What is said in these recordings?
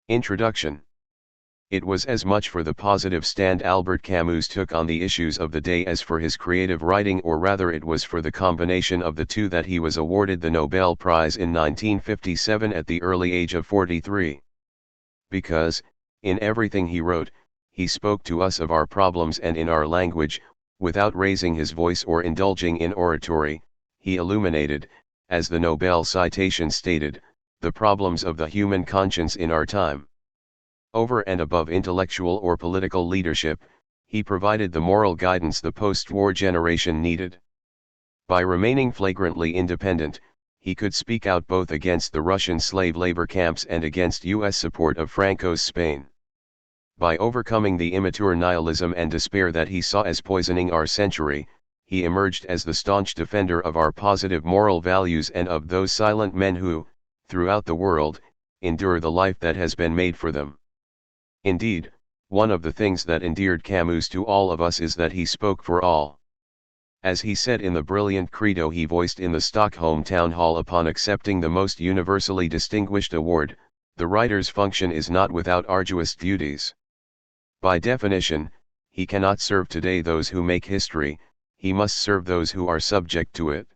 Introduction. It was as much for the positive stand Albert Camus took on the issues of the day as for his creative writing, or rather it was for the combination of the two that he was awarded the Nobel Prize in 1957 at the early age of 43. Because, in everything he wrote, he spoke to us of our problems and in our language, without raising his voice or indulging in oratory, he illuminated, as the Nobel citation stated, the problems of the human conscience in our time. Over and above intellectual or political leadership, he provided the moral guidance the post-war generation needed. By remaining flagrantly independent, he could speak out both against the Russian slave labor camps and against U.S. support of Franco's Spain. By overcoming the immature nihilism and despair that he saw as poisoning our century, he emerged as the staunch defender of our positive moral values and of those silent men who, throughout the world, endure the life that has been made for them. Indeed, one of the things that endeared Camus to all of us is that he spoke for all. As he said in the brilliant credo he voiced in the Stockholm Town Hall upon accepting the most universally distinguished award, the writer's function is not without arduous duties. By definition, he cannot serve today those who make history, he must serve those who are subject to it.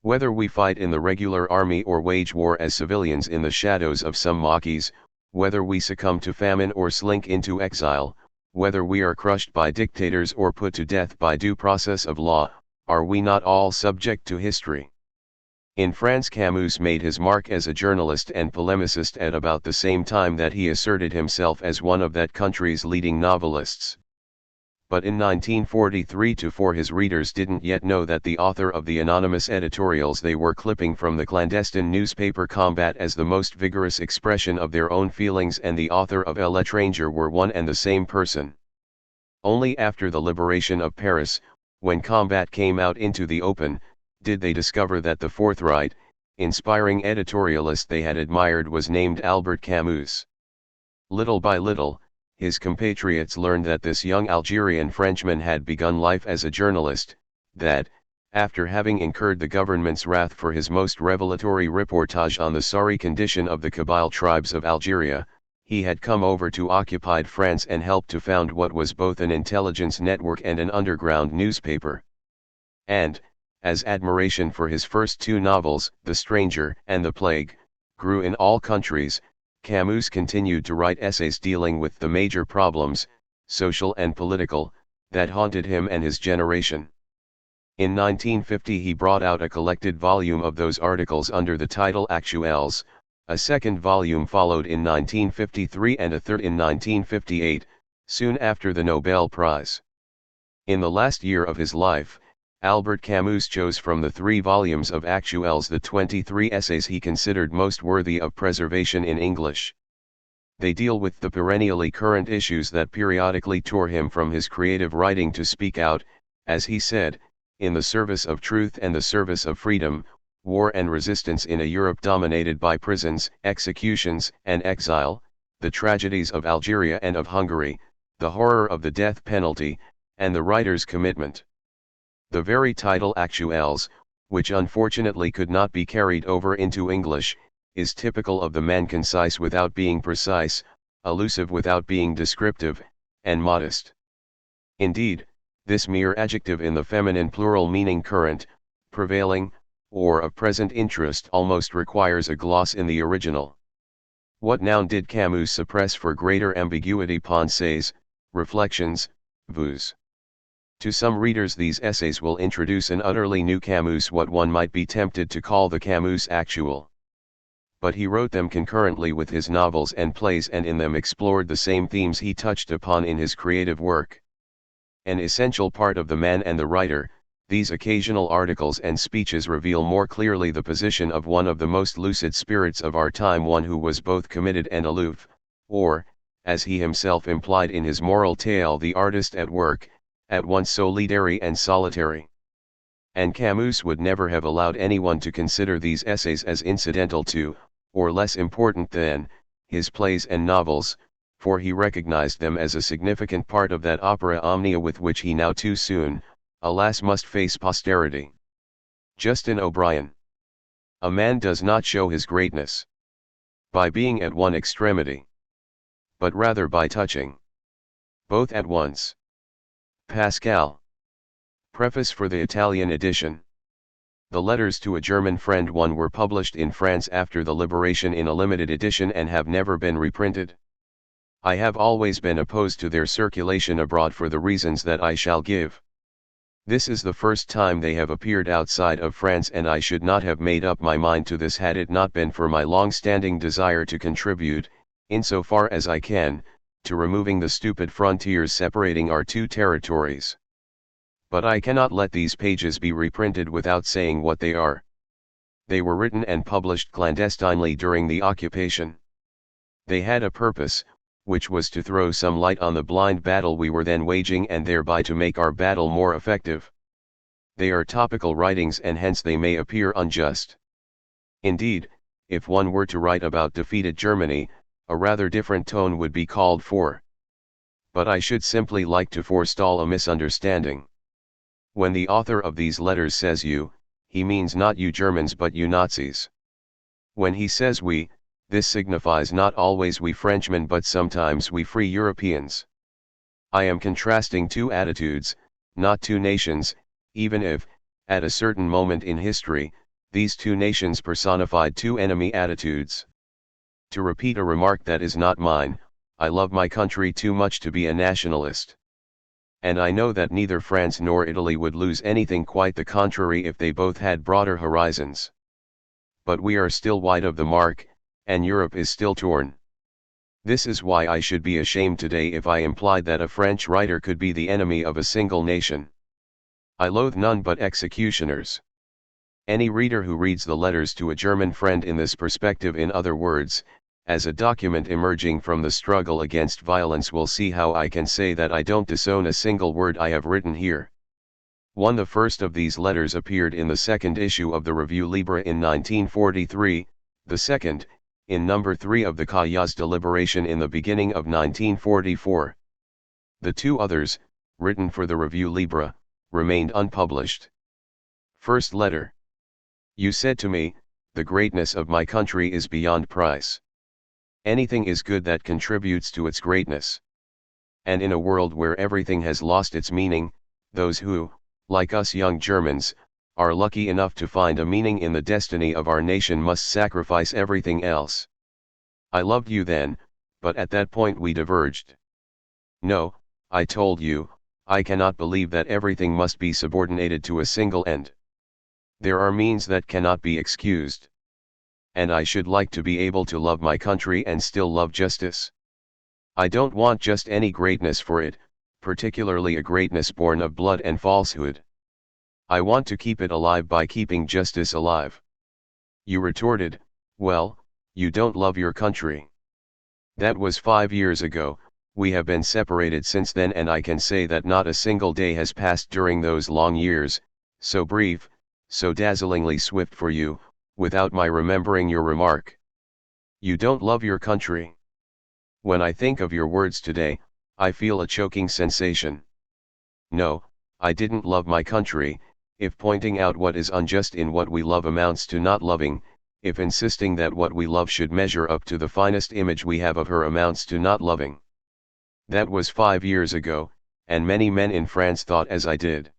Whether we fight in the regular army or wage war as civilians in the shadows of some maquis, whether we succumb to famine or slink into exile, whether we are crushed by dictators or put to death by due process of law, are we not all subject to history? In France, Camus made his mark as a journalist and polemicist at about the same time that he asserted himself as one of that country's leading novelists. But in 1943-4 his readers didn't yet know that the author of the anonymous editorials they were clipping from the clandestine newspaper Combat as the most vigorous expression of their own feelings and the author of L'Étranger were one and the same person. Only after the liberation of Paris, when Combat came out into the open, did they discover that the forthright, inspiring editorialist they had admired was named Albert Camus. Little by little, his compatriots learned that this young Algerian Frenchman had begun life as a journalist, that, after having incurred the government's wrath for his most revelatory reportage on the sorry condition of the Kabyle tribes of Algeria, he had come over to occupied France and helped to found what was both an intelligence network and an underground newspaper. And, as admiration for his first two novels, The Stranger and The Plague, grew in all countries, Camus continued to write essays dealing with the major problems, social and political, that haunted him and his generation. In 1950 he brought out a collected volume of those articles under the title Actuels, a second volume followed in 1953 and a third in 1958, soon after the Nobel Prize. In the last year of his life, Albert Camus chose from the 3 volumes of Actuels the 23 essays he considered most worthy of preservation in English. They deal with the perennially current issues that periodically tore him from his creative writing to speak out, as he said, in the service of truth and the service of freedom, war and resistance in a Europe dominated by prisons, executions, and exile, the tragedies of Algeria and of Hungary, the horror of the death penalty, and the writer's commitment. The very title Actuels, which unfortunately could not be carried over into English, is typical of the man, concise without being precise, elusive without being descriptive, and modest. Indeed, this mere adjective in the feminine plural meaning current, prevailing, or of present interest almost requires a gloss in the original. What noun did Camus suppress for greater ambiguity? Pensées, reflections, vues. To some readers these essays will introduce an utterly new Camus, what one might be tempted to call the Camus actual. But he wrote them concurrently with his novels and plays, and in them explored the same themes he touched upon in his creative work. An essential part of the man and the writer, these occasional articles and speeches reveal more clearly the position of one of the most lucid spirits of our time, one who was both committed and aloof, or, as he himself implied in his moral tale, the artist at work, at once solitary and solitary. And Camus would never have allowed anyone to consider these essays as incidental to, or less important than, his plays and novels, for he recognized them as a significant part of that opera omnia with which he now too soon, alas, must face posterity. Justin O'Brien. A man does not show his greatness by being at one extremity. but rather by touching both at once. Pascal. Preface for the Italian edition. The letters to a German friend one were published in France after the liberation in a limited edition and have never been reprinted. I have always been opposed to their circulation abroad for the reasons that I shall give. This is the first time they have appeared outside of France, and I should not have made up my mind to this had it not been for my long-standing desire to contribute, insofar as I can, to removing the stupid frontiers separating our two territories. But I cannot let these pages be reprinted without saying what they are. They were written and published clandestinely during the occupation. They had a purpose, which was to throw some light on the blind battle we were then waging and thereby to make our battle more effective. They are topical writings and hence they may appear unjust. Indeed, if one were to write about defeated Germany, a rather different tone would be called for. But I should simply like to forestall a misunderstanding. When the author of these letters says you, he means not you Germans but you Nazis. When he says we, this signifies not always we Frenchmen but sometimes we free Europeans. I am contrasting two attitudes, not two nations, even if, at a certain moment in history, these two nations personified two enemy attitudes. To repeat a remark that is not mine, I love my country too much to be a nationalist. And I know that neither France nor Italy would lose anything, quite the contrary, if they both had broader horizons. But we are still wide of the mark, and Europe is still torn. This is why I should be ashamed today if I implied that a French writer could be the enemy of a single nation. I loathe none but executioners. Any reader who reads the letters to a German friend in this perspective, in other words, as a document emerging from the struggle against violence, will see how I can say that I don't disown a single word I have written here. The first of these letters appeared in the second issue of the Revue Libre in 1943, the second, in number 3 of the Cahiers de Liberation in the beginning of 1944. The two others, written for the Revue Libre, remained unpublished. First letter. You said to me, the greatness of my country is beyond price. Anything is good that contributes to its greatness. And in a world where everything has lost its meaning, those who, like us young Germans, are lucky enough to find a meaning in the destiny of our nation must sacrifice everything else. I loved you then, but at that point we diverged. No, I told you, I cannot believe that everything must be subordinated to a single end. There are means that cannot be excused. And I should like to be able to love my country and still love justice. I don't want just any greatness for it, particularly a greatness born of blood and falsehood. I want to keep it alive by keeping justice alive. You retorted, well, you don't love your country. That was 5 years ago, we have been separated since then, and I can say that not a single day has passed during those long years, so brief, so dazzlingly swift for you, without my remembering your remark. You don't love your country. When I think of your words today, I feel a choking sensation. No, I didn't love my country. If pointing out what is unjust in what we love amounts to not loving, if insisting that what we love should measure up to the finest image we have of her amounts to not loving. That was 5 years ago, and many men in France thought as I did.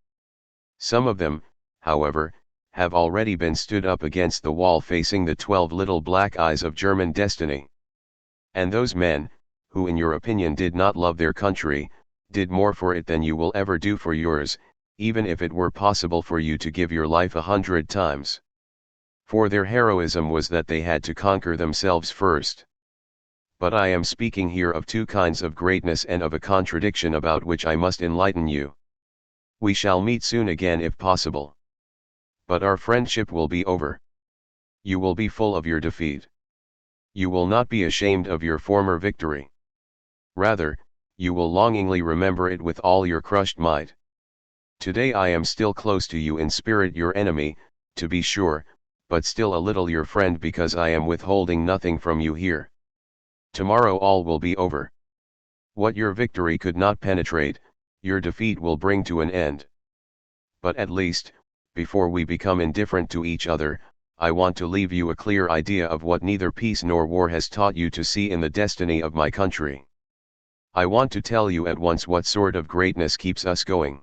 Some of them, however, have already been stood up against the wall facing the 12 little black eyes of German destiny. And those men, who in your opinion did not love their country, did more for it than you will ever do for yours, even if it were possible for you to give your life 100 times. For their heroism was that they had to conquer themselves first. But I am speaking here of two kinds of greatness and of a contradiction about which I must enlighten you. We shall meet soon again if possible. But our friendship will be over. You will be full of your defeat. You will not be ashamed of your former victory. Rather, you will longingly remember it with all your crushed might. Today I am still close to you in spirit, your enemy, to be sure, but still a little your friend because I am withholding nothing from you here. Tomorrow all will be over. What your victory could not penetrate, your defeat will bring to an end. But at least, before we become indifferent to each other, I want to leave you a clear idea of what neither peace nor war has taught you to see in the destiny of my country. I want to tell you at once what sort of greatness keeps us going.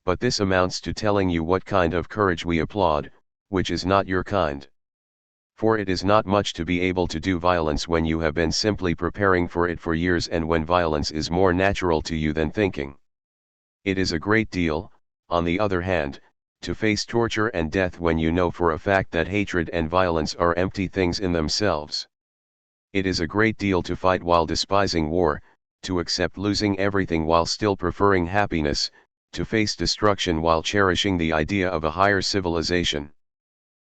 But this amounts to telling you what kind of courage we applaud, which is not your kind. For it is not much to be able to do violence when you have been simply preparing for it for years, and when violence is more natural to you than thinking. It is a great deal, on the other hand, to face torture and death when you know for a fact that hatred and violence are empty things in themselves. It is a great deal to fight while despising war, to accept losing everything while still preferring happiness, to face destruction while cherishing the idea of a higher civilization.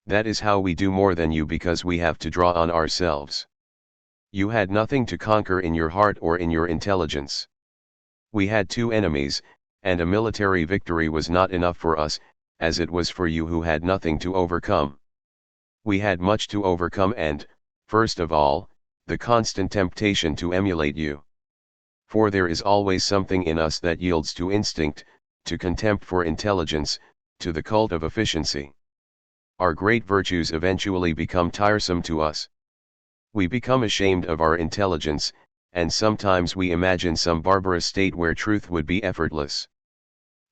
That is how we do more than you, because we have to draw on ourselves. You had nothing to conquer in your heart or in your intelligence. We had two enemies, and a military victory was not enough for us, as it was for you who had nothing to overcome. We had much to overcome, and, first of all, the constant temptation to emulate you. For there is always something in us that yields to instinct, to contempt for intelligence, to the cult of efficiency. Our great virtues eventually become tiresome to us. We become ashamed of our intelligence, and sometimes we imagine some barbarous state where truth would be effortless.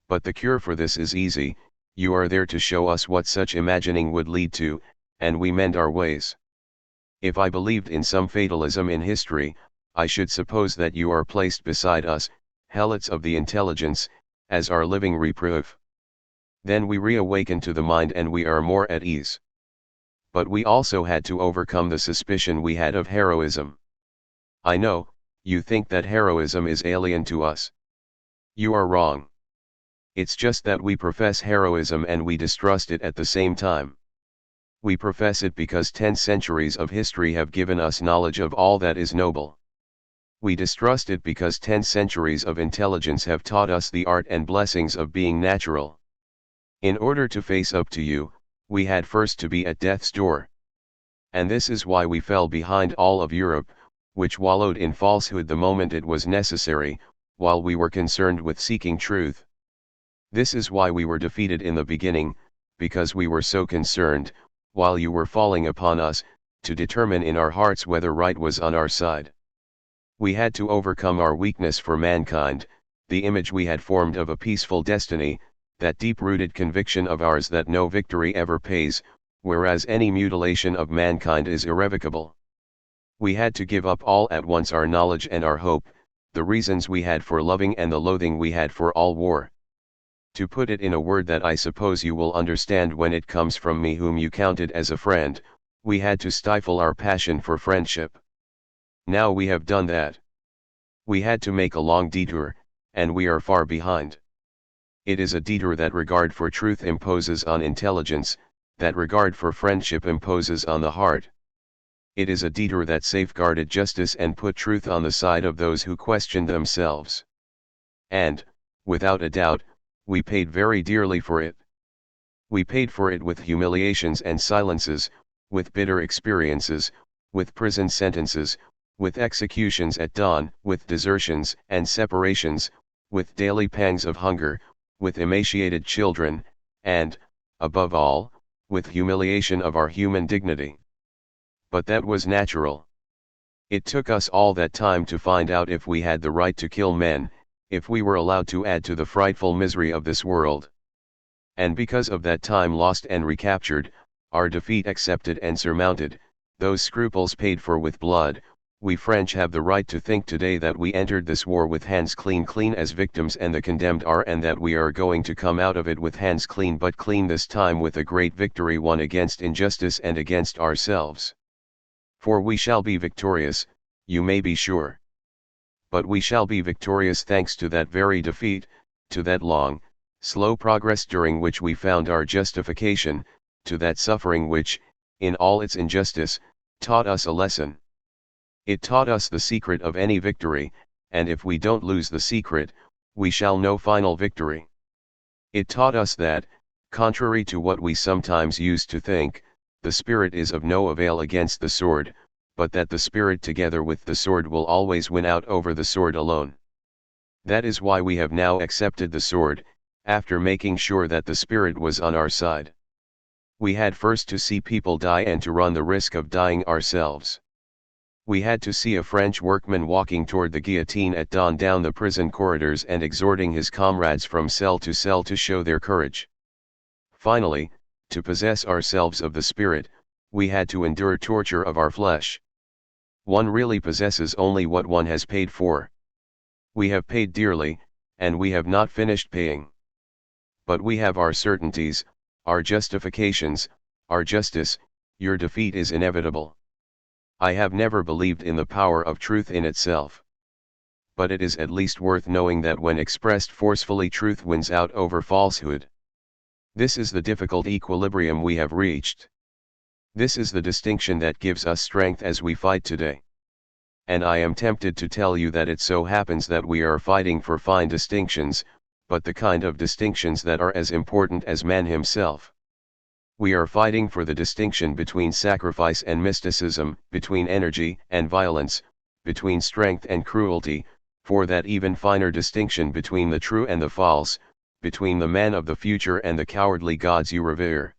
But the cure for this is easy. You are there to show us what such imagining would lead to, and we mend our ways. If I believed in some fatalism in history, I should suppose that you are placed beside us, helots of the intelligence, as our living reproof. Then we reawaken to the mind and we are more at ease. But we also had to overcome the suspicion we had of heroism. I know, you think that heroism is alien to us. You are wrong. It's just that we profess heroism and we distrust it at the same time. We profess it because 10 centuries of history have given us knowledge of all that is noble. We distrust it because 10 centuries of intelligence have taught us the art and blessings of being natural. In order to face up to you, we had first to be at death's door. And this is why we fell behind all of Europe, which wallowed in falsehood the moment it was necessary, while we were concerned with seeking truth. This is why we were defeated in the beginning, because we were so concerned, while you were falling upon us, to determine in our hearts whether right was on our side. We had to overcome our weakness for mankind, the image we had formed of a peaceful destiny, that deep-rooted conviction of ours that no victory ever pays, whereas any mutilation of mankind is irrevocable. We had to give up all at once our knowledge and our hope, the reasons we had for loving and the loathing we had for all war. To put it in a word that I suppose you will understand when it comes from me whom you counted as a friend, we had to stifle our passion for friendship. Now we have done that. We had to make a long detour, and we are far behind. It is a detour that regard for truth imposes on intelligence, that regard for friendship imposes on the heart. It is a detour that safeguarded justice and put truth on the side of those who questioned themselves. And, without a doubt, we paid very dearly for it. We paid for it with humiliations and silences, with bitter experiences, with prison sentences, with executions at dawn, with desertions and separations, with daily pangs of hunger, with emaciated children, and, above all, with humiliation of our human dignity. But that was natural. It took us all that time to find out if we had the right to kill men, if we were allowed to add to the frightful misery of this world. And because of that time lost and recaptured, our defeat accepted and surmounted, those scruples paid for with blood, we French have the right to think today that we entered this war with hands clean as victims and the condemned are, and that we are going to come out of it with hands clean, but clean this time with a great victory won against injustice and against ourselves. For we shall be victorious, you may be sure. But we shall be victorious thanks to that very defeat, to that long, slow progress during which we found our justification, to that suffering which, in all its injustice, taught us a lesson. It taught us the secret of any victory, and if we don't lose the secret, we shall know final victory. It taught us that, contrary to what we sometimes used to think, the spirit is of no avail against the sword, but that the spirit together with the sword will always win out over the sword alone. That is why we have now accepted the sword, after making sure that the spirit was on our side. We had first to see people die and to run the risk of dying ourselves. We had to see a French workman walking toward the guillotine at dawn down the prison corridors and exhorting his comrades from cell to show their courage. Finally, to possess ourselves of the spirit, we had to endure torture of our flesh. One really possesses only what one has paid for. We have paid dearly, and we have not finished paying. But we have our certainties, our justifications, our justice. Your defeat is inevitable. I have never believed in the power of truth in itself. But it is at least worth knowing that when expressed forcefully, truth wins out over falsehood. This is the difficult equilibrium we have reached. This is the distinction that gives us strength as we fight today. And I am tempted to tell you that it so happens that we are fighting for fine distinctions, but the kind of distinctions that are as important as man himself. We are fighting for the distinction between sacrifice and mysticism, between energy and violence, between strength and cruelty, for that even finer distinction between the true and the false, between the man of the future and the cowardly gods you revere.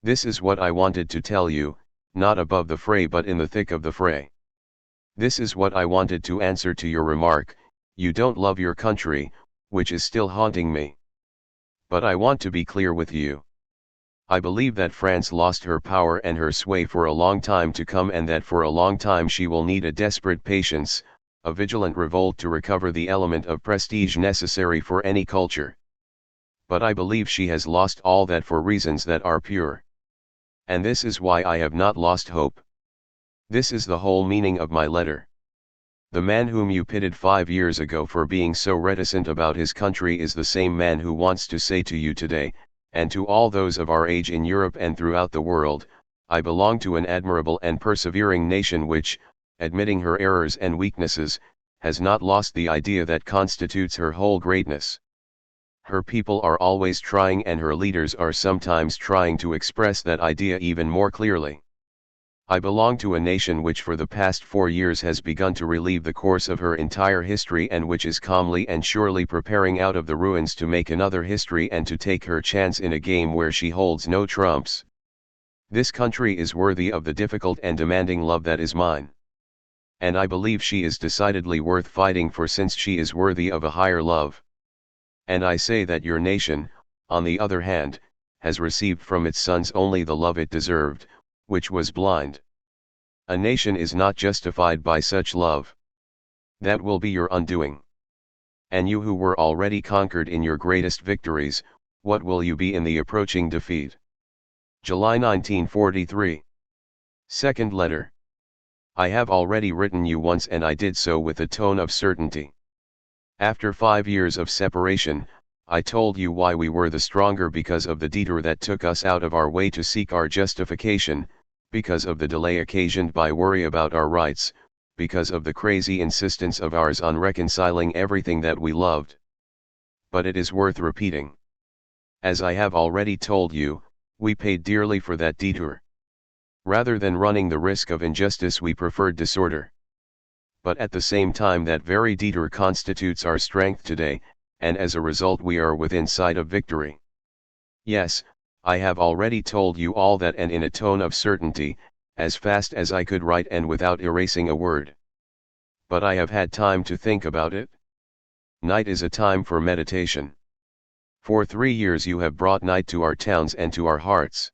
This is what I wanted to tell you, not above the fray but in the thick of the fray. This is what I wanted to answer to your remark, you don't love your country, which is still haunting me. But I want to be clear with you. I believe that France lost her power and her sway for a long time to come, and that for a long time she will need a desperate patience, a vigilant revolt to recover the element of prestige necessary for any culture. But I believe she has lost all that for reasons that are pure. And this is why I have not lost hope. This is the whole meaning of my letter. The man whom you pitied 5 years ago for being so reticent about his country is the same man who wants to say to you today, and to all those of our age in Europe and throughout the world, I belong to an admirable and persevering nation which, admitting her errors and weaknesses, has not lost the idea that constitutes her whole greatness. Her people are always trying, and her leaders are sometimes trying to express that idea even more clearly. I belong to a nation which for the past 4 years has begun to relieve the course of her entire history, and which is calmly and surely preparing out of the ruins to make another history and to take her chance in a game where she holds no trumps. This country is worthy of the difficult and demanding love that is mine. And I believe she is decidedly worth fighting for, since she is worthy of a higher love. And I say that your nation, on the other hand, has received from its sons only the love it deserved, which was blind. A nation is not justified by such love. That will be your undoing. And you who were already conquered in your greatest victories, what will you be in the approaching defeat? July 1943. Second letter. I have already written you once, and I did so with a tone of certainty. After 5 years of separation, I told you why we were the stronger: because of the detour that took us out of our way to seek our justification, because of the delay occasioned by worry about our rights, because of the crazy insistence of ours on reconciling everything that we loved. But it is worth repeating. As I have already told you, we paid dearly for that detour. Rather than running the risk of injustice, we preferred disorder. But at the same time, that very detour constitutes our strength today, and as a result we are within sight of victory. Yes, I have already told you all that, and in a tone of certainty, as fast as I could write and without erasing a word. But I have had time to think about it. Night is a time for meditation. For 3 years you have brought night to our towns and to our hearts.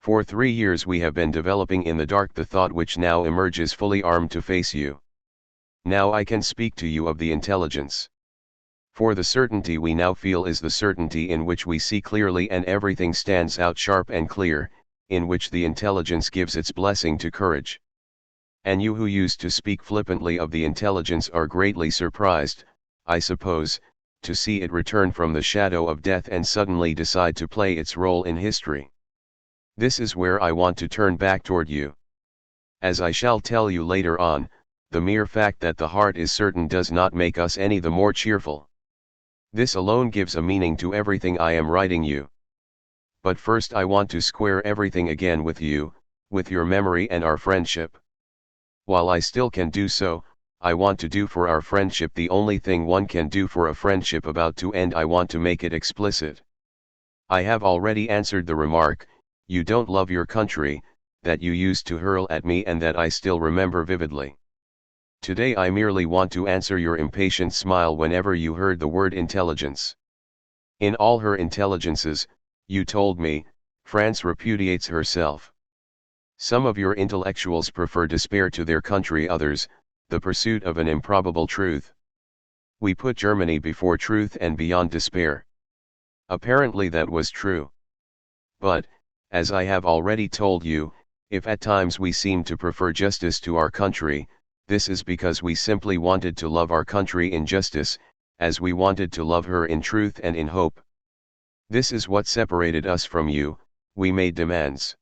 For 3 years we have been developing in the dark the thought which now emerges fully armed to face you. Now I can speak to you of the intelligence. For the certainty we now feel is the certainty in which we see clearly and everything stands out sharp and clear, in which the intelligence gives its blessing to courage. And you who used to speak flippantly of the intelligence are greatly surprised, I suppose, to see it return from the shadow of death and suddenly decide to play its role in history. This is where I want to turn back toward you. As I shall tell you later on, the mere fact that the heart is certain does not make us any the more cheerful. This alone gives a meaning to everything I am writing you. But first I want to square everything again with you, with your memory and our friendship. While I still can do so, I want to do for our friendship the only thing one can do for a friendship about to end. I want to make it explicit. I have already answered the remark, you don't love your country, that you used to hurl at me and that I still remember vividly. Today I merely want to answer your impatient smile whenever you heard the word intelligence. In all her intelligences, you told me, France repudiates herself. Some of your intellectuals prefer despair to their country, others, the pursuit of an improbable truth. We put Germany before truth and beyond despair. Apparently that was true. But, as I have already told you, if at times we seem to prefer justice to our country, this is because we simply wanted to love our country in justice, as we wanted to love her in truth and in hope. This is what separated us from you. We made demands.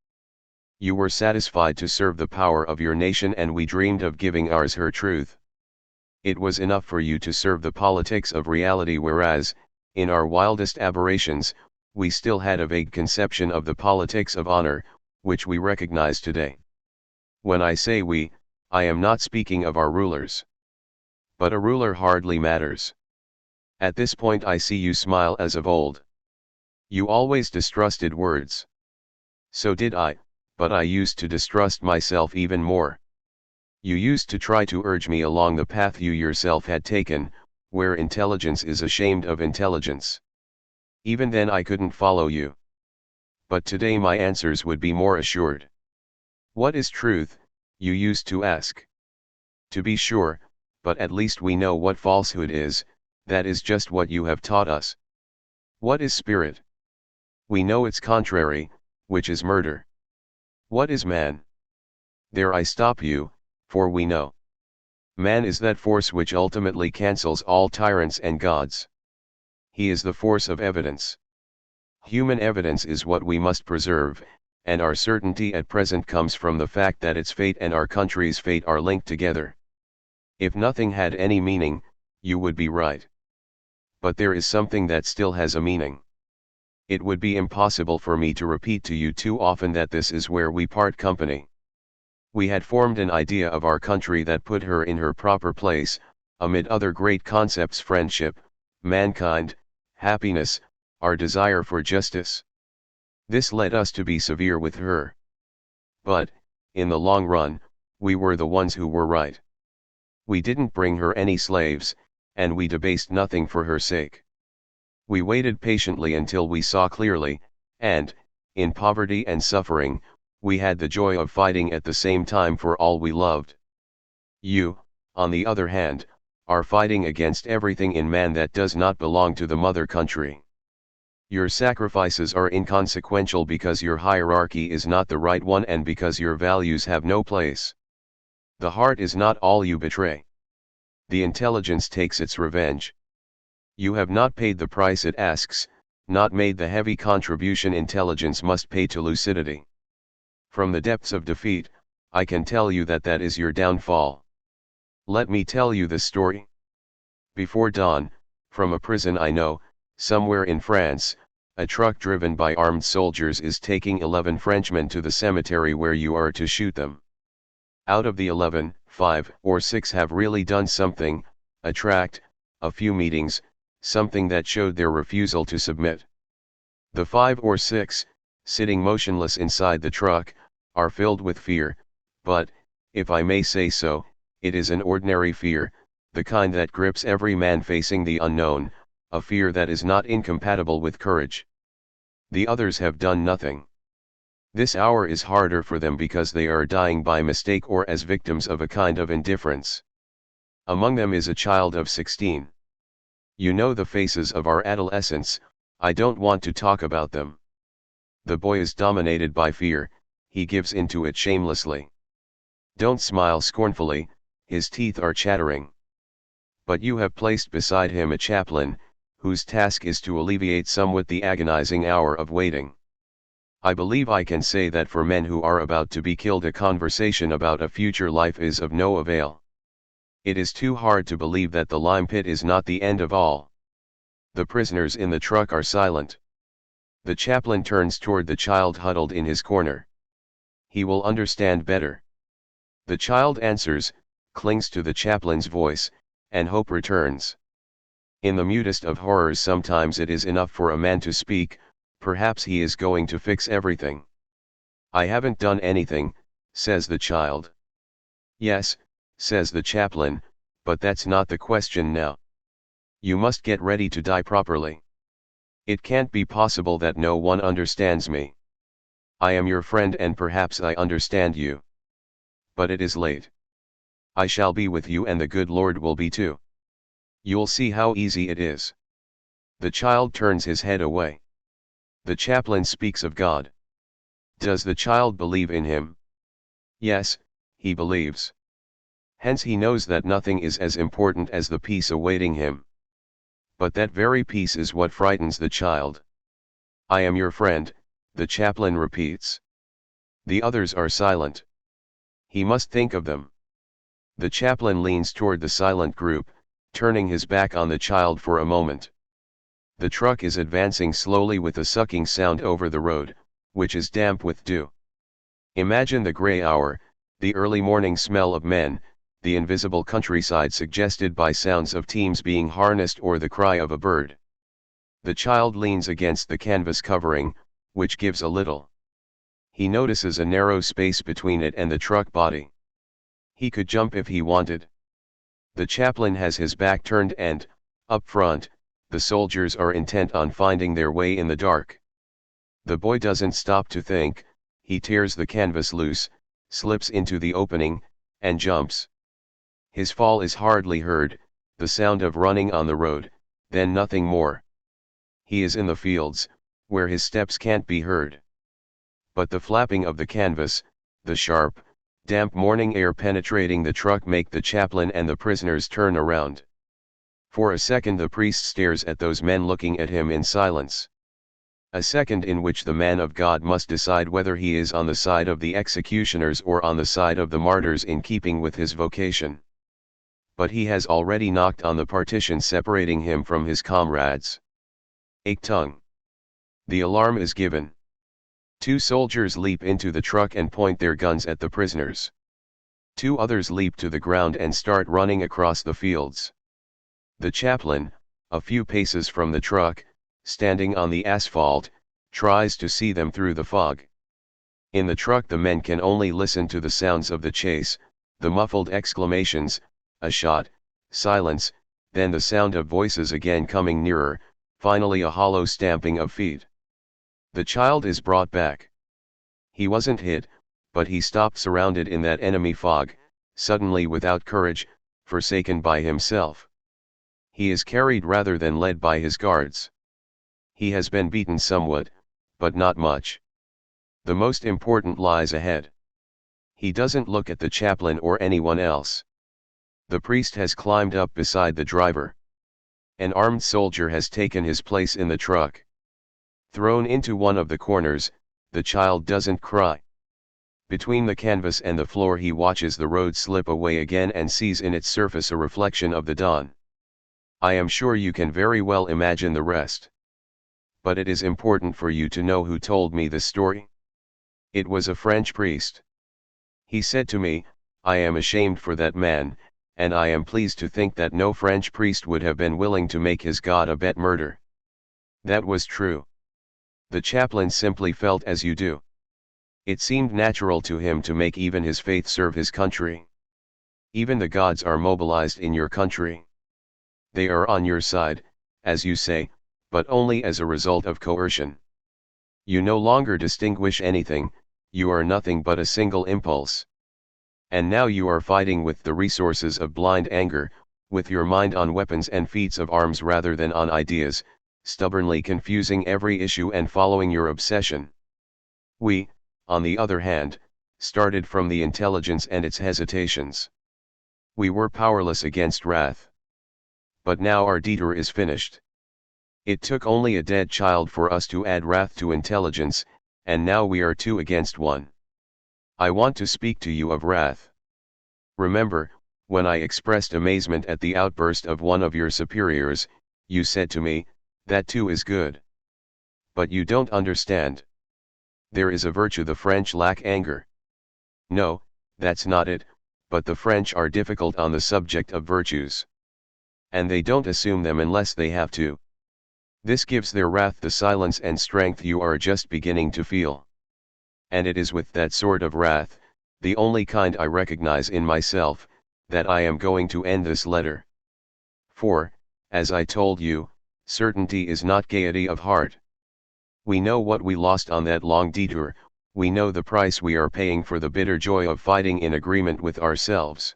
You were satisfied to serve the power of your nation, and we dreamed of giving ours her truth. It was enough for you to serve the politics of reality, whereas, in our wildest aberrations, we still had a vague conception of the politics of honor, which we recognize today. When I say we, I am not speaking of our rulers. But a ruler hardly matters. At this point I see you smile as of old. You always distrusted words. So did I, but I used to distrust myself even more. You used to try to urge me along the path you yourself had taken, where intelligence is ashamed of intelligence. Even then I couldn't follow you. But today my answers would be more assured. What is truth, you used to ask? To be sure, but at least we know what falsehood is. That is just what you have taught us. What is spirit? We know its contrary, which is murder. What is man? There I stop you, for we know. Man is that force which ultimately cancels all tyrants and gods. He is the force of evidence. Human evidence is what we must preserve, and our certainty at present comes from the fact that its fate and our country's fate are linked together. If nothing had any meaning, you would be right. But there is something that still has a meaning. It would be impossible for me to repeat to you too often that this is where we part company. We had formed an idea of our country that put her in her proper place, amid other great concepts: friendship, mankind, happiness, our desire for justice. This led us to be severe with her. But, in the long run, we were the ones who were right. We didn't bring her any slaves, and we debased nothing for her sake. We waited patiently until we saw clearly, and, in poverty and suffering, we had the joy of fighting at the same time for all we loved. You, on the other hand, are fighting against everything in man that does not belong to the mother country. Your sacrifices are inconsequential because your hierarchy is not the right one and because your values have no place. The heart is not all you betray. The intelligence takes its revenge. You have not paid the price it asks, not made the heavy contribution intelligence must pay to lucidity. From the depths of defeat, I can tell you that that is your downfall. Let me tell you the story. Before dawn, from a prison I know, somewhere in France, a truck driven by armed soldiers is taking 11 Frenchmen to the cemetery where you are to shoot them. Out of the 11, 5 or 6 have really done something, a tract, a few meetings, something that showed their refusal to submit. The 5 or 6, sitting motionless inside the truck, are filled with fear, but, if I may say so, it is an ordinary fear, the kind that grips every man facing the unknown, a fear that is not incompatible with courage. The others have done nothing. This hour is harder for them because they are dying by mistake or as victims of a kind of indifference. Among them is a child of 16. You know the faces of our adolescents, I don't want to talk about them. The boy is dominated by fear, he gives into it shamelessly. Don't smile scornfully, his teeth are chattering. But you have placed beside him a chaplain, whose task is to alleviate somewhat the agonizing hour of waiting. I believe I can say that for men who are about to be killed a conversation about a future life is of no avail. It is too hard to believe that the lime pit is not the end of all. The prisoners in the truck are silent. The chaplain turns toward the child huddled in his corner. He will understand better. The child answers, clings to the chaplain's voice, and hope returns. In the mutest of horrors sometimes it is enough for a man to speak, perhaps he is going to fix everything. I haven't done anything, says the child. Yes, says the chaplain, but that's not the question now. You must get ready to die properly. It can't be possible that no one understands me. I am your friend and perhaps I understand you. But it is late. I shall be with you and the good Lord will be too. You'll see how easy it is. The child turns his head away. The chaplain speaks of God. Does the child believe in him? Yes, he believes. Hence he knows that nothing is as important as the peace awaiting him. But that very peace is what frightens the child. I am your friend, the chaplain repeats. The others are silent. He must think of them. The chaplain leans toward the silent group, turning his back on the child for a moment. The truck is advancing slowly with a sucking sound over the road, which is damp with dew. Imagine the gray hour, the early morning smell of men, the invisible countryside suggested by sounds of teams being harnessed or the cry of a bird. The child leans against the canvas covering, which gives a little. He notices a narrow space between it and the truck body. He could jump if he wanted. The chaplain has his back turned and, up front, the soldiers are intent on finding their way in the dark. The boy doesn't stop to think, he tears the canvas loose, slips into the opening, and jumps. His fall is hardly heard, the sound of running on the road, then nothing more. He is in the fields, where his steps can't be heard. But the flapping of the canvas, the sharp, damp morning air penetrating the truck make the chaplain and the prisoners turn around. For a second the priest stares at those men looking at him in silence. A second in which the man of God must decide whether he is on the side of the executioners or on the side of the martyrs in keeping with his vocation. But he has already knocked on the partition separating him from his comrades. Achtung! The alarm is given. 2 soldiers leap into the truck and point their guns at the prisoners. 2 others leap to the ground and start running across the fields. The chaplain, a few paces from the truck, standing on the asphalt, tries to see them through the fog. In the truck the men can only listen to the sounds of the chase, the muffled exclamations, a shot, silence, then the sound of voices again coming nearer, finally a hollow stamping of feet. The child is brought back. He wasn't hit, but he stopped surrounded in that enemy fog, suddenly without courage, forsaken by himself. He is carried rather than led by his guards. He has been beaten somewhat, but not much. The most important lies ahead. He doesn't look at the chaplain or anyone else. The priest has climbed up beside the driver. An armed soldier has taken his place in the truck. Thrown into one of the corners, the child doesn't cry. Between the canvas and the floor he watches the road slip away again and sees in its surface a reflection of the dawn. I am sure you can very well imagine the rest. But it is important for you to know who told me this story. It was a French priest. He said to me, I am ashamed for that man, and I am pleased to think that no French priest would have been willing to make his God abet murder. That was true. The chaplain simply felt as you do. It seemed natural to him to make even his faith serve his country. Even the gods are mobilized in your country. They are on your side, as you say, but only as a result of coercion. You no longer distinguish anything, you are nothing but a single impulse. And now you are fighting with the resources of blind anger, with your mind on weapons and feats of arms rather than on ideas, stubbornly confusing every issue and following your obsession. We, on the other hand, started from the intelligence and its hesitations. We were powerless against wrath. But now our detour is finished. It took only a dead child for us to add wrath to intelligence, and now we are 2 against 1. I want to speak to you of wrath. Remember, when I expressed amazement at the outburst of one of your superiors, you said to me, that too is good. But you don't understand. There is a virtue the French lack: anger. No, that's not it, but the French are difficult on the subject of virtues. And they don't assume them unless they have to. This gives their wrath the silence and strength you are just beginning to feel. And it is with that sort of wrath, the only kind I recognize in myself, that I am going to end this letter. For, as I told you, certainty is not gaiety of heart. We know what we lost on that long detour, we know the price we are paying for the bitter joy of fighting in agreement with ourselves.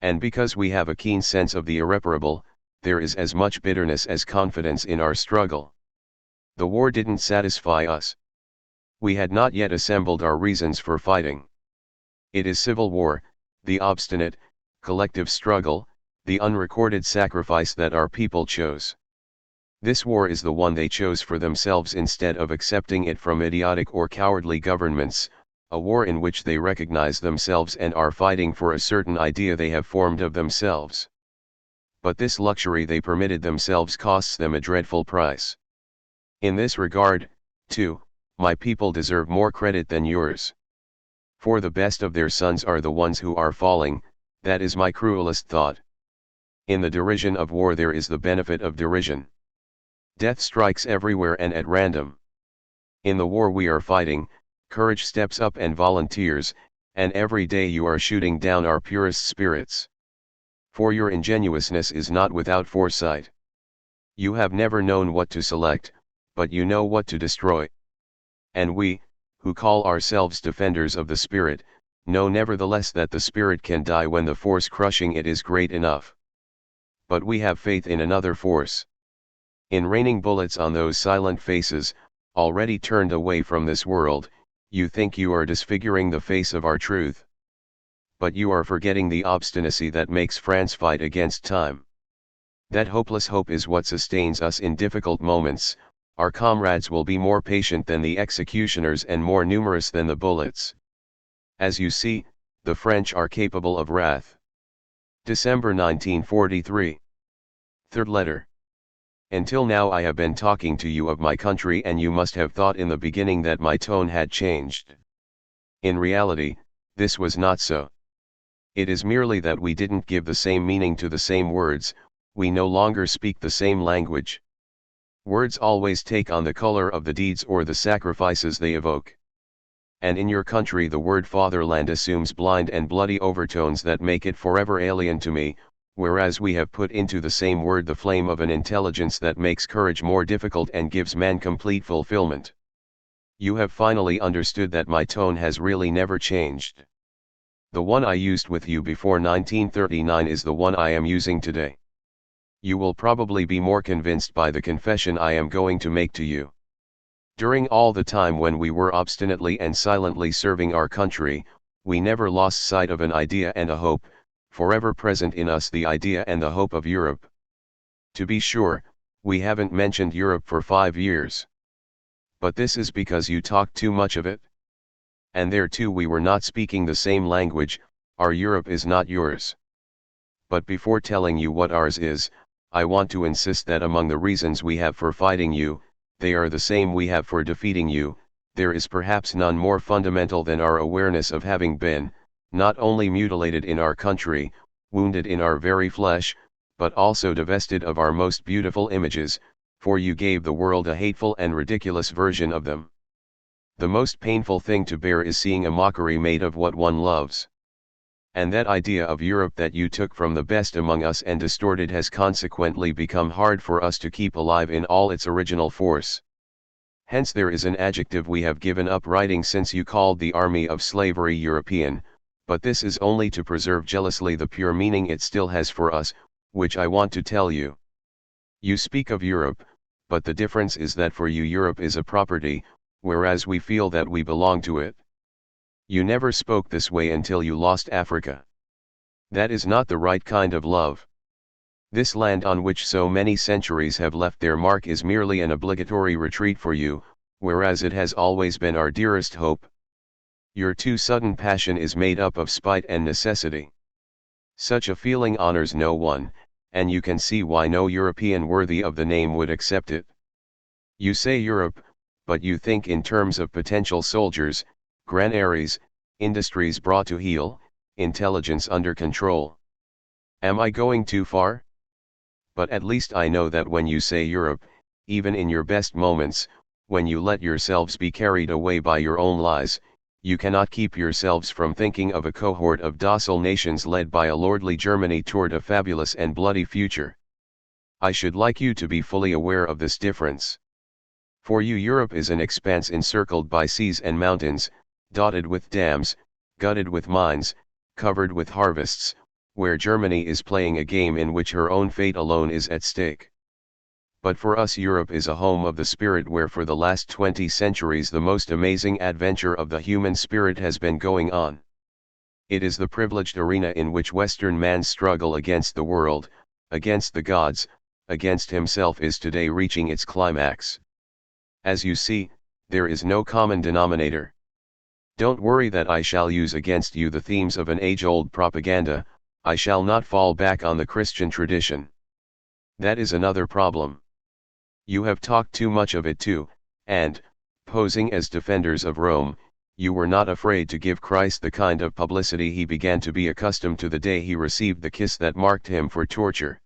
And because we have a keen sense of the irreparable, there is as much bitterness as confidence in our struggle. The war didn't satisfy us. We had not yet assembled our reasons for fighting. It is civil war, the obstinate, collective struggle, the unrecorded sacrifice that our people chose. This war is the one they chose for themselves instead of accepting it from idiotic or cowardly governments, a war in which they recognize themselves and are fighting for a certain idea they have formed of themselves. But this luxury they permitted themselves costs them a dreadful price. In this regard, too, my people deserve more credit than yours. For the best of their sons are the ones who are falling, that is my cruelest thought. In the derision of war there is the benefit of derision. Death strikes everywhere and at random. In the war we are fighting, courage steps up and volunteers, and every day you are shooting down our purest spirits. For your ingenuousness is not without foresight. You have never known what to select, but you know what to destroy. And we, who call ourselves defenders of the spirit, know nevertheless that the spirit can die when the force crushing it is great enough. But we have faith in another force. In raining bullets on those silent faces, already turned away from this world, you think you are disfiguring the face of our truth. But you are forgetting the obstinacy that makes France fight against time. That hopeless hope is what sustains us in difficult moments. Our comrades will be more patient than the executioners and more numerous than the bullets. As you see, the French are capable of wrath. December 1943. Third letter. Until now I have been talking to you of my country and you must have thought in the beginning that my tone had changed. In reality, this was not so. It is merely that we didn't give the same meaning to the same words, we no longer speak the same language. Words always take on the color of the deeds or the sacrifices they evoke. And in your country the word fatherland assumes blind and bloody overtones that make it forever alien to me, whereas we have put into the same word the flame of an intelligence that makes courage more difficult and gives man complete fulfillment. You have finally understood that my tone has really never changed. The one I used with you before 1939 is the one I am using today. You will probably be more convinced by the confession I am going to make to you. During all the time when we were obstinately and silently serving our country, we never lost sight of an idea and a hope, forever present in us the idea and the hope of Europe. To be sure, we haven't mentioned Europe for 5 years. But this is because you talked too much of it. And there too we were not speaking the same language, our Europe is not yours. But before telling you what ours is, I want to insist that among the reasons we have for fighting you, they are the same we have for defeating you. There is perhaps none more fundamental than our awareness of having been, not only mutilated in our country, wounded in our very flesh, but also divested of our most beautiful images, for you gave the world a hateful and ridiculous version of them. The most painful thing to bear is seeing a mockery made of what one loves. And that idea of Europe that you took from the best among us and distorted has consequently become hard for us to keep alive in all its original force. Hence there is an adjective we have given up writing since you called the army of slavery European, but this is only to preserve jealously the pure meaning it still has for us, which I want to tell you. You speak of Europe, but the difference is that for you Europe is a property, whereas we feel that we belong to it. You never spoke this way until you lost Africa. That is not the right kind of love. This land on which so many centuries have left their mark is merely an obligatory retreat for you, whereas it has always been our dearest hope. Your too sudden passion is made up of spite and necessity. Such a feeling honors no one, and you can see why no European worthy of the name would accept it. You say Europe, but you think in terms of potential soldiers, granaries, industries brought to heel, intelligence under control. Am I going too far? But at least I know that when you say Europe, even in your best moments, when you let yourselves be carried away by your own lies, you cannot keep yourselves from thinking of a cohort of docile nations led by a lordly Germany toward a fabulous and bloody future. I should like you to be fully aware of this difference. For you, Europe is an expanse encircled by seas and mountains, dotted with dams, gutted with mines, covered with harvests, where Germany is playing a game in which her own fate alone is at stake. But for us, Europe is a home of the spirit, where for the last 20 centuries the most amazing adventure of the human spirit has been going on. It is the privileged arena in which Western man's struggle against the world, against the gods, against himself is today reaching its climax. As you see, there is no common denominator. Don't worry that I shall use against you the themes of an age-old propaganda. I shall not fall back on the Christian tradition. That is another problem. You have talked too much of it too, and, posing as defenders of Rome, you were not afraid to give Christ the kind of publicity he began to be accustomed to the day he received the kiss that marked him for torture.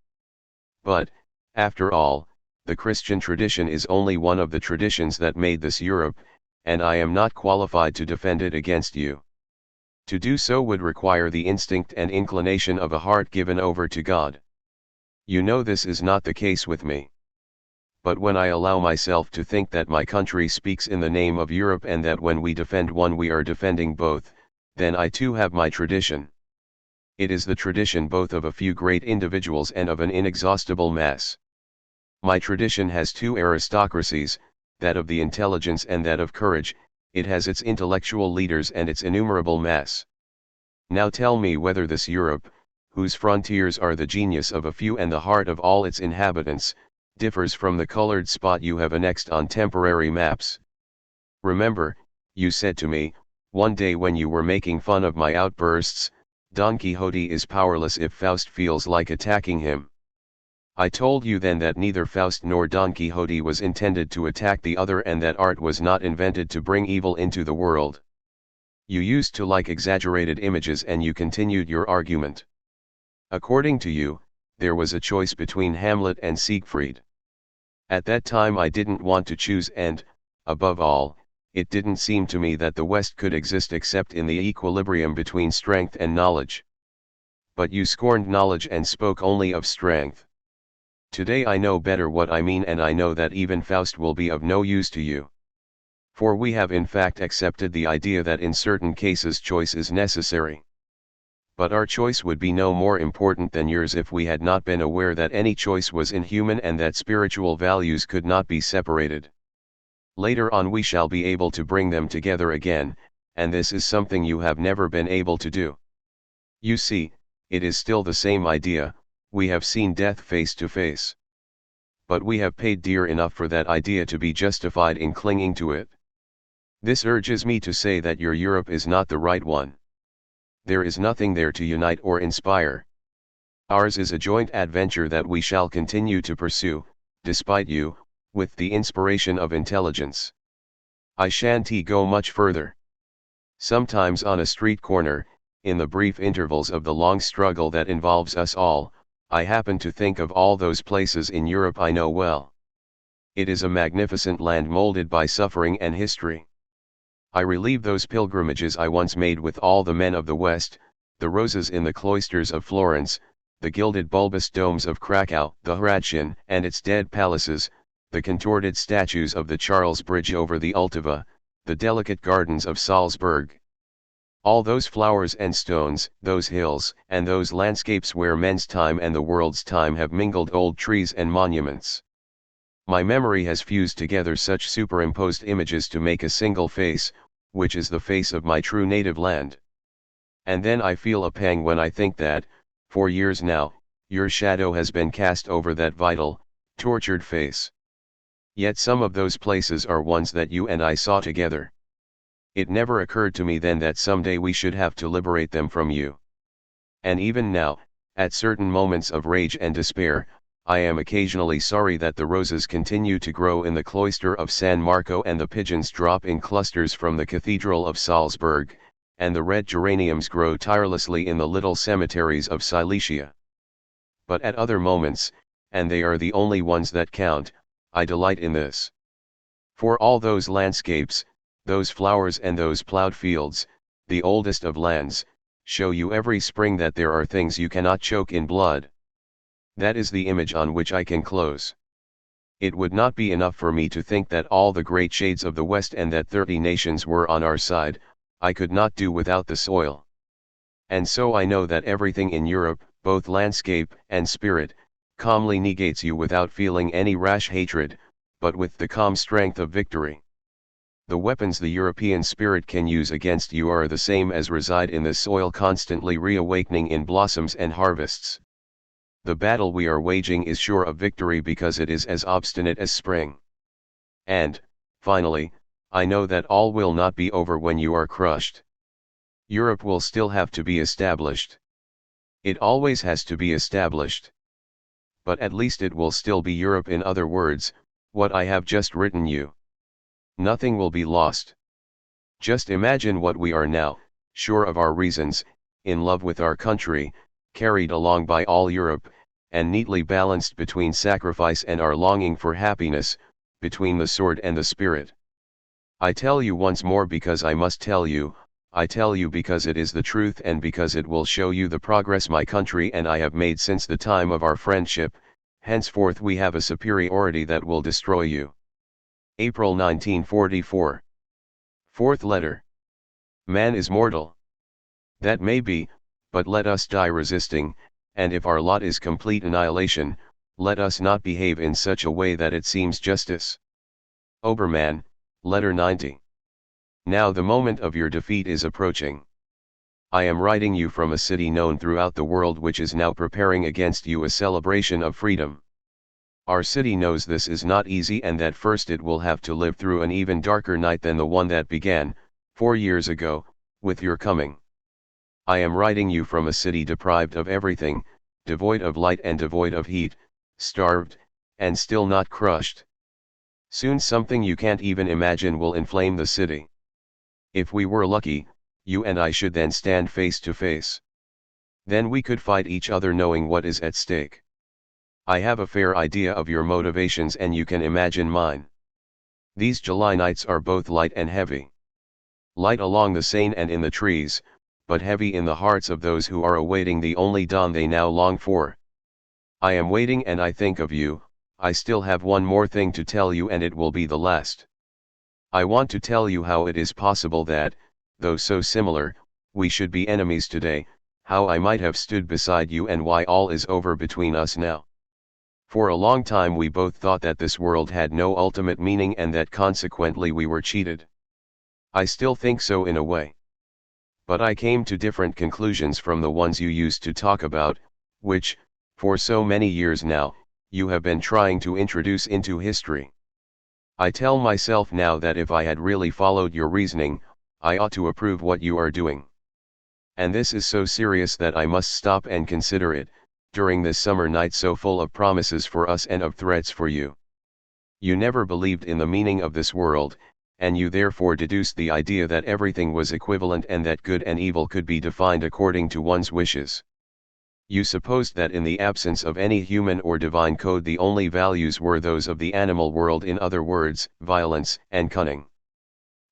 But, after all, the Christian tradition is only one of the traditions that made this Europe, and I am not qualified to defend it against you. To do so would require the instinct and inclination of a heart given over to God. You know this is not the case with me. But when I allow myself to think that my country speaks in the name of Europe, and that when we defend one we are defending both, then I too have my tradition. It is the tradition both of a few great individuals and of an inexhaustible mass. My tradition has two aristocracies, that of the intelligence and that of courage. It has its intellectual leaders and its innumerable mass. Now tell me whether this Europe, whose frontiers are the genius of a few and the heart of all its inhabitants, differs from the colored spot you have annexed on temporary maps. Remember, you said to me, one day when you were making fun of my outbursts, Don Quixote is powerless if Faust feels like attacking him. I told you then that neither Faust nor Don Quixote was intended to attack the other, and that art was not invented to bring evil into the world. You used to like exaggerated images, and you continued your argument. According to you, there was a choice between Hamlet and Siegfried. At that time I didn't want to choose, and, above all, it didn't seem to me that the West could exist except in the equilibrium between strength and knowledge. But you scorned knowledge and spoke only of strength. Today I know better what I mean, and I know that even Faust will be of no use to you. For we have in fact accepted the idea that in certain cases choice is necessary. But our choice would be no more important than yours if we had not been aware that any choice was inhuman and that spiritual values could not be separated. Later on we shall be able to bring them together again, and this is something you have never been able to do. You see, it is still the same idea. We have seen death face to face. But we have paid dear enough for that idea to be justified in clinging to it. This urges me to say that your Europe is not the right one. There is nothing there to unite or inspire. Ours is a joint adventure that we shall continue to pursue, despite you, with the inspiration of intelligence. I shan't go much further. Sometimes on a street corner, in the brief intervals of the long struggle that involves us all, I happen to think of all those places in Europe I know well. It is a magnificent land molded by suffering and history. I relive those pilgrimages I once made with all the men of the West, the roses in the cloisters of Florence, the gilded bulbous domes of Krakow, the Hradschin and its dead palaces, the contorted statues of the Charles Bridge over the Ultava, the delicate gardens of Salzburg. All those flowers and stones, those hills, and those landscapes where men's time and the world's time have mingled, old trees and monuments. My memory has fused together such superimposed images to make a single face, which is the face of my true native land. And then I feel a pang when I think that, for years now, your shadow has been cast over that vital, tortured face. Yet some of those places are ones that you and I saw together. It never occurred to me then that someday we should have to liberate them from you. And even now, at certain moments of rage and despair, I am occasionally sorry that the roses continue to grow in the cloister of San Marco, and the pigeons drop in clusters from the Cathedral of Salzburg, and the red geraniums grow tirelessly in the little cemeteries of Silesia. But at other moments, and they are the only ones that count, I delight in this. For all those landscapes, those flowers and those plowed fields, the oldest of lands, show you every spring that there are things you cannot choke in blood. That is the image on which I can close. It would not be enough for me to think that all the great shades of the West and that 30 nations were on our side. I could not do without the soil. And so I know that everything in Europe, both landscape and spirit, calmly negates you without feeling any rash hatred, but with the calm strength of victory. The weapons the European spirit can use against you are the same as reside in the soil, constantly reawakening in blossoms and harvests. The battle we are waging is sure of victory because it is as obstinate as spring. And, finally, I know that all will not be over when you are crushed. Europe will still have to be established. It always has to be established. But at least it will still be Europe. In other words, what I have just written you. Nothing will be lost. Just imagine what we are now, sure of our reasons, in love with our country, carried along by all Europe, and neatly balanced between sacrifice and our longing for happiness, between the sword and the spirit. I tell you once more because I must tell you, I tell you because it is the truth and because it will show you the progress my country and I have made since the time of our friendship. Henceforth we have a superiority that will destroy you. April 1944. Fourth letter. Man is mortal. That may be, but let us die resisting, and if our lot is complete annihilation, let us not behave in such a way that it seems justice. Obermann, Letter 90. Now the moment of your defeat is approaching. I am writing you from a city known throughout the world which is now preparing against you a celebration of freedom. Our city knows this is not easy and that first it will have to live through an even darker night than the one that began, 4 years ago, with your coming. I am writing you from a city deprived of everything, devoid of light and devoid of heat, starved, and still not crushed. Soon something you can't even imagine will inflame the city. If we were lucky, you and I should then stand face to face. Then we could fight each other knowing what is at stake. I have a fair idea of your motivations and you can imagine mine. These July nights are both light and heavy. Light along the Seine and in the trees, but heavy in the hearts of those who are awaiting the only dawn they now long for. I am waiting and I think of you. I still have one more thing to tell you and it will be the last. I want to tell you how it is possible that, though so similar, we should be enemies today, how I might have stood beside you and why all is over between us now. For a long time we both thought that this world had no ultimate meaning and that consequently we were cheated. I still think so in a way. But I came to different conclusions from the ones you used to talk about, which, for so many years now, you have been trying to introduce into history. I tell myself now that if I had really followed your reasoning, I ought to approve what you are doing. And this is so serious that I must stop and consider it, during this summer night so full of promises for us and of threats for you. You never believed in the meaning of this world, and you therefore deduced the idea that everything was equivalent and that good and evil could be defined according to one's wishes. You supposed that in the absence of any human or divine code the only values were those of the animal world, in other words, violence and cunning.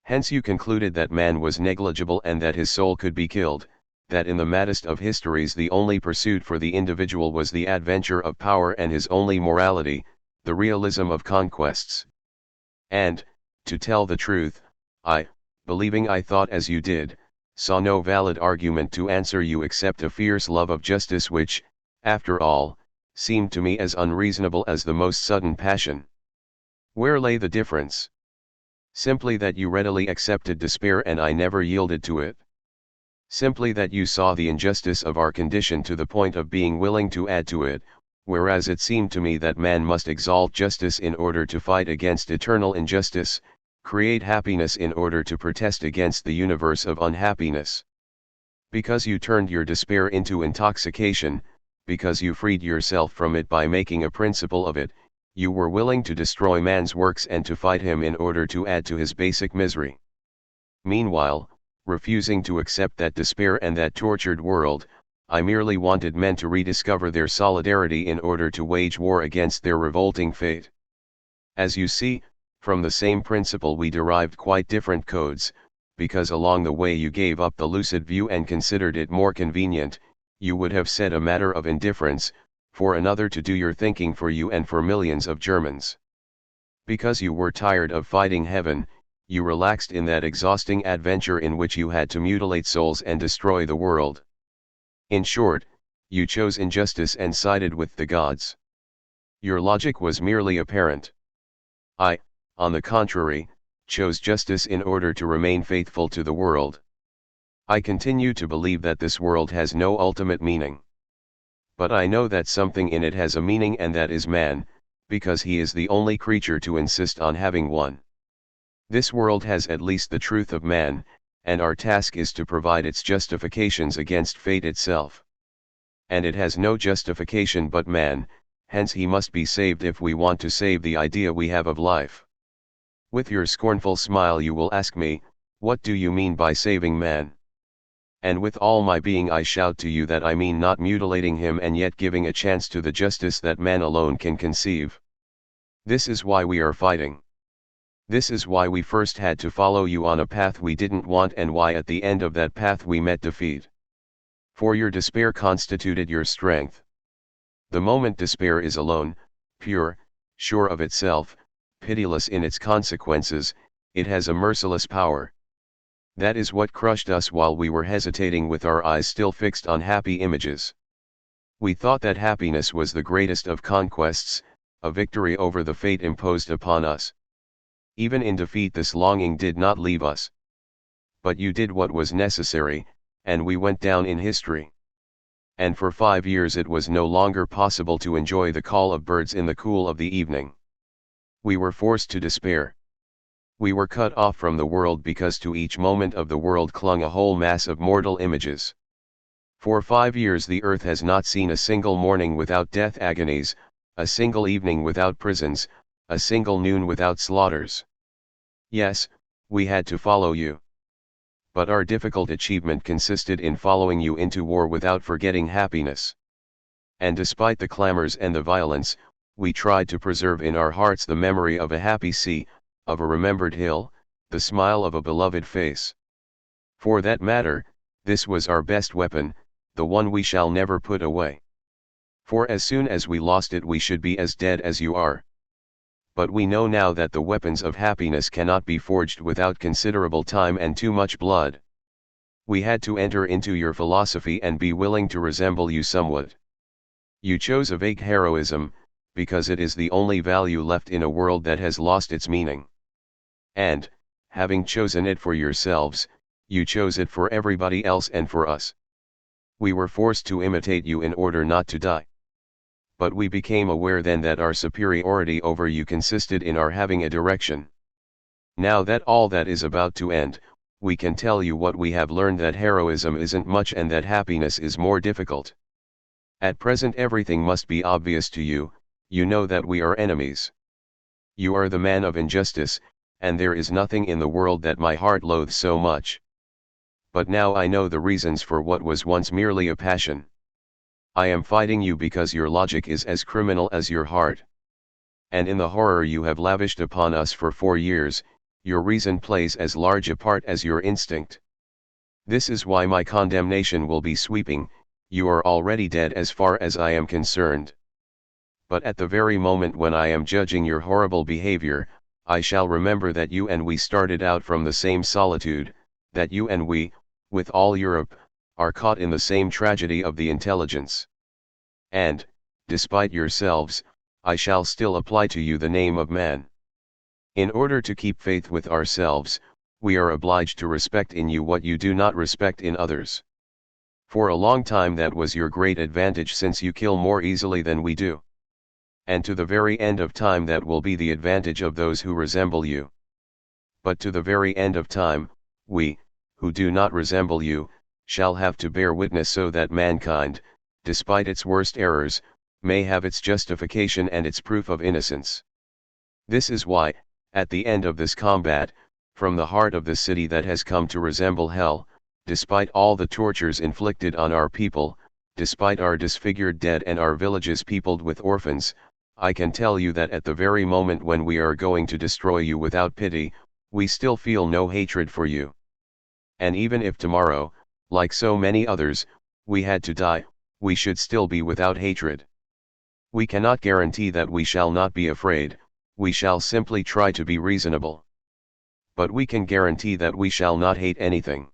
Hence you concluded that man was negligible and that his soul could be killed, that in the maddest of histories the only pursuit for the individual was the adventure of power and his only morality, the realism of conquests. And, to tell the truth, I, believing I thought as you did, saw no valid argument to answer you except a fierce love of justice which, after all, seemed to me as unreasonable as the most sudden passion. Where lay the difference? Simply that you readily accepted despair and I never yielded to it. Simply that you saw the injustice of our condition to the point of being willing to add to it, whereas it seemed to me that man must exalt justice in order to fight against eternal injustice, create happiness in order to protest against the universe of unhappiness. Because you turned your despair into intoxication, because you freed yourself from it by making a principle of it, you were willing to destroy man's works and to fight him in order to add to his basic misery. Meanwhile, refusing to accept that despair and that tortured world, I merely wanted men to rediscover their solidarity in order to wage war against their revolting fate. As you see, From the same principle we derived quite different codes, because along the way you gave up the lucid view and considered it more convenient, you would have said a matter of indifference, for another to do your thinking for you and for millions of Germans. Because you were tired of fighting heaven, you relaxed in that exhausting adventure in which you had to mutilate souls and destroy the world. In short, you chose injustice and sided with the gods. Your logic was merely apparent. I, on the contrary, chose justice in order to remain faithful to the world. I continue to believe that this world has no ultimate meaning. But I know that something in it has a meaning, and that is man, because he is the only creature to insist on having one. This world has at least the truth of man, and our task is to provide its justifications against fate itself. And it has no justification but man, hence he must be saved if we want to save the idea we have of life. With your scornful smile you will ask me, what do you mean by saving man? And with all my being I shout to you that I mean not mutilating him and yet giving a chance to the justice that man alone can conceive. This is why we are fighting. This is why we first had to follow you on a path we didn't want, and why at the end of that path we met defeat. For your despair constituted your strength. The moment despair is alone, pure, sure of itself, pitiless in its consequences, it has a merciless power. That is what crushed us while we were hesitating with our eyes still fixed on happy images. We thought that happiness was the greatest of conquests, a victory over the fate imposed upon us. Even in defeat this longing did not leave us. But you did what was necessary, and we went down in history. And for 5 years it was no longer possible to enjoy the call of birds in the cool of the evening. We were forced to despair. We were cut off from the world because to each moment of the world clung a whole mass of mortal images. For 5 years the earth has not seen a single morning without death agonies, a single evening without prisons, a single noon without slaughters. Yes, we had to follow you. But our difficult achievement consisted in following you into war without forgetting happiness. And despite the clamors and the violence, we tried to preserve in our hearts the memory of a happy sea, of a remembered hill, the smile of a beloved face. For that matter, this was our best weapon, the one we shall never put away. For as soon as we lost it we should be as dead as you are. But we know now that the weapons of happiness cannot be forged without considerable time and too much blood. We had to enter into your philosophy and be willing to resemble you somewhat. You chose a vague heroism, because it is the only value left in a world that has lost its meaning. And, having chosen it for yourselves, you chose it for everybody else and for us. We were forced to imitate you in order not to die. But we became aware then that our superiority over you consisted in our having a direction. Now that all that is about to end, we can tell you what we have learned, that heroism isn't much and that happiness is more difficult. At present everything must be obvious to you, you know that we are enemies. You are the man of injustice, and there is nothing in the world that my heart loathes so much. But now I know the reasons for what was once merely a passion. I am fighting you because your logic is as criminal as your heart. And in the horror you have lavished upon us for 4 years, your reason plays as large a part as your instinct. This is why my condemnation will be sweeping. You are already dead as far as I am concerned. But at the very moment when I am judging your horrible behavior, I shall remember that you and we started out from the same solitude, that you and we, with all Europe, are caught in the same tragedy of the intelligence. And, despite yourselves, I shall still apply to you the name of man. In order to keep faith with ourselves, we are obliged to respect in you what you do not respect in others. For a long time that was your great advantage, since you kill more easily than we do. And to the very end of time that will be the advantage of those who resemble you. But to the very end of time, we, who do not resemble you, shall have to bear witness so that mankind, despite its worst errors, may have its justification and its proof of innocence. This is why, at the end of this combat, from the heart of the city that has come to resemble hell, despite all the tortures inflicted on our people, despite our disfigured dead and our villages peopled with orphans, I can tell you that at the very moment when we are going to destroy you without pity, we still feel no hatred for you. And even if tomorrow, like so many others, we had to die, we should still be without hatred. We cannot guarantee that we shall not be afraid, we shall simply try to be reasonable. But we can guarantee that we shall not hate anything.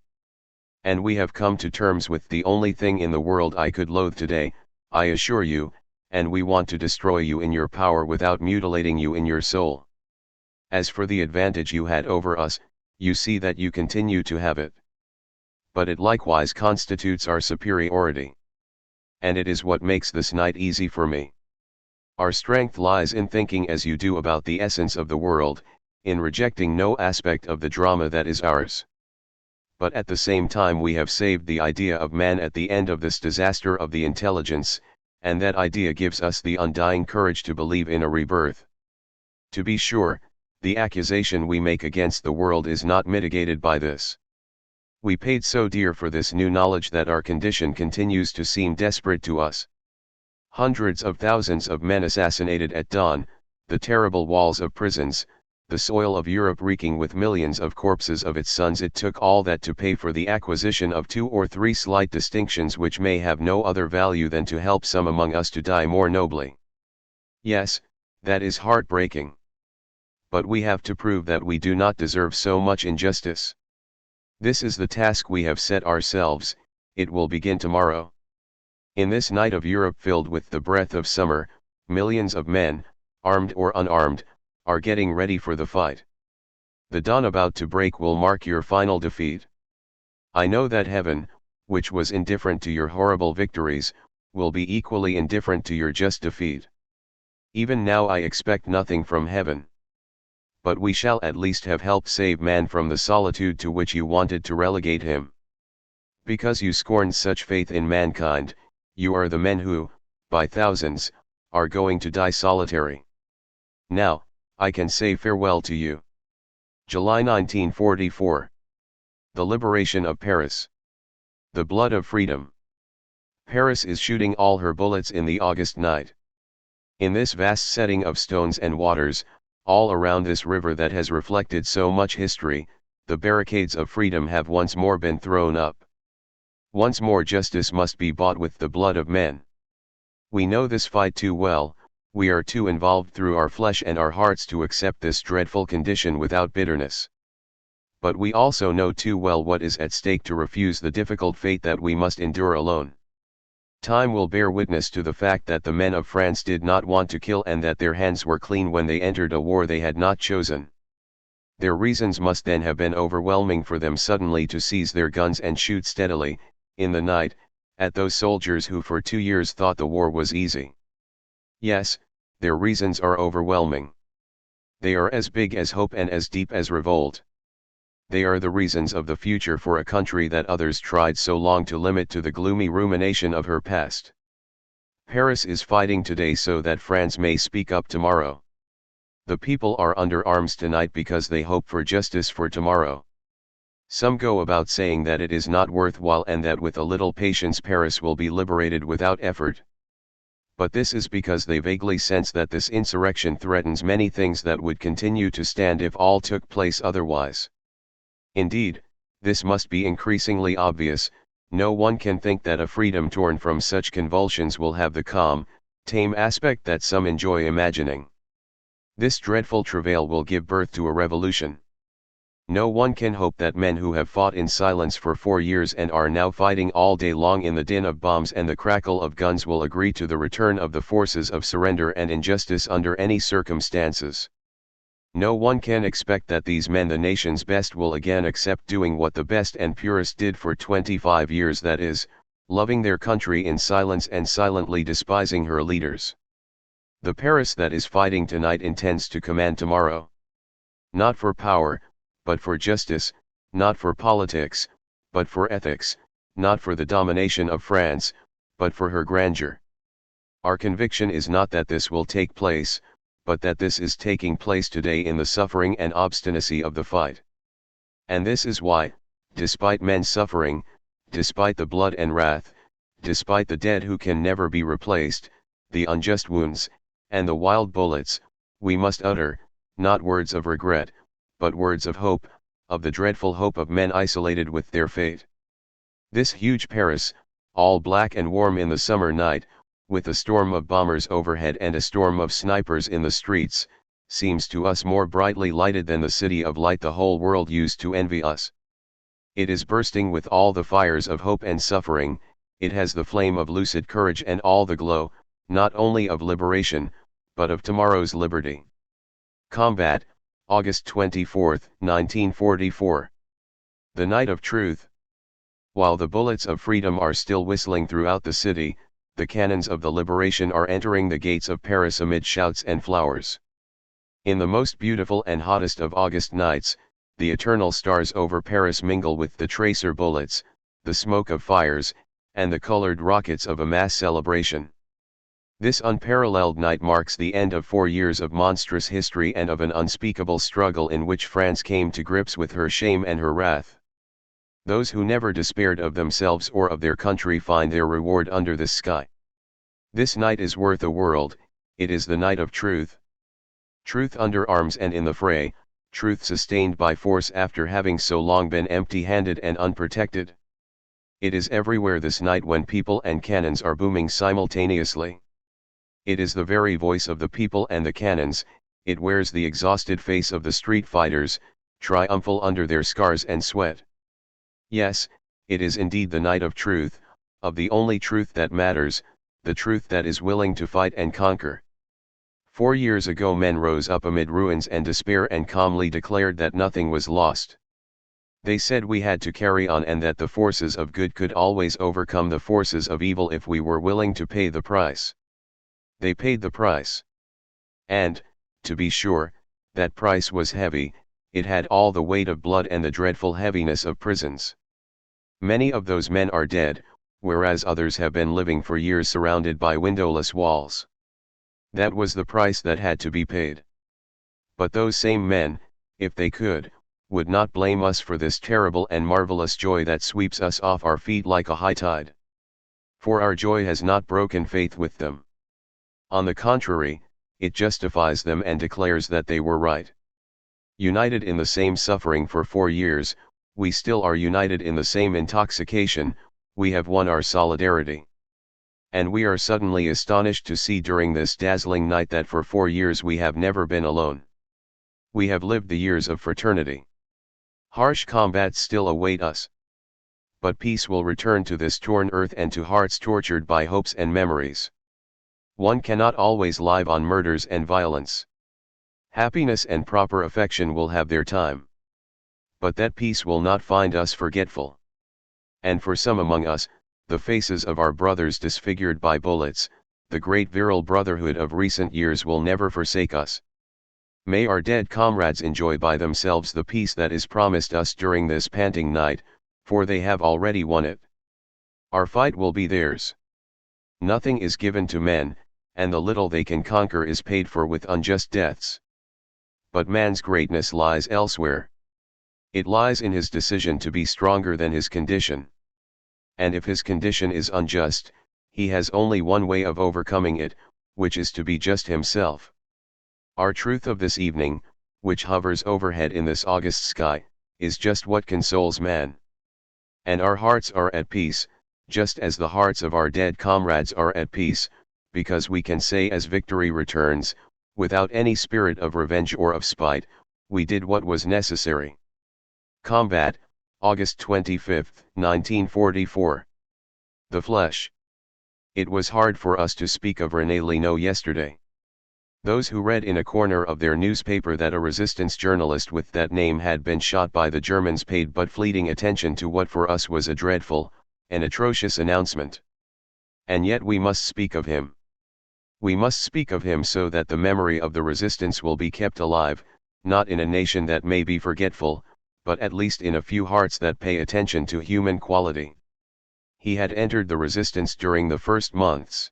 And we have come to terms with the only thing in the world I could loathe today, I assure you, and we want to destroy you in your power without mutilating you in your soul. As for the advantage you had over us, you see that you continue to have it. But it likewise constitutes our superiority. And it is what makes this night easy for me. Our strength lies in thinking as you do about the essence of the world, in rejecting no aspect of the drama that is ours. But at the same time we have saved the idea of man at the end of this disaster of the intelligence, and that idea gives us the undying courage to believe in a rebirth. To be sure, the accusation we make against the world is not mitigated by this. We paid so dear for this new knowledge that our condition continues to seem desperate to us. Hundreds of thousands of men assassinated at dawn, the terrible walls of prisons, the soil of Europe reeking with millions of corpses of its sons. It took all that to pay for the acquisition of 2 or 3 slight distinctions which may have no other value than to help some among us to die more nobly. Yes, that is heartbreaking. But we have to prove that we do not deserve so much injustice. This is the task we have set ourselves, it will begin tomorrow. In this night of Europe filled with the breath of summer, millions of men, armed or unarmed, are getting ready for the fight. The dawn about to break will mark your final defeat. I know that heaven, which was indifferent to your horrible victories, will be equally indifferent to your just defeat. Even now I expect nothing from heaven. But we shall at least have helped save man from the solitude to which you wanted to relegate him. Because you scorned such faith in mankind, you are the men who, by thousands, are going to die solitary. Now, I can say farewell to you. July 1944. The liberation of Paris. The blood of freedom. Paris is shooting all her bullets in the August night. In this vast setting of stones and waters, all around this river that has reflected so much history, the barricades of freedom have once more been thrown up. Once more justice must be bought with the blood of men. We know this fight too well. We are too involved through our flesh and our hearts to accept this dreadful condition without bitterness. But we also know too well what is at stake to refuse the difficult fate that we must endure alone. Time will bear witness to the fact that the men of France did not want to kill and that their hands were clean when they entered a war they had not chosen. Their reasons must then have been overwhelming for them suddenly to seize their guns and shoot steadily, in the night, at those soldiers who for 2 years thought the war was easy. Yes, their reasons are overwhelming. They are as big as hope and as deep as revolt. They are the reasons of the future for a country that others tried so long to limit to the gloomy rumination of her past. Paris is fighting today so that France may speak up tomorrow. The people are under arms tonight because they hope for justice for tomorrow. Some go about saying that it is not worthwhile and that with a little patience Paris will be liberated without effort. But this is because they vaguely sense that this insurrection threatens many things that would continue to stand if all took place otherwise. Indeed, this must be increasingly obvious. No one can think that a freedom torn from such convulsions will have the calm, tame aspect that some enjoy imagining. This dreadful travail will give birth to a revolution. No one can hope that men who have fought in silence for 4 years and are now fighting all day long in the din of bombs and the crackle of guns will agree to the return of the forces of surrender and injustice under any circumstances. No one can expect that these men, the nation's best, will again accept doing what the best and purest did for 25 years, that is, loving their country in silence and silently despising her leaders. The Paris that is fighting tonight intends to command tomorrow. Not for power, but for justice, not for politics, but for ethics, not for the domination of France, but for her grandeur. Our conviction is not that this will take place, but that this is taking place today in the suffering and obstinacy of the fight. And this is why, despite men's suffering, despite the blood and wrath, despite the dead who can never be replaced, the unjust wounds, and the wild bullets, we must utter, not words of regret, but words of hope, of the dreadful hope of men isolated with their fate. This huge Paris, all black and warm in the summer night, with a storm of bombers overhead and a storm of snipers in the streets, seems to us more brightly lighted than the city of light the whole world used to envy us. It is bursting with all the fires of hope and suffering, it has the flame of lucid courage and all the glow, not only of liberation, but of tomorrow's liberty. Combat, August 24, 1944. The Night of Truth. While the bullets of freedom are still whistling throughout the city, the cannons of the liberation are entering the gates of Paris amid shouts and flowers. In the most beautiful and hottest of August nights, the eternal stars over Paris mingle with the tracer bullets, the smoke of fires, and the colored rockets of a mass celebration. This unparalleled night marks the end of 4 years of monstrous history and of an unspeakable struggle in which France came to grips with her shame and her wrath. Those who never despaired of themselves or of their country find their reward under this sky. This night is worth a world, it is the night of truth. Truth under arms and in the fray, truth sustained by force after having so long been empty-handed and unprotected. It is everywhere this night when people and cannons are booming simultaneously. It is the very voice of the people and the cannons, it wears the exhausted face of the street fighters, triumphal under their scars and sweat. Yes, it is indeed the night of truth, of the only truth that matters, the truth that is willing to fight and conquer. 4 years ago men rose up amid ruins and despair and calmly declared that nothing was lost. They said we had to carry on and that the forces of good could always overcome the forces of evil if we were willing to pay the price. They paid the price. And, to be sure, that price was heavy, it had all the weight of blood and the dreadful heaviness of prisons. Many of those men are dead, whereas others have been living for years surrounded by windowless walls. That was the price that had to be paid. But those same men, if they could, would not blame us for this terrible and marvelous joy that sweeps us off our feet like a high tide. For our joy has not broken faith with them. On the contrary, it justifies them and declares that they were right. United in the same suffering for 4 years, we still are united in the same intoxication, we have won our solidarity. And we are suddenly astonished to see during this dazzling night that for 4 years we have never been alone. We have lived the years of fraternity. Harsh combats still await us. But peace will return to this torn earth and to hearts tortured by hopes and memories. One cannot always live on murders and violence. Happiness and proper affection will have their time. But that peace will not find us forgetful. And for some among us, the faces of our brothers disfigured by bullets, the great virile brotherhood of recent years will never forsake us. May our dead comrades enjoy by themselves the peace that is promised us during this panting night, for they have already won it. Our fight will be theirs. Nothing is given to men, and the little they can conquer is paid for with unjust deaths. But man's greatness lies elsewhere. It lies in his decision to be stronger than his condition. And if his condition is unjust, he has only one way of overcoming it, which is to be just himself. Our truth of this evening, which hovers overhead in this August sky, is just what consoles man. And our hearts are at peace, just as the hearts of our dead comrades are at peace, because we can say as victory returns, without any spirit of revenge or of spite, we did what was necessary. Combat, August 25, 1944. The flesh. It was hard for us to speak of René Lino yesterday. Those who read in a corner of their newspaper that a resistance journalist with that name had been shot by the Germans paid but fleeting attention to what for us was a dreadful, an atrocious announcement. And yet we must speak of him. We must speak of him so that the memory of the resistance will be kept alive, not in a nation that may be forgetful, but at least in a few hearts that pay attention to human quality. He had entered the resistance during the first months.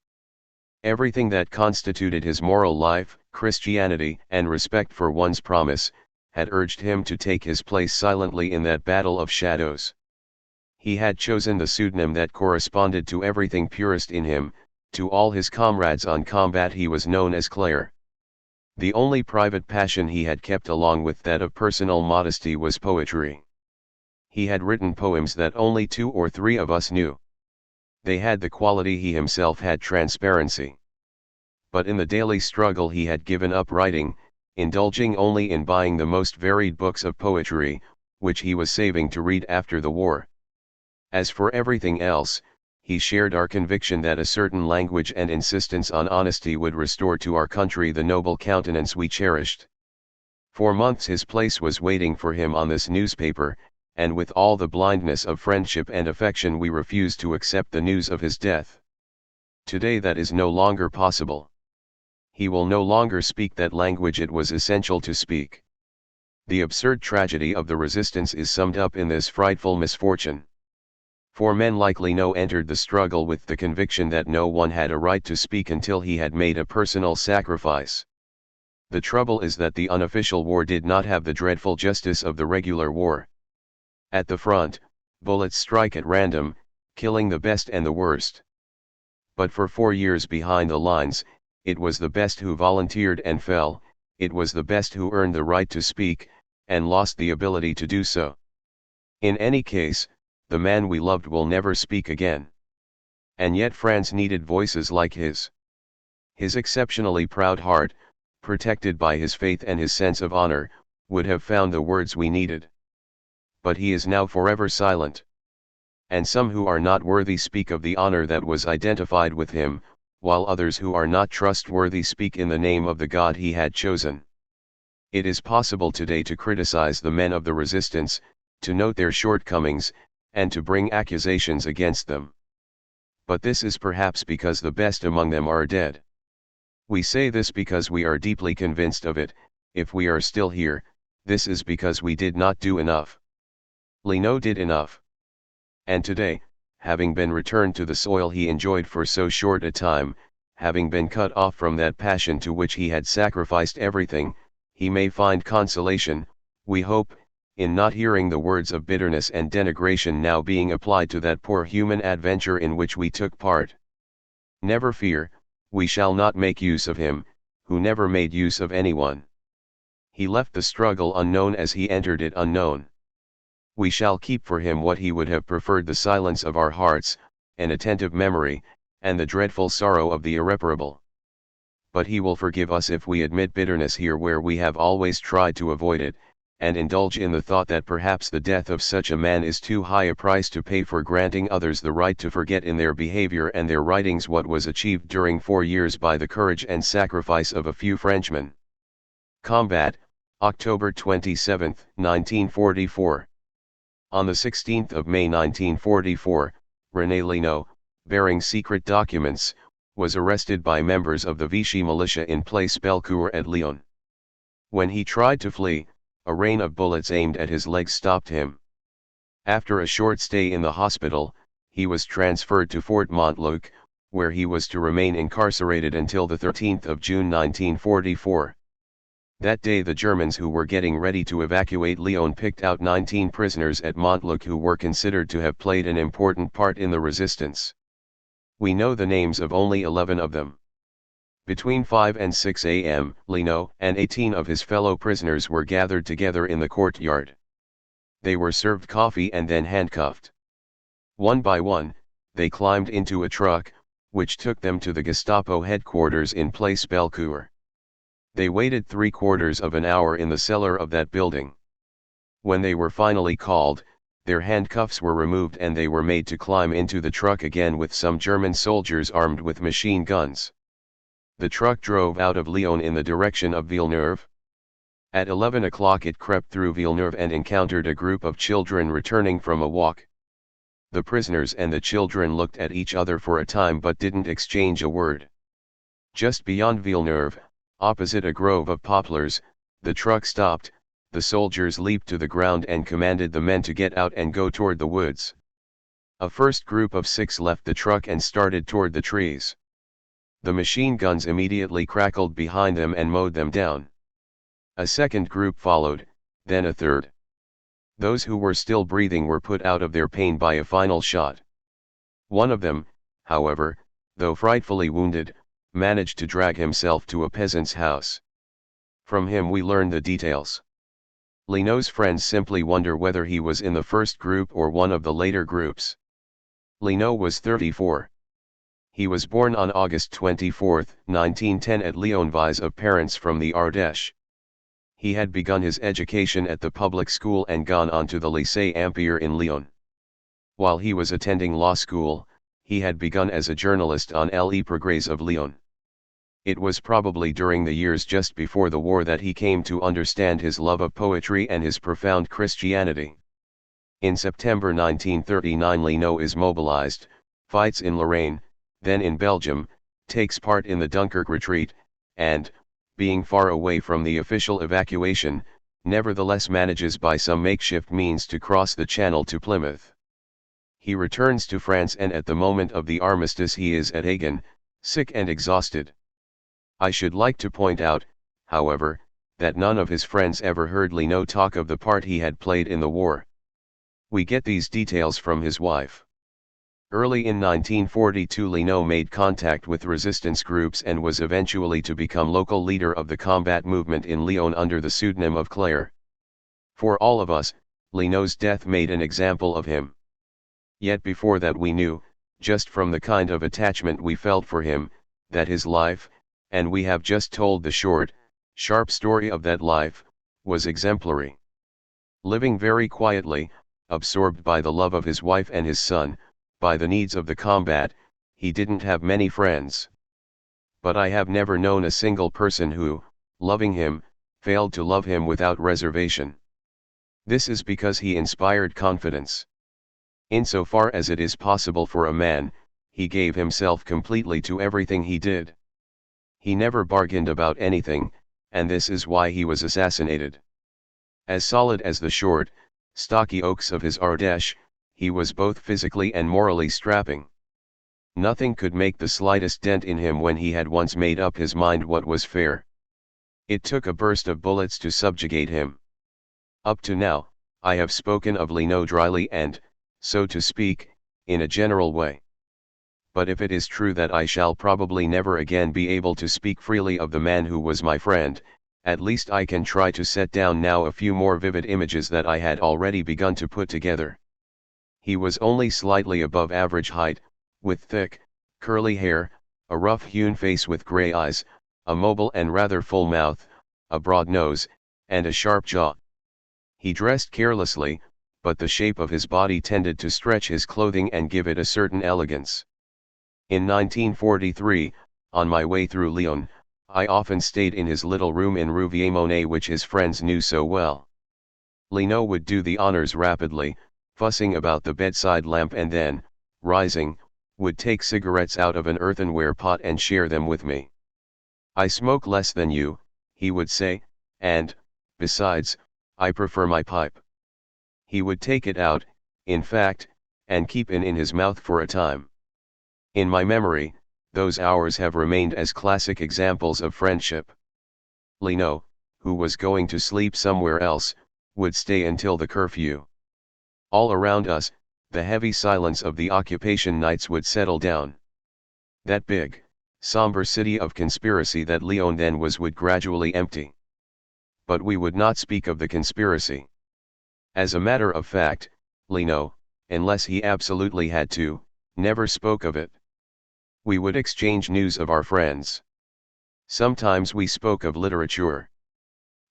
Everything that constituted his moral life, Christianity, and respect for one's promise, had urged him to take his place silently in that battle of shadows. He had chosen the pseudonym that corresponded to everything purest in him, To all his comrades on combat he was known as Clare. The only private passion he had kept along with that of personal modesty was poetry. He had written poems that only 2 or 3 of us knew. They had the quality he himself had, transparency. But in the daily struggle he had given up writing, indulging only in buying the most varied books of poetry, which he was saving to read after the war. As for everything else, he shared our conviction that a certain language and insistence on honesty would restore to our country the noble countenance we cherished. For months his place was waiting for him on this newspaper, and with all the blindness of friendship and affection we refused to accept the news of his death. Today that is no longer possible. He will no longer speak that language it was essential to speak. The absurd tragedy of the resistance is summed up in this frightful misfortune. 4 men like Lino entered the struggle with the conviction that no one had a right to speak until he had made a personal sacrifice. The trouble is that the unofficial war did not have the dreadful justice of the regular war. At the front, bullets strike at random, killing the best and the worst. But for 4 years behind the lines, it was the best who volunteered and fell, it was the best who earned the right to speak, and lost the ability to do so. In any case, the man we loved will never speak again. And yet France needed voices like his. His exceptionally proud heart, protected by his faith and his sense of honor, would have found the words we needed. But he is now forever silent. And some who are not worthy speak of the honor that was identified with him, while others who are not trustworthy speak in the name of the God he had chosen. It is possible today to criticize the men of the resistance, to note their shortcomings, and to bring accusations against them. But this is perhaps because the best among them are dead. We say this because we are deeply convinced of it. If we are still here, this is because we did not do enough. Lino did enough. And today, having been returned to the soil he enjoyed for so short a time, having been cut off from that passion to which he had sacrificed everything, he may find consolation, we hope, in not hearing the words of bitterness and denigration now being applied to that poor human adventure in which we took part. Never fear, we shall not make use of him, who never made use of anyone. He left the struggle unknown as he entered it unknown. We shall keep for him what he would have preferred: the silence of our hearts, an attentive memory, and the dreadful sorrow of the irreparable. But he will forgive us if we admit bitterness here where we have always tried to avoid it, and indulge in the thought that perhaps the death of such a man is too high a price to pay for granting others the right to forget in their behavior and their writings what was achieved during 4 years by the courage and sacrifice of a few Frenchmen. Combat, October 27, 1944. On the 16th of May 1944, René Lino, bearing secret documents, was arrested by members of the Vichy militia in Place Bellecour at Lyon. When he tried to flee, a rain of bullets aimed at his legs stopped him. After a short stay in the hospital, he was transferred to Fort Montluc, where he was to remain incarcerated until the 13th of June 1944. That day the Germans who were getting ready to evacuate Lyon picked out 19 prisoners at Montluc who were considered to have played an important part in the resistance. We know the names of only 11 of them. Between 5 and 6 a.m., Lino and 18 of his fellow prisoners were gathered together in the courtyard. They were served coffee and then handcuffed. One by one, they climbed into a truck, which took them to the Gestapo headquarters in Place Bellecour. They waited 3/4 of an hour in the cellar of that building. When they were finally called, their handcuffs were removed and they were made to climb into the truck again with some German soldiers armed with machine guns. The truck drove out of Lyon in the direction of Villeneuve. At 11 o'clock it crept through Villeneuve and encountered a group of children returning from a walk. The prisoners and the children looked at each other for a time but didn't exchange a word. Just beyond Villeneuve, opposite a grove of poplars, the truck stopped. The soldiers leaped to the ground and commanded the men to get out and go toward the woods. A first group of 6 left the truck and started toward the trees. The machine guns immediately crackled behind them and mowed them down. A second group followed, then a third. Those who were still breathing were put out of their pain by a final shot. One of them, however, though frightfully wounded, managed to drag himself to a peasant's house. From him we learn the details. Leno's friends simply wonder whether he was in the first group or one of the later groups. Leno was 34. He was born on August 24, 1910 at Lyonvise of parents from the Ardèche. He had begun his education at the public school and gone on to the Lycée Ampère in Lyon. While he was attending law school, he had begun as a journalist on Les Progrès of Lyon. It was probably during the years just before the war that he came to understand his love of poetry and his profound Christianity. In September 1939 Leno is mobilized, fights in Lorraine, then in Belgium, takes part in the Dunkirk retreat, and, being far away from the official evacuation, nevertheless manages by some makeshift means to cross the Channel to Plymouth. He returns to France and at the moment of the armistice he is at Agen, sick and exhausted. I should like to point out, however, that none of his friends ever heard Leno talk of the part he had played in the war. We get these details from his wife. Early in 1942 Leno made contact with resistance groups and was eventually to become local leader of the combat movement in Lyon under the pseudonym of Claire. For all of us, Leno's death made an example of him. Yet before that we knew, just from the kind of attachment we felt for him, that his life, and we have just told the short, sharp story of that life, was exemplary. Living very quietly, absorbed by the love of his wife and his son, by the needs of the combat, he didn't have many friends. But I have never known a single person who, loving him, failed to love him without reservation. This is because he inspired confidence. Insofar as it is possible for a man, he gave himself completely to everything he did. He never bargained about anything, and this is why he was assassinated. As solid as the short, stocky oaks of his Ardèche, he was both physically and morally strapping. Nothing could make the slightest dent in him when he had once made up his mind what was fair. It took a burst of bullets to subjugate him. Up to now, I have spoken of Leno dryly and, so to speak, in a general way. But if it is true that I shall probably never again be able to speak freely of the man who was my friend, at least I can try to set down now a few more vivid images that I had already begun to put together. He was only slightly above average height, with thick, curly hair, a rough-hewn face with grey eyes, a mobile and rather full mouth, a broad nose, and a sharp jaw. He dressed carelessly, but the shape of his body tended to stretch his clothing and give it a certain elegance. In 1943, on my way through Lyon, I often stayed in his little room in Rue Vieux-Monet which his friends knew so well. Leno would do the honors rapidly, fussing about the bedside lamp and then, rising, would take cigarettes out of an earthenware pot and share them with me. "I smoke less than you," he would say, "and, besides, I prefer my pipe." He would take it out, in fact, and keep it in his mouth for a time. In my memory, those hours have remained as classic examples of friendship. Leno, who was going to sleep somewhere else, would stay until the curfew. All around us, the heavy silence of the occupation nights would settle down. That big, somber city of conspiracy that Lyon then was would gradually empty. But we would not speak of the conspiracy. As a matter of fact, Leno, unless he absolutely had to, never spoke of it. We would exchange news of our friends. Sometimes we spoke of literature.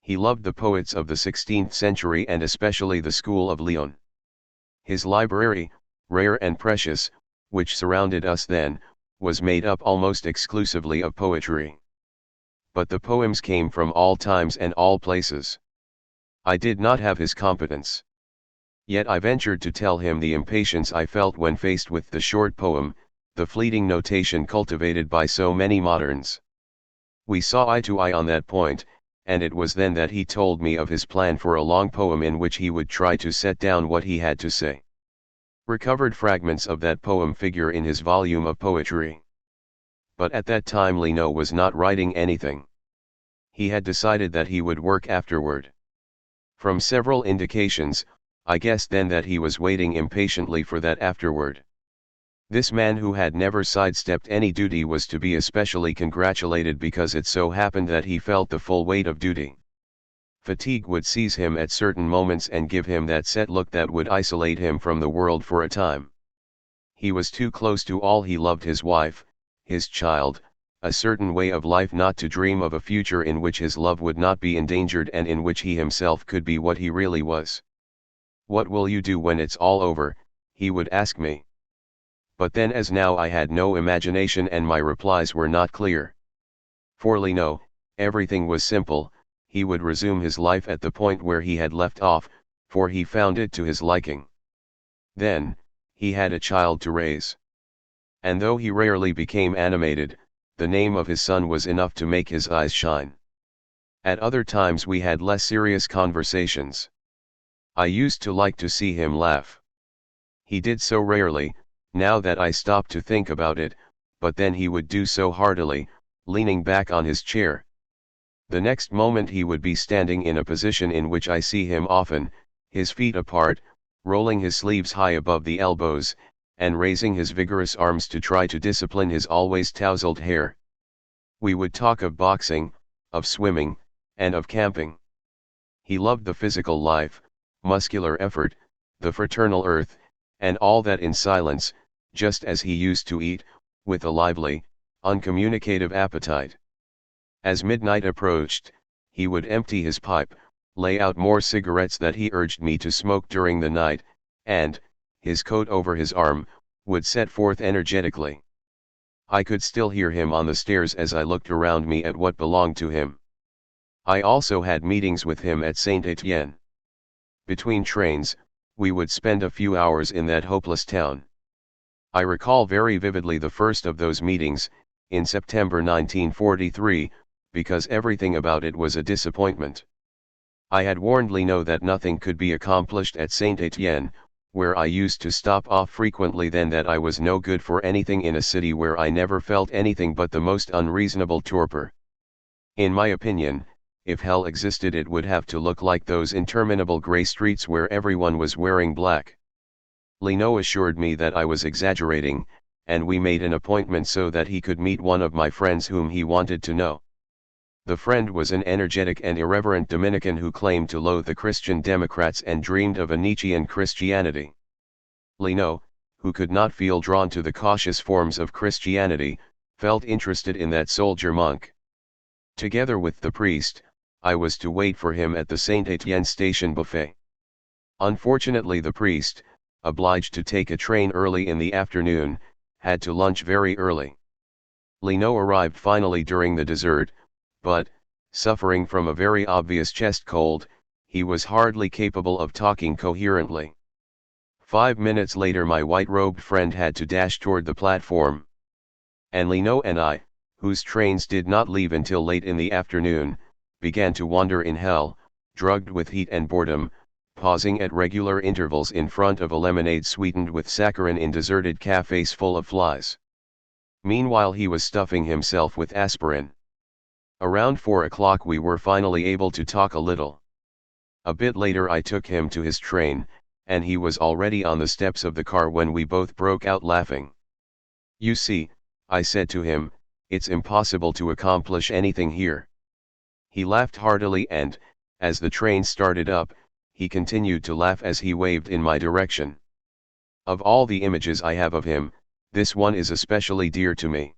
He loved the poets of the 16th century and especially the school of Lyon. His library, rare and precious, which surrounded us then, was made up almost exclusively of poetry. But the poems came from all times and all places. I did not have his competence. Yet I ventured to tell him the impatience I felt when faced with the short poem, the fleeting notation cultivated by so many moderns. We saw eye to eye on that point, and it was then that he told me of his plan for a long poem in which he would try to set down what he had to say. Recovered fragments of that poem figure in his volume of poetry. But at that time Leno was not writing anything. He had decided that he would work afterward. From several indications, I guessed then that he was waiting impatiently for that afterward. This man who had never sidestepped any duty was to be especially congratulated because it so happened that he felt the full weight of duty. Fatigue would seize him at certain moments and give him that set look that would isolate him from the world for a time. He was too close to all he loved, his wife, his child, a certain way of life, not to dream of a future in which his love would not be endangered and in which he himself could be what he really was. "What will you do when it's all over?" he would ask me. But then, as now, I had no imagination and my replies were not clear. For Lino, everything was simple. He would resume his life at the point where he had left off, for he found it to his liking. Then, he had a child to raise. And though he rarely became animated, the name of his son was enough to make his eyes shine. At other times we had less serious conversations. I used to like to see him laugh. He did so rarely, now that I stopped to think about it, but then he would do so heartily, leaning back on his chair. The next moment he would be standing in a position in which I see him often, his feet apart, rolling his sleeves high above the elbows, and raising his vigorous arms to try to discipline his always tousled hair. We would talk of boxing, of swimming, and of camping. He loved the physical life, muscular effort, the fraternal earth, and all that in silence, just as he used to eat, with a lively, uncommunicative appetite. As midnight approached, he would empty his pipe, lay out more cigarettes that he urged me to smoke during the night, and, his coat over his arm, would set forth energetically. I could still hear him on the stairs as I looked around me at what belonged to him. I also had meetings with him at Saint Etienne. Between trains, we would spend a few hours in that hopeless town. I recall very vividly the first of those meetings, in September 1943, because everything about it was a disappointment. I had warned Lino that nothing could be accomplished at Saint Etienne, where I used to stop off frequently, then that I was no good for anything in a city where I never felt anything but the most unreasonable torpor. In my opinion, if hell existed, it would have to look like those interminable grey streets where everyone was wearing black. Lino assured me that I was exaggerating, and we made an appointment so that he could meet one of my friends whom he wanted to know. The friend was an energetic and irreverent Dominican who claimed to loathe the Christian Democrats and dreamed of a Nietzschean Christianity. Lino, who could not feel drawn to the cautious forms of Christianity, felt interested in that soldier monk. Together with the priest, I was to wait for him at the Saint Etienne station buffet. Unfortunately, the priest, obliged to take a train early in the afternoon, had to lunch very early. Lino arrived finally during the dessert, but, suffering from a very obvious chest cold, he was hardly capable of talking coherently. 5 minutes later my white-robed friend had to dash toward the platform. And Lino and I, whose trains did not leave until late in the afternoon, began to wander in hell, drugged with heat and boredom, pausing at regular intervals in front of a lemonade sweetened with saccharin in deserted cafes full of flies. Meanwhile he was stuffing himself with aspirin. Around 4 o'clock we were finally able to talk a little. A bit later I took him to his train, and he was already on the steps of the car when we both broke out laughing. "You see," I said to him, "it's impossible to accomplish anything here." He laughed heartily and, as the train started up, he continued to laugh as he waved in my direction. Of all the images I have of him, this one is especially dear to me.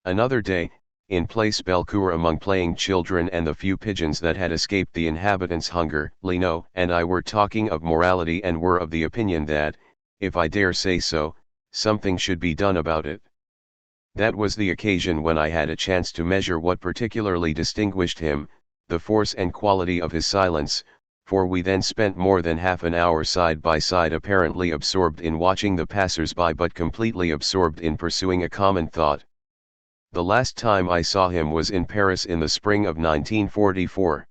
Another day, in Place Bellecour, among playing children and the few pigeons that had escaped the inhabitants' hunger, Lino and I were talking of morality and were of the opinion that, if I dare say so, something should be done about it. That was the occasion when I had a chance to measure what particularly distinguished him, the force and quality of his silence, for we then spent more than half an hour side by side, apparently absorbed in watching the passers-by but completely absorbed in pursuing a common thought. The last time I saw him was in Paris in the spring of 1944.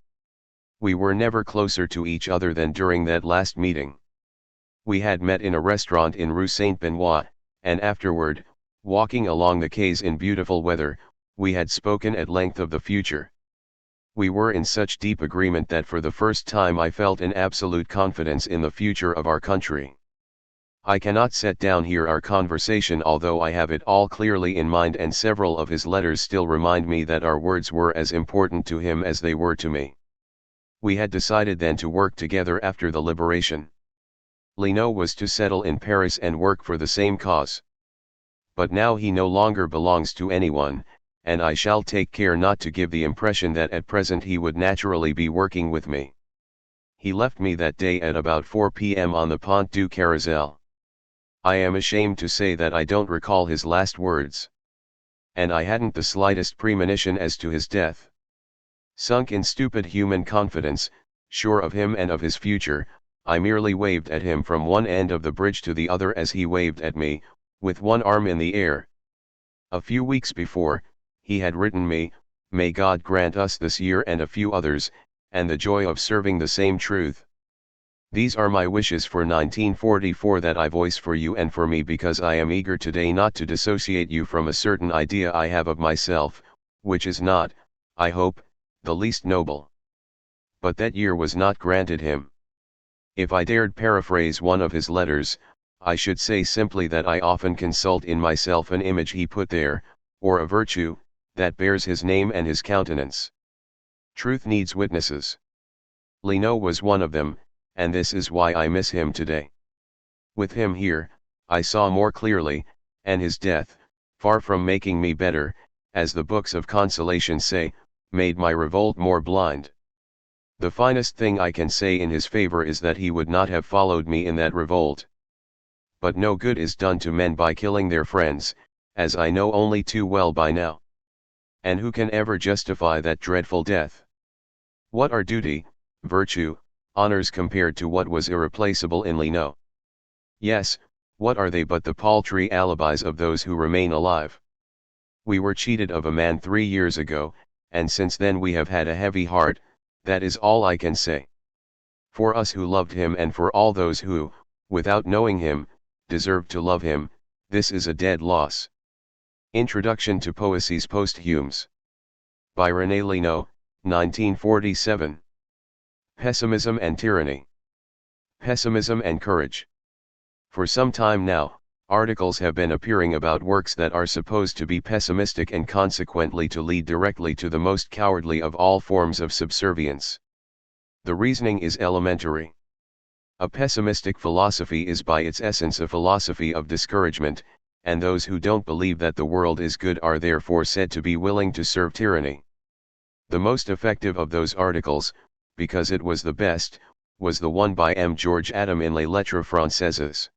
We were never closer to each other than during that last meeting. We had met in a restaurant in Rue Saint-Benoît, and afterward, walking along the quays in beautiful weather, we had spoken at length of the future. We were in such deep agreement that for the first time I felt an absolute confidence in the future of our country. I cannot set down here our conversation, although I have it all clearly in mind, and several of his letters still remind me that our words were as important to him as they were to me. We had decided then to work together after the liberation. Lino was to settle in Paris and work for the same cause. But now he no longer belongs to anyone, and I shall take care not to give the impression that at present he would naturally be working with me. He left me that day at about 4 p.m. on the Pont du Carrousel. I am ashamed to say that I don't recall his last words. And I hadn't the slightest premonition as to his death. Sunk in stupid human confidence, sure of him and of his future, I merely waved at him from one end of the bridge to the other as he waved at me, with one arm in the air. A few weeks before, he had written me, "May God grant us this year and a few others, and the joy of serving the same truth. These are my wishes for 1944 that I voice for you and for me, because I am eager today not to dissociate you from a certain idea I have of myself, which is not, I hope, the least noble." But that year was not granted him. If I dared paraphrase one of his letters, I should say simply that I often consult in myself an image he put there, or a virtue, that bears his name and his countenance. Truth needs witnesses. Lino was one of them, and this is why I miss him today. With him here, I saw more clearly, and his death, far from making me better, as the books of consolation say, made my revolt more blind. The finest thing I can say in his favor is that he would not have followed me in that revolt. But no good is done to men by killing their friends, as I know only too well by now. And who can ever justify that dreadful death? What are duty, virtue, honors compared to what was irreplaceable in Lino? Yes, what are they but the paltry alibis of those who remain alive? We were cheated of a man 3 years ago, and since then we have had a heavy heart, that is all I can say. For us who loved him, and for all those who, without knowing him, deserved to love him, this is a dead loss. Introduction to Poésies Posthumes. By René Lino, 1947. Pessimism and Tyranny. Pessimism and Courage. For some time now, articles have been appearing about works that are supposed to be pessimistic and consequently to lead directly to the most cowardly of all forms of subservience. The reasoning is elementary. A pessimistic philosophy is by its essence a philosophy of discouragement, and those who don't believe that the world is good are therefore said to be willing to serve tyranny. The most effective of those articles, because it was the best, was the one by M. George Adam in Les Lettres Françaises.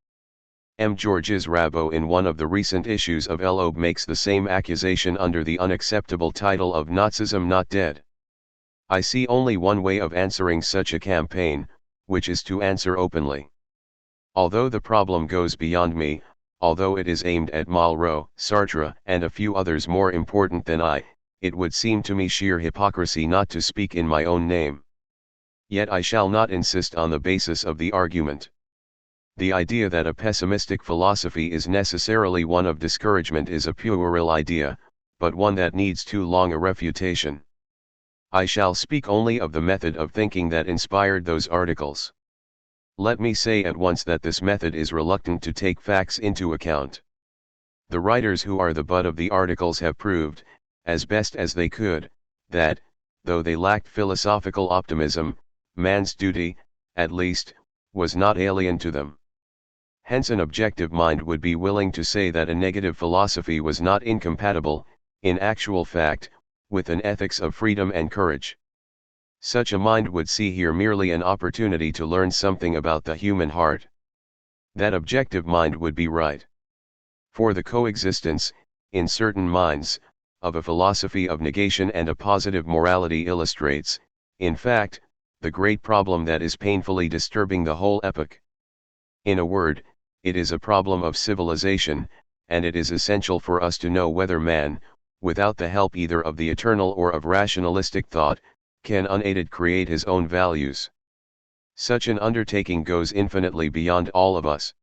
M. Georges Rabot in one of the recent issues of L'Aube makes the same accusation under the unacceptable title of Nazism Not Dead. I see only one way of answering such a campaign, which is to answer openly. Although the problem goes beyond me, although it is aimed at Malraux, Sartre, and a few others more important than I, it would seem to me sheer hypocrisy not to speak in my own name. Yet I shall not insist on the basis of the argument. The idea that a pessimistic philosophy is necessarily one of discouragement is a puerile idea, but one that needs too long a refutation. I shall speak only of the method of thinking that inspired those articles. Let me say at once that this method is reluctant to take facts into account. The writers who are the butt of the articles have proved, as best as they could, that, though they lacked philosophical optimism, man's duty, at least, was not alien to them. Hence an objective mind would be willing to say that a negative philosophy was not incompatible, in actual fact, with an ethics of freedom and courage. Such a mind would see here merely an opportunity to learn something about the human heart. That objective mind would be right. For the coexistence, in certain minds, of a philosophy of negation and a positive morality illustrates, in fact, the great problem that is painfully disturbing the whole epoch. In a word, it is a problem of civilization, and it is essential for us to know whether man, without the help either of the eternal or of rationalistic thought, can unaided create his own values. Such an undertaking goes infinitely beyond all of us.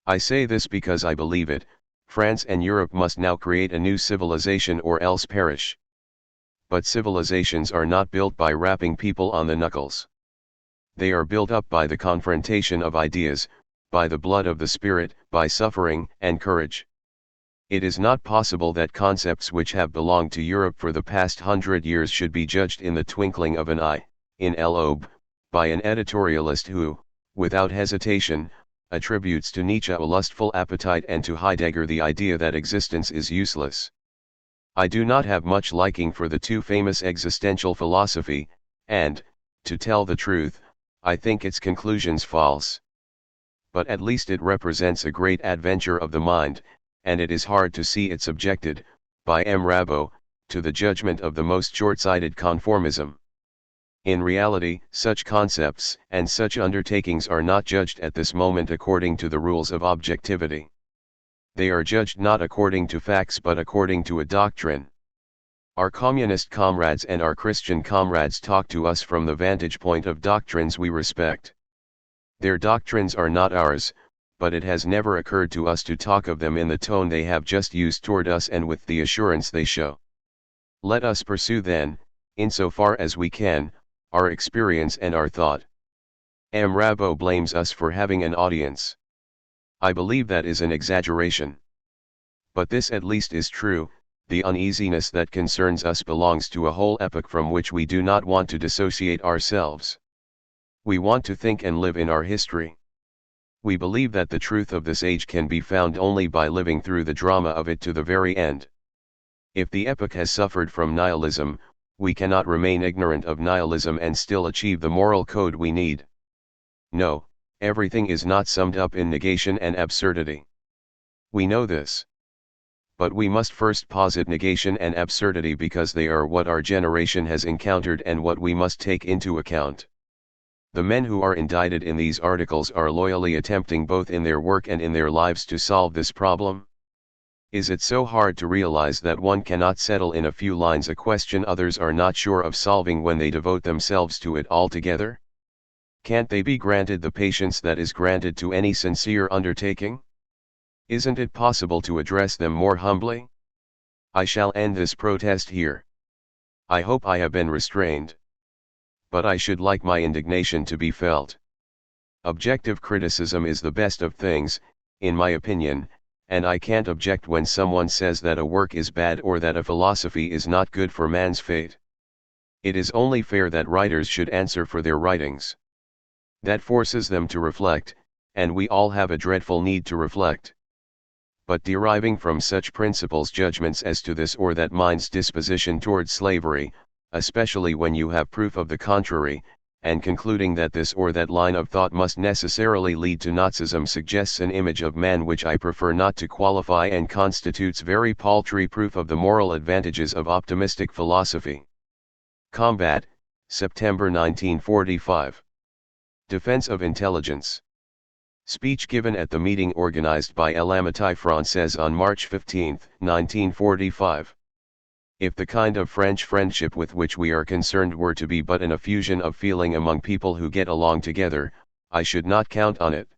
I say this because I believe it. France and Europe must now create a new civilization or else perish. But civilizations are not built by rapping people on the knuckles. They are built up by the confrontation of ideas, by the blood of the Spirit, by suffering and courage. It is not possible that concepts which have belonged to Europe for the past 100 years should be judged in the twinkling of an eye, in L'Aube, by an editorialist who, without hesitation, attributes to Nietzsche a lustful appetite and to Heidegger the idea that existence is useless. I do not have much liking for the two famous existential philosophy, and, to tell the truth, I think its conclusions false. But at least it represents a great adventure of the mind, and it is hard to see it subjected, by M. Rabot, to the judgment of the most short-sighted conformism. In reality, such concepts and such undertakings are not judged at this moment according to the rules of objectivity. They are judged not according to facts but according to a doctrine. Our communist comrades and our Christian comrades talk to us from the vantage point of doctrines we respect. Their doctrines are not ours, but it has never occurred to us to talk of them in the tone they have just used toward us and with the assurance they show. Let us pursue then, insofar as we can, our experience and our thought. M. Rabot blames us for having an audience. I believe that is an exaggeration. But this at least is true, the uneasiness that concerns us belongs to a whole epoch from which we do not want to dissociate ourselves. We want to think and live in our history. We believe that the truth of this age can be found only by living through the drama of it to the very end. If the epoch has suffered from nihilism, we cannot remain ignorant of nihilism and still achieve the moral code we need. No, everything is not summed up in negation and absurdity. We know this. But we must first posit negation and absurdity because they are what our generation has encountered and what we must take into account. The men who are indicted in these articles are loyally attempting both in their work and in their lives to solve this problem. Is it so hard to realize that one cannot settle in a few lines a question others are not sure of solving when they devote themselves to it altogether? Can't they be granted the patience that is granted to any sincere undertaking? Isn't it possible to address them more humbly? I shall end this protest here. I hope I have been restrained. But I should like my indignation to be felt. Objective criticism is the best of things, in my opinion, and I can't object when someone says that a work is bad or that a philosophy is not good for man's fate. It is only fair that writers should answer for their writings. That forces them to reflect, and we all have a dreadful need to reflect. But deriving from such principles judgments as to this or that mind's disposition toward slavery, especially when you have proof of the contrary, and concluding that this or that line of thought must necessarily lead to Nazism suggests an image of man which I prefer not to qualify and constitutes very paltry proof of the moral advantages of optimistic philosophy. Combat, September 1945. Defense of Intelligence. Speech given at the meeting organized by l'Amitié Française on March 15, 1945. If the kind of French friendship with which we are concerned were to be but an effusion of feeling among people who get along together, I should not count on it.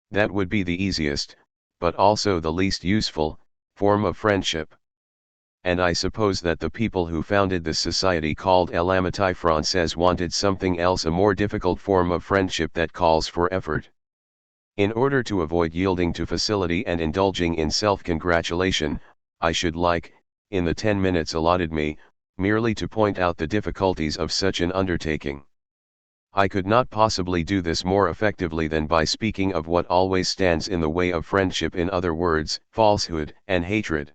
That would be the easiest, but also the least useful, form of friendship. And I suppose that the people who founded the society called l'Amitié Française wanted something else, a more difficult form of friendship that calls for effort. In order to avoid yielding to facility and indulging in self-congratulation, I should like, in the 10 minutes allotted me, merely to point out the difficulties of such an undertaking. I could not possibly do this more effectively than by speaking of what always stands in the way of friendship, in other words, falsehood and hatred.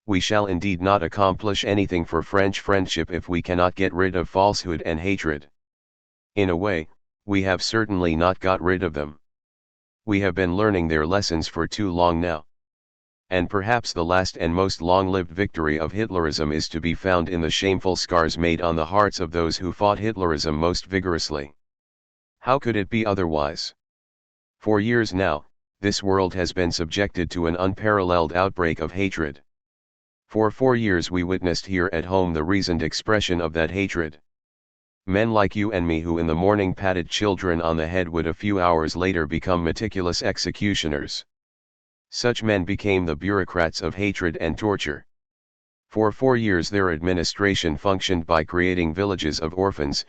We shall indeed not accomplish anything for French friendship if we cannot get rid of falsehood and hatred. In a way, we have certainly not got rid of them. We have been learning their lessons for too long now. And perhaps the last and most long-lived victory of Hitlerism is to be found in the shameful scars made on the hearts of those who fought Hitlerism most vigorously. How could it be otherwise? For years now, this world has been subjected to an unparalleled outbreak of hatred. For 4 years we witnessed here at home the reasoned expression of that hatred. Men like you and me who in the morning patted children on the head would a few hours later become meticulous executioners. Such men became the bureaucrats of hatred and torture. For 4 years their administration functioned by creating villages of orphans,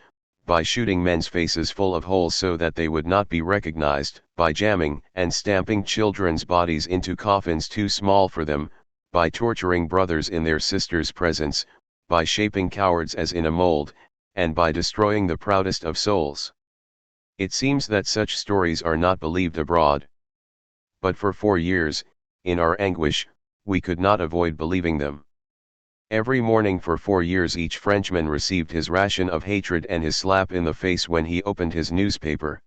by shooting men's faces full of holes so that they would not be recognized, by jamming and stamping children's bodies into coffins too small for them, by torturing brothers in their sisters' presence, by shaping cowards as in a mold, and by destroying the proudest of souls. It seems that such stories are not believed abroad. But for 4 years, in our anguish, we could not avoid believing them. Every morning for 4 years each Frenchman received his ration of hatred and his slap in the face when he opened his newspaper.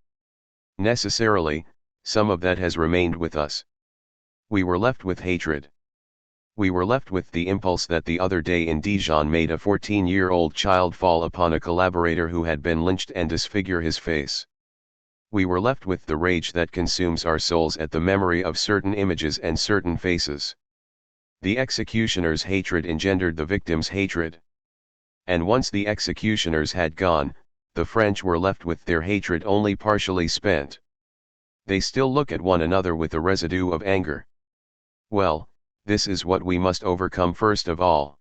Necessarily, some of that has remained with us. We were left with hatred. We were left with the impulse that the other day in Dijon made a 14-year-old child fall upon a collaborator who had been lynched and disfigure his face. We were left with the rage that consumes our souls at the memory of certain images and certain faces. The executioner's hatred engendered the victim's hatred. And once the executioners had gone, the French were left with their hatred only partially spent. They still look at one another with a residue of anger. Well, this is what we must overcome first of all.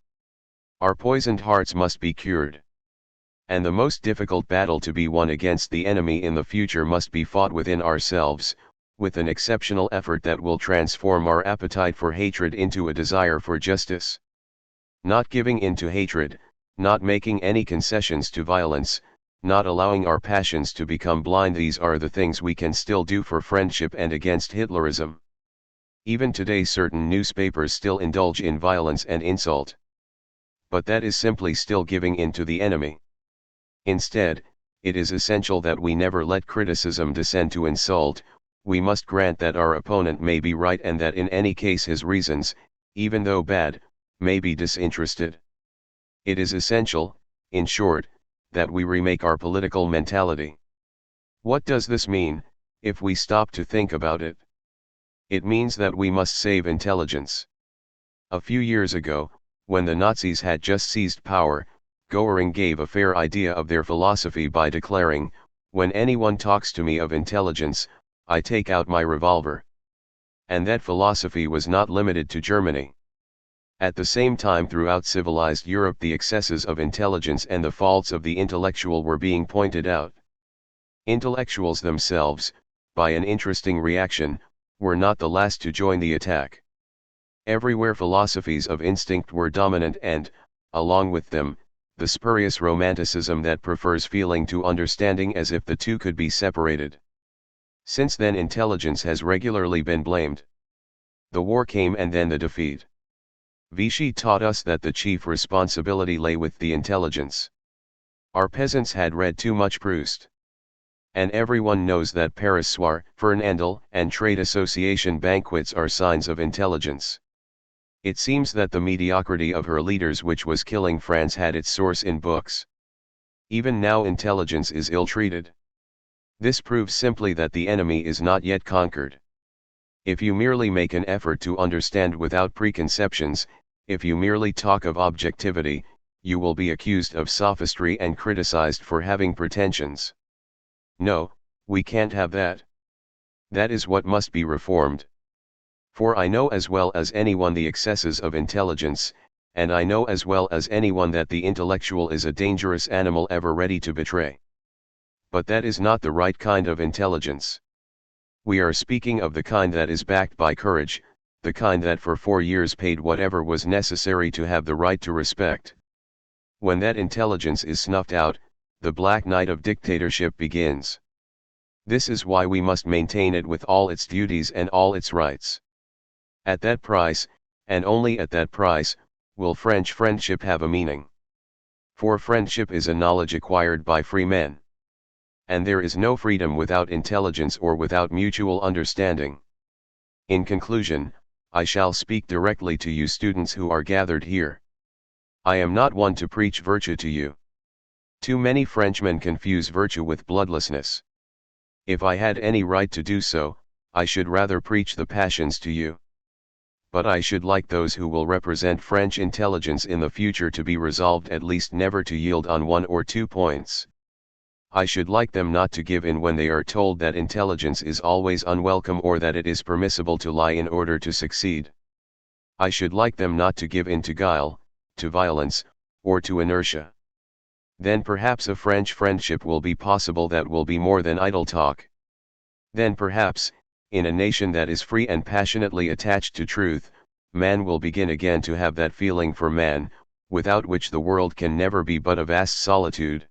Our poisoned hearts must be cured. And the most difficult battle to be won against the enemy in the future must be fought within ourselves, with an exceptional effort that will transform our appetite for hatred into a desire for justice. Not giving in to hatred, not making any concessions to violence, not allowing our passions to become blind, these are the things we can still do for friendship and against Hitlerism. Even today certain newspapers still indulge in violence and insult. But that is simply still giving in to the enemy. Instead, it is essential that we never let criticism descend to insult. We must grant that our opponent may be right and that in any case his reasons, even though bad, may be disinterested. It is essential, in short, that we remake our political mentality. What does this mean, if we stop to think about it? It means that we must save intelligence. A few years ago, when the Nazis had just seized power, Goering gave a fair idea of their philosophy by declaring, "When anyone talks to me of intelligence, I take out my revolver." And that philosophy was not limited to Germany. At the same time throughout civilized Europe the excesses of intelligence and the faults of the intellectual were being pointed out. Intellectuals themselves, by an interesting reaction, were not the last to join the attack. Everywhere philosophies of instinct were dominant and, along with them, the spurious romanticism that prefers feeling to understanding as if the two could be separated. Since then intelligence has regularly been blamed. The war came and then the defeat. Vichy taught us that the chief responsibility lay with the intelligence. Our peasants had read too much Proust. And everyone knows that Paris soir, Fernandel, and trade association banquets are signs of intelligence. It seems that the mediocrity of her leaders which was killing France had its source in books. Even now intelligence is ill-treated. This proves simply that the enemy is not yet conquered. If you merely make an effort to understand without preconceptions, if you merely talk of objectivity, you will be accused of sophistry and criticized for having pretensions. No, we can't have that. That is what must be reformed. For I know as well as anyone the excesses of intelligence, and I know as well as anyone that the intellectual is a dangerous animal ever ready to betray. But that is not the right kind of intelligence. We are speaking of the kind that is backed by courage, the kind that for 4 years paid whatever was necessary to have the right to respect. When that intelligence is snuffed out, the black night of dictatorship begins. This is why we must maintain it with all its duties and all its rights. At that price, and only at that price, will French friendship have a meaning. For friendship is a knowledge acquired by free men. And there is no freedom without intelligence or without mutual understanding. In conclusion, I shall speak directly to you students who are gathered here. I am not one to preach virtue to you. Too many Frenchmen confuse virtue with bloodlessness. If I had any right to do so, I should rather preach the passions to you. But I should like those who will represent French intelligence in the future to be resolved at least never to yield on 1 or 2 points. I should like them not to give in when they are told that intelligence is always unwelcome or that it is permissible to lie in order to succeed. I should like them not to give in to guile, to violence, or to inertia. Then perhaps a French friendship will be possible that will be more than idle talk. Then perhaps, in a nation that is free and passionately attached to truth, man will begin again to have that feeling for man, without which the world can never be but a vast solitude.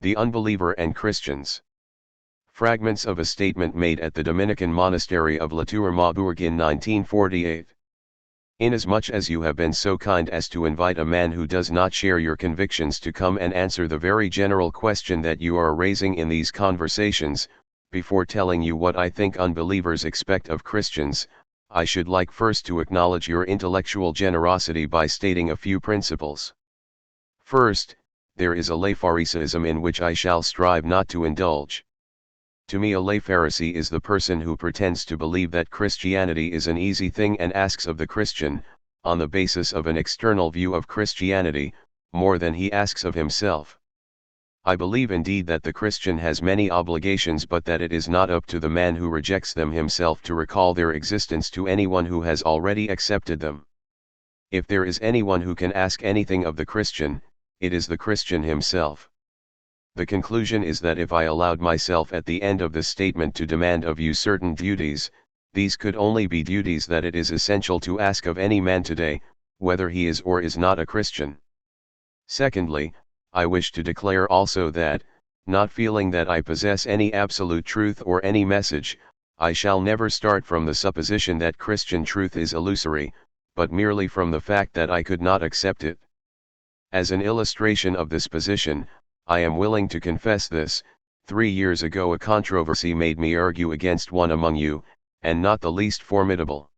The Unbeliever and Christians. Fragments of a statement made at the Dominican monastery of La Tour-Maubourg in 1948. Inasmuch as you have been so kind as to invite a man who does not share your convictions to come and answer the very general question that you are raising in these conversations, before telling you what I think unbelievers expect of Christians, I should like first to acknowledge your intellectual generosity by stating a few principles. First, there is a lay Pharisaism in which I shall strive not to indulge. To me a lay Pharisee is the person who pretends to believe that Christianity is an easy thing and asks of the Christian, on the basis of an external view of Christianity, more than he asks of himself. I believe indeed that the Christian has many obligations, but that it is not up to the man who rejects them himself to recall their existence to anyone who has already accepted them. If there is anyone who can ask anything of the Christian, it is the Christian himself. The conclusion is that if I allowed myself at the end of this statement to demand of you certain duties, these could only be duties that it is essential to ask of any man today, whether he is or is not a Christian. Secondly, I wish to declare also that, not feeling that I possess any absolute truth or any message, I shall never start from the supposition that Christian truth is illusory, but merely from the fact that I could not accept it. As an illustration of this position, I am willing to confess this: 3 years ago a controversy made me argue against one among you, and not the least formidable.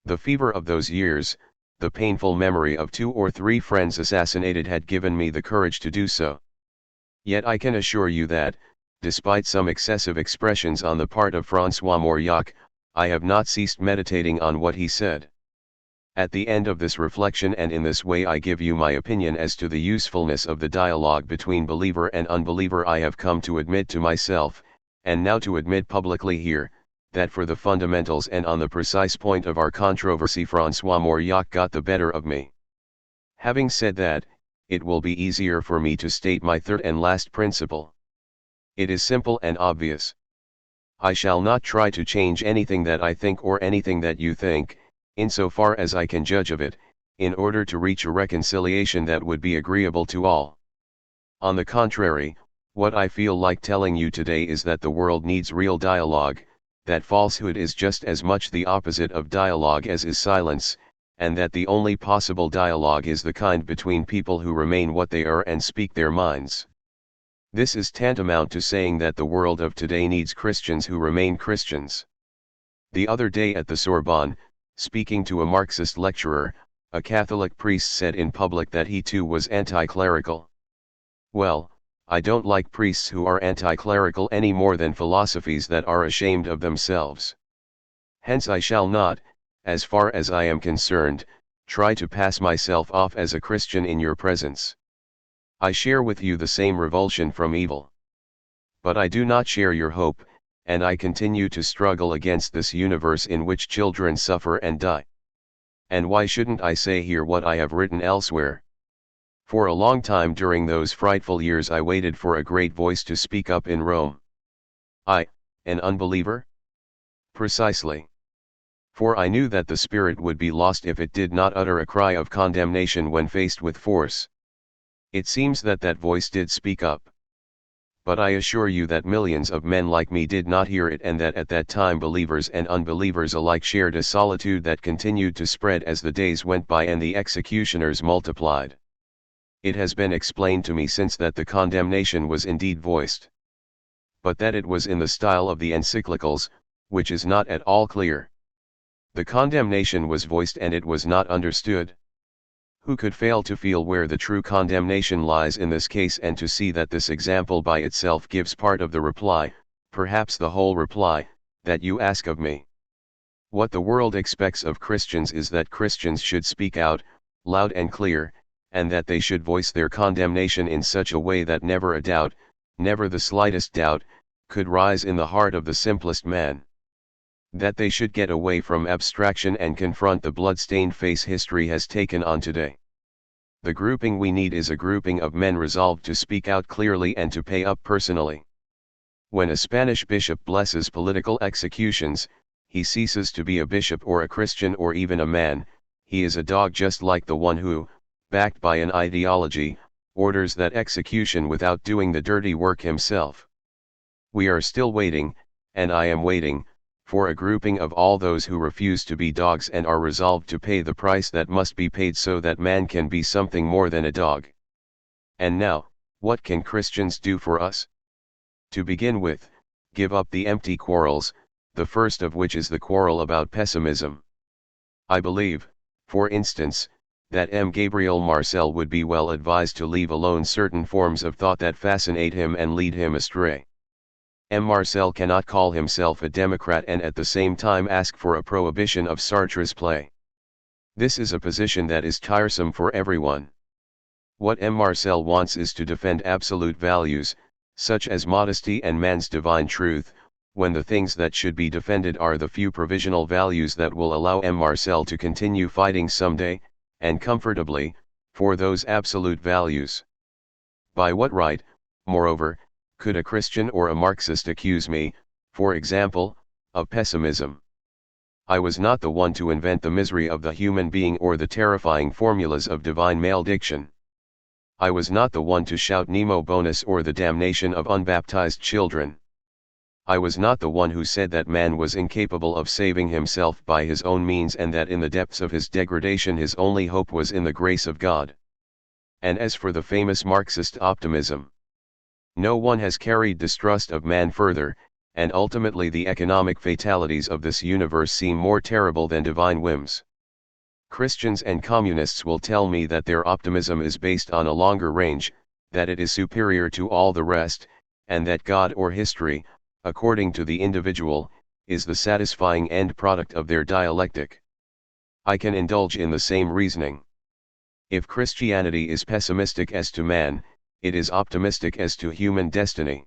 The fever of those years, the painful memory of 2 or 3 friends assassinated had given me the courage to do so. Yet I can assure you that, despite some excessive expressions on the part of François Mauriac, I have not ceased meditating on what he said. At the end of this reflection and in this way I give you my opinion as to the usefulness of the dialogue between believer and unbeliever. I have come to admit to myself, and now to admit publicly here, that for the fundamentals and on the precise point of our controversy François Mauriac got the better of me. Having said that, it will be easier for me to state my third and last principle. It is simple and obvious. I shall not try to change anything that I think or anything that you think, insofar as I can judge of it, in order to reach a reconciliation that would be agreeable to all. On the contrary, what I feel like telling you today is that the world needs real dialogue, that falsehood is just as much the opposite of dialogue as is silence, and that the only possible dialogue is the kind between people who remain what they are and speak their minds. This is tantamount to saying that the world of today needs Christians who remain Christians. The other day at the Sorbonne, speaking to a Marxist lecturer, a Catholic priest said in public that he too was anti-clerical. Well, I don't like priests who are anti-clerical any more than philosophies that are ashamed of themselves. Hence I shall not, as far as I am concerned, try to pass myself off as a Christian in your presence. I share with you the same revulsion from evil. But I do not share your hope, and I continue to struggle against this universe in which children suffer and die. And why shouldn't I say here what I have written elsewhere? For a long time during those frightful years I waited for a great voice to speak up in Rome. I, an unbeliever? Precisely. For I knew that the spirit would be lost if it did not utter a cry of condemnation when faced with force. It seems that that voice did speak up. But I assure you that millions of men like me did not hear it, and that at that time believers and unbelievers alike shared a solitude that continued to spread as the days went by and the executioners multiplied. It has been explained to me since that the condemnation was indeed voiced, but that it was in the style of the encyclicals, which is not at all clear. The condemnation was voiced and it was not understood. Who could fail to feel where the true condemnation lies in this case, and to see that this example by itself gives part of the reply, perhaps the whole reply, that you ask of me? What the world expects of Christians is that Christians should speak out, loud and clear, and that they should voice their condemnation in such a way that never a doubt, never the slightest doubt, could rise in the heart of the simplest man. That they should get away from abstraction and confront the blood-stained face history has taken on today. The grouping we need is a grouping of men resolved to speak out clearly and to pay up personally. When a Spanish bishop blesses political executions, he ceases to be a bishop or a Christian or even a man. He is a dog, just like the one who, backed by an ideology, orders that execution without doing the dirty work himself. We are still waiting, and I am waiting, for a grouping of all those who refuse to be dogs and are resolved to pay the price that must be paid so that man can be something more than a dog. And now, what can Christians do for us? To begin with, give up the empty quarrels, the first of which is the quarrel about pessimism. I believe, for instance, that M. Gabriel Marcel would be well advised to leave alone certain forms of thought that fascinate him and lead him astray. M. Marcel cannot call himself a Democrat and at the same time ask for a prohibition of Sartre's play. This is a position that is tiresome for everyone. What M. Marcel wants is to defend absolute values, such as modesty and man's divine truth, when the things that should be defended are the few provisional values that will allow M. Marcel to continue fighting someday, and comfortably, for those absolute values. By what right, moreover, could a Christian or a Marxist accuse me, for example, of pessimism? I was not the one to invent the misery of the human being or the terrifying formulas of divine malediction. I was not the one to shout Nemo bonus or the damnation of unbaptized children. I was not the one who said that man was incapable of saving himself by his own means and that in the depths of his degradation his only hope was in the grace of God. And as for the famous Marxist optimism, no one has carried distrust of man further, and ultimately the economic fatalities of this universe seem more terrible than divine whims. Christians and communists will tell me that their optimism is based on a longer range, that it is superior to all the rest, and that God or history, according to the individual, is the satisfying end product of their dialectic. I can indulge in the same reasoning. If Christianity is pessimistic as to man, it is optimistic as to human destiny.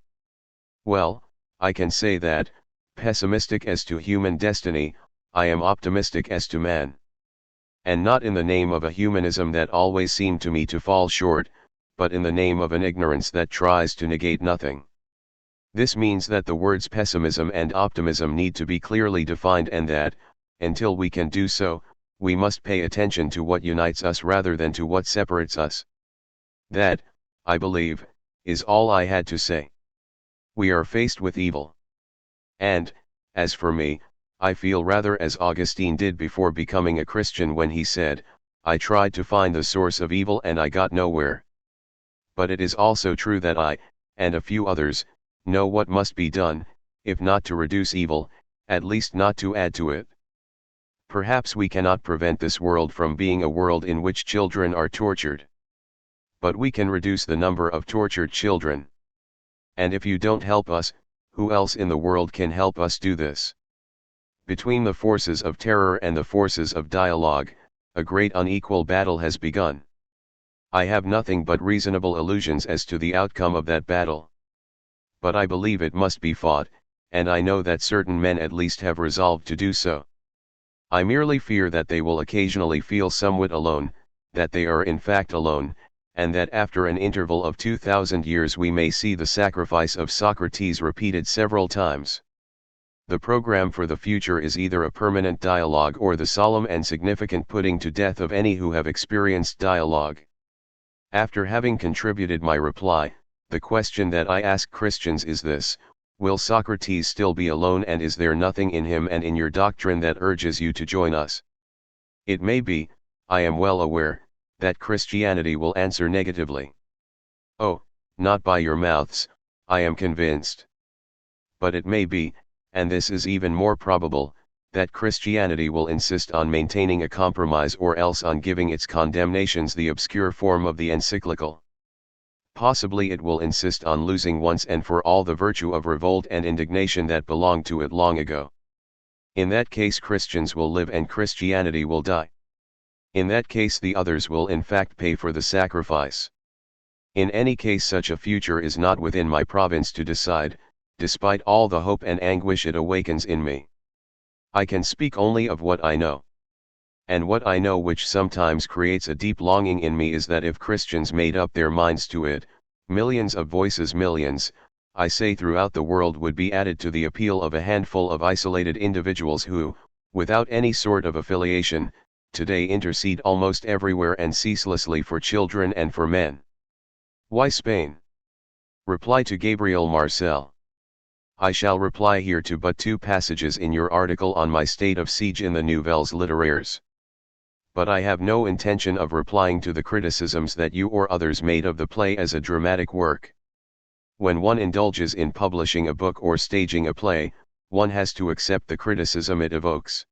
Well, I can say that, pessimistic as to human destiny, I am optimistic as to man. And not in the name of a humanism that always seemed to me to fall short, but in the name of an ignorance that tries to negate nothing. This means that the words pessimism and optimism need to be clearly defined and that, until we can do so, we must pay attention to what unites us rather than to what separates us. That, I believe, is all I had to say. We are faced with evil. And, as for me, I feel rather as Augustine did before becoming a Christian when he said, I tried to find the source of evil and I got nowhere. But it is also true that I, and a few others, know what must be done, if not to reduce evil, at least not to add to it. Perhaps we cannot prevent this world from being a world in which children are tortured. But we can reduce the number of tortured children. And if you don't help us, who else in the world can help us do this? Between the forces of terror and the forces of dialogue, a great unequal battle has begun. I have nothing but reasonable illusions as to the outcome of that battle. But I believe it must be fought, and I know that certain men at least have resolved to do so. I merely fear that they will occasionally feel somewhat alone, that they are in fact alone, and that after an interval of 2,000 years we may see the sacrifice of Socrates repeated several times. The program for the future is either a permanent dialogue or the solemn and significant putting to death of any who have experienced dialogue. After having contributed my reply, the question that I ask Christians is this: will Socrates still be alone, and is there nothing in him and in your doctrine that urges you to join us? It may be, I am well aware, that Christianity will answer negatively. Oh, not by your mouths, I am convinced. But it may be, and this is even more probable, that Christianity will insist on maintaining a compromise or else on giving its condemnations the obscure form of the encyclical. Possibly it will insist on losing once and for all the virtue of revolt and indignation that belonged to it long ago. In that case Christians will live and Christianity will die. In that case the others will in fact pay for the sacrifice. In any case such a future is not within my province to decide, despite all the hope and anguish it awakens in me. I can speak only of what I know. And what I know which sometimes creates a deep longing in me is that if Christians made up their minds to it, millions of voices, millions, I say throughout the world, would be added to the appeal of a handful of isolated individuals who, without any sort of affiliation, today intercede almost everywhere and ceaselessly for children and for men. Why Spain? Reply to Gabriel Marcel. I shall reply here to but two passages in your article on my state of siege in the Nouvelles Littéraires. But I have no intention of replying to the criticisms that you or others made of the play as a dramatic work. When one indulges in publishing a book or staging a play, one has to accept the criticism it evokes.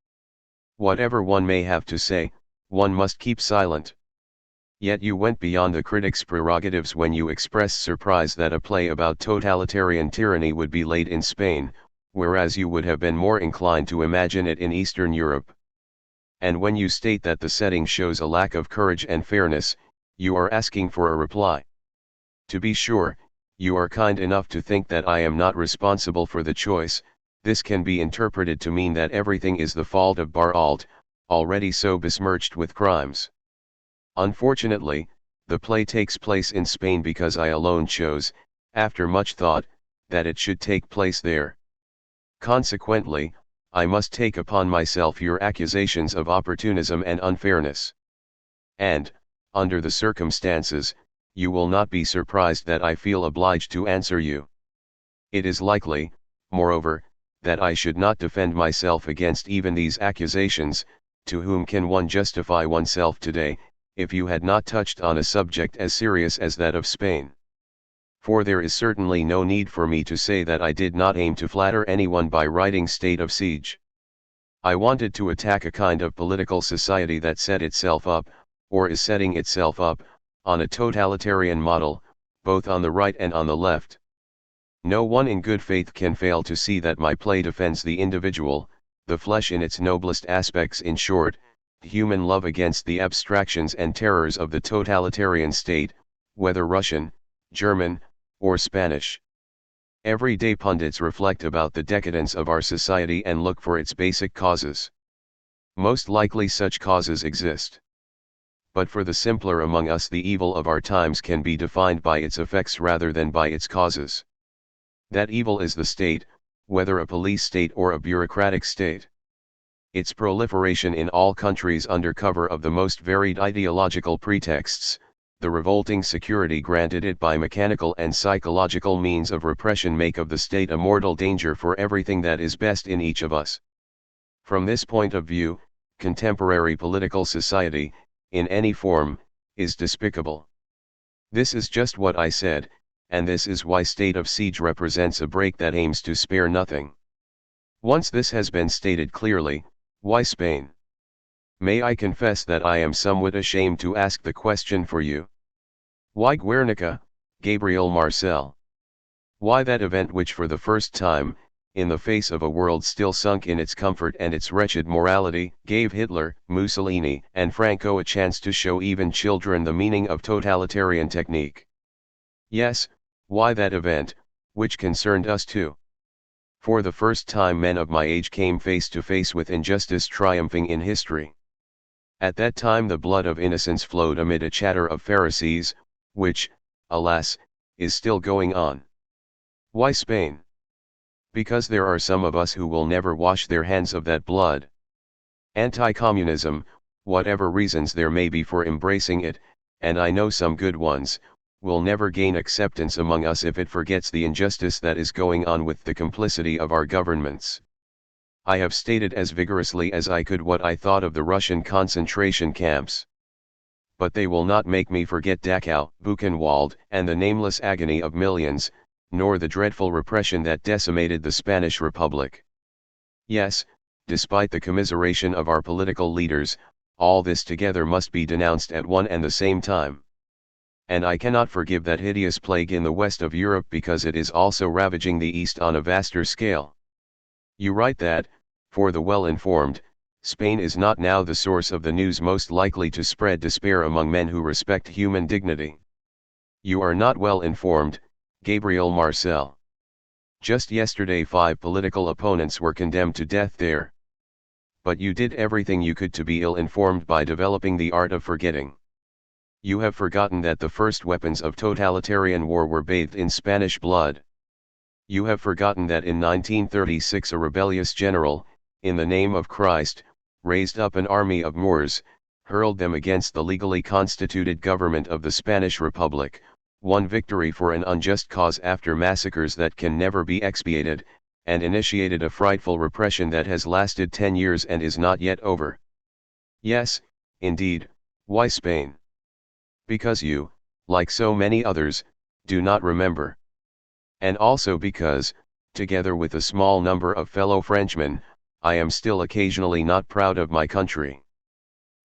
Whatever one may have to say, one must keep silent. Yet you went beyond the critic's prerogatives when you expressed surprise that a play about totalitarian tyranny would be laid in Spain, whereas you would have been more inclined to imagine it in Eastern Europe. And when you state that the setting shows a lack of courage and fairness, you are asking for a reply. To be sure, you are kind enough to think that I am not responsible for the choice. This can be interpreted to mean that everything is the fault of Baralt, already so besmirched with crimes. Unfortunately, the play takes place in Spain because I alone chose, after much thought, that it should take place there. Consequently, I must take upon myself your accusations of opportunism and unfairness. And, under the circumstances, you will not be surprised that I feel obliged to answer you. It is likely, moreover, that I should not defend myself against even these accusations. To whom can one justify oneself today, if you had not touched on a subject as serious as that of Spain? For there is certainly no need for me to say that I did not aim to flatter anyone by writing State of Siege. I wanted to attack a kind of political society that set itself up, or is setting itself up, on a totalitarian model, both on the right and on the left. No one in good faith can fail to see that my play defends the individual, the flesh in its noblest aspects, in short, human love against the abstractions and terrors of the totalitarian state, whether Russian, German, or Spanish. Everyday pundits reflect about the decadence of our society and look for its basic causes. Most likely such causes exist. But for the simpler among us, the evil of our times can be defined by its effects rather than by its causes. That evil is the state, whether a police state or a bureaucratic state. Its proliferation in all countries under cover of the most varied ideological pretexts, the revolting security granted it by mechanical and psychological means of repression, make of the state a mortal danger for everything that is best in each of us. From this point of view, contemporary political society, in any form, is despicable. This is just what I said, and this is why State of Siege represents a break that aims to spare nothing. Once this has been stated clearly, why Spain? May I confess that I am somewhat ashamed to ask the question for you. Why Guernica, Gabriel Marcel? Why that event which for the first time, in the face of a world still sunk in its comfort and its wretched morality, gave Hitler, Mussolini, and Franco a chance to show even children the meaning of totalitarian technique? Yes, why that event, which concerned us too. For the first time men of my age came face to face with injustice triumphing in history. At that time the blood of innocents flowed amid a chatter of Pharisees, which, alas, is still going on. Why Spain? Because there are some of us who will never wash their hands of that blood. Anti-communism, whatever reasons there may be for embracing it, and I know some good ones, will never gain acceptance among us if it forgets the injustice that is going on with the complicity of our governments. I have stated as vigorously as I could what I thought of the Russian concentration camps. But they will not make me forget Dachau, Buchenwald, and the nameless agony of millions, nor the dreadful repression that decimated the Spanish Republic. Yes, despite the commiseration of our political leaders, all this together must be denounced at one and the same time. And I cannot forgive that hideous plague in the west of Europe because it is also ravaging the east on a vaster scale. You write that, for the well-informed, Spain is not now the source of the news most likely to spread despair among men who respect human dignity. You are not well informed, Gabriel Marcel. Just yesterday 5 political opponents were condemned to death there. But you did everything you could to be ill-informed by developing the art of forgetting. You have forgotten that the first weapons of totalitarian war were bathed in Spanish blood. You have forgotten that in 1936 a rebellious general, in the name of Christ, raised up an army of Moors, hurled them against the legally constituted government of the Spanish Republic, won victory for an unjust cause after massacres that can never be expiated, and initiated a frightful repression that has lasted 10 years and is not yet over. Yes, indeed, why Spain? Because you, like so many others, do not remember. And also because, together with a small number of fellow Frenchmen, I am still occasionally not proud of my country.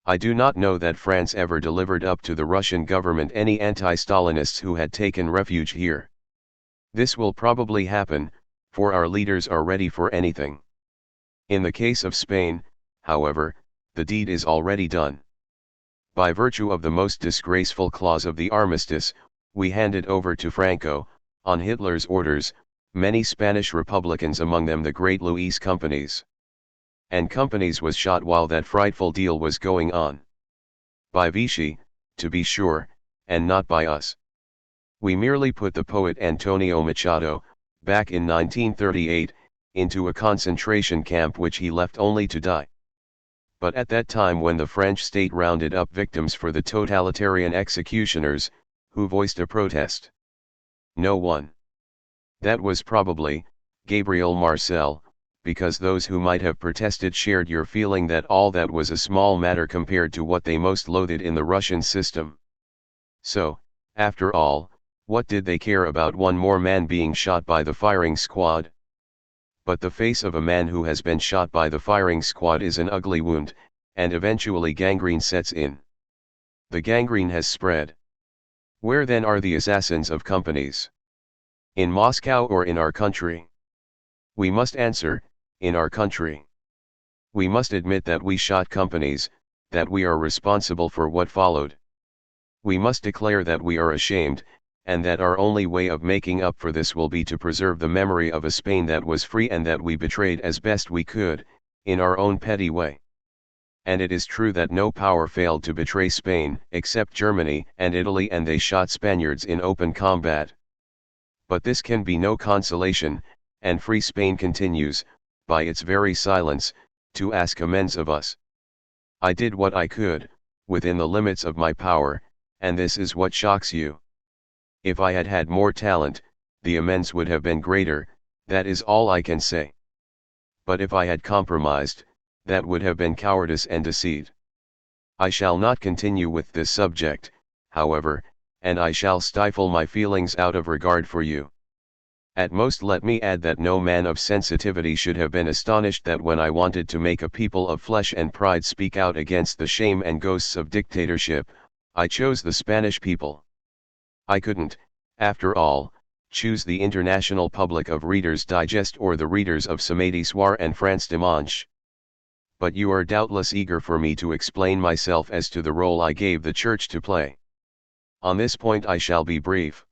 I do not know that France ever delivered up to the Russian government any anti-Stalinists who had taken refuge here. This will probably happen, for our leaders are ready for anything. In the case of Spain, however, the deed is already done. By virtue of the most disgraceful clause of the armistice, we handed over to Franco, on Hitler's orders, many Spanish Republicans, among them the great Luis Companys. And Companys was shot while that frightful deal was going on. By Vichy, to be sure, and not by us. We merely put the poet Antonio Machado, back in 1938, into a concentration camp which he left only to die. But at that time, when the French state rounded up victims for the totalitarian executioners, who voiced a protest? No one. That was probably Gabriel Marcel, because those who might have protested shared your feeling that all that was a small matter compared to what they most loathed in the Russian system. So, after all, what did they care about one more man being shot by the firing squad? But the face of a man who has been shot by the firing squad is an ugly wound, and eventually gangrene sets in. The gangrene has spread. Where then are the assassins of Companys? In Moscow or in our country? We must answer, in our country. We must admit that we shot Companys, that we are responsible for what followed. We must declare that we are ashamed, and that our only way of making up for this will be to preserve the memory of a Spain that was free and that we betrayed as best we could, in our own petty way. And it is true that no power failed to betray Spain, except Germany and Italy, and they shot Spaniards in open combat. But this can be no consolation, and free Spain continues, by its very silence, to ask amends of us. I did what I could, within the limits of my power, and this is what shocks you. If I had had more talent, the amends would have been greater, that is all I can say. But if I had compromised, that would have been cowardice and deceit. I shall not continue with this subject, however, and I shall stifle my feelings out of regard for you. At most let me add that no man of sensitivity should have been astonished that when I wanted to make a people of flesh and pride speak out against the shame and ghosts of dictatorship, I chose the Spanish people. I couldn't, after all, choose the international public of Reader's Digest or the readers of Samedi Soir and France Dimanche. But you are doubtless eager for me to explain myself as to the role I gave the Church to play. On this point I shall be brief.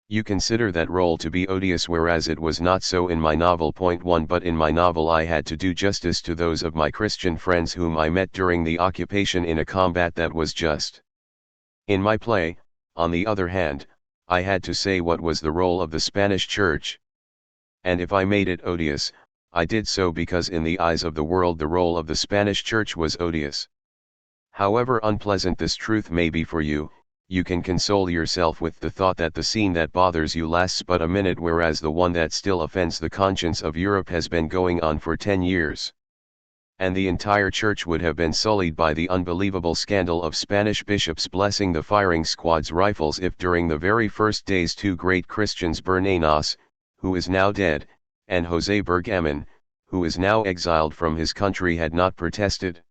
You consider that role to be odious, whereas it was not so in my novel. Point 1. But in my novel I had to do justice to those of my Christian friends whom I met during the occupation in a combat that was just. In my play, on the other hand, I had to say what was the role of the Spanish Church. And if I made it odious, I did so because in the eyes of the world the role of the Spanish Church was odious. However unpleasant this truth may be for you, you can console yourself with the thought that the scene that bothers you lasts but a minute, whereas the one that still offends the conscience of Europe has been going on for 10 years. And the entire church would have been sullied by the unbelievable scandal of Spanish bishops blessing the firing squad's rifles if during the very first days two great Christians, Bernanos, who is now dead, and José Bergamin, who is now exiled from his country, had not protested.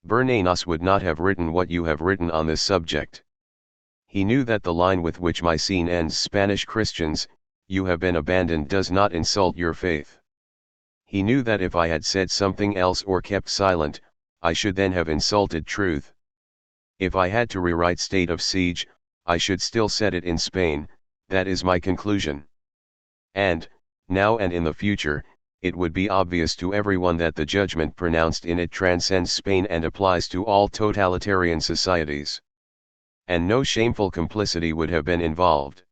Bernanos would not have written what you have written on this subject. He knew that the line with which my scene ends, Spanish Christians, you have been abandoned, does not insult your faith. He knew that if I had said something else or kept silent, I should then have insulted truth. If I had to rewrite State of Siege, I should still set it in Spain, that is my conclusion. And, now and in the future, it would be obvious to everyone that the judgment pronounced in it transcends Spain and applies to all totalitarian societies. And no shameful complicity would have been involved.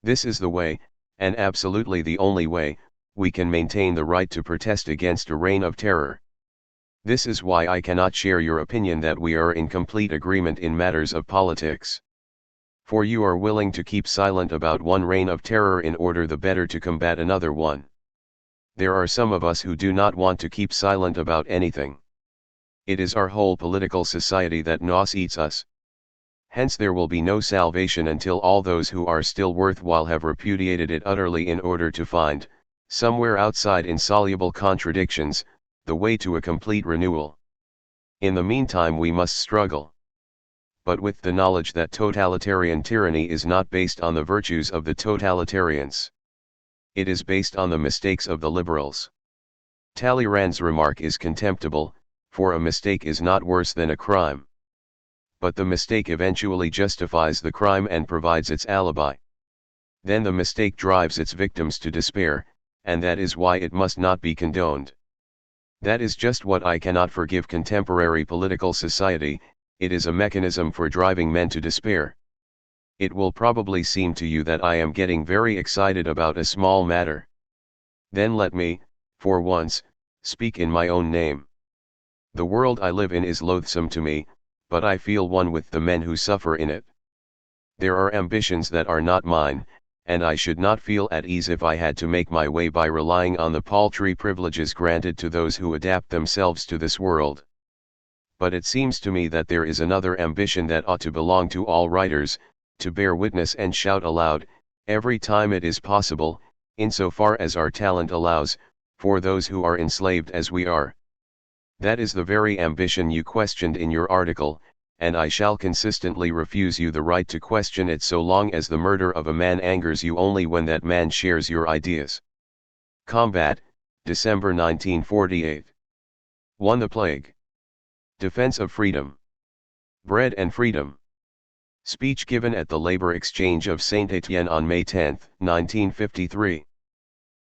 This is the way, and absolutely the only way, we can maintain the right to protest against a reign of terror. This is why I cannot share your opinion that we are in complete agreement in matters of politics. For you are willing to keep silent about one reign of terror in order the better to combat another one. There are some of us who do not want to keep silent about anything. It is our whole political society that nos eats us. Hence there will be no salvation until all those who are still worthwhile have repudiated it utterly in order to find, somewhere outside insoluble contradictions, the way to a complete renewal. In the meantime we must struggle. But with the knowledge that totalitarian tyranny is not based on the virtues of the totalitarians. It is based on the mistakes of the liberals. Talleyrand's remark is contemptible, for a mistake is not worse than a crime. But the mistake eventually justifies the crime and provides its alibi. Then the mistake drives its victims to despair, and that is why it must not be condoned. That is just what I cannot forgive contemporary political society. It is a mechanism for driving men to despair. It will probably seem to you that I am getting very excited about a small matter. Then let me, for once, speak in my own name. The world I live in is loathsome to me, but I feel one with the men who suffer in it. There are ambitions that are not mine, and I should not feel at ease if I had to make my way by relying on the paltry privileges granted to those who adapt themselves to this world. But it seems to me that there is another ambition that ought to belong to all writers, to bear witness and shout aloud, every time it is possible, insofar as our talent allows, for those who are enslaved as we are. That is the very ambition you questioned in your article, and I shall consistently refuse you the right to question it so long as the murder of a man angers you only when that man shares your ideas. Combat, December 1948. 1. The Plague. Defense of Freedom. Bread and Freedom. Speech given at the Labor Exchange of Saint-Étienne on May 10, 1953.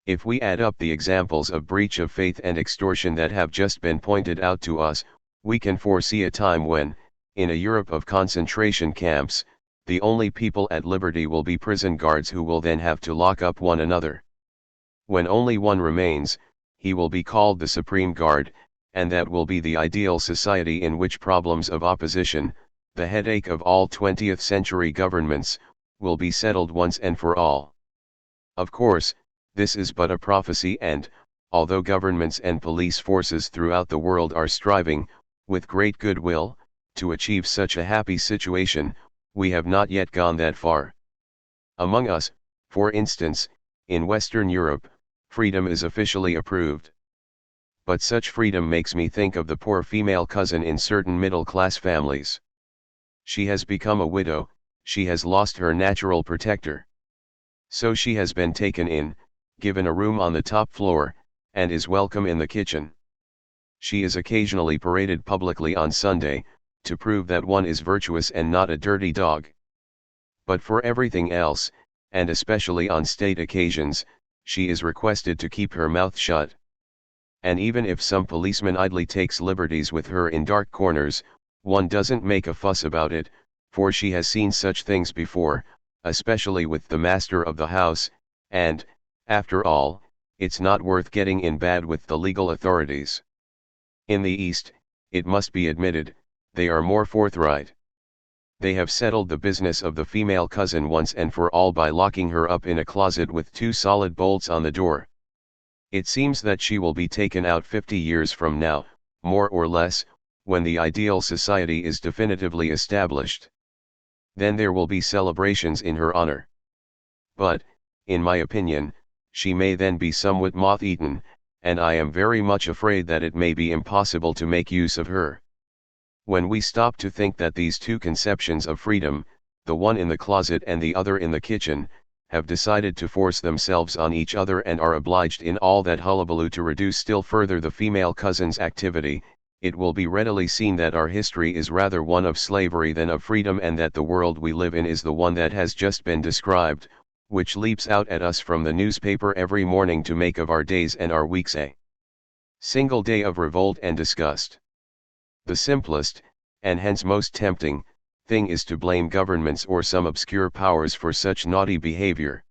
If we add up the examples of breach of faith and extortion that have just been pointed out to us, we can foresee a time when, in a Europe of concentration camps, the only people at liberty will be prison guards who will then have to lock up one another. When only one remains, he will be called the Supreme Guard, and that will be the ideal society in which problems of opposition, the headache of all 20th century governments, will be settled once and for all. Of course, this is but a prophecy and, although governments and police forces throughout the world are striving, with great goodwill, to achieve such a happy situation, we have not yet gone that far. Among us, for instance, in Western Europe, freedom is officially approved. But such freedom makes me think of the poor female cousin in certain middle-class families. She has become a widow, she has lost her natural protector. So she has been taken in, given a room on the top floor, and is welcome in the kitchen. She is occasionally paraded publicly on Sunday, to prove that one is virtuous and not a dirty dog. But for everything else, and especially on state occasions, she is requested to keep her mouth shut. And even if some policeman idly takes liberties with her in dark corners, one doesn't make a fuss about it, for she has seen such things before, especially with the master of the house, and, after all, it's not worth getting in bad with the legal authorities. In the East, it must be admitted, they are more forthright. They have settled the business of the female cousin once and for all by locking her up in a closet with 2 solid bolts on the door. It seems that she will be taken out 50 years from now, more or less, when the ideal society is definitively established. Then there will be celebrations in her honor. But, in my opinion, she may then be somewhat moth-eaten, and I am very much afraid that it may be impossible to make use of her. When we stop to think that these two conceptions of freedom, the one in the closet and the other in the kitchen, have decided to force themselves on each other and are obliged in all that hullabaloo to reduce still further the female cousin's activity, it will be readily seen that our history is rather one of slavery than of freedom, and that the world we live in is the one that has just been described, which leaps out at us from the newspaper every morning to make of our days and our weeks a single day of revolt and disgust. The simplest, and hence most tempting, thing is to blame governments or some obscure powers for such naughty behavior.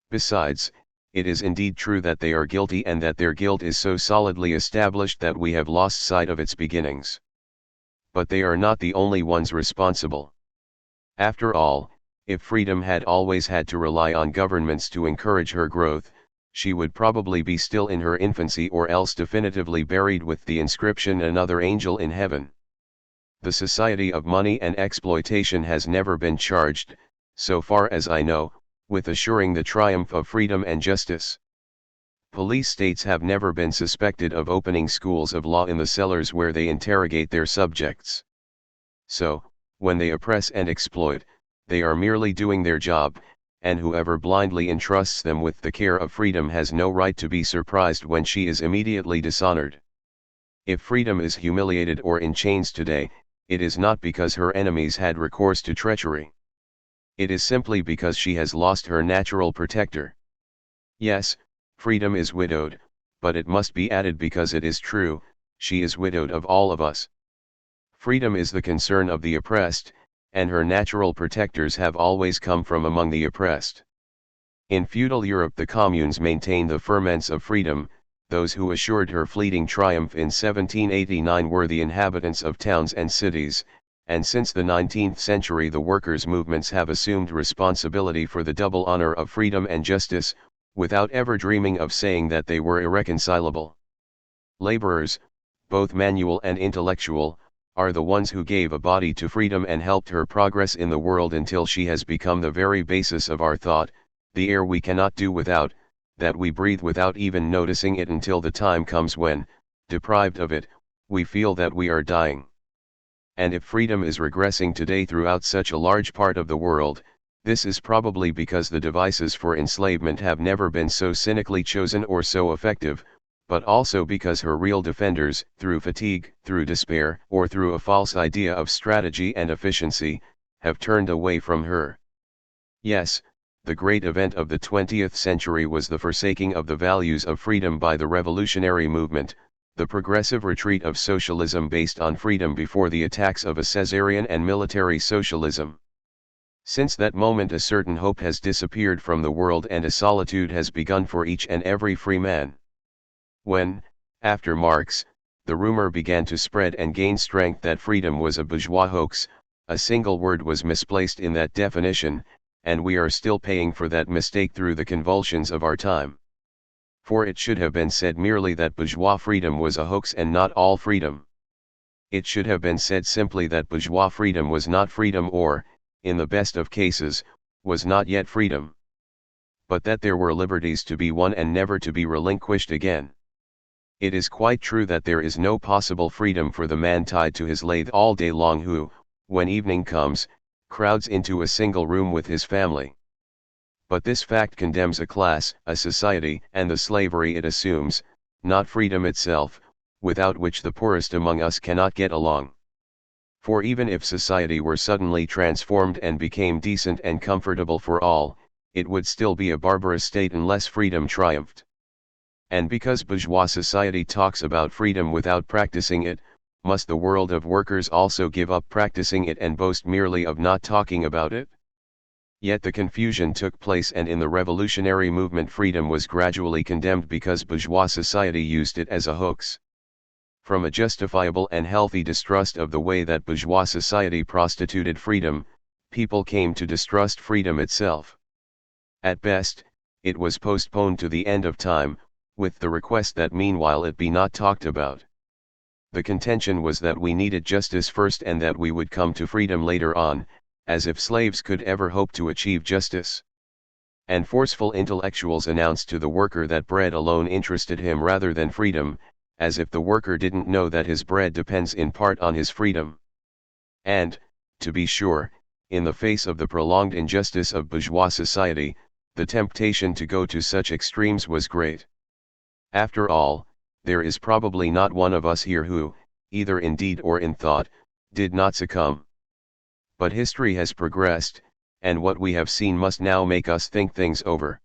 Besides, it is indeed true that they are guilty and that their guilt is so solidly established that we have lost sight of its beginnings. But they are not the only ones responsible. After all, if freedom had always had to rely on governments to encourage her growth, she would probably be still in her infancy or else definitively buried with the inscription "Another angel in heaven." The society of money and exploitation has never been charged, so far as I know, with assuring the triumph of freedom and justice. Police states have never been suspected of opening schools of law in the cellars where they interrogate their subjects. So, when they oppress and exploit, they are merely doing their job, and whoever blindly entrusts them with the care of freedom has no right to be surprised when she is immediately dishonored. If freedom is humiliated or in chains today, it is not because her enemies had recourse to treachery. It is simply because she has lost her natural protector. Yes, freedom is widowed, but it must be added because it is true, she is widowed of all of us. Freedom is the concern of the oppressed, and her natural protectors have always come from among the oppressed. In feudal Europe the communes maintained the ferments of freedom. Those who assured her fleeting triumph in 1789 were the inhabitants of towns and cities, and since the 19th century the workers' movements have assumed responsibility for the double honor of freedom and justice, without ever dreaming of saying that they were irreconcilable. Laborers, both manual and intellectual, are the ones who gave a body to freedom and helped her progress in the world until she has become the very basis of our thought, the air we cannot do without, that we breathe without even noticing it until the time comes when, deprived of it, we feel that we are dying. And if freedom is regressing today throughout such a large part of the world, this is probably because the devices for enslavement have never been so cynically chosen or so effective, but also because her real defenders, through fatigue, through despair, or through a false idea of strategy and efficiency, have turned away from her. Yes, the great event of the 20th century was the forsaking of the values of freedom by the revolutionary movement, the progressive retreat of socialism based on freedom before the attacks of a Caesarian and military socialism. Since that moment a certain hope has disappeared from the world and a solitude has begun for each and every free man. When, after Marx, the rumor began to spread and gain strength that freedom was a bourgeois hoax, a single word was misplaced in that definition, and we are still paying for that mistake through the convulsions of our time. For it should have been said merely that bourgeois freedom was a hoax and not all freedom. It should have been said simply that bourgeois freedom was not freedom or, in the best of cases, was not yet freedom. But that there were liberties to be won and never to be relinquished again. It is quite true that there is no possible freedom for the man tied to his lathe all day long who, when evening comes, crowds into a single room with his family. But this fact condemns a class, a society, and the slavery it assumes, not freedom itself, without which the poorest among us cannot get along. For even if society were suddenly transformed and became decent and comfortable for all, it would still be a barbarous state unless freedom triumphed. And because bourgeois society talks about freedom without practicing it, must the world of workers also give up practicing it and boast merely of not talking about it? Yet the confusion took place, and in the revolutionary movement freedom was gradually condemned because bourgeois society used it as a hoax. From a justifiable and healthy distrust of the way that bourgeois society prostituted freedom, people came to distrust freedom itself. At best, it was postponed to the end of time, with the request that meanwhile it be not talked about. The contention was that we needed justice first and that we would come to freedom later on, as if slaves could ever hope to achieve justice. And forceful intellectuals announced to the worker that bread alone interested him rather than freedom, as if the worker didn't know that his bread depends in part on his freedom. And, to be sure, in the face of the prolonged injustice of bourgeois society, the temptation to go to such extremes was great. After all, there is probably not one of us here who, either in deed or in thought, did not succumb. But history has progressed, and what we have seen must now make us think things over.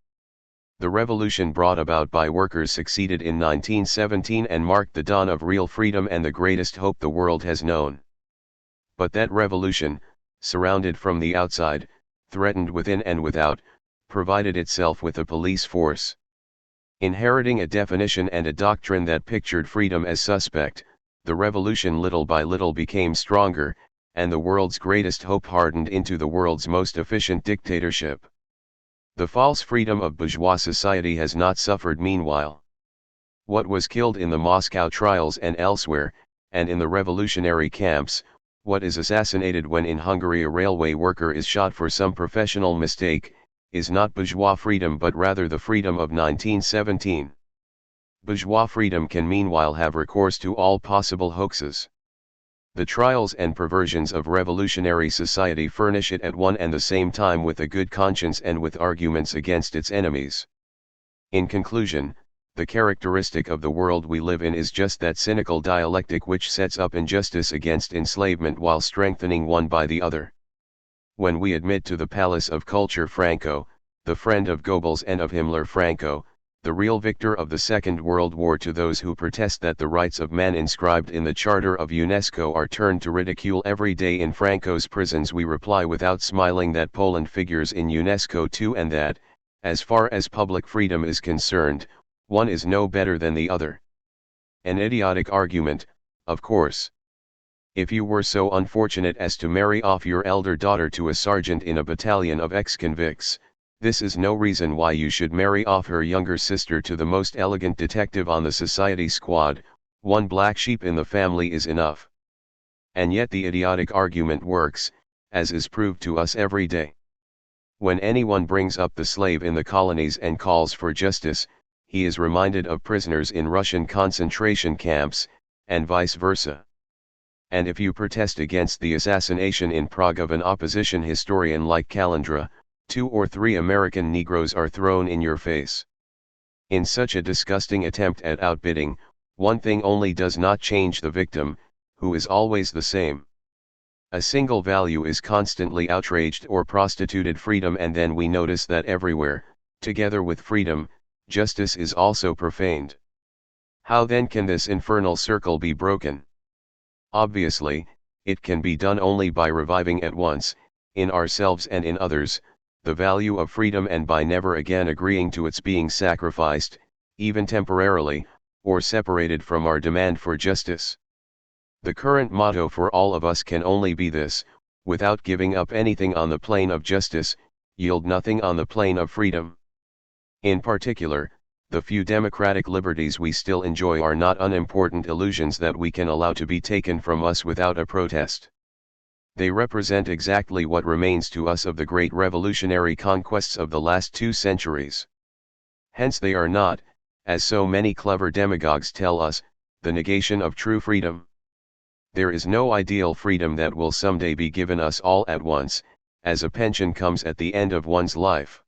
The revolution brought about by workers succeeded in 1917 and marked the dawn of real freedom and the greatest hope the world has known. But that revolution, surrounded from the outside, threatened within and without, provided itself with a police force. Inheriting a definition and a doctrine that pictured freedom as suspect, the revolution little by little became stronger, and the world's greatest hope hardened into the world's most efficient dictatorship. The false freedom of bourgeois society has not suffered meanwhile. What was killed in the Moscow trials and elsewhere, and in the revolutionary camps, what is assassinated when in Hungary a railway worker is shot for some professional mistake, is not bourgeois freedom but rather the freedom of 1917. Bourgeois freedom can meanwhile have recourse to all possible hoaxes. The trials and perversions of revolutionary society furnish it at one and the same time with a good conscience and with arguments against its enemies. In conclusion, the characteristic of the world we live in is just that cynical dialectic which sets up injustice against enslavement while strengthening one by the other. When we admit to the palace of culture Franco, the friend of Goebbels and of Himmler Franco, the real victor of the Second World War, to those who protest that the rights of man inscribed in the Charter of UNESCO are turned to ridicule every day in Franco's prisons, we reply without smiling that Poland figures in UNESCO too, and that, as far as public freedom is concerned, one is no better than the other. An idiotic argument, of course. If you were so unfortunate as to marry off your elder daughter to a sergeant in a battalion of ex-convicts, this is no reason why you should marry off her younger sister to the most elegant detective on the society squad. One black sheep in the family is enough. And yet the idiotic argument works, as is proved to us every day. When anyone brings up the slave in the colonies and calls for justice, he is reminded of prisoners in Russian concentration camps, and vice versa. And if you protest against the assassination in Prague of an opposition historian like Calandra, 2 or 3 American Negroes are thrown in your face. In such a disgusting attempt at outbidding, one thing only does not change: the victim, who is always the same. A single value is constantly outraged or prostituted: freedom, and then we notice that everywhere, together with freedom, justice is also profaned. How then can this infernal circle be broken? Obviously, it can be done only by reviving at once, in ourselves and in others, the value of freedom, and by never again agreeing to its being sacrificed, even temporarily, or separated from our demand for justice. The current motto for all of us can only be this: without giving up anything on the plane of justice, yield nothing on the plane of freedom. In particular, the few democratic liberties we still enjoy are not unimportant illusions that we can allow to be taken from us without a protest. They represent exactly what remains to us of the great revolutionary conquests of the last 2 centuries. Hence they are not, as so many clever demagogues tell us, the negation of true freedom. There is no ideal freedom that will someday be given us all at once, as a pension comes at the end of one's life.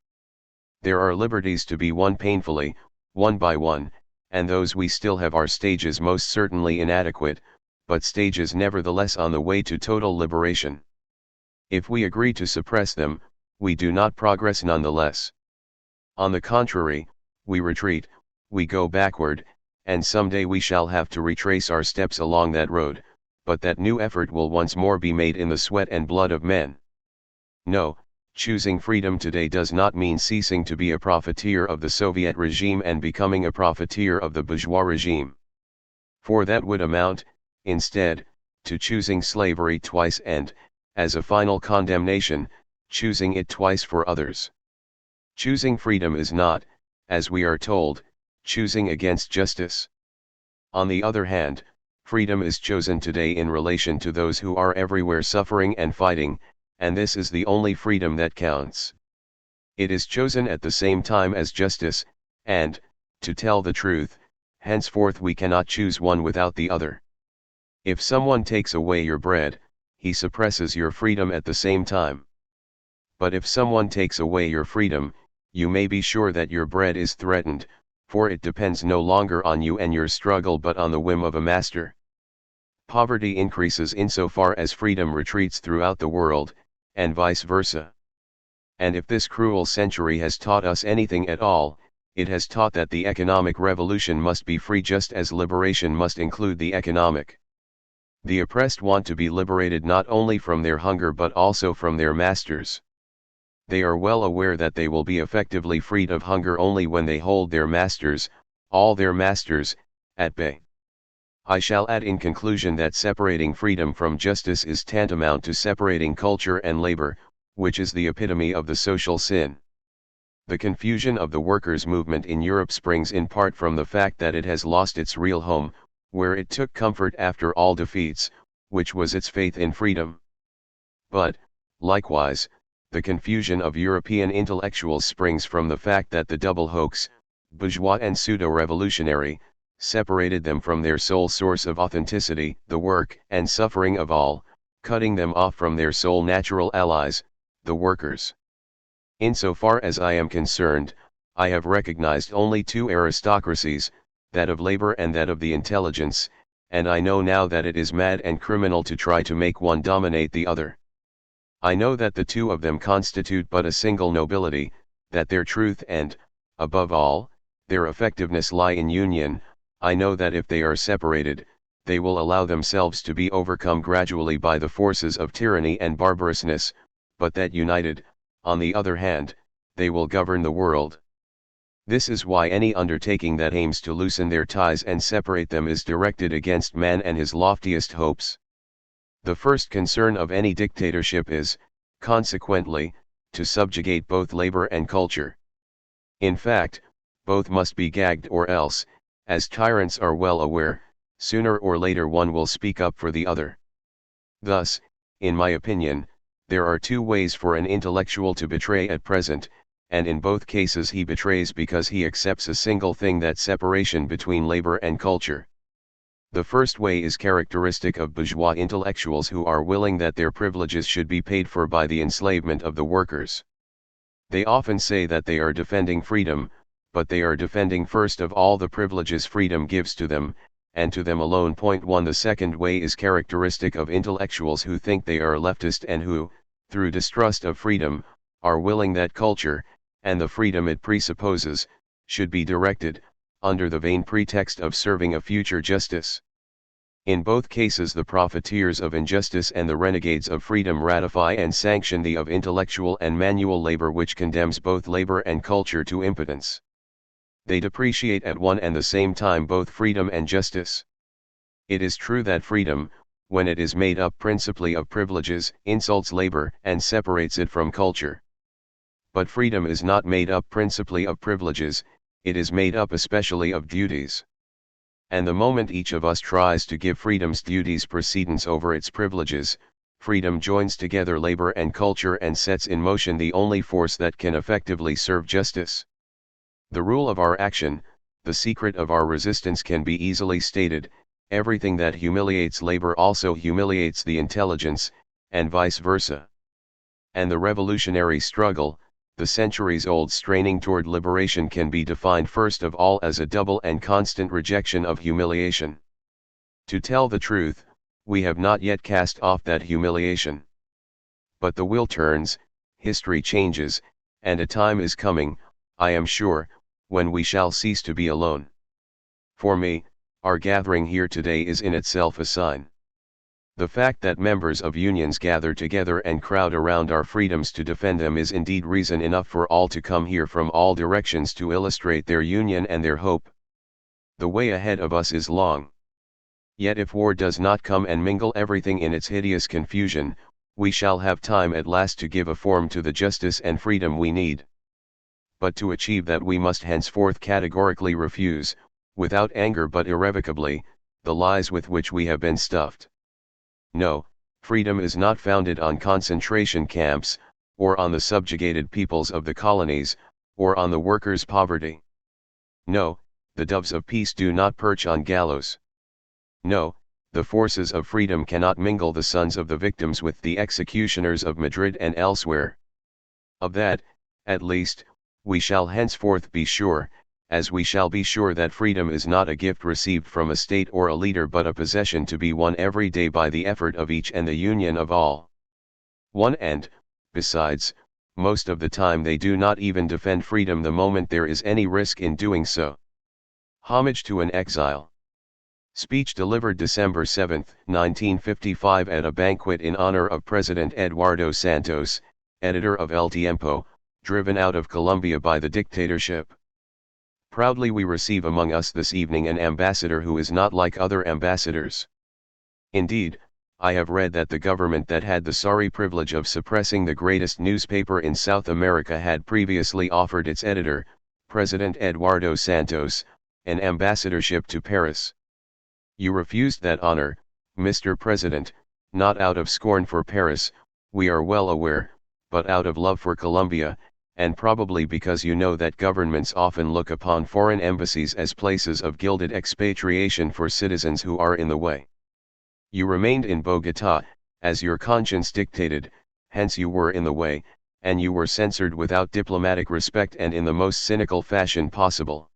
There are liberties to be won painfully, one by one, and those we still have are stages most certainly inadequate, but stages nevertheless on the way to total liberation. If we agree to suppress them, we do not progress nonetheless. On the contrary, we retreat, we go backward, and someday we shall have to retrace our steps along that road, but that new effort will once more be made in the sweat and blood of men. No, choosing freedom today does not mean ceasing to be a profiteer of the Soviet regime and becoming a profiteer of the bourgeois regime. For that would amount, instead, to choosing slavery twice and, as a final condemnation, choosing it twice for others. Choosing freedom is not, as we are told, choosing against justice. On the other hand, freedom is chosen today in relation to those who are everywhere suffering and fighting, and this is the only freedom that counts. It is chosen at the same time as justice, and, to tell the truth, henceforth we cannot choose one without the other. If someone takes away your bread, he suppresses your freedom at the same time. But if someone takes away your freedom, you may be sure that your bread is threatened, for it depends no longer on you and your struggle but on the whim of a master. Poverty increases insofar as freedom retreats throughout the world, and vice versa. And if this cruel century has taught us anything at all, it has taught that the economic revolution must be free just as liberation must include the economic. The oppressed want to be liberated not only from their hunger but also from their masters. They are well aware that they will be effectively freed of hunger only when they hold their masters, all their masters, at bay. I shall add in conclusion that separating freedom from justice is tantamount to separating culture and labor, which is the epitome of the social sin. The confusion of the workers' movement in Europe springs in part from the fact that it has lost its real home, where it took comfort after all defeats, which was its faith in freedom. But, likewise, the confusion of European intellectuals springs from the fact that the double hoax, bourgeois and pseudo-revolutionary, separated them from their sole source of authenticity, the work and suffering of all, cutting them off from their sole natural allies, the workers. Insofar as I am concerned, I have recognized only two aristocracies, that of labor and that of the intelligence, and I know now that it is mad and criminal to try to make one dominate the other. I know that the two of them constitute but a single nobility, that their truth and, above all, their effectiveness lie in union. I know that if they are separated, they will allow themselves to be overcome gradually by the forces of tyranny and barbarousness, but that united, on the other hand, they will govern the world. This is why any undertaking that aims to loosen their ties and separate them is directed against man and his loftiest hopes. The first concern of any dictatorship is, consequently, to subjugate both labor and culture. In fact, both must be gagged or else, as tyrants are well aware, sooner or later one will speak up for the other. Thus, in my opinion, there are two ways for an intellectual to betray at present, and in both cases he betrays because he accepts a single thing, that separation between labor and culture. The first way is characteristic of bourgeois intellectuals who are willing that their privileges should be paid for by the enslavement of the workers. They often say that they are defending freedom, but they are defending first of all the privileges freedom gives to them, and to them alone. Point 1. The second way is characteristic of intellectuals who think they are leftist and who, through distrust of freedom, are willing that culture, and the freedom it presupposes, should be directed, under the vain pretext of serving a future justice. In both cases the profiteers of injustice and the renegades of freedom ratify and sanction the of intellectual and manual labor which condemns both labor and culture to impotence. They depreciate at one and the same time both freedom and justice. It is true that freedom, when it is made up principally of privileges, insults labor and separates it from culture. But freedom is not made up principally of privileges, it is made up especially of duties. And the moment each of us tries to give freedom's duties precedence over its privileges, freedom joins together labor and culture and sets in motion the only force that can effectively serve justice. The rule of our action, the secret of our resistance can be easily stated: everything that humiliates labor also humiliates the intelligence, and vice versa. And the revolutionary struggle, the centuries-old straining toward liberation, can be defined first of all as a double and constant rejection of humiliation. To tell the truth, we have not yet cast off that humiliation. But the wheel turns, history changes, and a time is coming, I am sure, when we shall cease to be alone. For me, our gathering here today is in itself a sign. The fact that members of unions gather together and crowd around our freedoms to defend them is indeed reason enough for all to come here from all directions to illustrate their union and their hope. The way ahead of us is long. Yet if war does not come and mingle everything in its hideous confusion, we shall have time at last to give a form to the justice and freedom we need. But to achieve that we must henceforth categorically refuse, without anger but irrevocably, the lies with which we have been stuffed. No, freedom is not founded on concentration camps, or on the subjugated peoples of the colonies, or on the workers' poverty. No, the doves of peace do not perch on gallows. No, the forces of freedom cannot mingle the sons of the victims with the executioners of Madrid and elsewhere. Of that, at least, we shall henceforth be sure, as we shall be sure that freedom is not a gift received from a state or a leader but a possession to be won every day by the effort of each and the union of all. One and, besides, most of the time they do not even defend freedom the moment there is any risk in doing so. Homage to an Exile. Speech delivered December 7, 1955 at a banquet in honor of President Eduardo Santos, editor of El Tiempo, driven out of Colombia by the dictatorship. Proudly we receive among us this evening an ambassador who is not like other ambassadors. Indeed, I have read that the government that had the sorry privilege of suppressing the greatest newspaper in South America had previously offered its editor, President Eduardo Santos, an ambassadorship to Paris. You refused that honor, Mr. President, not out of scorn for Paris, we are well aware, but out of love for Colombia, and probably because you know that governments often look upon foreign embassies as places of gilded expatriation for citizens who are in the way. You remained in Bogotá, as your conscience dictated, hence you were in the way, and you were censored without diplomatic respect and in the most cynical fashion possible.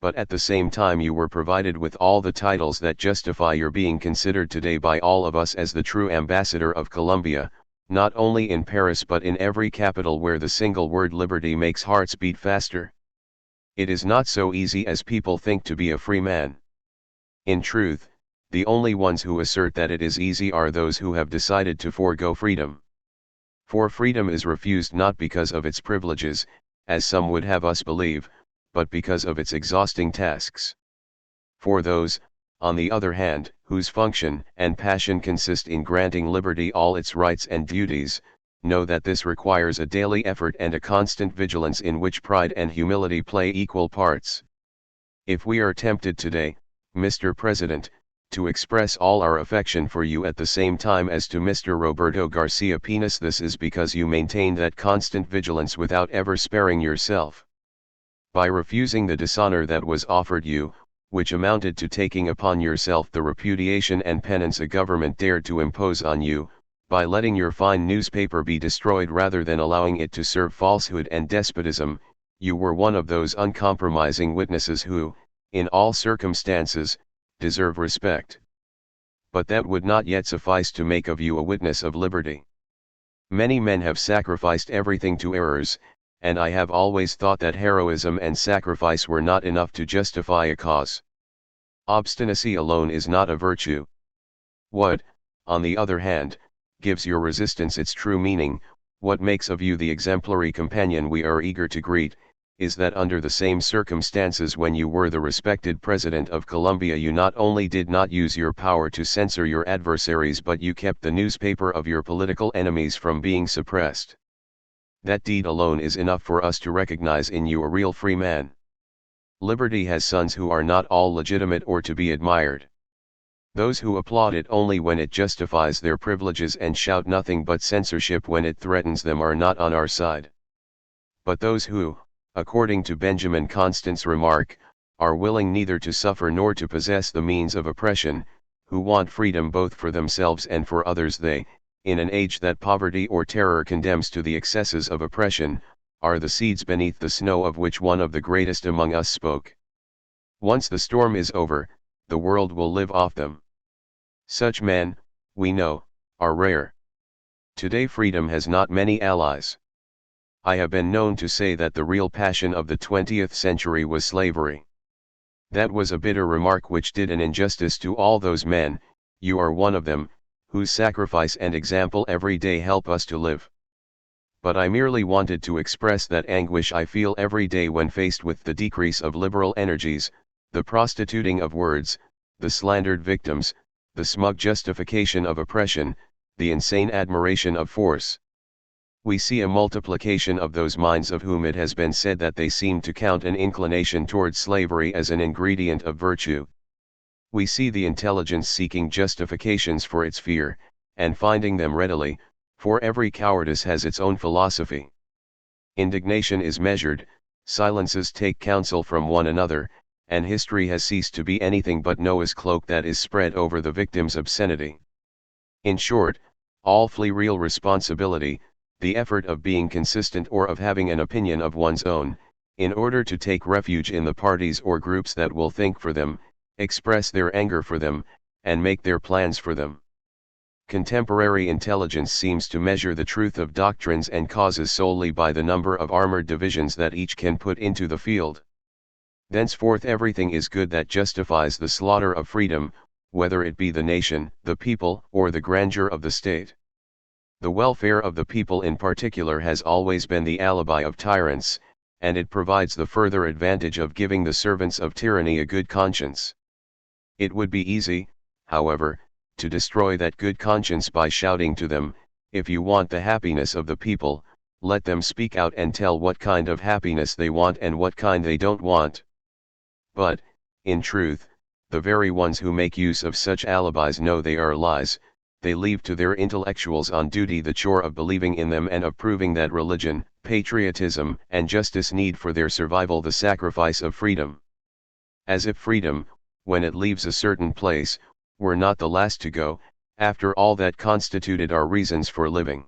But at the same time you were provided with all the titles that justify your being considered today by all of us as the true ambassador of Colombia, not only in Paris but in every capital where the single word liberty makes hearts beat faster. It is not so easy as people think to be a free man. In truth, the only ones who assert that it is easy are those who have decided to forego freedom. For freedom is refused not because of its privileges, as some would have us believe, but because of its exhausting tasks. For those, on the other hand, whose function and passion consist in granting liberty all its rights and duties, know that this requires a daily effort and a constant vigilance in which pride and humility play equal parts. If we are tempted today, Mr. President, to express all our affection for you at the same time as to Mr. Roberto Garcia Pinus, this is because you maintain that constant vigilance without ever sparing yourself. By refusing the dishonor that was offered you, which amounted to taking upon yourself the repudiation and penance a government dared to impose on you, by letting your fine newspaper be destroyed rather than allowing it to serve falsehood and despotism, you were one of those uncompromising witnesses who, in all circumstances, deserve respect. But that would not yet suffice to make of you a witness of liberty. Many men have sacrificed everything to errors, and I have always thought that heroism and sacrifice were not enough to justify a cause. Obstinacy alone is not a virtue. What, on the other hand, gives your resistance its true meaning, what makes of you the exemplary companion we are eager to greet, is that under the same circumstances when you were the respected President of Colombia you not only did not use your power to censor your adversaries but you kept the newspaper of your political enemies from being suppressed. That deed alone is enough for us to recognize in you a real free man. Liberty has sons who are not all legitimate or to be admired. Those who applaud it only when it justifies their privileges and shout nothing but censorship when it threatens them are not on our side. But those who, according to Benjamin Constant's remark, are willing neither to suffer nor to possess the means of oppression, who want freedom both for themselves and for others, they, in an age that poverty or terror condemns to the excesses of oppression, are the seeds beneath the snow of which one of the greatest among us spoke. Once the storm is over, the world will live off them. Such men, we know, are rare. Today freedom has not many allies. I have been known to say that the real passion of the 20th century was slavery. That was a bitter remark which did an injustice to all those men, you are one of them, whose sacrifice and example every day help us to live. But I merely wanted to express that anguish I feel every day when faced with the decrease of liberal energies, the prostituting of words, the slandered victims, the smug justification of oppression, the insane admiration of force. We see a multiplication of those minds of whom it has been said that they seem to count an inclination towards slavery as an ingredient of virtue. We see the intelligence seeking justifications for its fear, and finding them readily, for every cowardice has its own philosophy. Indignation is measured, silences take counsel from one another, and history has ceased to be anything but Noah's cloak that is spread over the victim's obscenity. In short, all flee real responsibility, the effort of being consistent or of having an opinion of one's own, in order to take refuge in the parties or groups that will think for them, express their anger for them, and make their plans for them. Contemporary intelligence seems to measure the truth of doctrines and causes solely by the number of armored divisions that each can put into the field. Thenceforth everything is good that justifies the slaughter of freedom, whether it be the nation, the people, or the grandeur of the state. The welfare of the people in particular has always been the alibi of tyrants, and it provides the further advantage of giving the servants of tyranny a good conscience. It would be easy, however, to destroy that good conscience by shouting to them, if you want the happiness of the people, let them speak out and tell what kind of happiness they want and what kind they don't want. But, in truth, the very ones who make use of such alibis know they are lies. They leave to their intellectuals on duty the chore of believing in them and of proving that religion, patriotism, and justice need for their survival the sacrifice of freedom. As if freedom, when it leaves a certain place, were not the last to go, after all that constituted our reasons for living.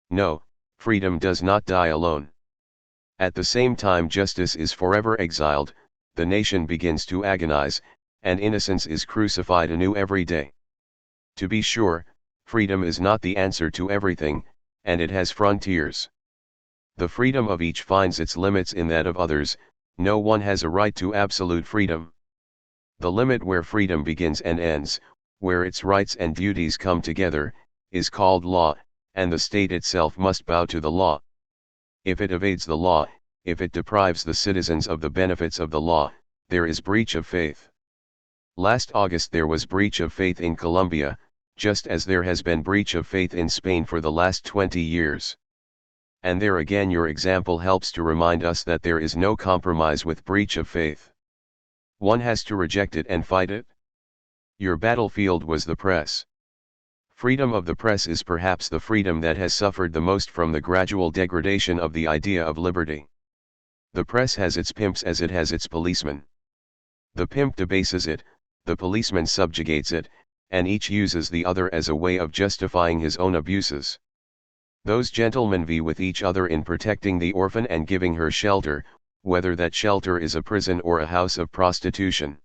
No, freedom does not die alone. At the same time justice is forever exiled, the nation begins to agonize, and innocence is crucified anew every day. To be sure, freedom is not the answer to everything, and it has frontiers. The freedom of each finds its limits in that of others. No one has a right to absolute freedom. The limit where freedom begins and ends, where its rights and duties come together, is called law, and the state itself must bow to the law. If it evades the law, if it deprives the citizens of the benefits of the law, there is breach of faith. Last August there was breach of faith in Colombia, just as there has been breach of faith in Spain for the last 20 years. And there again your example helps to remind us that there is no compromise with breach of faith. One has to reject it and fight it. Your battlefield was the press. Freedom of the press is perhaps the freedom that has suffered the most from the gradual degradation of the idea of liberty. The press has its pimps as it has its policemen. The pimp debases it, the policeman subjugates it, and each uses the other as a way of justifying his own abuses. Those gentlemen vie with each other in protecting the orphan and giving her shelter, whether that shelter is a prison or a house of prostitution.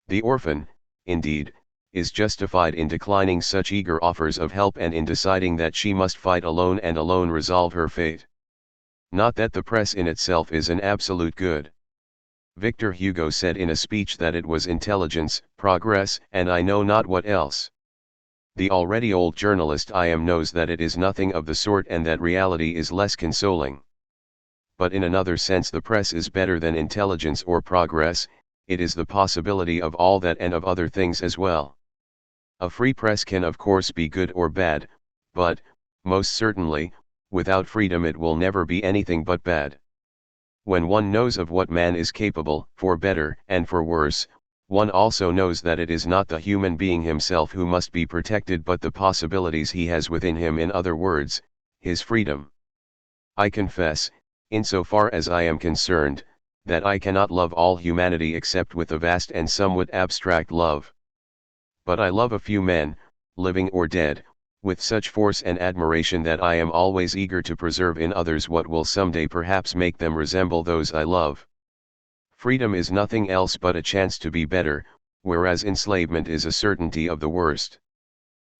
The orphan, indeed, is justified in declining such eager offers of help and in deciding that she must fight alone and alone resolve her fate. Not that the press in itself is an absolute good. Victor Hugo said in a speech that it was intelligence, progress, and I know not what else. The already old journalist I am knows that it is nothing of the sort and that reality is less consoling. But in another sense the press is better than intelligence or progress, it is the possibility of all that and of other things as well. A free press can of course be good or bad, but, most certainly, without freedom it will never be anything but bad. When one knows of what man is capable, for better and for worse, one also knows that it is not the human being himself who must be protected but the possibilities he has within him, in other words, his freedom. I confess, in so far as I am concerned, that I cannot love all humanity except with a vast and somewhat abstract love. But I love a few men, living or dead, with such force and admiration that I am always eager to preserve in others what will someday perhaps make them resemble those I love. Freedom is nothing else but a chance to be better, whereas enslavement is a certainty of the worst.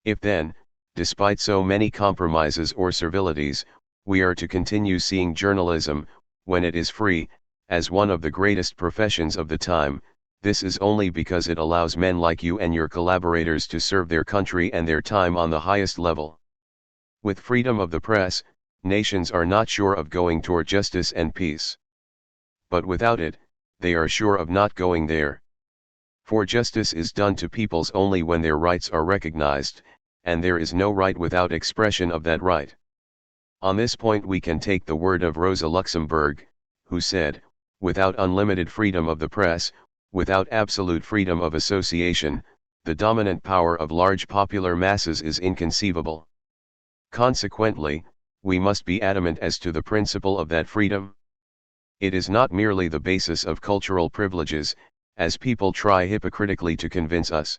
If then, despite so many compromises or servilities, we are to continue seeing journalism, when it is free, as one of the greatest professions of the time, this is only because it allows men like you and your collaborators to serve their country and their time on the highest level. With freedom of the press, nations are not sure of going toward justice and peace. But without it, they are sure of not going there. For justice is done to peoples only when their rights are recognized, and there is no right without expression of that right. On this point we can take the word of Rosa Luxemburg, who said, without unlimited freedom of the press, without absolute freedom of association, the dominant power of large popular masses is inconceivable. Consequently, we must be adamant as to the principle of that freedom. It is not merely the basis of cultural privileges, as people try hypocritically to convince us.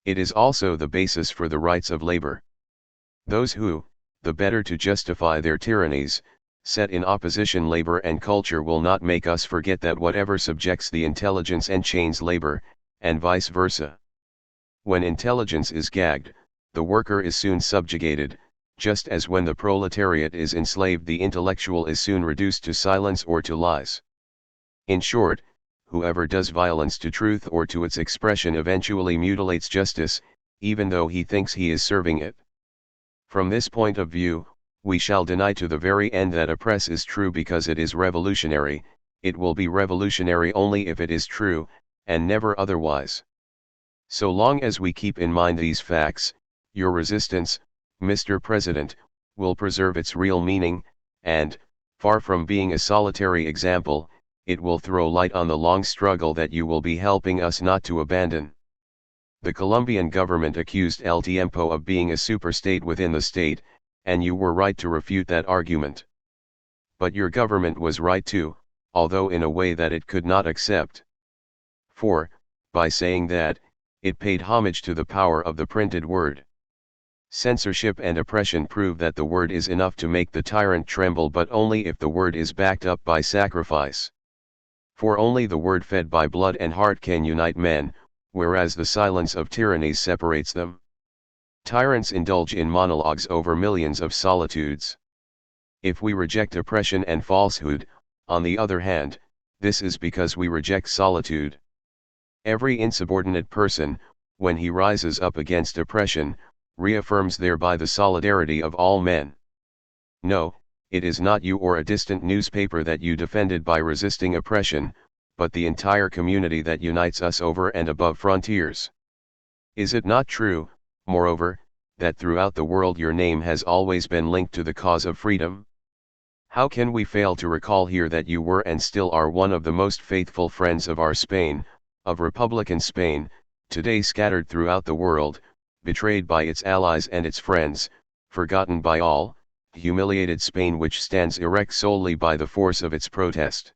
It is also the basis for the rights of labor. Those who, the better to justify their tyrannies, set in opposition labor and culture will not make us forget that whatever subjects the intelligence and chains labor, and vice versa. When intelligence is gagged, the worker is soon subjugated, just as when the proletariat is enslaved the intellectual is soon reduced to silence or to lies. In short, whoever does violence to truth or to its expression eventually mutilates justice, even though he thinks he is serving it. From this point of view, we shall deny to the very end that a press is true because it is revolutionary. It will be revolutionary only if it is true, and never otherwise. So long as we keep in mind these facts, your resistance, Mr. President, will preserve its real meaning, and, far from being a solitary example, it will throw light on the long struggle that you will be helping us not to abandon. The Colombian government accused El Tiempo of being a superstate within the state, and you were right to refute that argument. But your government was right too, although in a way that it could not accept. For, by saying that, it paid homage to the power of the printed word. Censorship and oppression prove that the word is enough to make the tyrant tremble, but only if the word is backed up by sacrifice. For only the word fed by blood and heart can unite men, whereas the silence of tyrannies separates them. Tyrants indulge in monologues over millions of solitudes. If we reject oppression and falsehood, on the other hand, this is because we reject solitude. Every insubordinate person, when he rises up against oppression, reaffirms thereby the solidarity of all men. No, it is not you or a distant newspaper that you defended by resisting oppression, but the entire community that unites us over and above frontiers. Is it not true, moreover, that throughout the world your name has always been linked to the cause of freedom? How can we fail to recall here that you were and still are one of the most faithful friends of our Spain, of Republican Spain, today scattered throughout the world, betrayed by its allies and its friends, forgotten by all, humiliated Spain which stands erect solely by the force of its protest.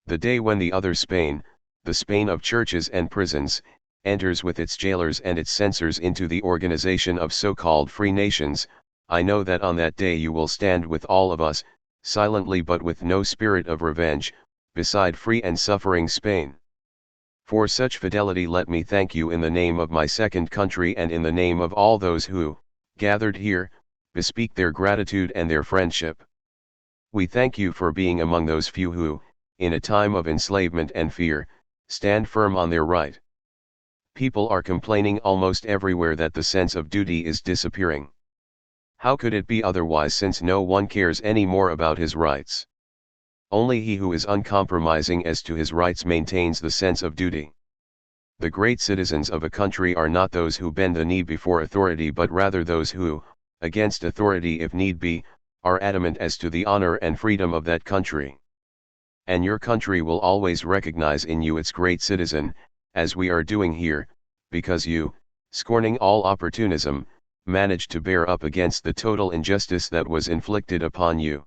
The day when the other Spain, the Spain of churches and prisons, enters with its jailers and its censors into the organization of so-called free nations, I know that on that day you will stand with all of us, silently but with no spirit of revenge, beside free and suffering Spain. For such fidelity let me thank you in the name of my second country and in the name of all those who, gathered here, bespeak their gratitude and their friendship. We thank you for being among those few who, in a time of enslavement and fear, stand firm on their right. People are complaining almost everywhere that the sense of duty is disappearing. How could it be otherwise, since no one cares any more about his rights? Only he who is uncompromising as to his rights maintains the sense of duty. The great citizens of a country are not those who bend the knee before authority, but rather those who, against authority if need be, are adamant as to the honor and freedom of that country. And your country will always recognize in you its great citizen, as we are doing here, because you, scorning all opportunism, managed to bear up against the total injustice that was inflicted upon you.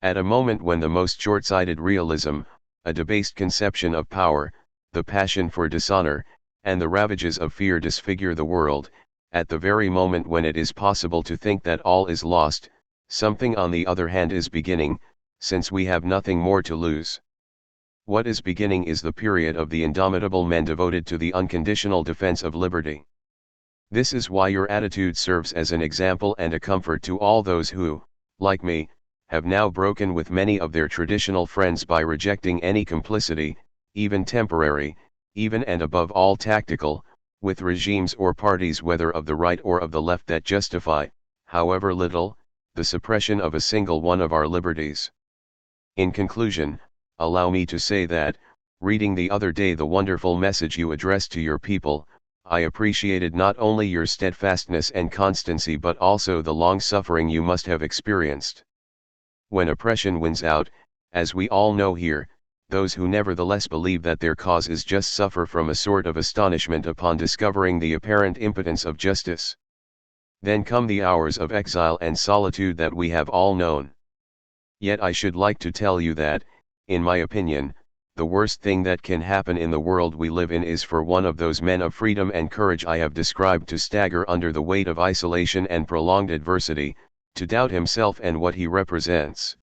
At a moment when the most short-sighted realism, a debased conception of power, the passion for dishonor, and the ravages of fear disfigure the world, at the very moment when it is possible to think that all is lost, something on the other hand is beginning, since we have nothing more to lose. What is beginning is the period of the indomitable men devoted to the unconditional defense of liberty. This is why your attitude serves as an example and a comfort to all those who, like me, have now broken with many of their traditional friends by rejecting any complicity, even temporary, even and above all tactical, with regimes or parties whether of the right or of the left that justify, however little, the suppression of a single one of our liberties. In conclusion, allow me to say that, reading the other day the wonderful message you addressed to your people, I appreciated not only your steadfastness and constancy but also the long suffering you must have experienced. When oppression wins out, as we all know here, those who nevertheless believe that their cause is just suffer from a sort of astonishment upon discovering the apparent impotence of justice. Then come the hours of exile and solitude that we have all known. Yet I should like to tell you that, in my opinion, the worst thing that can happen in the world we live in is for one of those men of freedom and courage I have described to stagger under the weight of isolation and prolonged adversity, to doubt himself and what he represents.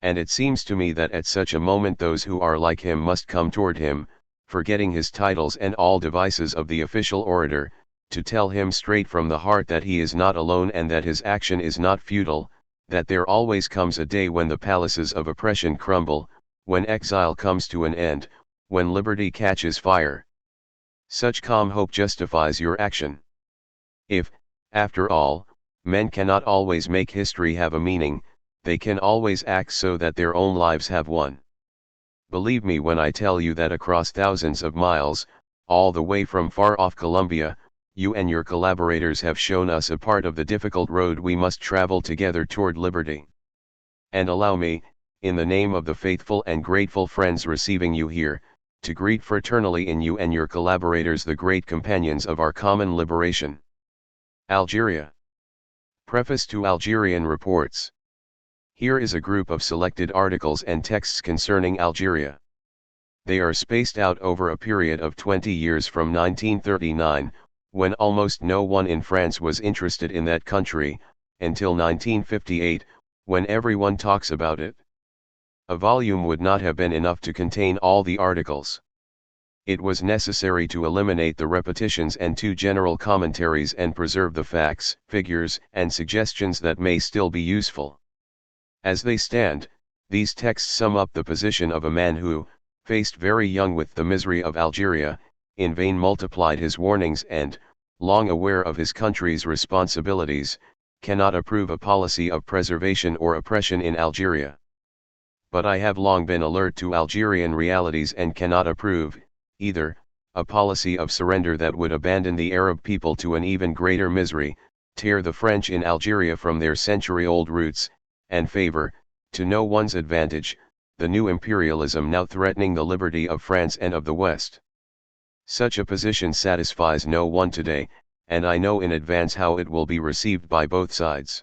And it seems to me that at such a moment those who are like him must come toward him, forgetting his titles and all devices of the official orator, to tell him straight from the heart that he is not alone and that his action is not futile, that there always comes a day when the palaces of oppression crumble, when exile comes to an end, when liberty catches fire. Such calm hope justifies your action. If, after all, men cannot always make history have a meaning, they can always act so that their own lives have one. Believe me when I tell you that across thousands of miles, all the way from far-off Colombia, you and your collaborators have shown us a part of the difficult road we must travel together toward liberty. And allow me, in the name of the faithful and grateful friends receiving you here, to greet fraternally in you and your collaborators the great companions of our common liberation. Algeria. Preface to Algerian Reports. Here is a group of selected articles and texts concerning Algeria. They are spaced out over a period of 20 years from 1939, when almost no one in France was interested in that country, until 1958, when everyone talks about it. A volume would not have been enough to contain all the articles. It was necessary to eliminate the repetitions and two general commentaries and preserve the facts, figures, and suggestions that may still be useful. As they stand, these texts sum up the position of a man who, faced very young with the misery of Algeria, in vain multiplied his warnings and, long aware of his country's responsibilities, cannot approve a policy of preservation or oppression in Algeria. But I have long been alert to Algerian realities and cannot approve, either, a policy of surrender that would abandon the Arab people to an even greater misery, tear the French in Algeria from their century-old roots, and favor, to no one's advantage, the new imperialism now threatening the liberty of France and of the West. Such a position satisfies no one today, and I know in advance how it will be received by both sides.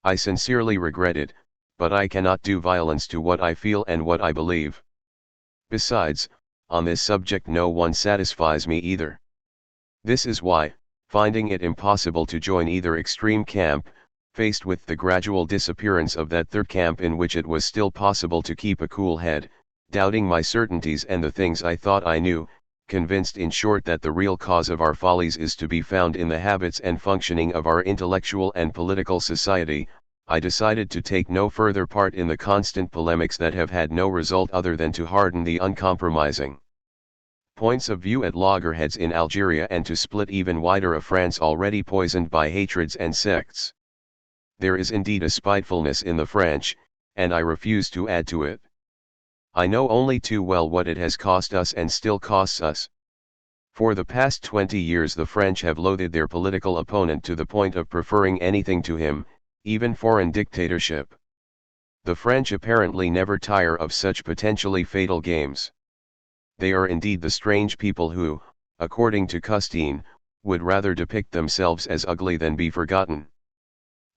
I sincerely regret it, but I cannot do violence to what I feel and what I believe. Besides, on this subject no one satisfies me either. This is why, finding it impossible to join either extreme camp, faced with the gradual disappearance of that third camp in which it was still possible to keep a cool head, doubting my certainties and the things I thought I knew, convinced in short that the real cause of our follies is to be found in the habits and functioning of our intellectual and political society, I decided to take no further part in the constant polemics that have had no result other than to harden the uncompromising points of view at loggerheads in Algeria and to split even wider a France already poisoned by hatreds and sects. There is indeed a spitefulness in the French, and I refuse to add to it. I know only too well what it has cost us and still costs us. For the past 20 years the French have loathed their political opponent to the point of preferring anything to him, even foreign dictatorship. The French apparently never tire of such potentially fatal games. They are indeed the strange people who, according to Custine, would rather depict themselves as ugly than be forgotten.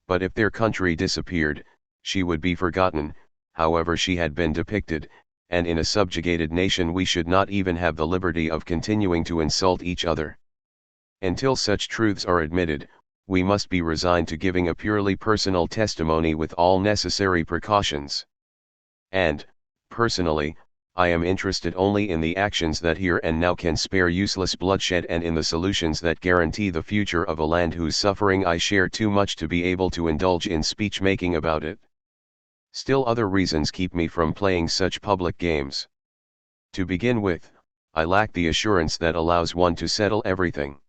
But if their country disappeared, she would be forgotten, however she had been depicted, and in a subjugated nation we should not even have the liberty of continuing to insult each other. Until such truths are admitted, we must be resigned to giving a purely personal testimony with all necessary precautions. And, personally, I am interested only in the actions that here and now can spare useless bloodshed and in the solutions that guarantee the future of a land whose suffering I share too much to be able to indulge in speech-making about it. Still other reasons keep me from playing such public games. To begin with, I lack the assurance that allows one to settle everything.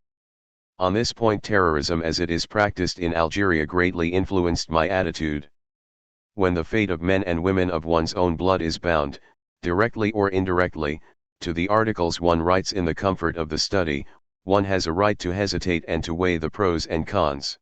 On this point terrorism as it is practiced in Algeria greatly influenced my attitude. When the fate of men and women of one's own blood is bound, directly or indirectly, to the articles one writes in the comfort of the study, one has a right to hesitate and to weigh the pros and cons.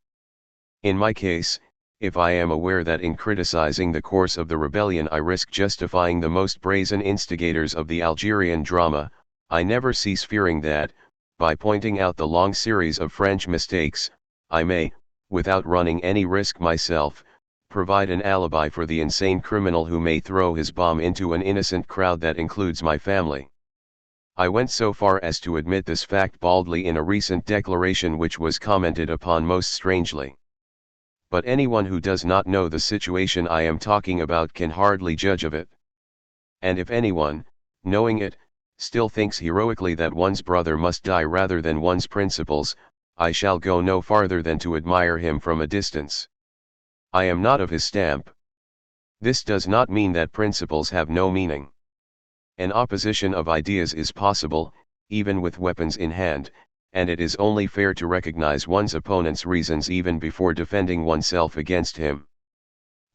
In my case, if I am aware that in criticizing the course of the rebellion I risk justifying the most brazen instigators of the Algerian drama, I never cease fearing that, by pointing out the long series of French mistakes, I may, without running any risk myself, provide an alibi for the insane criminal who may throw his bomb into an innocent crowd that includes my family. I went so far as to admit this fact baldly in a recent declaration which was commented upon most strangely. But anyone who does not know the situation I am talking about can hardly judge of it. And if anyone, knowing it, still thinks heroically that one's brother must die rather than one's principles, I shall go no farther than to admire him from a distance. I am not of his stamp. This does not mean that principles have no meaning. An opposition of ideas is possible, even with weapons in hand, and it is only fair to recognize one's opponent's reasons even before defending oneself against him.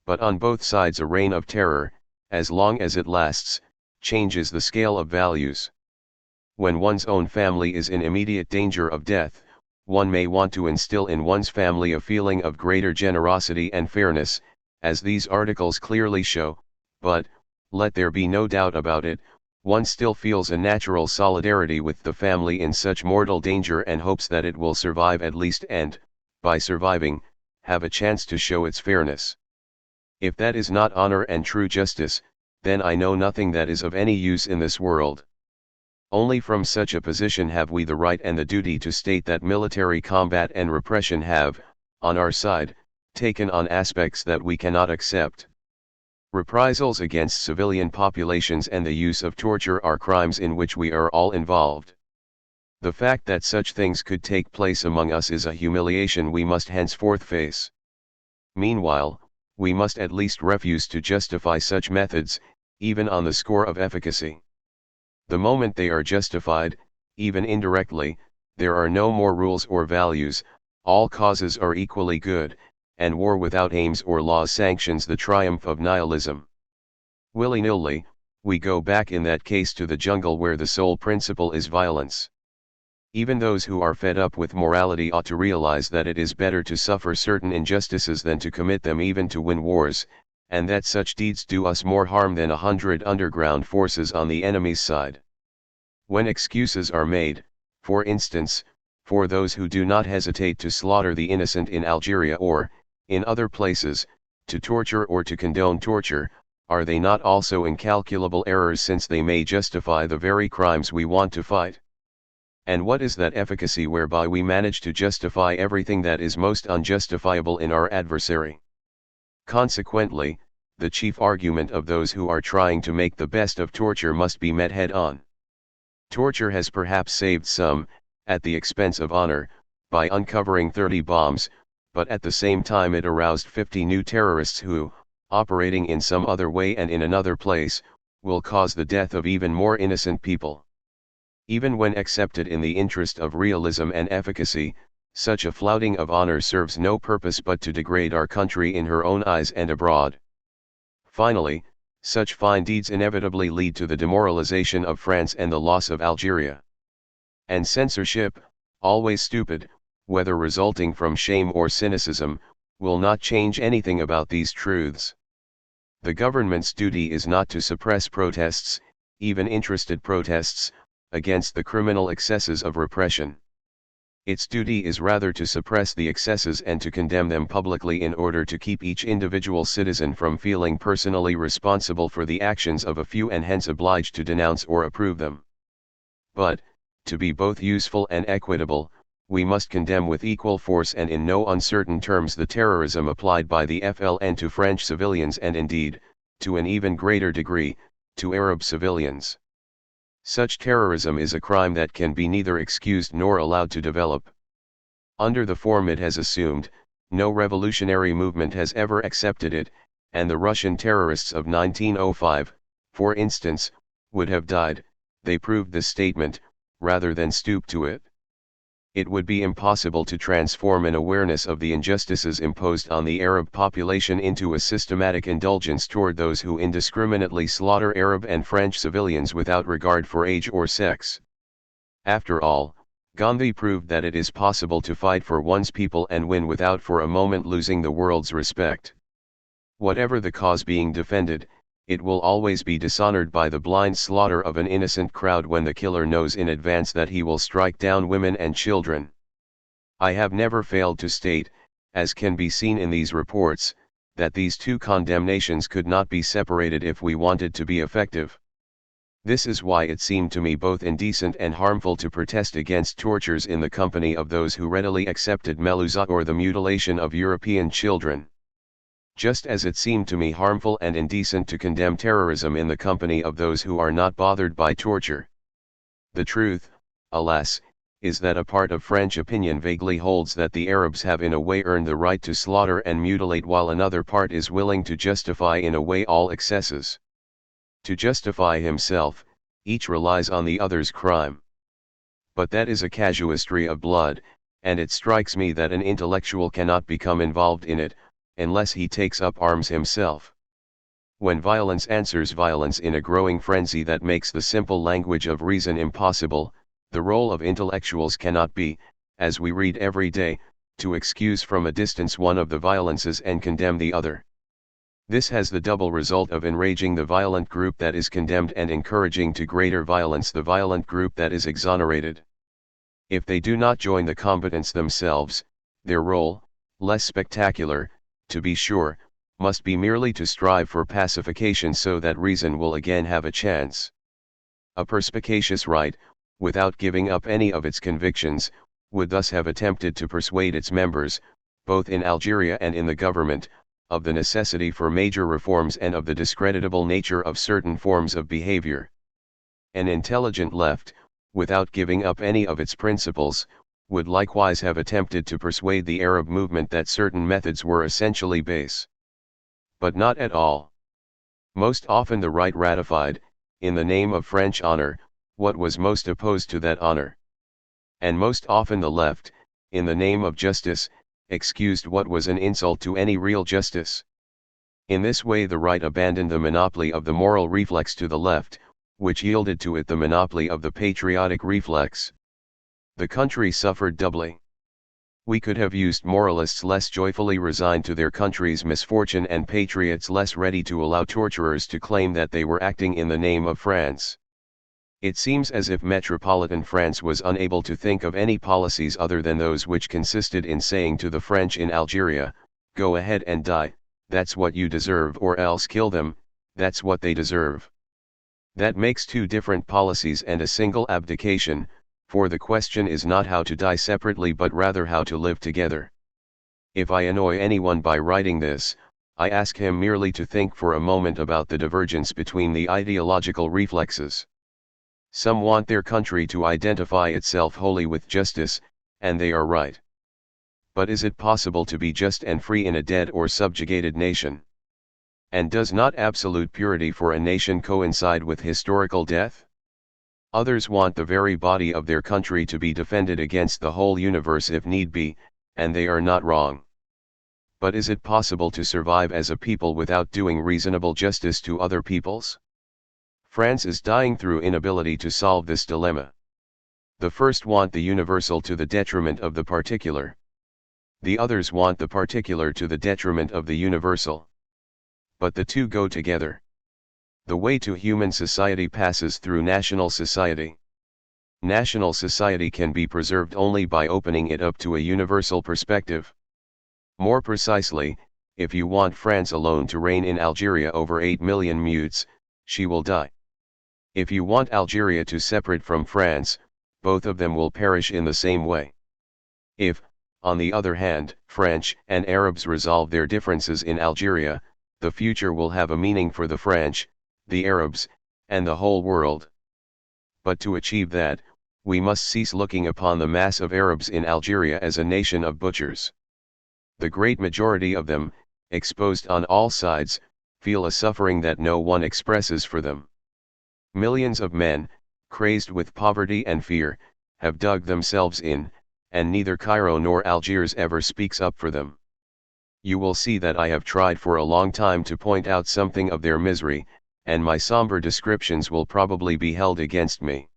But on both sides a reign of terror, as long as it lasts, changes the scale of values. When one's own family is in immediate danger of death, one may want to instill in one's family a feeling of greater generosity and fairness, as these articles clearly show, but, let there be no doubt about it, one still feels a natural solidarity with the family in such mortal danger and hopes that it will survive at least and, by surviving, have a chance to show its fairness. If that is not honor and true justice, then I know nothing that is of any use in this world. Only from such a position have we the right and the duty to state that military combat and repression have, on our side, taken on aspects that we cannot accept. Reprisals against civilian populations and the use of torture are crimes in which we are all involved. The fact that such things could take place among us is a humiliation we must henceforth face. Meanwhile, we must at least refuse to justify such methods, even on the score of efficacy. The moment they are justified, even indirectly, there are no more rules or values, all causes are equally good, and war without aims or laws sanctions the triumph of nihilism. Willy-nilly, we go back in that case to the jungle where the sole principle is violence. Even those who are fed up with morality ought to realize that it is better to suffer certain injustices than to commit them even to win wars, and that such deeds do us more harm than 100 underground forces on the enemy's side. When excuses are made, for instance, for those who do not hesitate to slaughter the innocent in Algeria or, in other places, to torture or to condone torture, are they not also incalculable errors since they may justify the very crimes we want to fight? And what is that efficacy whereby we manage to justify everything that is most unjustifiable in our adversary? Consequently, the chief argument of those who are trying to make the best of torture must be met head-on. Torture has perhaps saved some, at the expense of honor, by uncovering 30 bombs, but at the same time it aroused 50 new terrorists who, operating in some other way and in another place, will cause the death of even more innocent people. Even when accepted in the interest of realism and efficacy, such a flouting of honor serves no purpose but to degrade our country in her own eyes and abroad. Finally, such fine deeds inevitably lead to the demoralization of France and the loss of Algeria. And censorship, always stupid, whether resulting from shame or cynicism, will not change anything about these truths. The government's duty is not to suppress protests, even interested protests, against the criminal excesses of repression. Its duty is rather to suppress the excesses and to condemn them publicly in order to keep each individual citizen from feeling personally responsible for the actions of a few and hence obliged to denounce or approve them. But, to be both useful and equitable, we must condemn with equal force and in no uncertain terms the terrorism applied by the FLN to French civilians and indeed, to an even greater degree, to Arab civilians. Such terrorism is a crime that can be neither excused nor allowed to develop. Under the form it has assumed, no revolutionary movement has ever accepted it, and the Russian terrorists of 1905, for instance, would have died, they proved this statement, rather than stoop to it. It would be impossible to transform an awareness of the injustices imposed on the Arab population into a systematic indulgence toward those who indiscriminately slaughter Arab and French civilians without regard for age or sex. After all, Gandhi proved that it is possible to fight for one's people and win without for a moment losing the world's respect. Whatever the cause being defended, it will always be dishonored by the blind slaughter of an innocent crowd when the killer knows in advance that he will strike down women and children. I have never failed to state, as can be seen in these reports, that these two condemnations could not be separated if we wanted to be effective. This is why it seemed to me both indecent and harmful to protest against tortures in the company of those who readily accepted Meluza or the mutilation of European children. Just as it seemed to me harmful and indecent to condemn terrorism in the company of those who are not bothered by torture. The truth, alas, is that a part of French opinion vaguely holds that the Arabs have in a way earned the right to slaughter and mutilate, while another part is willing to justify in a way all excesses. To justify himself, each relies on the other's crime. But that is a casuistry of blood, and it strikes me that an intellectual cannot become involved in it, unless he takes up arms himself. When violence answers violence in a growing frenzy that makes the simple language of reason impossible, the role of intellectuals cannot be, as we read every day, to excuse from a distance one of the violences and condemn the other. This has the double result of enraging the violent group that is condemned and encouraging to greater violence the violent group that is exonerated. If they do not join the combatants themselves, their role, less spectacular, to be sure, must be merely to strive for pacification so that reason will again have a chance. A perspicacious right, without giving up any of its convictions, would thus have attempted to persuade its members, both in Algeria and in the government, of the necessity for major reforms and of the discreditable nature of certain forms of behavior. An intelligent left, without giving up any of its principles, would likewise have attempted to persuade the Arab movement that certain methods were essentially base. But not at all. Most often the right ratified, in the name of French honor, what was most opposed to that honor. And most often the left, in the name of justice, excused what was an insult to any real justice. In this way the right abandoned the monopoly of the moral reflex to the left, which yielded to it the monopoly of the patriotic reflex. The country suffered doubly. We could have used moralists less joyfully resigned to their country's misfortune and patriots less ready to allow torturers to claim that they were acting in the name of France. It seems as if metropolitan France was unable to think of any policies other than those which consisted in saying to the French in Algeria, "Go ahead and die, that's what you deserve, or else kill them, that's what they deserve." That makes two different policies and a single abdication, for the question is not how to die separately but rather how to live together. If I annoy anyone by writing this, I ask him merely to think for a moment about the divergence between the ideological reflexes. Some want their country to identify itself wholly with justice, and they are right. But is it possible to be just and free in a dead or subjugated nation? And does not absolute purity for a nation coincide with historical death? Others want the very body of their country to be defended against the whole universe if need be, and they are not wrong. But is it possible to survive as a people without doing reasonable justice to other peoples? France is dying through inability to solve this dilemma. The first want the universal to the detriment of the particular. The others want the particular to the detriment of the universal. But the two go together. The way to human society passes through national society. National society can be preserved only by opening it up to a universal perspective. More precisely, if you want France alone to reign in Algeria over 8 million mutes, she will die. If you want Algeria to separate from France, both of them will perish in the same way. If, on the other hand, French and Arabs resolve their differences in Algeria, the future will have a meaning for the French, the Arabs, and the whole world. But to achieve that, we must cease looking upon the mass of Arabs in Algeria as a nation of butchers. The great majority of them, exposed on all sides, feel a suffering that no one expresses for them. Millions of men, crazed with poverty and fear, have dug themselves in, and neither Cairo nor Algiers ever speaks up for them. You will see that I have tried for a long time to point out something of their misery, and my somber descriptions will probably be held against me.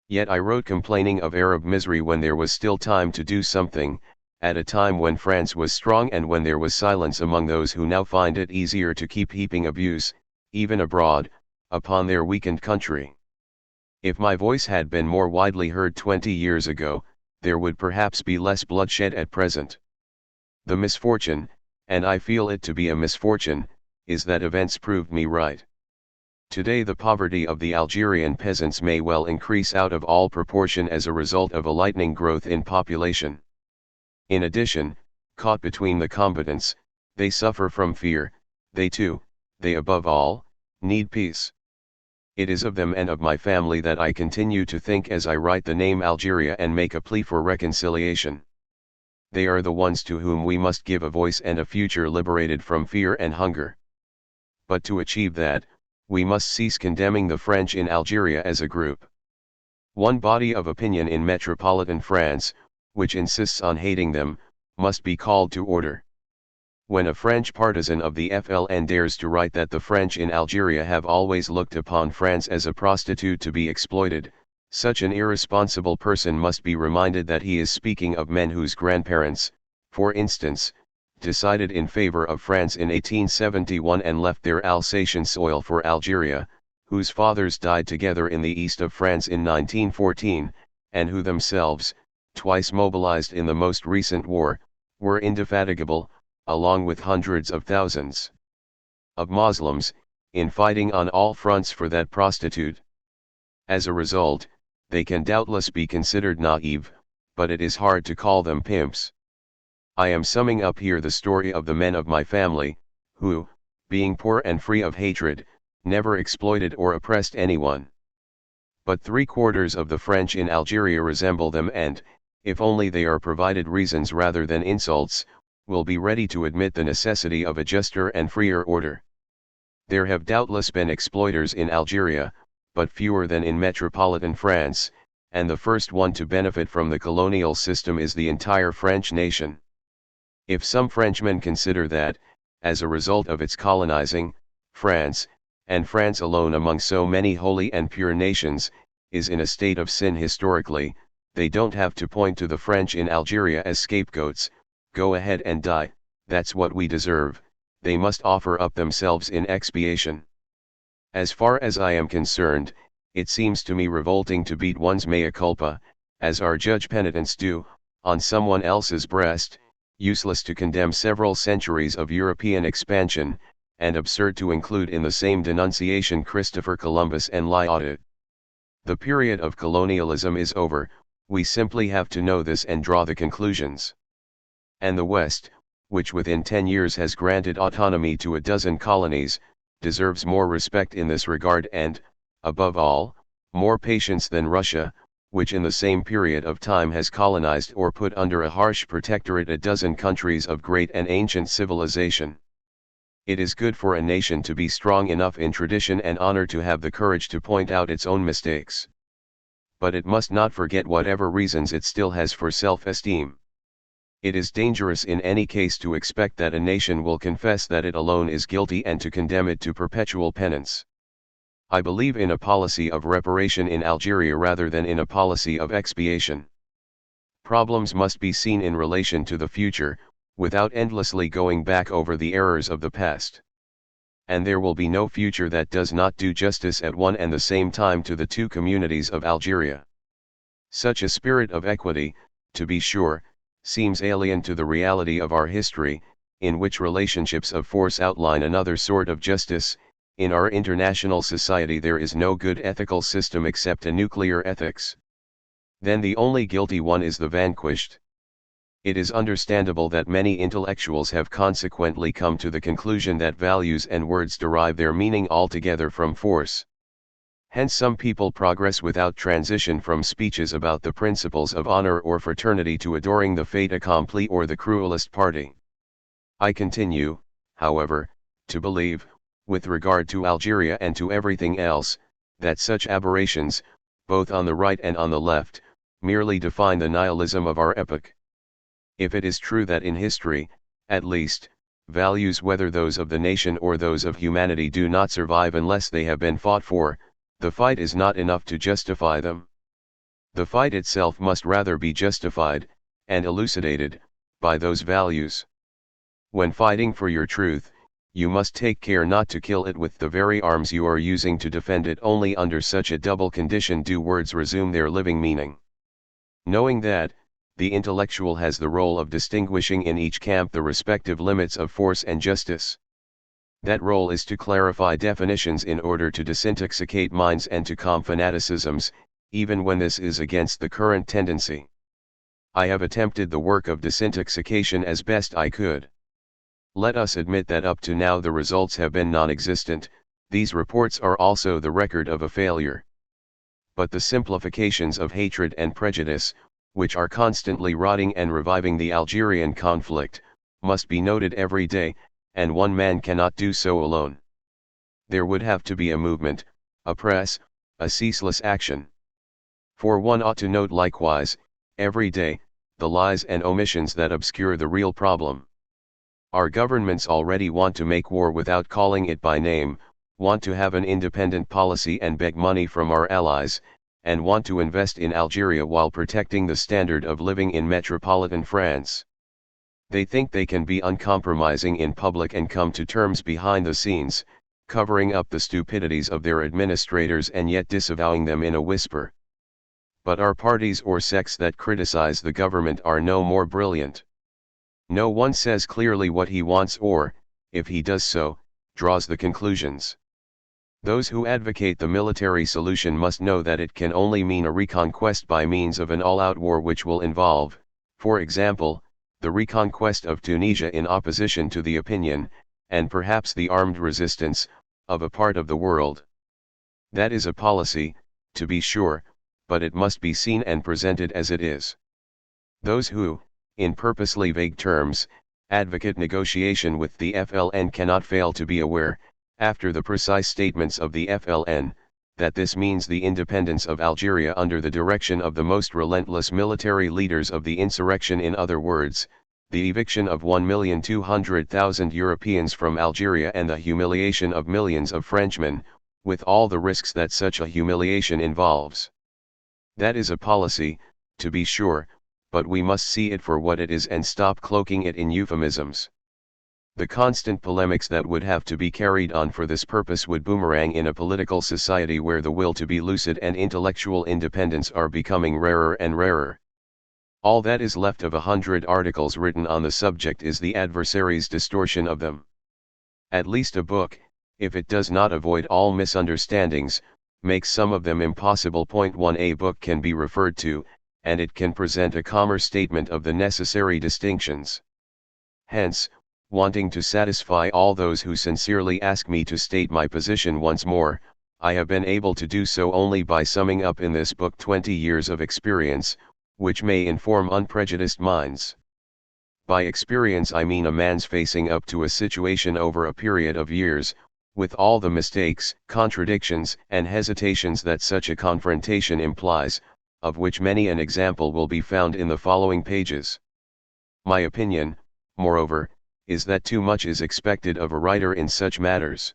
Yet I wrote complaining of Arab misery when there was still time to do something, at a time when France was strong and when there was silence among those who now find it easier to keep heaping abuse, even abroad, upon their weakened country. If my voice had been more widely heard 20 years ago, there would perhaps be less bloodshed at present. The misfortune, and I feel it to be a misfortune, is that events proved me right. Today the poverty of the Algerian peasants may well increase out of all proportion as a result of a lightning growth in population. In addition, caught between the combatants, they suffer from fear, they above all, need peace. It is of them and of my family that I continue to think as I write the name Algeria and make a plea for reconciliation. They are the ones to whom we must give a voice and a future liberated from fear and hunger. But to achieve that, we must cease condemning the French in Algeria as a group. One body of opinion in metropolitan France, which insists on hating them, must be called to order. When a French partisan of the FLN dares to write that the French in Algeria have always looked upon France as a prostitute to be exploited, such an irresponsible person must be reminded that he is speaking of men whose grandparents, for instance, decided in favor of France in 1871 and left their Alsatian soil for Algeria, whose fathers died together in the east of France in 1914, and who themselves, twice mobilized in the most recent war, were indefatigable, along with hundreds of thousands of Muslims, in fighting on all fronts for that prostitute. As a result, they can doubtless be considered naive, but it is hard to call them pimps. I am summing up here the story of the men of my family, who, being poor and free of hatred, never exploited or oppressed anyone. But 3/4 of the French in Algeria resemble them and, if only they are provided reasons rather than insults, will be ready to admit the necessity of a juster and freer order. There have doubtless been exploiters in Algeria, but fewer than in metropolitan France, and the first one to benefit from the colonial system is the entire French nation. If some Frenchmen consider that, as a result of its colonizing, France, and France alone among so many holy and pure nations, is in a state of sin historically, they don't have to point to the French in Algeria as scapegoats. Go ahead and die, that's what we deserve, they must offer up themselves in expiation. As far as I am concerned, it seems to me revolting to beat one's mea culpa, as our judge penitents do, on someone else's breast, useless to condemn several centuries of European expansion, and absurd to include in the same denunciation Christopher Columbus and Lyautey. The period of colonialism is over, we simply have to know this and draw the conclusions. And the West, which within 10 years has granted autonomy to a dozen colonies, deserves more respect in this regard and, above all, more patience than Russia, which in the same period of time has colonized or put under a harsh protectorate a dozen countries of great and ancient civilization. It is good for a nation to be strong enough in tradition and honor to have the courage to point out its own mistakes. But it must not forget whatever reasons it still has for self-esteem. It is dangerous in any case to expect that a nation will confess that it alone is guilty and to condemn it to perpetual penance. I believe in a policy of reparation in Algeria rather than in a policy of expiation. Problems must be seen in relation to the future, without endlessly going back over the errors of the past. And there will be no future that does not do justice at one and the same time to the two communities of Algeria. Such a spirit of equity, to be sure, seems alien to the reality of our history, in which relationships of force outline another sort of justice. In our international society there is no good ethical system except a nuclear ethics. Then the only guilty one is the vanquished. It is understandable that many intellectuals have consequently come to the conclusion that values and words derive their meaning altogether from force. Hence some people progress without transition from speeches about the principles of honor or fraternity to adoring the fait accompli or the cruelest party. I continue, however, to believe, with regard to Algeria and to everything else, that such aberrations, both on the right and on the left, merely define the nihilism of our epoch. If it is true that in history, at least, values whether those of the nation or those of humanity do not survive unless they have been fought for, the fight is not enough to justify them. The fight itself must rather be justified, and elucidated, by those values. When fighting for your truth, you must take care not to kill it with the very arms you are using to defend it. Only under such a double condition do words resume their living meaning. Knowing that, the intellectual has the role of distinguishing in each camp the respective limits of force and justice. That role is to clarify definitions in order to disintoxicate minds and to calm fanaticisms, even when this is against the current tendency. I have attempted the work of disintoxication as best I could. Let us admit that up to now the results have been non-existent, These reports are also the record of a failure. But the simplifications of hatred and prejudice, which are constantly rotting and reviving the Algerian conflict, must be noted every day, and one man cannot do so alone. There would have to be a movement, a press, a ceaseless action. For one ought to note likewise, every day, the lies and omissions that obscure the real problem. Our governments already want to make war without calling it by name, want to have an independent policy and beg money from our allies, and want to invest in Algeria while protecting the standard of living in metropolitan France. They think they can be uncompromising in public and come to terms behind the scenes, covering up the stupidities of their administrators and yet disavowing them in a whisper. But our parties or sects that criticize the government are no more brilliant. No one says clearly what he wants or, if he does so, draws the conclusions. Those who advocate the military solution must know that it can only mean a reconquest by means of an all-out war which will involve, for example, the reconquest of Tunisia in opposition to the opinion, and perhaps the armed resistance, of a part of the world. That is a policy, to be sure, but it must be seen and presented as it is. Those who, in purposely vague terms, advocate negotiation with the FLN cannot fail to be aware, after the precise statements of the FLN, that this means the independence of Algeria under the direction of the most relentless military leaders of the insurrection, in other words, the eviction of 1,200,000 Europeans from Algeria and the humiliation of millions of Frenchmen, with all the risks that such a humiliation involves. That is a policy, to be sure, but we must see it for what it is and stop cloaking it in euphemisms. The constant polemics that would have to be carried on for this purpose would boomerang in a political society where the will to be lucid and intellectual independence are becoming rarer and rarer. All that is left of 100 articles written on the subject is the adversary's distortion of them. At least a book, if it does not avoid all misunderstandings, makes some of them impossible. 1. A book can be referred to, and it can present a calmer statement of the necessary distinctions. Hence, wanting to satisfy all those who sincerely ask me to state my position once more, I have been able to do so only by summing up in this book 20 years of experience, which may inform unprejudiced minds. By experience I mean a man's facing up to a situation over a period of years, with all the mistakes, contradictions, and hesitations that such a confrontation implies, of which many an example will be found in the following pages. My opinion, moreover, is that too much is expected of a writer in such matters.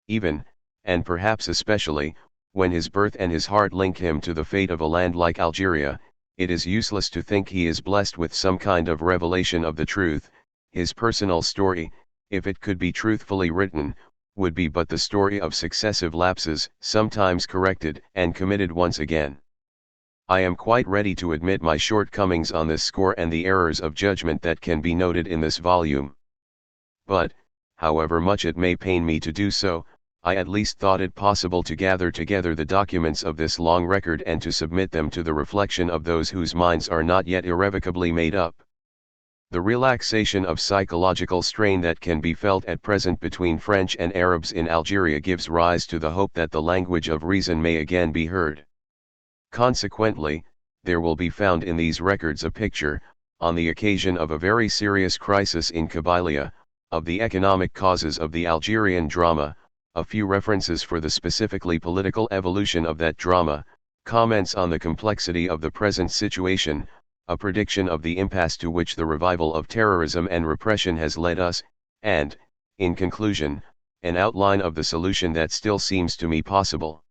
Even, and perhaps especially, when his birth and his heart link him to the fate of a land like Algeria, it is useless to think he is blessed with some kind of revelation of the truth. His personal story, if it could be truthfully written, would be but the story of successive lapses, sometimes corrected and committed once again. I am quite ready to admit my shortcomings on this score and the errors of judgment that can be noted in this volume. But, however much it may pain me to do so, I at least thought it possible to gather together the documents of this long record and to submit them to the reflection of those whose minds are not yet irrevocably made up. The relaxation of psychological strain that can be felt at present between French and Arabs in Algeria gives rise to the hope that the language of reason may again be heard. Consequently, there will be found in these records a picture, on the occasion of a very serious crisis in Kabylia, of the economic causes of the Algerian drama, a few references for the specifically political evolution of that drama, comments on the complexity of the present situation, a prediction of the impasse to which the revival of terrorism and repression has led us, and, in conclusion, an outline of the solution that still seems to me possible.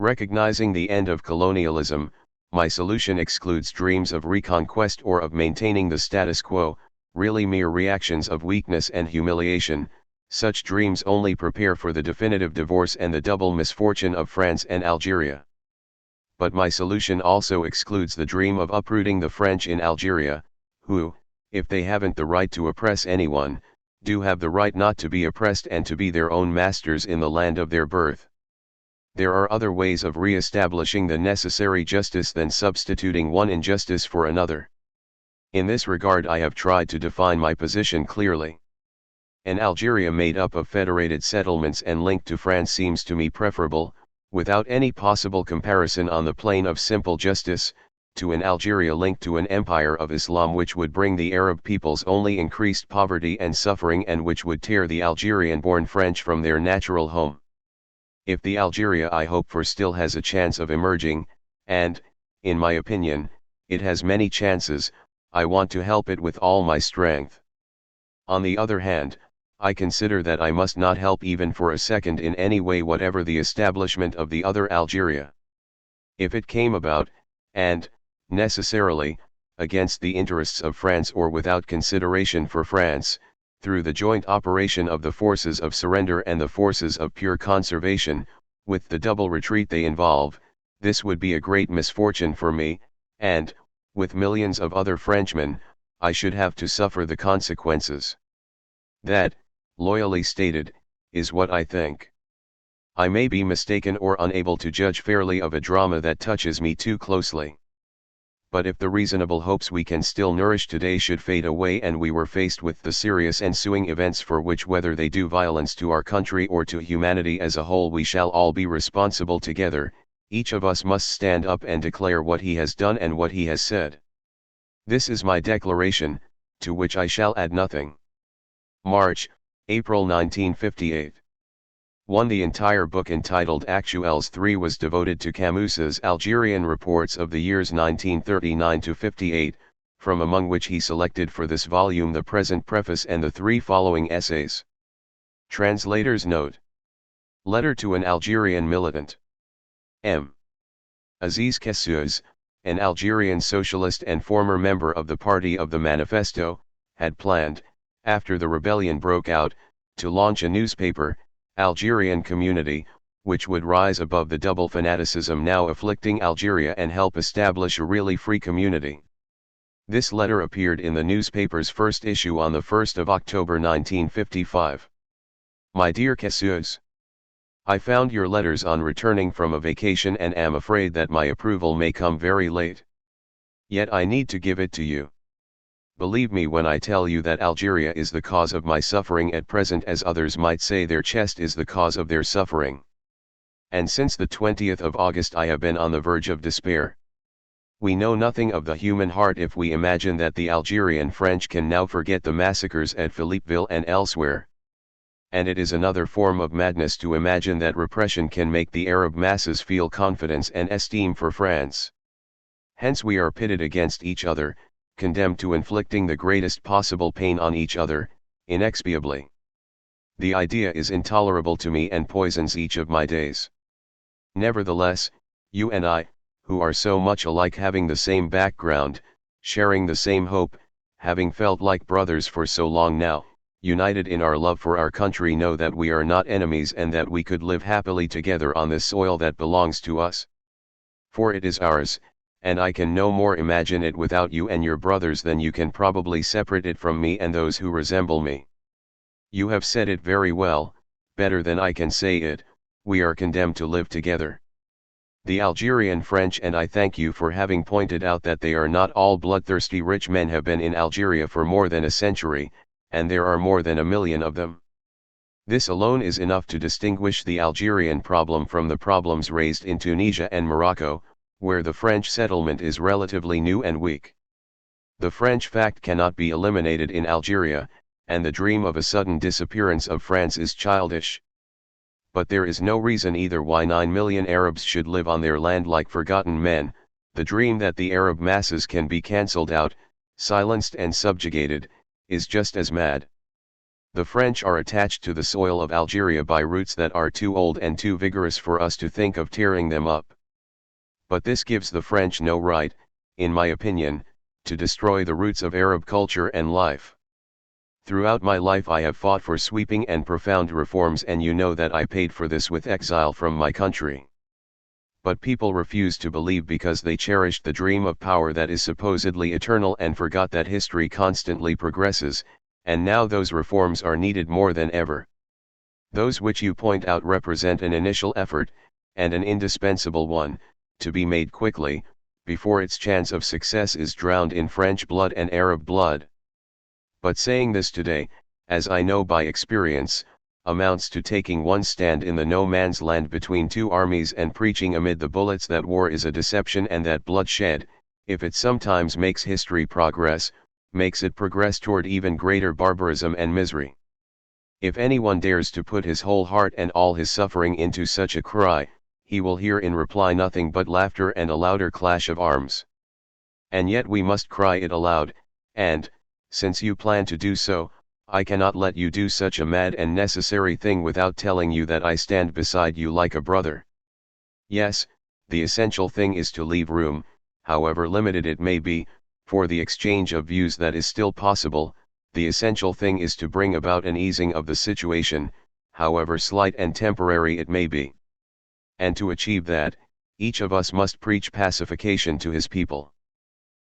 Recognizing the end of colonialism, my solution excludes dreams of reconquest or of maintaining the status quo, really mere reactions of weakness and humiliation. Such dreams only prepare for the definitive divorce and the double misfortune of France and Algeria. But my solution also excludes the dream of uprooting the French in Algeria, who, if they haven't the right to oppress anyone, do have the right not to be oppressed and to be their own masters in the land of their birth. There are other ways of re-establishing the necessary justice than substituting one injustice for another. In this regard I have tried to define my position clearly. An Algeria made up of federated settlements and linked to France seems to me preferable, without any possible comparison on the plane of simple justice, to an Algeria linked to an empire of Islam which would bring the Arab peoples only increased poverty and suffering and which would tear the Algerian-born French from their natural home. If the Algeria I hope for still has a chance of emerging, and, in my opinion, it has many chances, I want to help it with all my strength. On the other hand, I consider that I must not help even for a second in any way whatever the establishment of the other Algeria. If it came about, and, necessarily, against the interests of France or without consideration for France, through the joint operation of the forces of surrender and the forces of pure conservation, with the double retreat they involve, this would be a great misfortune for me, and, with millions of other Frenchmen, I should have to suffer the consequences. That, loyally stated, is what I think. I may be mistaken or unable to judge fairly of a drama that touches me too closely. But if the reasonable hopes we can still nourish today should fade away and we were faced with the serious ensuing events for which whether they do violence to our country or to humanity as a whole we shall all be responsible together, each of us must stand up and declare what he has done and what he has said. This is my declaration, to which I shall add nothing. March, April 1958. 1. The entire book entitled Actuels 3 was devoted to Camus's Algerian reports of the years 1939 to 58, from among which he selected for this volume the present preface and the 3 following essays. Translator's note. Letter to an Algerian militant. M. Aziz Camus, an Algerian socialist and former member of the Party of the Manifesto, had planned, after the rebellion broke out, to launch a newspaper, Algerian Community, which would rise above the double fanaticism now afflicting Algeria and help establish a really free community. This letter appeared in the newspaper's first issue on the 1st of October 1955. My dear Camus, I found your letters on returning from a vacation and am afraid that my approval may come very late. Yet I need to give it to you. Believe me when I tell you that Algeria is the cause of my suffering at present as others might say their chest is the cause of their suffering. And since the 20th of August I have been on the verge of despair. We know nothing of the human heart if we imagine that the Algerian French can now forget the massacres at Philippeville and elsewhere. And it is another form of madness to imagine that repression can make the Arab masses feel confidence and esteem for France. Hence we are pitted against each other, condemned to inflicting the greatest possible pain on each other, inexpiably. The idea is intolerable to me and poisons each of my days. Nevertheless, you and I, who are so much alike having the same background, sharing the same hope, having felt like brothers for so long now, united in our love for our country know that we are not enemies and that we could live happily together on this soil that belongs to us. For it is ours, and I can no more imagine it without you and your brothers than you can probably separate it from me and those who resemble me. You have said it very well, better than I can say it, we are condemned to live together. The Algerian French and I thank you for having pointed out that they are not all bloodthirsty rich men have been in Algeria for more than a century, and there are more than 1 million of them. This alone is enough to distinguish the Algerian problem from the problems raised in Tunisia and Morocco, where the French settlement is relatively new and weak. The French fact cannot be eliminated in Algeria, and the dream of a sudden disappearance of France is childish. But there is no reason either why 9 million Arabs should live on their land like forgotten men. The dream that the Arab masses can be cancelled out, silenced and subjugated, is just as mad. The French are attached to the soil of Algeria by roots that are too old and too vigorous for us to think of tearing them up. But this gives the French no right, in my opinion, to destroy the roots of Arab culture and life. Throughout my life I have fought for sweeping and profound reforms, and you know that I paid for this with exile from my country. But people refused to believe because they cherished the dream of power that is supposedly eternal and forgot that history constantly progresses, and now those reforms are needed more than ever. Those which you point out represent an initial effort, and an indispensable one, to be made quickly, before its chance of success is drowned in French blood and Arab blood. But saying this today, as I know by experience, amounts to taking one stand in the no man's land between two armies and preaching amid the bullets that war is a deception and that bloodshed, if it sometimes makes history progress, makes it progress toward even greater barbarism and misery. If anyone dares to put his whole heart and all his suffering into such a cry, he will hear in reply nothing but laughter and a louder clash of arms. And yet we must cry it aloud, and, since you plan to do so, I cannot let you do such a mad and necessary thing without telling you that I stand beside you like a brother. Yes, the essential thing is to leave room, however limited it may be, for the exchange of views that is still possible. The essential thing is to bring about an easing of the situation, however slight and temporary it may be. And to achieve that, each of us must preach pacification to his people.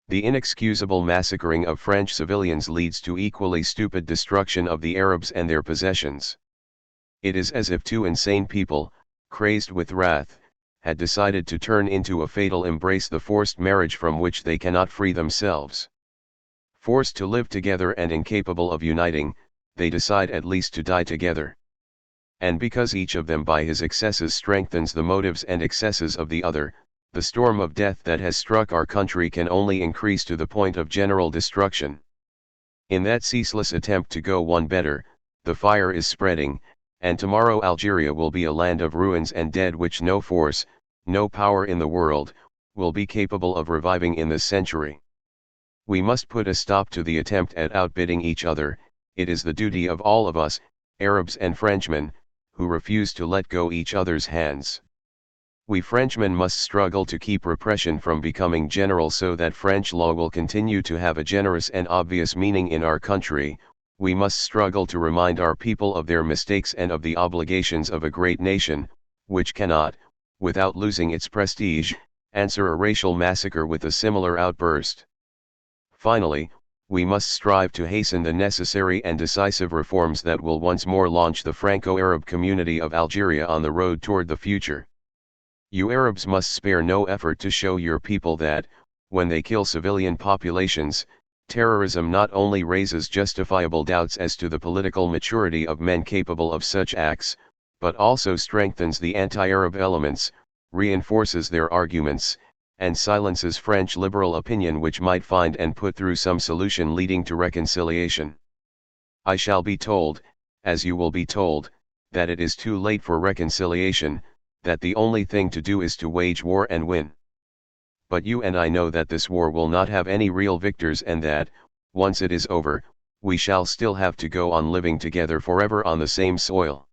The inexcusable massacring of French civilians leads to equally stupid destruction of the Arabs and their possessions. It is as if two insane people, crazed with wrath, had decided to turn into a fatal embrace the forced marriage from which they cannot free themselves. Forced to live together and incapable of uniting, they decide at least to die together. And because each of them by his excesses strengthens the motives and excesses of the other, the storm of death that has struck our country can only increase to the point of general destruction. In that ceaseless attempt to go one better, the fire is spreading, and tomorrow Algeria will be a land of ruins and dead which no force, no power in the world, will be capable of reviving in this century. We must put a stop to the attempt at outbidding each other. It is the duty of all of us, Arabs and Frenchmen, who refuse to let go each other's hands. We Frenchmen must struggle to keep repression from becoming general so that French law will continue to have a generous and obvious meaning in our country. We must struggle to remind our people of their mistakes and of the obligations of a great nation, which cannot, without losing its prestige, answer a racial massacre with a similar outburst. Finally, we must strive to hasten the necessary and decisive reforms that will once more launch the Franco-Arab community of Algeria on the road toward the future. You Arabs must spare no effort to show your people that, when they kill civilian populations, terrorism not only raises justifiable doubts as to the political maturity of men capable of such acts, but also strengthens the anti-Arab elements, reinforces their arguments, and silences French liberal opinion which might find and put through some solution leading to reconciliation. I shall be told, as you will be told, that it is too late for reconciliation, that the only thing to do is to wage war and win. But you and I know that this war will not have any real victors and that, once it is over, we shall still have to go on living together forever on the same soil.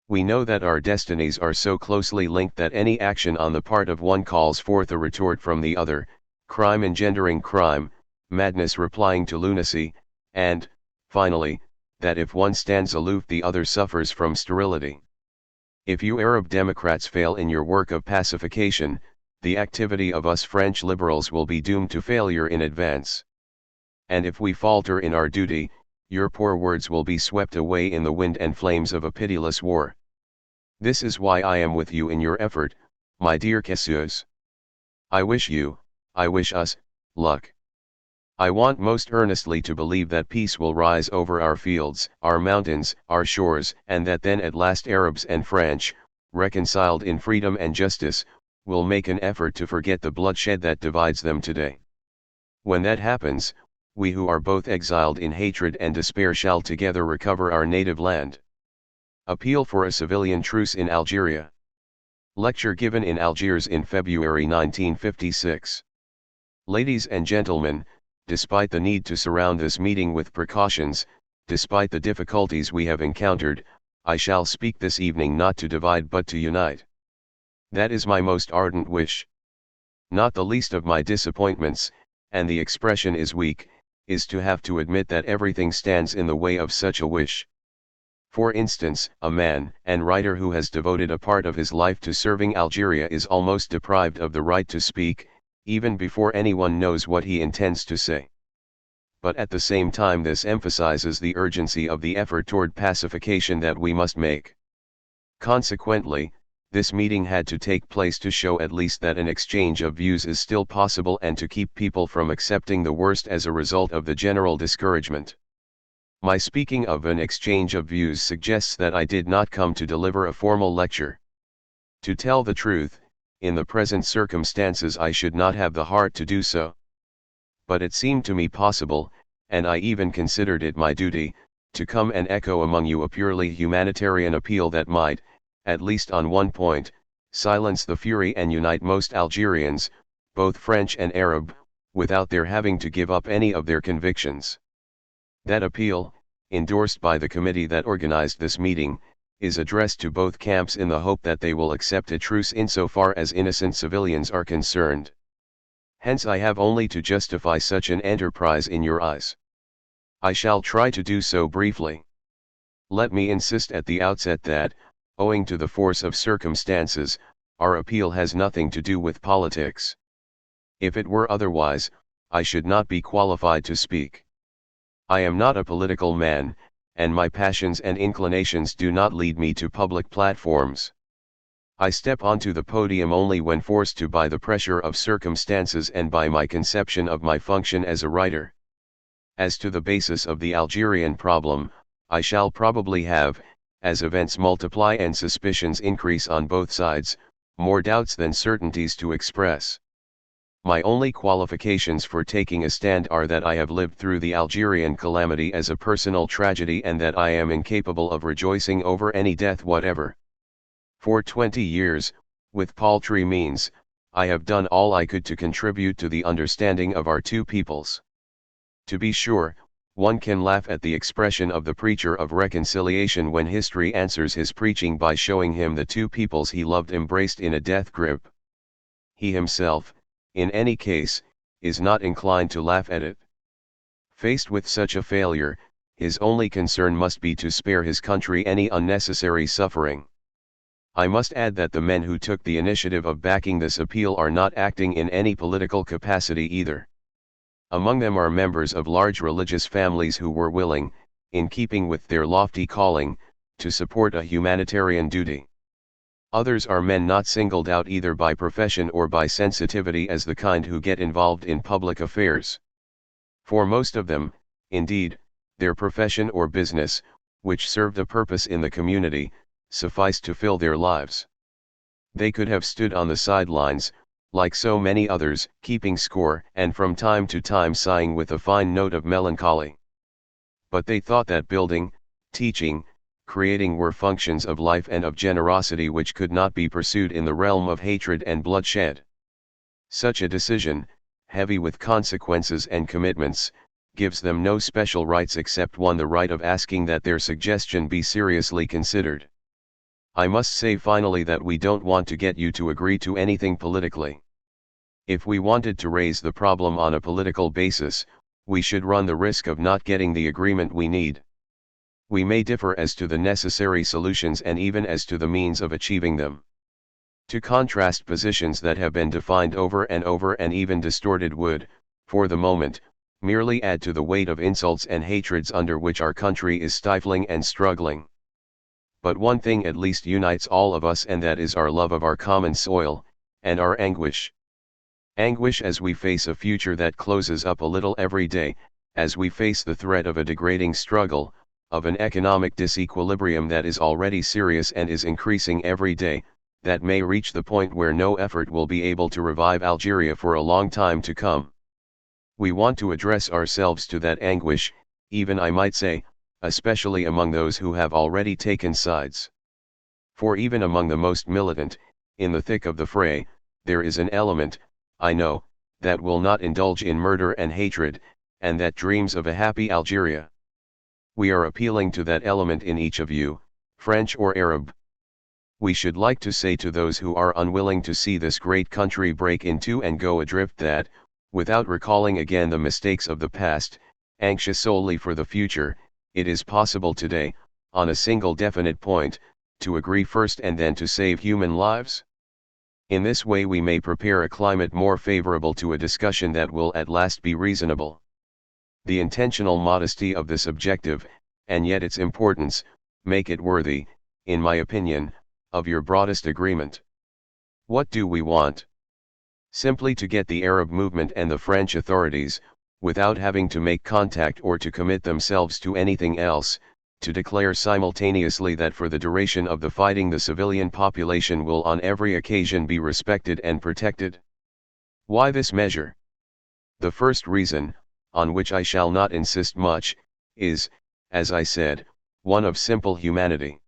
We know that our destinies are so closely linked that any action on the part of one calls forth a retort from the other, crime engendering crime, madness replying to lunacy, and, finally, that if one stands aloof the other suffers from sterility. If you Arab Democrats fail in your work of pacification, the activity of us French liberals will be doomed to failure in advance. And if we falter in our duty, your poor words will be swept away in the wind and flames of a pitiless war. This is why I am with you in your effort, my dear Camus. I wish us, luck. I want most earnestly to believe that peace will rise over our fields, our mountains, our shores, and that then at last Arabs and French, reconciled in freedom and justice, will make an effort to forget the bloodshed that divides them today. When that happens, we who are both exiled in hatred and despair shall together recover our native land. Appeal for a civilian truce in Algeria. Lecture given in Algiers in February 1956. Ladies and gentlemen, despite the need to surround this meeting with precautions, despite the difficulties we have encountered, I shall speak this evening not to divide but to unite. That is my most ardent wish. Not the least of my disappointments, and the expression is weak, is to have to admit that everything stands in the way of such a wish. For instance, a man and writer who has devoted a part of his life to serving Algeria is almost deprived of the right to speak, even before anyone knows what he intends to say. But at the same time this emphasizes the urgency of the effort toward pacification that we must make. Consequently, this meeting had to take place to show at least that an exchange of views is still possible and to keep people from accepting the worst as a result of the general discouragement. My speaking of an exchange of views suggests that I did not come to deliver a formal lecture. To tell the truth, in the present circumstances I should not have the heart to do so. But it seemed to me possible, and I even considered it my duty, to come and echo among you a purely humanitarian appeal that might, at least on one point, silence the fury and unite most Algerians, both French and Arab, without their having to give up any of their convictions. That appeal, endorsed by the committee that organized this meeting, is addressed to both camps in the hope that they will accept a truce insofar as innocent civilians are concerned. Hence I have only to justify such an enterprise in your eyes. I shall try to do so briefly. Let me insist at the outset that, owing to the force of circumstances, our appeal has nothing to do with politics. If it were otherwise, I should not be qualified to speak. I am not a political man, and my passions and inclinations do not lead me to public platforms. I step onto the podium only when forced to by the pressure of circumstances and by my conception of my function as a writer. As to the basis of the Algerian problem, I shall probably have, as events multiply and suspicions increase on both sides, more doubts than certainties to express. My only qualifications for taking a stand are that I have lived through the Algerian calamity as a personal tragedy and that I am incapable of rejoicing over any death whatever. For 20 years, with paltry means, I have done all I could to contribute to the understanding of our two peoples. To be sure, one can laugh at the expression of the preacher of reconciliation when history answers his preaching by showing him the two peoples he loved embraced in a death grip. He himself, in any case, is not inclined to laugh at it. Faced with such a failure, his only concern must be to spare his country any unnecessary suffering. I must add that the men who took the initiative of backing this appeal are not acting in any political capacity either. Among them are members of large religious families who were willing, in keeping with their lofty calling, to support a humanitarian duty. Others are men not singled out either by profession or by sensitivity as the kind who get involved in public affairs. For most of them, indeed, their profession or business, which served a purpose in the community, sufficed to fill their lives. They could have stood on the sidelines, like so many others, keeping score and from time to time sighing with a fine note of melancholy. But they thought that building, teaching, creating were functions of life and of generosity which could not be pursued in the realm of hatred and bloodshed. Such a decision, heavy with consequences and commitments, gives them no special rights except one, the right of asking that their suggestion be seriously considered. I must say finally that we don't want to get you to agree to anything politically. If we wanted to raise the problem on a political basis, we should run the risk of not getting the agreement we need. We may differ as to the necessary solutions and even as to the means of achieving them. To contrast positions that have been defined over and even distorted would, for the moment, merely add to the weight of insults and hatreds under which our country is stifling and struggling. But one thing at least unites all of us, and that is our love of our common soil, and our anguish. Anguish as we face a future that closes up a little every day, as we face the threat of a degrading struggle, of an economic disequilibrium that is already serious and is increasing every day, that may reach the point where no effort will be able to revive Algeria for a long time to come. We want to address ourselves to that anguish, even I might say, especially among those who have already taken sides. For even among the most militant, in the thick of the fray, there is an element, I know, that will not indulge in murder and hatred, and that dreams of a happy Algeria. We are appealing to that element in each of you, French or Arab. We should like to say to those who are unwilling to see this great country break in two and go adrift that, without recalling again the mistakes of the past, anxious solely for the future, it is possible today, on a single definite point, to agree first and then to save human lives. In this way we may prepare a climate more favorable to a discussion that will at last be reasonable. The intentional modesty of this objective, and yet its importance, make it worthy, in my opinion, of your broadest agreement. What do we want? Simply to get the Arab movement and the French authorities, without having to make contact or to commit themselves to anything else, to declare simultaneously that for the duration of the fighting the civilian population will on every occasion be respected and protected? Why this measure? The first reason, on which I shall not insist much, is, as I said, one of simple humanity.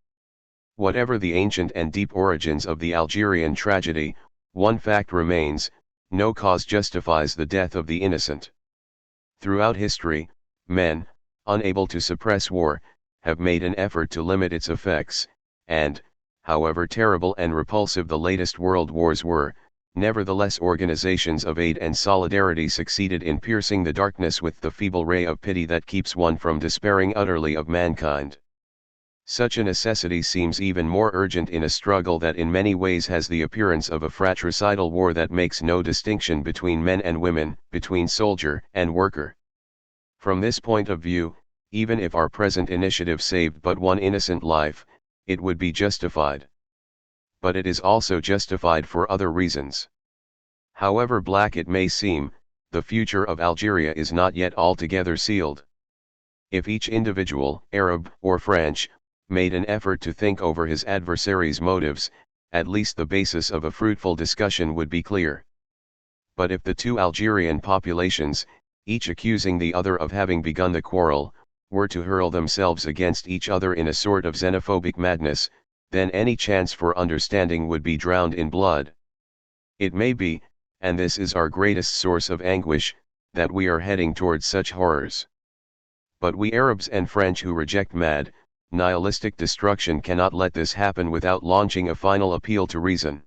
Whatever the ancient and deep origins of the Algerian tragedy, one fact remains: no cause justifies the death of the innocent. Throughout history, men, unable to suppress war, have made an effort to limit its effects, and, however terrible and repulsive the latest world wars were, nevertheless organizations of aid and solidarity succeeded in piercing the darkness with the feeble ray of pity that keeps one from despairing utterly of mankind. Such a necessity seems even more urgent in a struggle that in many ways has the appearance of a fratricidal war that makes no distinction between men and women, between soldier and worker. From this point of view, even if our present initiative saved but one innocent life, it would be justified. But it is also justified for other reasons. However black it may seem, the future of Algeria is not yet altogether sealed. If each individual, Arab or French, made an effort to think over his adversary's motives, at least the basis of a fruitful discussion would be clear. But if the two Algerian populations, each accusing the other of having begun the quarrel, were to hurl themselves against each other in a sort of xenophobic madness, then any chance for understanding would be drowned in blood. It may be, and this is our greatest source of anguish, that we are heading towards such horrors. But we Arabs and French who reject mad, nihilistic destruction cannot let this happen without launching a final appeal to reason.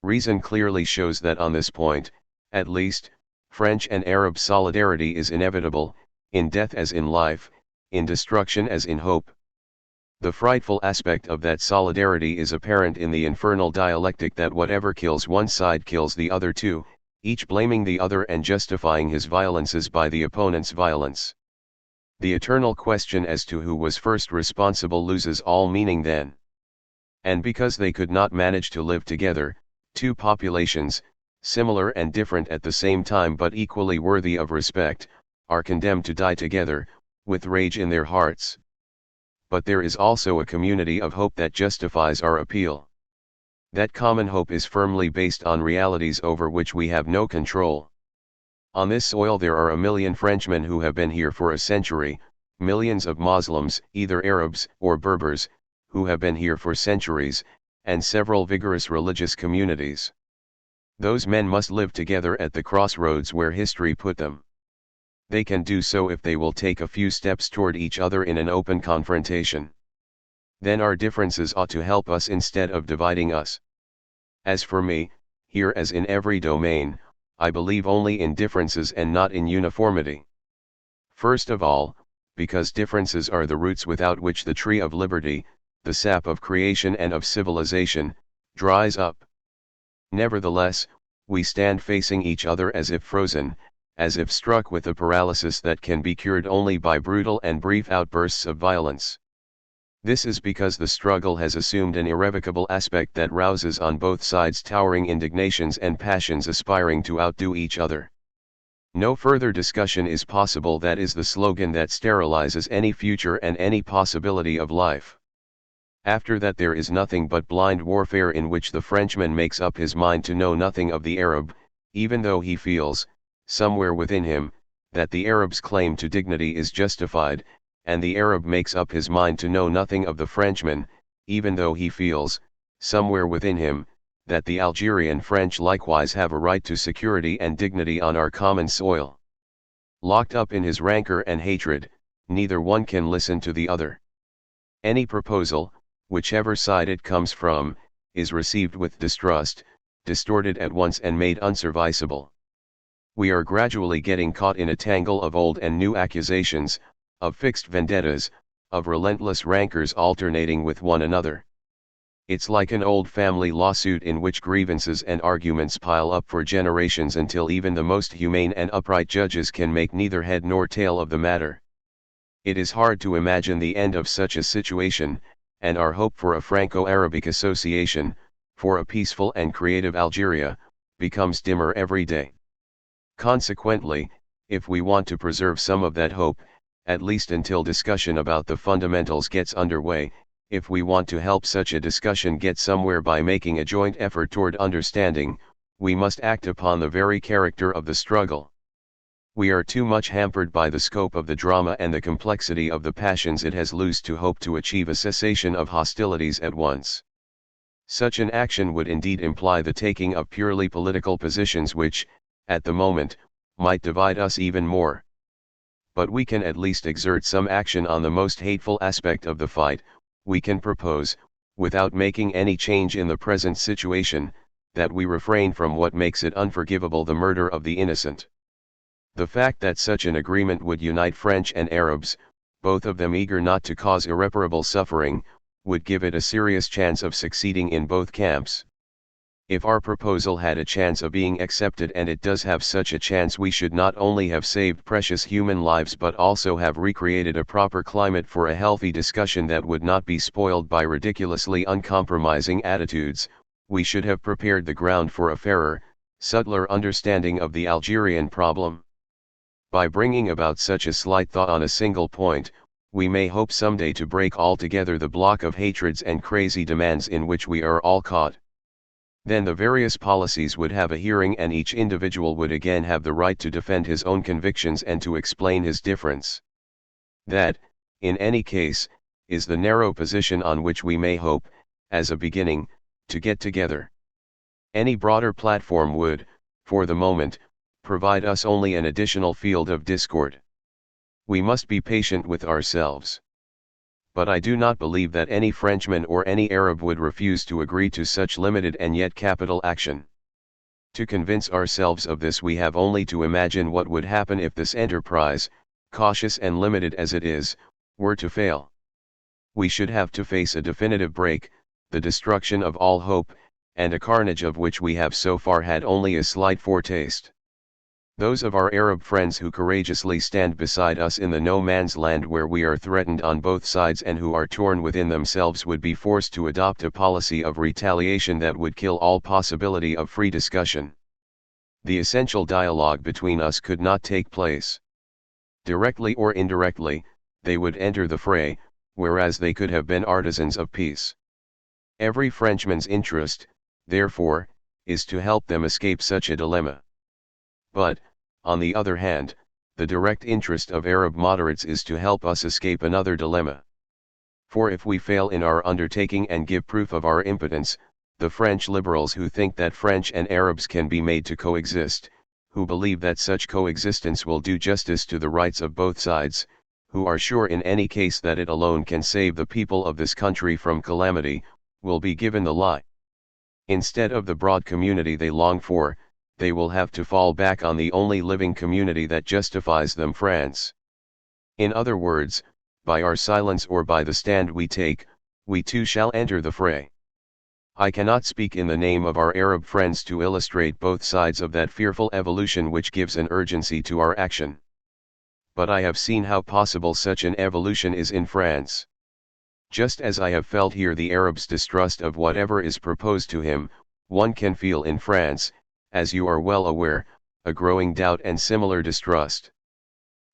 Reason clearly shows that on this point, at least, French and Arab solidarity is inevitable, in death as in life, in destruction as in hope. The frightful aspect of that solidarity is apparent in the infernal dialectic that whatever kills one side kills the other too, each blaming the other and justifying his violences by the opponent's violence. The eternal question as to who was first responsible loses all meaning then. And because they could not manage to live together, two populations, similar and different at the same time but equally worthy of respect, are condemned to die together, with rage in their hearts. But there is also a community of hope that justifies our appeal. That common hope is firmly based on realities over which we have no control. On this soil there are 1 million Frenchmen who have been here for a century, millions of Muslims, either Arabs or Berbers, who have been here for centuries, and several vigorous religious communities. Those men must live together at the crossroads where history put them. They can do so if they will take a few steps toward each other in an open confrontation. Then our differences ought to help us instead of dividing us. As for me, here as in every domain, I believe only in differences and not in uniformity. First of all, because differences are the roots without which the tree of liberty, the sap of creation and of civilization, dries up. Nevertheless, we stand facing each other as if frozen, as if struck with a paralysis that can be cured only by brutal and brief outbursts of violence. This is because the struggle has assumed an irrevocable aspect that rouses on both sides towering indignations and passions aspiring to outdo each other. No further discussion is possible. That is the slogan that sterilizes any future and any possibility of life. After that there is nothing but blind warfare in which the Frenchman makes up his mind to know nothing of the Arab, even though he feels, somewhere within him, that the Arab's claim to dignity is justified, and the Arab makes up his mind to know nothing of the Frenchman, even though he feels, somewhere within him, that the Algerian French likewise have a right to security and dignity on our common soil. Locked up in his rancor and hatred, neither one can listen to the other. Any proposal, whichever side it comes from, is received with distrust, distorted at once and made unserviceable. We are gradually getting caught in a tangle of old and new accusations, of fixed vendettas, of relentless rancors alternating with one another. It's like an old family lawsuit in which grievances and arguments pile up for generations until even the most humane and upright judges can make neither head nor tail of the matter. It is hard to imagine the end of such a situation, and our hope for a Franco-Arabic association, for a peaceful and creative Algeria, becomes dimmer every day. Consequently, If we want to preserve some of that hope, at least until discussion about the fundamentals gets underway, if we want to help such a discussion get somewhere by making a joint effort toward understanding, we must act upon the very character of the struggle. We are too much hampered by the scope of the drama and the complexity of the passions it has loosed to hope to achieve a cessation of hostilities at once. Such an action would indeed imply the taking of purely political positions which, at the moment, might divide us even more. But we can at least exert some action on the most hateful aspect of the fight. We can propose, without making any change in the present situation, that we refrain from what makes it unforgivable, the murder of the innocent. The fact that such an agreement would unite French and Arabs, both of them eager not to cause irreparable suffering, would give it a serious chance of succeeding in both camps. If our proposal had a chance of being accepted, and it does have such a chance, we should not only have saved precious human lives but also have recreated a proper climate for a healthy discussion that would not be spoiled by ridiculously uncompromising attitudes. We should have prepared the ground for a fairer, subtler understanding of the Algerian problem. By bringing about such a slight thought on a single point, we may hope someday to break altogether the block of hatreds and crazy demands in which we are all caught. Then the various policies would have a hearing, and each individual would again have the right to defend his own convictions and to explain his difference. That, in any case, is the narrow position on which we may hope, as a beginning, to get together. Any broader platform would, for the moment, provide us only an additional field of discord. We must be patient with ourselves. But I do not believe that any Frenchman or any Arab would refuse to agree to such limited and yet capital action. To convince ourselves of this, we have only to imagine what would happen if this enterprise, cautious and limited as it is, were to fail. We should have to face a definitive break, the destruction of all hope, and a carnage of which we have so far had only a slight foretaste. Those of our Arab friends who courageously stand beside us in the no man's land where we are threatened on both sides and who are torn within themselves would be forced to adopt a policy of retaliation that would kill all possibility of free discussion. The essential dialogue between us could not take place. Directly or indirectly, they would enter the fray, whereas they could have been artisans of peace. Every Frenchman's interest, therefore, is to help them escape such a dilemma. But, on the other hand, the direct interest of Arab moderates is to help us escape another dilemma. For if we fail in our undertaking and give proof of our impotence, the French liberals who think that French and Arabs can be made to coexist, who believe that such coexistence will do justice to the rights of both sides, who are sure in any case that it alone can save the people of this country from calamity, will be given the lie. Instead of the broad community they long for, they will have to fall back on the only living community that justifies them, France. In other words, by our silence or by the stand we take, we too shall enter the fray. I cannot speak in the name of our Arab friends to illustrate both sides of that fearful evolution which gives an urgency to our action. But I have seen how possible such an evolution is in France. Just as I have felt here the Arab's distrust of whatever is proposed to him, one can feel in France, as you are well aware, a growing doubt and similar distrust.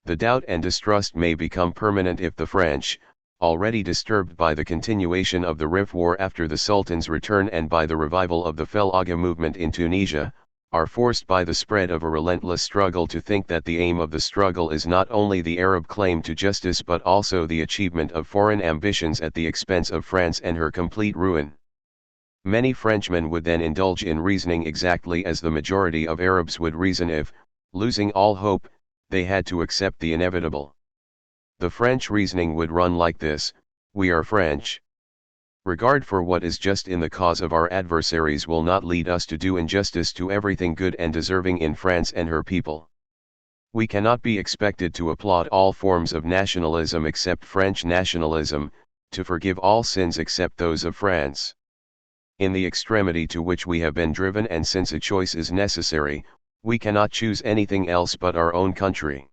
The doubt and distrust may become permanent if the French, already disturbed by the continuation of the Rif war after the Sultan's return and by the revival of the Fel Aga movement in Tunisia, are forced by the spread of a relentless struggle to think that the aim of the struggle is not only the Arab claim to justice but also the achievement of foreign ambitions at the expense of France and her complete ruin. Many Frenchmen would then indulge in reasoning exactly as the majority of Arabs would reason if, losing all hope, they had to accept the inevitable. The French reasoning would run like this: we are French. Regard for what is just in the cause of our adversaries will not lead us to do injustice to everything good and deserving in France and her people. We cannot be expected to applaud all forms of nationalism except French nationalism, to forgive all sins except those of France. In the extremity to which we have been driven, and since a choice is necessary, we cannot choose anything else but our own country.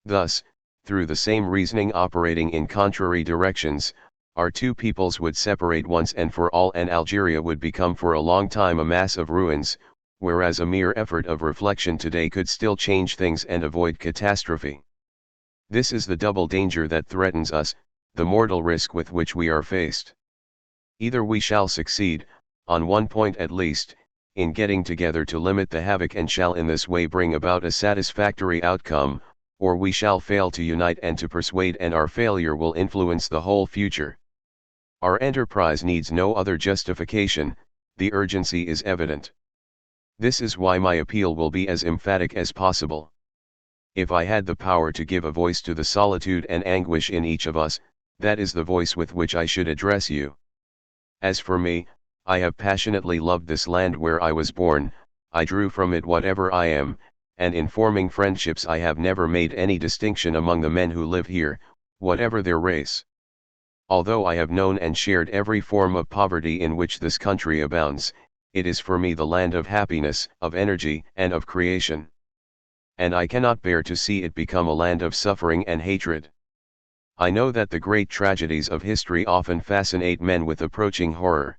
Thus, through the same reasoning operating in contrary directions, our two peoples would separate once and for all, and Algeria would become for a long time a mass of ruins, whereas a mere effort of reflection today could still change things and avoid catastrophe. This is the double danger that threatens us, the mortal risk with which we are faced. Either we shall succeed, on one point at least, in getting together to limit the havoc and shall in this way bring about a satisfactory outcome, or we shall fail to unite and to persuade, and our failure will influence the whole future. Our enterprise needs no other justification, the urgency is evident. This is why my appeal will be as emphatic as possible. If I had the power to give a voice to the solitude and anguish in each of us, that is the voice with which I should address you. As for me, I have passionately loved this land where I was born, I drew from it whatever I am, and in forming friendships I have never made any distinction among the men who live here, whatever their race. Although I have known and shared every form of poverty in which this country abounds, it is for me the land of happiness, of energy, and of creation. And I cannot bear to see it become a land of suffering and hatred. I know that the great tragedies of history often fascinate men with approaching horror.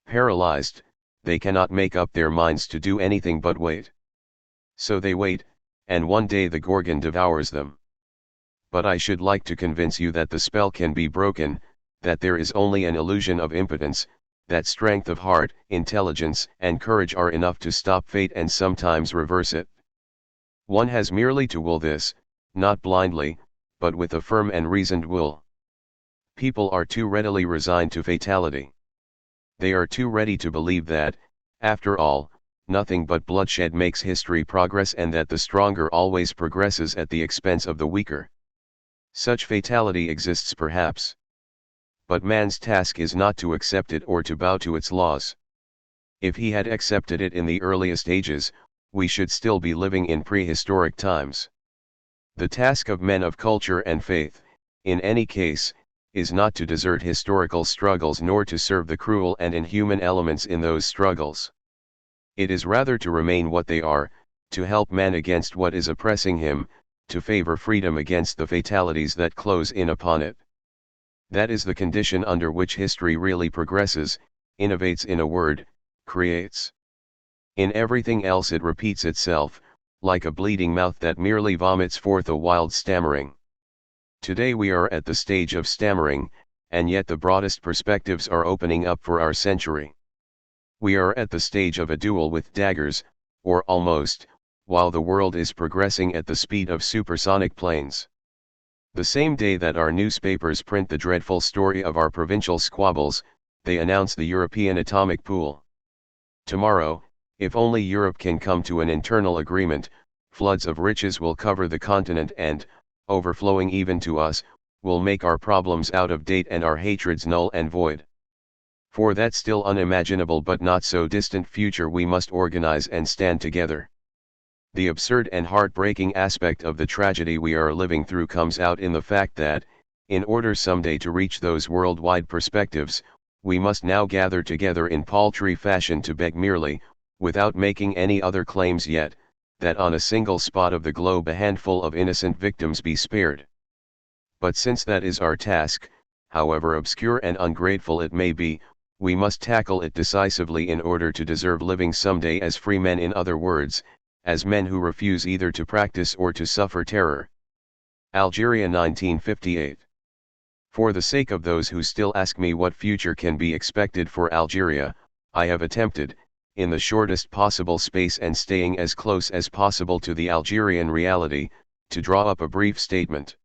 Paralyzed, they cannot make up their minds to do anything but wait. So they wait, and one day the Gorgon devours them. But I should like to convince you that the spell can be broken, that there is only an illusion of impotence, that strength of heart, intelligence, and courage are enough to stop fate and sometimes reverse it. One has merely to will this, not blindly, but with a firm and reasoned will. People are too readily resigned to fatality. They are too ready to believe that, after all, nothing but bloodshed makes history progress, and that the stronger always progresses at the expense of the weaker. Such fatality exists perhaps. But man's task is not to accept it or to bow to its laws. If he had accepted it in the earliest ages, we should still be living in prehistoric times. The task of men of culture and faith, in any case, is not to desert historical struggles nor to serve the cruel and inhuman elements in those struggles. It is rather to remain what they are, to help man against what is oppressing him, to favor freedom against the fatalities that close in upon it. That is the condition under which history really progresses, innovates, in a word, creates. In everything else it repeats itself, like a bleeding mouth that merely vomits forth a wild stammering. Today we are at the stage of stammering, and yet the broadest perspectives are opening up for our century. We are at the stage of a duel with daggers, or almost, while the world is progressing at the speed of supersonic planes. The same day that our newspapers print the dreadful story of our provincial squabbles, they announce the European atomic pool. Tomorrow, if only Europe can come to an internal agreement, floods of riches will cover the continent and, overflowing even to us, will make our problems out of date and our hatreds null and void. For that still unimaginable but not so distant future we must organize and stand together. The absurd and heartbreaking aspect of the tragedy we are living through comes out in the fact that, in order someday to reach those worldwide perspectives, we must now gather together in paltry fashion to beg merely, without making any other claims yet, that on a single spot of the globe a handful of innocent victims be spared. But since that is our task, however obscure and ungrateful it may be, we must tackle it decisively in order to deserve living someday as free men, in other words, as men who refuse either to practice or to suffer terror. Algeria, 1958. For the sake of those who still ask me what future can be expected for Algeria, I have attempted, in the shortest possible space and staying as close as possible to the Algerian reality, to draw up a brief statement.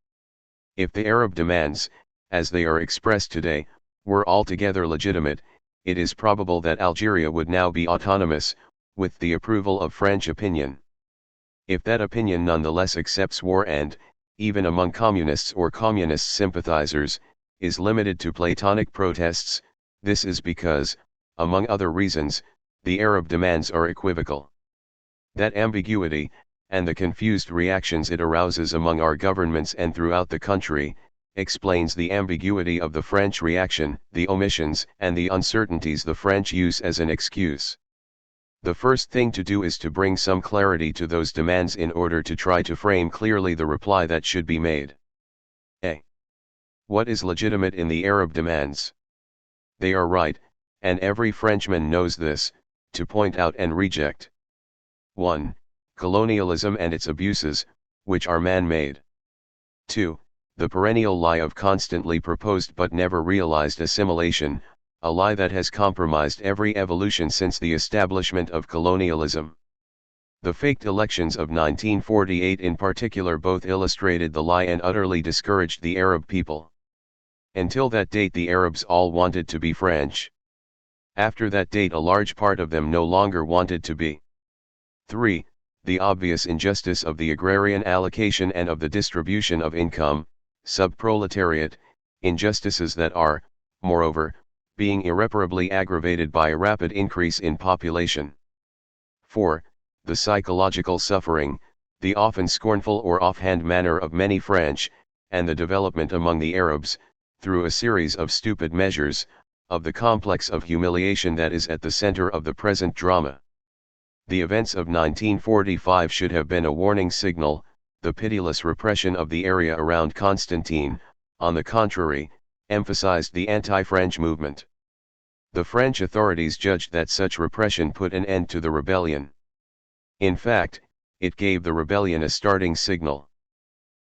If the Arab demands, as they are expressed today, were altogether legitimate, it is probable that Algeria would now be autonomous, with the approval of French opinion. If that opinion nonetheless accepts war and, even among communists or communist sympathizers, is limited to platonic protests, this is because, among other reasons, the Arab demands are equivocal. That ambiguity, and the confused reactions it arouses among our governments and throughout the country, explains the ambiguity of the French reaction, the omissions and the uncertainties the French use as an excuse. The first thing to do is to bring some clarity to those demands in order to try to frame clearly the reply that should be made. A. What is legitimate in the Arab demands? They are right, and every Frenchman knows this, to point out and reject. 1. Colonialism and its abuses, which are man-made. 2. The perennial lie of constantly proposed but never realized assimilation, a lie that has compromised every evolution since the establishment of colonialism. The faked elections of 1948 in particular both illustrated the lie and utterly discouraged the Arab people. Until that date the Arabs all wanted to be French. After that date a large part of them no longer wanted to be. 3. The obvious injustice of the agrarian allocation and of the distribution of income, subproletariat, injustices that are, moreover, being irreparably aggravated by a rapid increase in population. 4. The psychological suffering, the often scornful or offhand manner of many French, and the development among the Arabs, through a series of stupid measures, of the complex of humiliation that is at the center of the present drama. The events of 1945 should have been a warning signal. The pitiless repression of the area around Constantine, on the contrary, emphasized the anti-French movement. The French authorities judged that such repression put an end to the rebellion. In fact, it gave the rebellion a starting signal.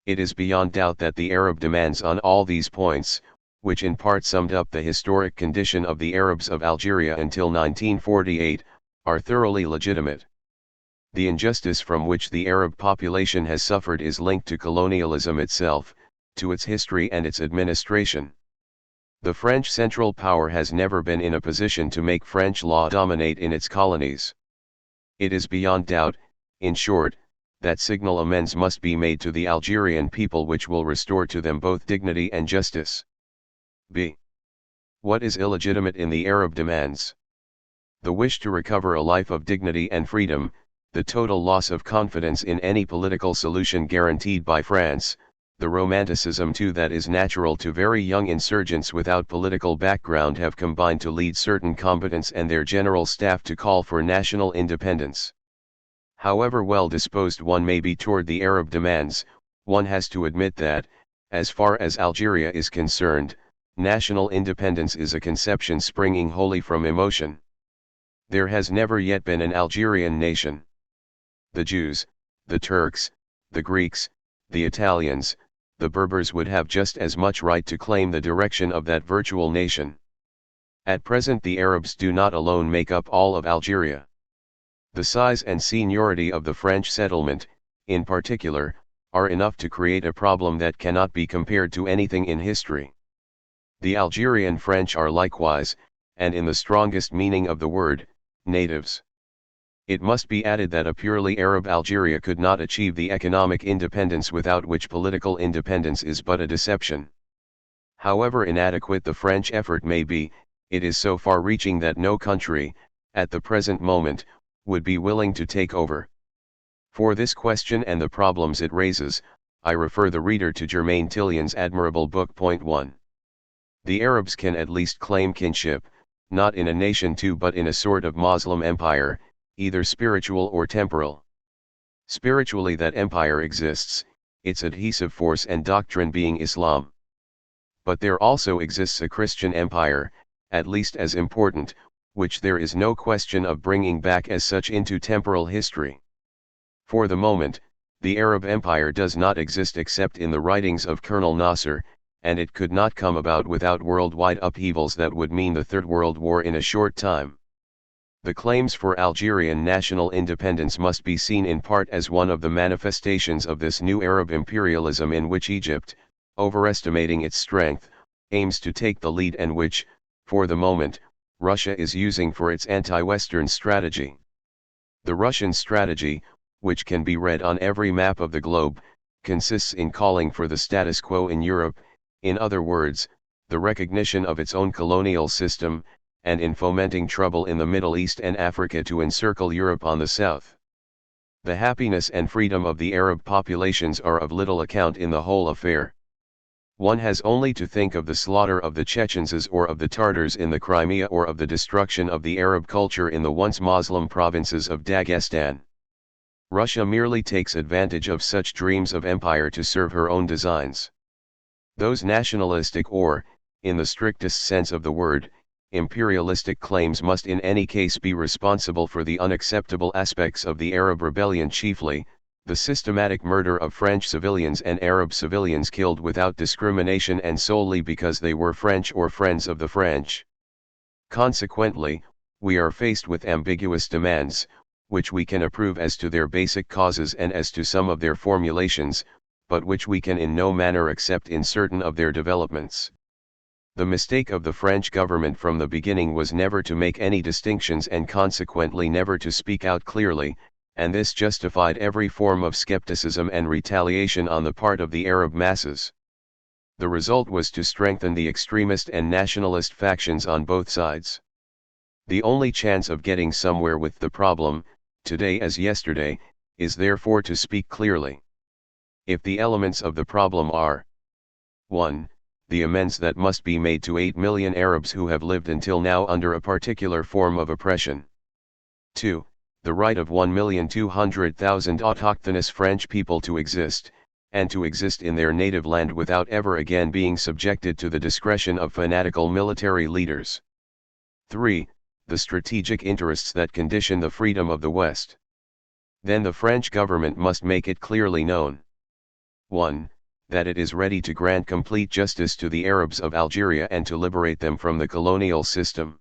It is beyond doubt that the Arab demands on all these points, which in part summed up the historic condition of the Arabs of Algeria until 1948, are thoroughly legitimate. The injustice from which the Arab population has suffered is linked to colonialism itself, to its history and its administration. The French central power has never been in a position to make French law dominate in its colonies. It is beyond doubt, in short, that signal amends must be made to the Algerian people which will restore to them both dignity and justice. b. What is illegitimate in the Arab demands? The wish to recover a life of dignity and freedom, the total loss of confidence in any political solution guaranteed by France, the romanticism too that is natural to very young insurgents without political background have combined to lead certain combatants and their general staff to call for national independence. However well disposed one may be toward the Arab demands, one has to admit that, as far as Algeria is concerned, national independence is a conception springing wholly from emotion. There has never yet been an Algerian nation. The Jews, the Turks, the Greeks, the Italians, the Berbers would have just as much right to claim the direction of that virtual nation. At present the Arabs do not alone make up all of Algeria. The size and seniority of the French settlement, in particular, are enough to create a problem that cannot be compared to anything in history. The Algerian French are likewise, and in the strongest meaning of the word, natives. It must be added that a purely Arab Algeria could not achieve the economic independence without which political independence is but a deception. However inadequate the French effort may be, it is so far-reaching that no country, at the present moment, would be willing to take over. For this question and the problems it raises, I refer the reader to Germain Tillion's admirable book. Point 1. The Arabs can at least claim kinship, not in a nation too but in a sort of Moslem empire, either spiritual or temporal. Spiritually that empire exists, its adhesive force and doctrine being Islam. But there also exists a Christian empire, at least as important, which there is no question of bringing back as such into temporal history. For the moment, the Arab empire does not exist except in the writings of Colonel Nasser, and it could not come about without worldwide upheavals that would mean the Third World War in a short time. The claims for Algerian national independence must be seen in part as one of the manifestations of this new Arab imperialism in which Egypt, overestimating its strength, aims to take the lead and which, for the moment, Russia is using for its anti-Western strategy. The Russian strategy, which can be read on every map of the globe, consists in calling for the status quo in Europe, in other words, the recognition of its own colonial system, and in fomenting trouble in the Middle East and Africa to encircle Europe on the south. The happiness and freedom of the Arab populations are of little account in the whole affair. One has only to think of the slaughter of the Chechens or of the Tartars in the Crimea or of the destruction of the Arab culture in the once Muslim provinces of Dagestan. Russia merely takes advantage of such dreams of empire to serve her own designs. Those nationalistic or, in the strictest sense of the word, imperialistic claims must in any case be responsible for the unacceptable aspects of the Arab rebellion, chiefly, the systematic murder of French civilians and Arab civilians killed without discrimination and solely because they were French or friends of the French. Consequently, we are faced with ambiguous demands, which we can approve as to their basic causes and as to some of their formulations, but which we can in no manner accept in certain of their developments. The mistake of the French government from the beginning was never to make any distinctions and consequently never to speak out clearly, and this justified every form of skepticism and retaliation on the part of the Arab masses. The result was to strengthen the extremist and nationalist factions on both sides. The only chance of getting somewhere with the problem, today as yesterday, is therefore to speak clearly. If the elements of the problem are 1. The amends that must be made to 8 million Arabs who have lived until now under a particular form of oppression. 2. The right of 1,200,000 autochthonous French people to exist, and to exist in their native land without ever again being subjected to the discretion of fanatical military leaders. 3. The strategic interests that condition the freedom of the West. Then the French government must make it clearly known. 1. That it is ready to grant complete justice to the Arabs of Algeria and to liberate them from the colonial system.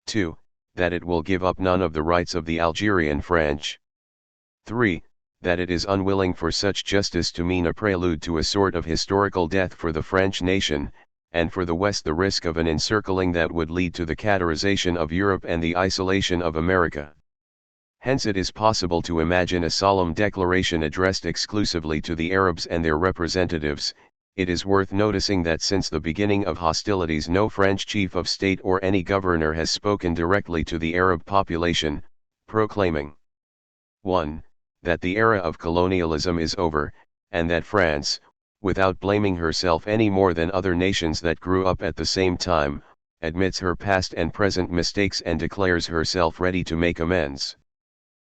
2. That it will give up none of the rights of the Algerian French. 3. That it is unwilling for such justice to mean a prelude to a sort of historical death for the French nation, and for the West the risk of an encircling that would lead to the Catarization of Europe and the isolation of America. Hence it is possible to imagine a solemn declaration addressed exclusively to the Arabs and their representatives. It is worth noticing that since the beginning of hostilities no French chief of state or any governor has spoken directly to the Arab population, proclaiming 1. That the era of colonialism is over, and that France, without blaming herself any more than other nations that grew up at the same time, admits her past and present mistakes and declares herself ready to make amends.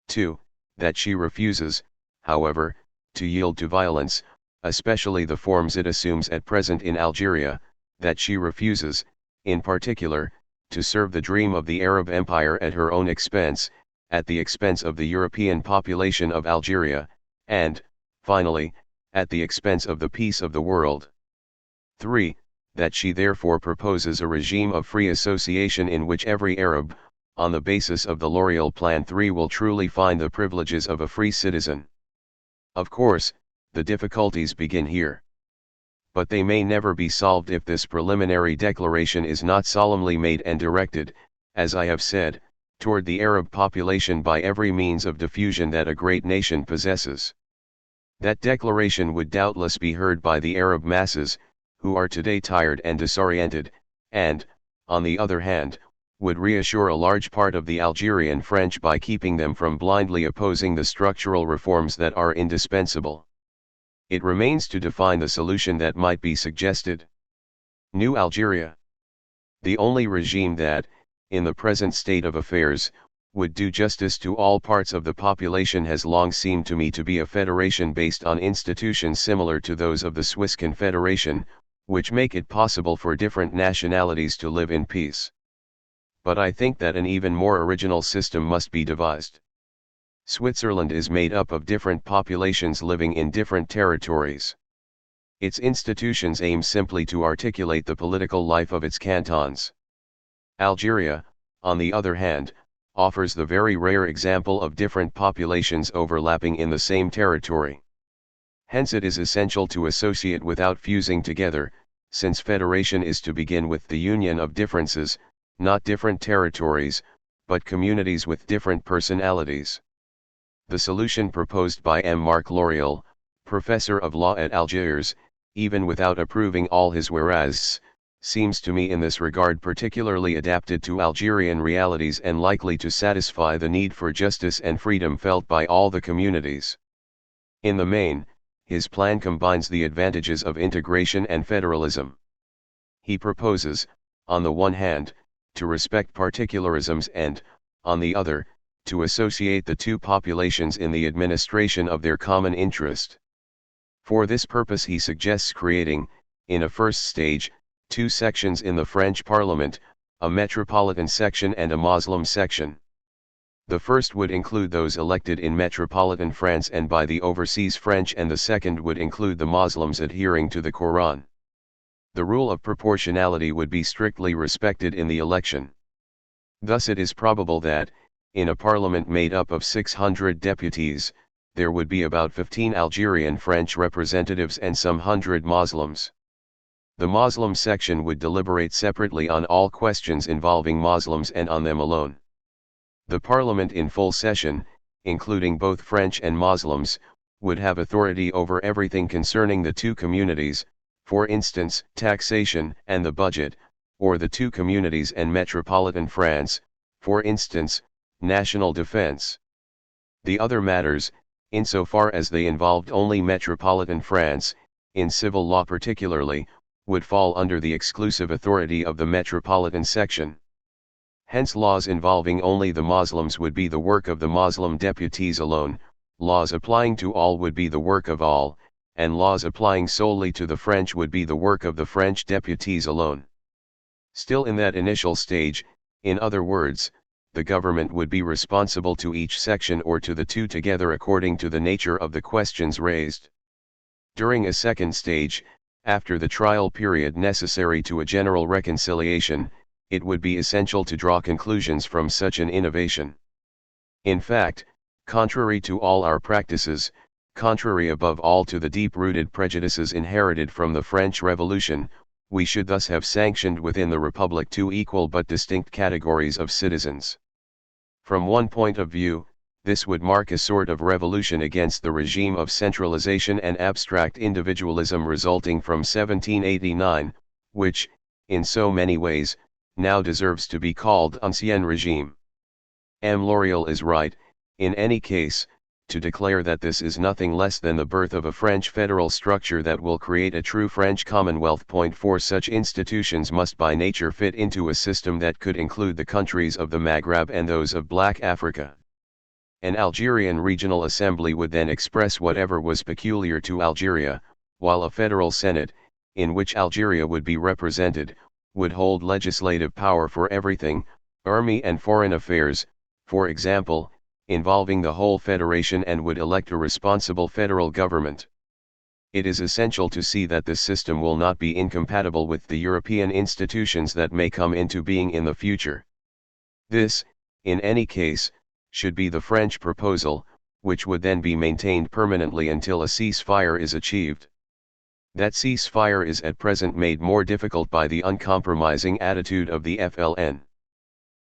2. That she refuses, however, to yield to violence, especially the forms it assumes at present in Algeria, that she refuses, in particular, to serve the dream of the Arab Empire at her own expense, at the expense of the European population of Algeria, and, finally, at the expense of the peace of the world. 3. That she therefore proposes a regime of free association in which every Arab, on the basis of the L'Oreal Plan 3, will truly find the privileges of a free citizen. Of course, the difficulties begin here. But they may never be solved if this preliminary declaration is not solemnly made and directed, as I have said, toward the Arab population by every means of diffusion that a great nation possesses. That declaration would doubtless be heard by the Arab masses, who are today tired and disoriented, and, on the other hand, would reassure a large part of the Algerian French by keeping them from blindly opposing the structural reforms that are indispensable. It remains to define the solution that might be suggested. New Algeria. The only regime that, in the present state of affairs, would do justice to all parts of the population has long seemed to me to be a federation based on institutions similar to those of the Swiss Confederation, which make it possible for different nationalities to live in peace. But I think that an even more original system must be devised. Switzerland is made up of different populations living in different territories. Its institutions aim simply to articulate the political life of its cantons. Algeria, on the other hand, offers the very rare example of different populations overlapping in the same territory. Hence it is essential to associate without fusing together, since federation is to begin with the union of differences, not different territories, but communities with different personalities. The solution proposed by M. Marc L'Oreal, professor of law at Algiers, even without approving all his whereas, seems to me in this regard particularly adapted to Algerian realities and likely to satisfy the need for justice and freedom felt by all the communities. In the main, his plan combines the advantages of integration and federalism. He proposes, on the one hand, to respect particularisms and, on the other, to associate the two populations in the administration of their common interest. For this purpose he suggests creating, in a first stage, two sections in the French Parliament, a metropolitan section and a Muslim section. The first would include those elected in metropolitan France and by the overseas French, and the second would include the Muslims adhering to the Quran. The rule of proportionality would be strictly respected in the election. Thus it is probable that, in a parliament made up of 600 deputies, there would be about 15 Algerian French representatives and some 100 Muslims. The Muslim section would deliberate separately on all questions involving Muslims and on them alone. The parliament in full session, including both French and Muslims, would have authority over everything concerning the two communities, for instance, taxation and the budget, or the two communities and metropolitan France, for instance, national defense. The other matters, insofar as they involved only metropolitan France, in civil law particularly, would fall under the exclusive authority of the metropolitan section. Hence laws involving only the Muslims would be the work of the Muslim deputies alone, laws applying to all would be the work of all, and laws applying solely to the French would be the work of the French deputies alone. Still in that initial stage, in other words, the government would be responsible to each section or to the two together according to the nature of the questions raised. During a second stage, after the trial period necessary to a general reconciliation, it would be essential to draw conclusions from such an innovation. In fact, contrary to all our practices, contrary above all to the deep-rooted prejudices inherited from the French Revolution, we should thus have sanctioned within the Republic two equal but distinct categories of citizens. From one point of view, this would mark a sort of revolution against the regime of centralization and abstract individualism resulting from 1789, which, in so many ways, now deserves to be called Ancien Regime. M. L'Oreal is right, in any case, to declare that this is nothing less than the birth of a French federal structure that will create a true French Commonwealth. For such institutions must by nature fit into a system that could include the countries of the Maghreb and those of Black Africa. An Algerian regional assembly would then express whatever was peculiar to Algeria, while a federal senate, in which Algeria would be represented, would hold legislative power for everything, army and foreign affairs, for example, involving the whole federation, and would elect a responsible federal government. It is essential to see that this system will not be incompatible with the European institutions that may come into being in the future. This, in any case, should be the French proposal, which would then be maintained permanently until a ceasefire is achieved. That ceasefire is at present made more difficult by the uncompromising attitude of the FLN.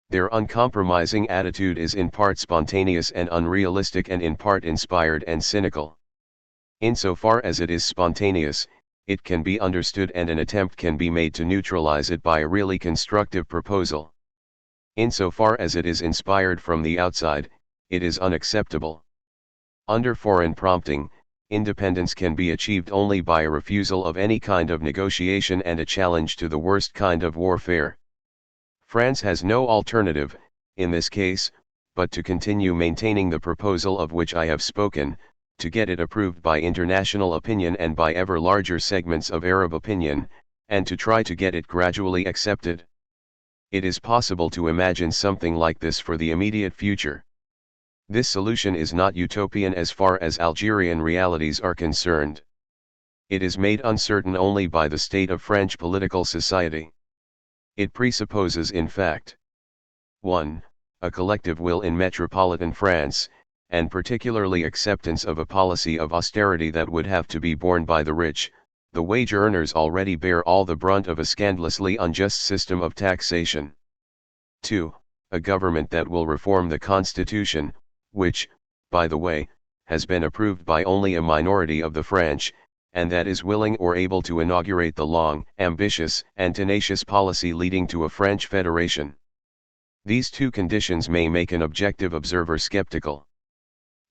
Their uncompromising attitude is in part spontaneous and unrealistic and in part inspired and cynical. Insofar as it is spontaneous, it can be understood and an attempt can be made to neutralize it by a really constructive proposal. Insofar as it is inspired from the outside, it is unacceptable. Under foreign prompting, independence can be achieved only by a refusal of any kind of negotiation and a challenge to the worst kind of warfare. France has no alternative, in this case, but to continue maintaining the proposal of which I have spoken, to get it approved by international opinion and by ever larger segments of Arab opinion, and to try to get it gradually accepted. It is possible to imagine something like this for the immediate future. This solution is not utopian as far as Algerian realities are concerned. It is made uncertain only by the state of French political society. It presupposes in fact 1. A collective will in metropolitan France, and particularly acceptance of a policy of austerity that would have to be borne by the rich. The wage earners already bear all the brunt of a scandalously unjust system of taxation. 2. A government that will reform the constitution, which, by the way, has been approved by only a minority of the French, and that is willing or able to inaugurate the long, ambitious, and tenacious policy leading to a French federation. These two conditions may make an objective observer skeptical.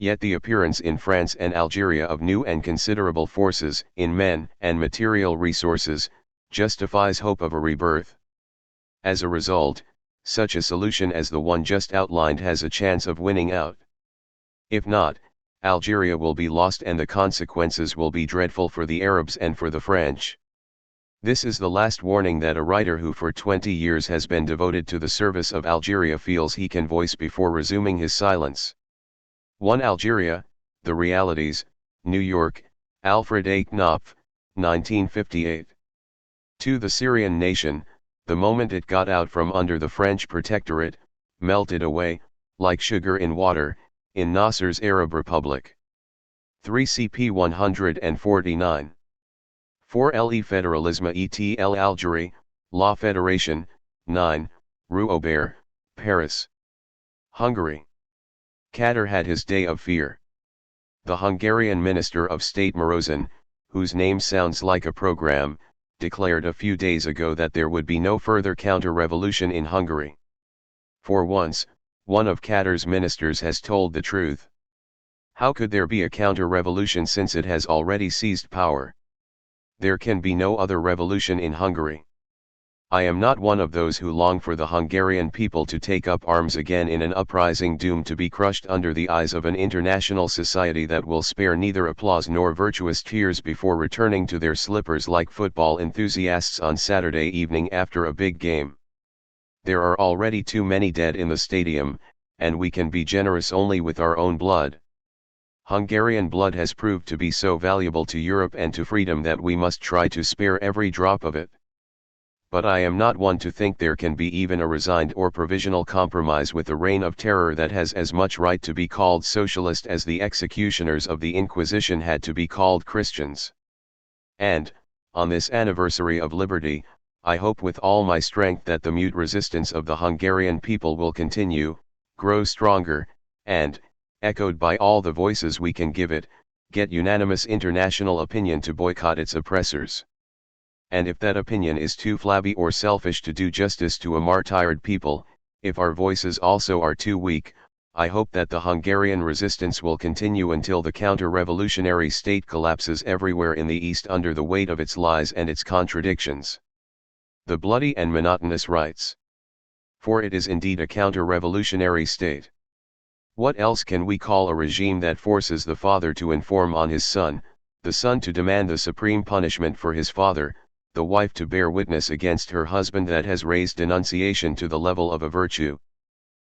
Yet the appearance in France and Algeria of new and considerable forces in men and material resources justifies hope of a rebirth. As a result, such a solution as the one just outlined has a chance of winning out. If not, Algeria will be lost and the consequences will be dreadful for the Arabs and for the French. This is the last warning that a writer who for 20 years has been devoted to the service of Algeria feels he can voice before resuming his silence. 1 Algeria, The Realities, New York, Alfred A. Knopf, 1958. 2 The Syrian nation, the moment it got out from under the French protectorate, melted away, like sugar in water, in Nasser's Arab Republic. 3 CP 149. 4 Le Fédéralisme et l'Algérie, La Fédération, 9, Rue Aubert, Paris. Hungary. Kader had his day of fear. The Hungarian Minister of State Morozin, whose name sounds like a program, declared a few days ago that there would be no further counter-revolution in Hungary. For once, one of Kader's ministers has told the truth. How could there be a counter-revolution since it has already seized power? There can be no other revolution in Hungary. I am not one of those who long for the Hungarian people to take up arms again in an uprising doomed to be crushed under the eyes of an international society that will spare neither applause nor virtuous tears before returning to their slippers like football enthusiasts on Saturday evening after a big game. There are already too many dead in the stadium, and we can be generous only with our own blood. Hungarian blood has proved to be so valuable to Europe and to freedom that we must try to spare every drop of it. But I am not one to think there can be even a resigned or provisional compromise with a reign of terror that has as much right to be called socialist as the executioners of the Inquisition had to be called Christians. And, on this anniversary of liberty, I hope with all my strength that the mute resistance of the Hungarian people will continue, grow stronger, and, echoed by all the voices we can give it, get unanimous international opinion to boycott its oppressors. And if that opinion is too flabby or selfish to do justice to a martyred people, if our voices also are too weak, I hope that the Hungarian resistance will continue until the counter-revolutionary state collapses everywhere in the East under the weight of its lies and its contradictions. The bloody and monotonous rights. For it is indeed a counter-revolutionary state. What else can we call a regime that forces the father to inform on his son, the son to demand the supreme punishment for his father, the wife to bear witness against her husband that has raised denunciation to the level of a virtue?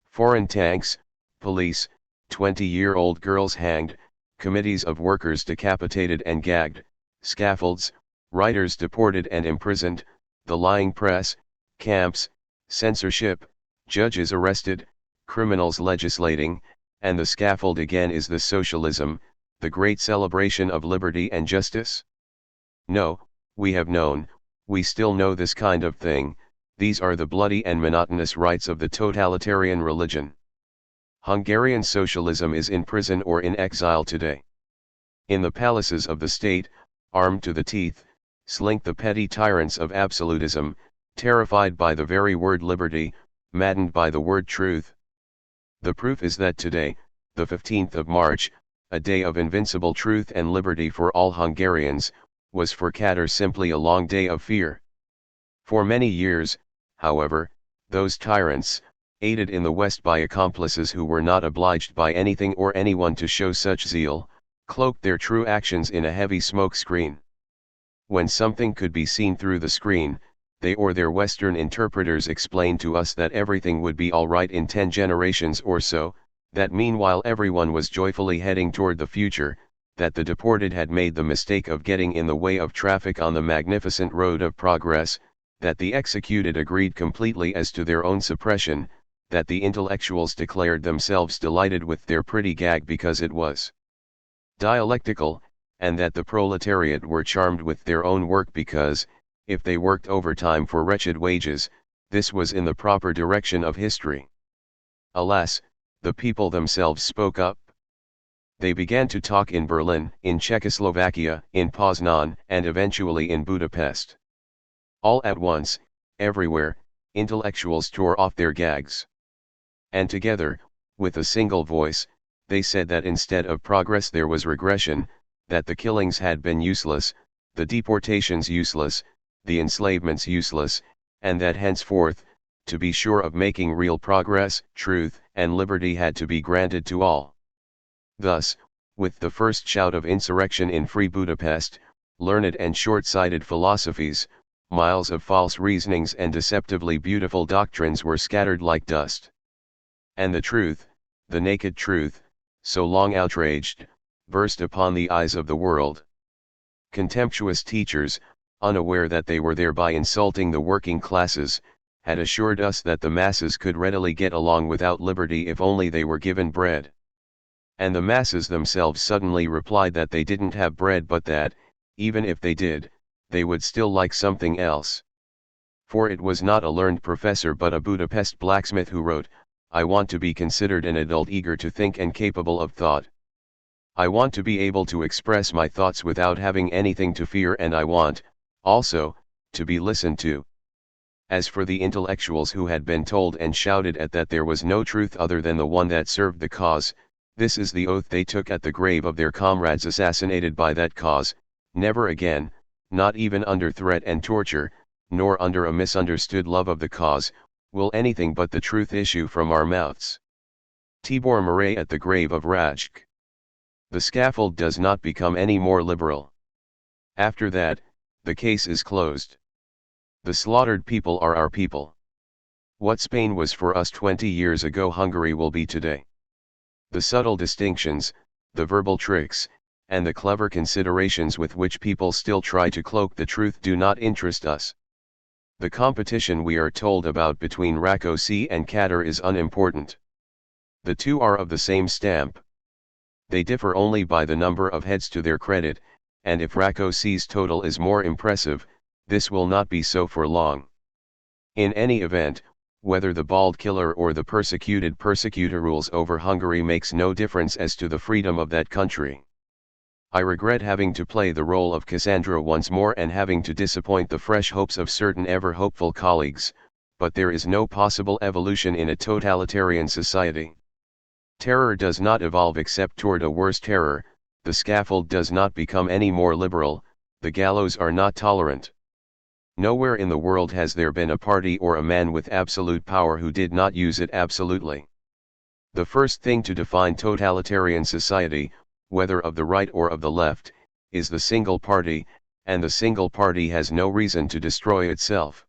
Foreign tanks, police, 20-year-old girls hanged, committees of workers decapitated and gagged, scaffolds, writers deported and imprisoned, the lying press, camps, censorship, judges arrested, criminals legislating, and the scaffold again. Is this socialism, the great celebration of liberty and justice? No, we have known, we still know this kind of thing. These are the bloody and monotonous rites of the totalitarian religion. Hungarian socialism is in prison or in exile today. In the palaces of the state, armed to the teeth, slink the petty tyrants of absolutism, terrified by the very word liberty, maddened by the word truth. The proof is that today, the 15th of March, a day of invincible truth and liberty for all Hungarians, was for Kader simply a long day of fear. For many years, however, those tyrants, aided in the West by accomplices who were not obliged by anything or anyone to show such zeal, cloaked their true actions in a heavy smoke screen. When something could be seen through the screen, they or their Western interpreters explained to us that everything would be all right in 10 generations or so, that meanwhile everyone was joyfully heading toward the future, that the deported had made the mistake of getting in the way of traffic on the magnificent road of progress, that the executed agreed completely as to their own suppression, that the intellectuals declared themselves delighted with their pretty gag because it was dialectical, and that the proletariat were charmed with their own work because, if they worked overtime for wretched wages, this was in the proper direction of history. Alas, the people themselves spoke up. They began to talk in Berlin, in Czechoslovakia, in Poznan, and eventually in Budapest. All at once, everywhere, intellectuals tore off their gags. And together, with a single voice, they said that instead of progress there was regression, that the killings had been useless, the deportations useless, the enslavements useless, and that henceforth, to be sure of making real progress, truth and liberty had to be granted to all. Thus, with the first shout of insurrection in free Budapest, learned and short-sighted philosophies, miles of false reasonings and deceptively beautiful doctrines were scattered like dust. And the truth, the naked truth, so long outraged, burst upon the eyes of the world. Contemptuous teachers, unaware that they were thereby insulting the working classes, had assured us that the masses could readily get along without liberty if only they were given bread. And the masses themselves suddenly replied that they didn't have bread, but that, even if they did, they would still like something else. For it was not a learned professor but a Budapest blacksmith who wrote, "I want to be considered an adult eager to think and capable of thought. I want to be able to express my thoughts without having anything to fear, and I want, also, to be listened to." As for the intellectuals who had been told and shouted at that there was no truth other than the one that served the cause, this is the oath they took at the grave of their comrades assassinated by that cause: never again, not even under threat and torture, nor under a misunderstood love of the cause, will anything but the truth issue from our mouths. Tibor Murray at the grave of Rajk. The scaffold does not become any more liberal. After that, the case is closed. The slaughtered people are our people. What Spain was for us 20 years ago, Hungary will be today. The subtle distinctions, the verbal tricks, and the clever considerations with which people still try to cloak the truth do not interest us. The competition we are told about between Rákóczi and Kádár is unimportant. The two are of the same stamp. They differ only by the number of heads to their credit, and if Rákóczi's total is more impressive, this will not be so for long. In any event, whether the bald killer or the persecuted persecutor rules over Hungary makes no difference as to the freedom of that country. I regret having to play the role of Cassandra once more and having to disappoint the fresh hopes of certain ever-hopeful colleagues, but there is no possible evolution in a totalitarian society. Terror does not evolve except toward a worse terror, the scaffold does not become any more liberal, the gallows are not tolerant. Nowhere in the world has there been a party or a man with absolute power who did not use it absolutely. The first thing to define totalitarian society, whether of the right or of the left, is the single party, and the single party has no reason to destroy itself.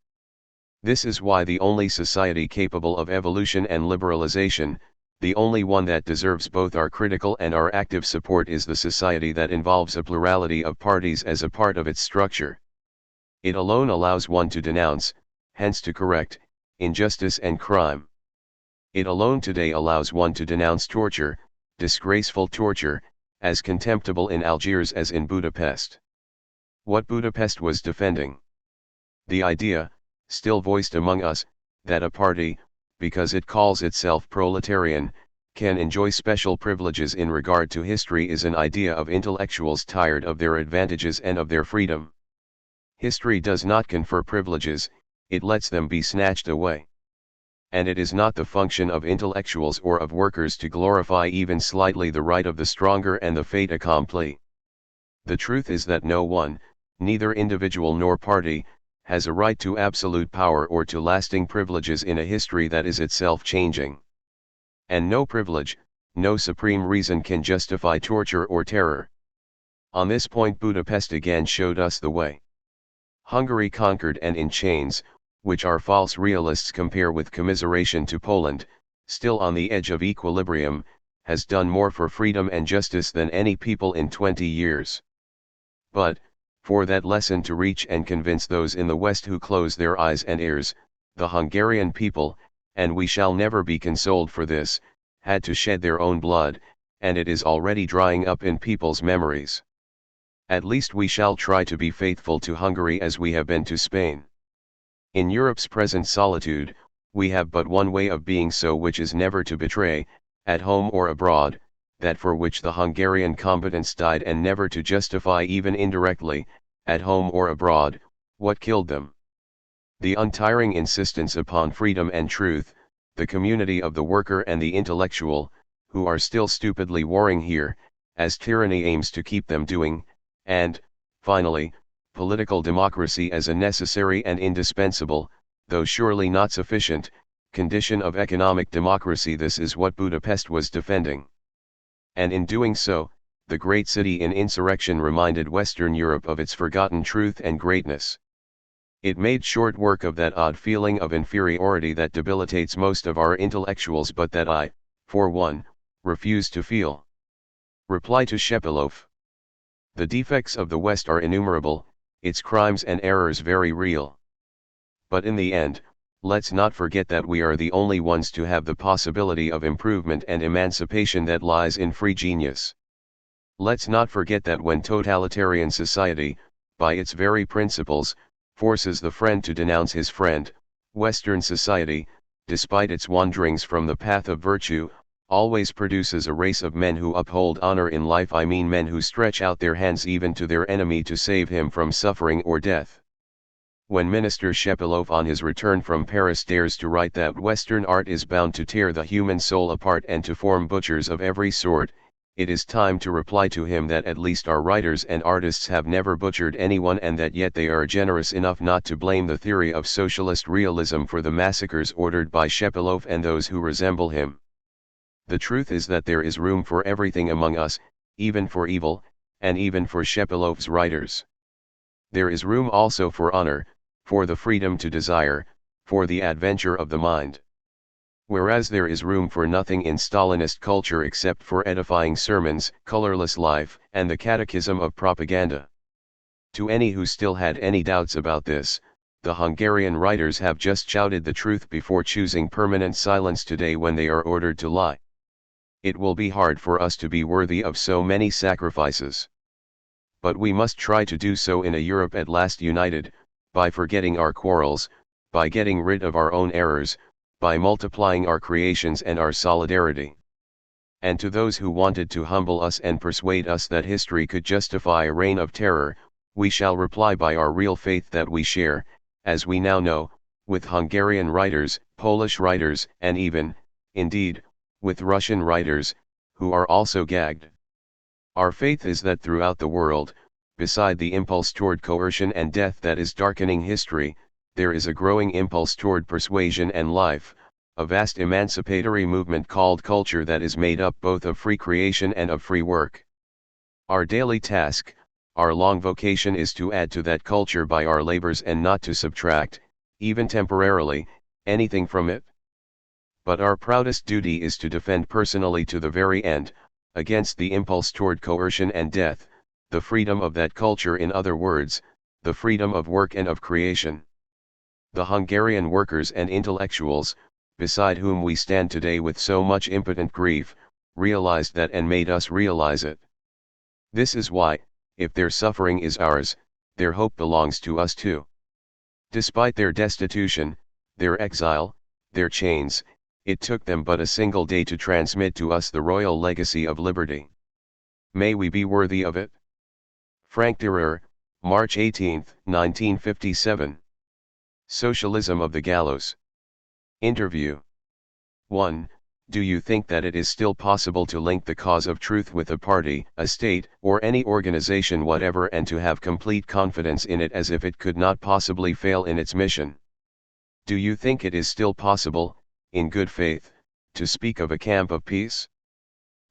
This is why the only society capable of evolution and liberalization, the only one that deserves both our critical and our active support, is the society that involves a plurality of parties as a part of its structure. It alone allows one to denounce, hence to correct, injustice and crime. It alone today allows one to denounce torture, disgraceful torture, as contemptible in Algiers as in Budapest. What Budapest was defending? The idea, still voiced among us, that a party, because it calls itself proletarian, can enjoy special privileges in regard to history, is an idea of intellectuals tired of their advantages and of their freedom. History does not confer privileges, it lets them be snatched away. And it is not the function of intellectuals or of workers to glorify even slightly the right of the stronger and the fait accompli. The truth is that no one, neither individual nor party, has a right to absolute power or to lasting privileges in a history that is itself changing. And no privilege, no supreme reason can justify torture or terror. On this point Budapest again showed us the way. Hungary conquered and in chains, which our false realists compare with commiseration to Poland, still on the edge of equilibrium, has done more for freedom and justice than any people in 20 years. But, for that lesson to reach and convince those in the West who close their eyes and ears, the Hungarian people, and we shall never be consoled for this, had to shed their own blood, and it is already drying up in people's memories. At least we shall try to be faithful to Hungary as we have been to Spain. In Europe's present solitude, we have but one way of being so, which is never to betray, at home or abroad, that for which the Hungarian combatants died, and never to justify even indirectly, at home or abroad, what killed them. The untiring insistence upon freedom and truth, the community of the worker and the intellectual, who are still stupidly warring here, as tyranny aims to keep them doing, and, finally, political democracy as a necessary and indispensable, though surely not sufficient, condition of economic democracy. This is what Budapest was defending. And in doing so, the great city in insurrection reminded Western Europe of its forgotten truth and greatness. It made short work of that odd feeling of inferiority that debilitates most of our intellectuals, but that I, for one, refuse to feel. Reply to Shepilov. The defects of the West are innumerable, its crimes and errors very real. But in the end, let's not forget that we are the only ones to have the possibility of improvement and emancipation that lies in free genius. Let's not forget that when totalitarian society, by its very principles, forces the friend to denounce his friend, Western society, despite its wanderings from the path of virtue, always produces a race of men who uphold honor in life. I mean men who stretch out their hands even to their enemy to save him from suffering or death. When Minister Shepilov on his return from Paris dares to write that Western art is bound to tear the human soul apart and to form butchers of every sort, it is time to reply to him that at least our writers and artists have never butchered anyone, and that yet they are generous enough not to blame the theory of socialist realism for the massacres ordered by Shepilov and those who resemble him. The truth is that there is room for everything among us, even for evil, and even for Shepilov's writers. There is room also for honor, for the freedom to desire, for the adventure of the mind. Whereas there is room for nothing in Stalinist culture except for edifying sermons, colorless life, and the catechism of propaganda. To any who still had any doubts about this, the Hungarian writers have just shouted the truth before choosing permanent silence today when they are ordered to lie. It will be hard for us to be worthy of so many sacrifices. But we must try to do so in a Europe at last united, by forgetting our quarrels, by getting rid of our own errors, by multiplying our creations and our solidarity. And to those who wanted to humble us and persuade us that history could justify a reign of terror, we shall reply by our real faith that we share, as we now know, with Hungarian writers, Polish writers, and even, indeed, with Russian writers, who are also gagged. Our faith is that throughout the world, beside the impulse toward coercion and death that is darkening history, there is a growing impulse toward persuasion and life, a vast emancipatory movement called culture that is made up both of free creation and of free work. Our daily task, our long vocation is to add to that culture by our labors and not to subtract, even temporarily, anything from it. But our proudest duty is to defend personally to the very end, against the impulse toward coercion and death, the freedom of that culture, in other words, the freedom of work and of creation. The Hungarian workers and intellectuals, beside whom we stand today with so much impotent grief, realized that and made us realize it. This is why, if their suffering is ours, their hope belongs to us too. Despite their destitution, their exile, their chains, it took them but a single day to transmit to us the royal legacy of liberty. May we be worthy of it? Frank Dürer, March 18, 1957. Socialism of the Gallows. Interview. 1. Do you think that it is still possible to link the cause of truth with a party, a state, or any organization whatever, and to have complete confidence in it as if it could not possibly fail in its mission? Do you think it is still possible, in good faith, to speak of a camp of peace?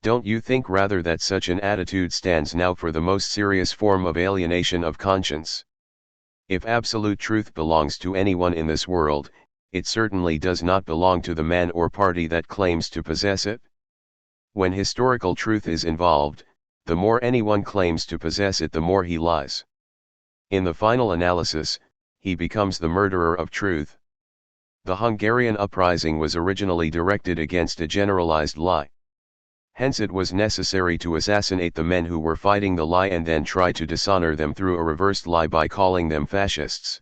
Don't you think rather that such an attitude stands now for the most serious form of alienation of conscience? If absolute truth belongs to anyone in this world, it certainly does not belong to the man or party that claims to possess it. When historical truth is involved, the more anyone claims to possess it, the more he lies. In the final analysis, he becomes the murderer of truth. The Hungarian uprising was originally directed against a generalized lie. Hence it was necessary to assassinate the men who were fighting the lie and then try to dishonor them through a reversed lie by calling them fascists.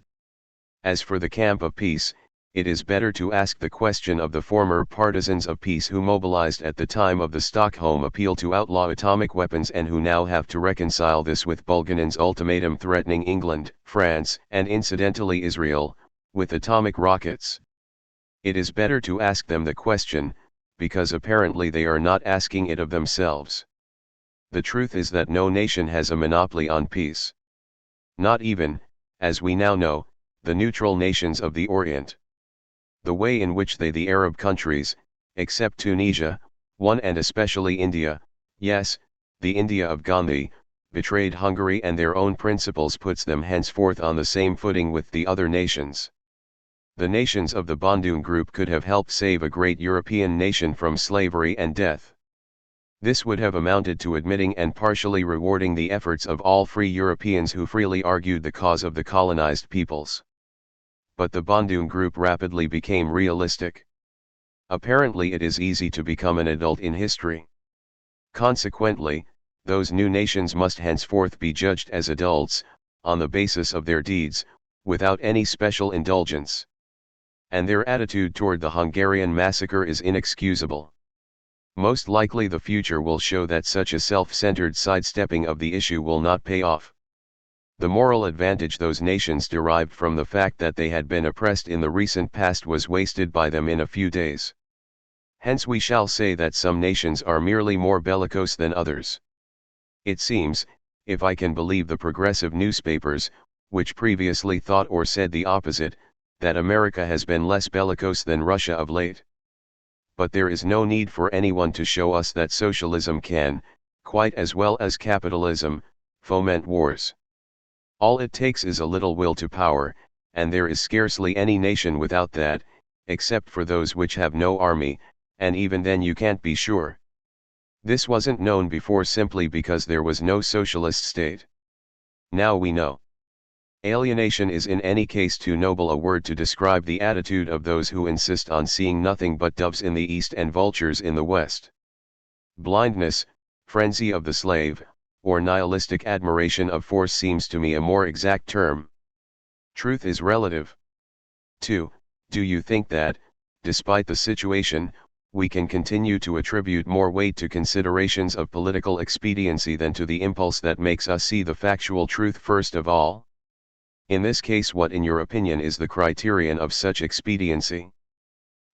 As for the camp of peace, it is better to ask the question of the former partisans of peace who mobilized at the time of the Stockholm Appeal to outlaw atomic weapons and who now have to reconcile this with Bulganin's ultimatum threatening England, France, and incidentally Israel, with atomic rockets. It is better to ask them the question, because apparently they are not asking it of themselves. The truth is that no nation has a monopoly on peace. Not even, as we now know, the neutral nations of the Orient. The way in which the Arab countries, except Tunisia, one and especially India, yes, the India of Gandhi, betrayed Hungary and their own principles puts them henceforth on the same footing with the other nations. The nations of the Bandung group could have helped save a great European nation from slavery and death. This would have amounted to admitting and partially rewarding the efforts of all free Europeans who freely argued the cause of the colonized peoples. But the Bandung group rapidly became realistic. Apparently it is easy to become an adult in history. Consequently, those new nations must henceforth be judged as adults, on the basis of their deeds, without any special indulgence. And their attitude toward the Hungarian massacre is inexcusable. Most likely the future will show that such a self-centered sidestepping of the issue will not pay off. The moral advantage those nations derived from the fact that they had been oppressed in the recent past was wasted by them in a few days. Hence we shall say that some nations are merely more bellicose than others. It seems, if I can believe the progressive newspapers, which previously thought or said the opposite, that America has been less bellicose than Russia of late. But there is no need for anyone to show us that socialism can, quite as well as capitalism, foment wars. All it takes is a little will to power, and there is scarcely any nation without that, except for those which have no army, and even then you can't be sure. This wasn't known before simply because there was no socialist state. Now we know. Alienation is in any case too noble a word to describe the attitude of those who insist on seeing nothing but doves in the east and vultures in the west. Blindness, frenzy of the slave, or nihilistic admiration of force seems to me a more exact term. Truth is relative. 2. Do you think that, despite the situation, we can continue to attribute more weight to considerations of political expediency than to the impulse that makes us see the factual truth first of all? In this case, what in your opinion is the criterion of such expediency?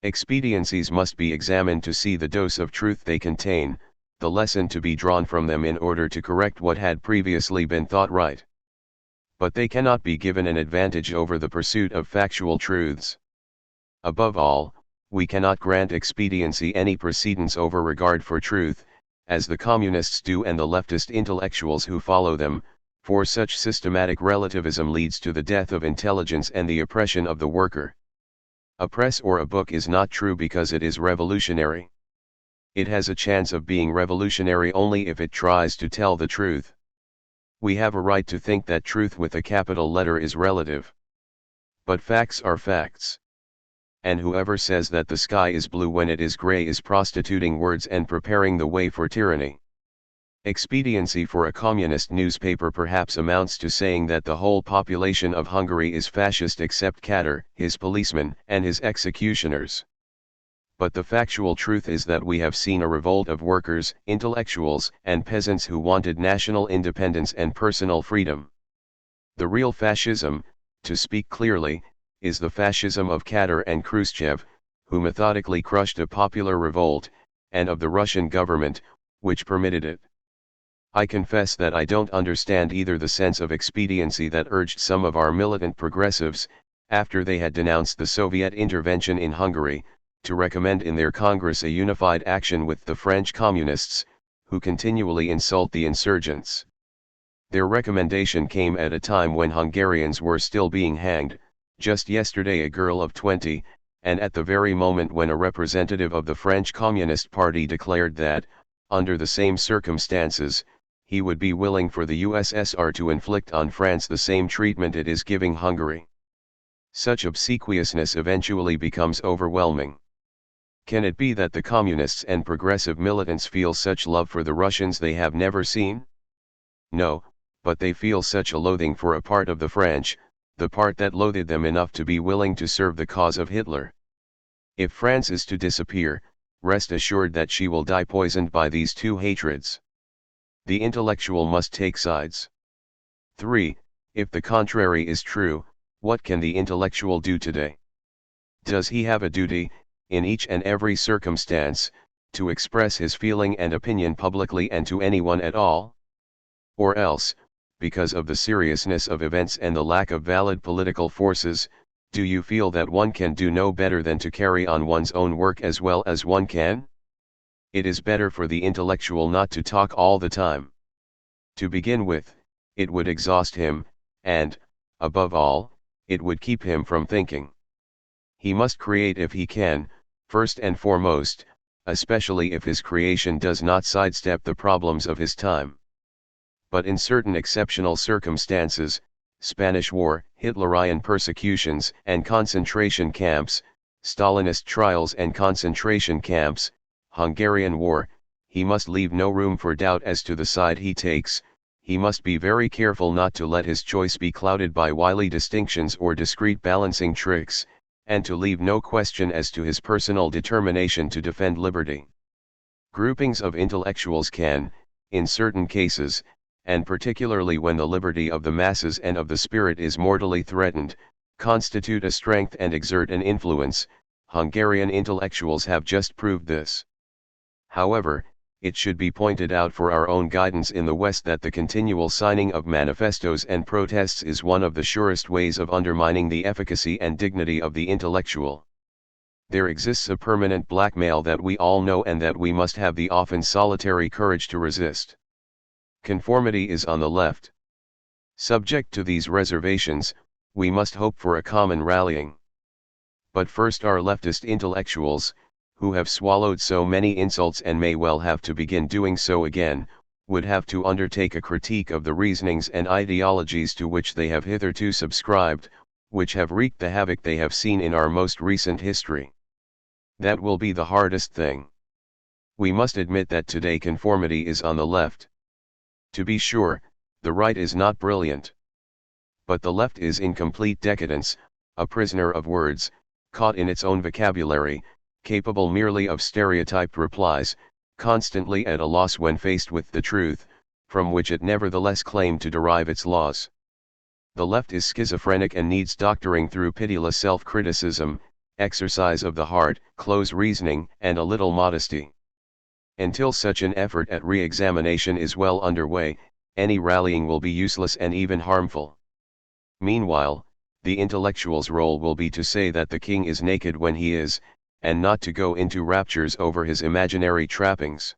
Expediencies must be examined to see the dose of truth they contain, the lesson to be drawn from them in order to correct what had previously been thought right. But they cannot be given an advantage over the pursuit of factual truths. Above all, we cannot grant expediency any precedence over regard for truth, as the communists do and the leftist intellectuals who follow them, for such systematic relativism leads to the death of intelligence and the oppression of the worker. A press or a book is not true because it is revolutionary. It has a chance of being revolutionary only if it tries to tell the truth. We have a right to think that truth with a capital letter is relative. But facts are facts. And whoever says that the sky is blue when it is gray is prostituting words and preparing the way for tyranny. Expediency for a communist newspaper perhaps amounts to saying that the whole population of Hungary is fascist except Katar, his policemen, and his executioners. But the factual truth is that we have seen a revolt of workers, intellectuals, and peasants who wanted national independence and personal freedom. The real fascism, to speak clearly, is the fascism of Katar and Khrushchev, who methodically crushed a popular revolt, and of the Russian government, which permitted it. I confess that I don't understand either the sense of expediency that urged some of our militant progressives, after they had denounced the Soviet intervention in Hungary, to recommend in their Congress a unified action with the French communists, who continually insult the insurgents. Their recommendation came at a time when Hungarians were still being hanged, just yesterday a girl of 20, and at the very moment when a representative of the French Communist Party declared that, under the same circumstances, he would be willing for the USSR to inflict on France the same treatment it is giving Hungary. Such obsequiousness eventually becomes overwhelming. Can it be that the communists and progressive militants feel such love for the Russians they have never seen? No, but they feel such a loathing for a part of the French, the part that loathed them enough to be willing to serve the cause of Hitler. If France is to disappear, rest assured that she will die poisoned by these two hatreds. The intellectual must take sides. 3. If the contrary is true, what can the intellectual do today? Does he have a duty, in each and every circumstance, to express his feeling and opinion publicly and to anyone at all? Or else, because of the seriousness of events and the lack of valid political forces, do you feel that one can do no better than to carry on one's own work as well as one can? It is better for the intellectual not to talk all the time. To begin with, it would exhaust him, and, above all, it would keep him from thinking. He must create if he can, first and foremost, especially if his creation does not sidestep the problems of his time. But in certain exceptional circumstances, Spanish War, Hitlerian persecutions and concentration camps, Stalinist trials and concentration camps, Hungarian War, he must leave no room for doubt as to the side he takes. He must be very careful not to let his choice be clouded by wily distinctions or discreet balancing tricks, and to leave no question as to his personal determination to defend liberty. Groupings of intellectuals can, in certain cases, and particularly when the liberty of the masses and of the spirit is mortally threatened, constitute a strength and exert an influence. Hungarian intellectuals have just proved this. However, it should be pointed out for our own guidance in the West that the continual signing of manifestos and protests is one of the surest ways of undermining the efficacy and dignity of the intellectual. There exists a permanent blackmail that we all know and that we must have the often solitary courage to resist. Conformity is on the left. Subject to these reservations, we must hope for a common rallying. But first our leftist intellectuals, who have swallowed so many insults and may well have to begin doing so again, would have to undertake a critique of the reasonings and ideologies to which they have hitherto subscribed, which have wreaked the havoc they have seen in our most recent history. That will be the hardest thing. We must admit that today conformity is on the left. To be sure, the right is not brilliant. But the left is in complete decadence, a prisoner of words, caught in its own vocabulary, capable merely of stereotyped replies, constantly at a loss when faced with the truth, from which it nevertheless claimed to derive its laws. The left is schizophrenic and needs doctoring through pitiless self-criticism, exercise of the heart, close reasoning, and a little modesty. Until such an effort at re-examination is well underway, any rallying will be useless and even harmful. Meanwhile, the intellectual's role will be to say that the king is naked when he is, and not to go into raptures over his imaginary trappings.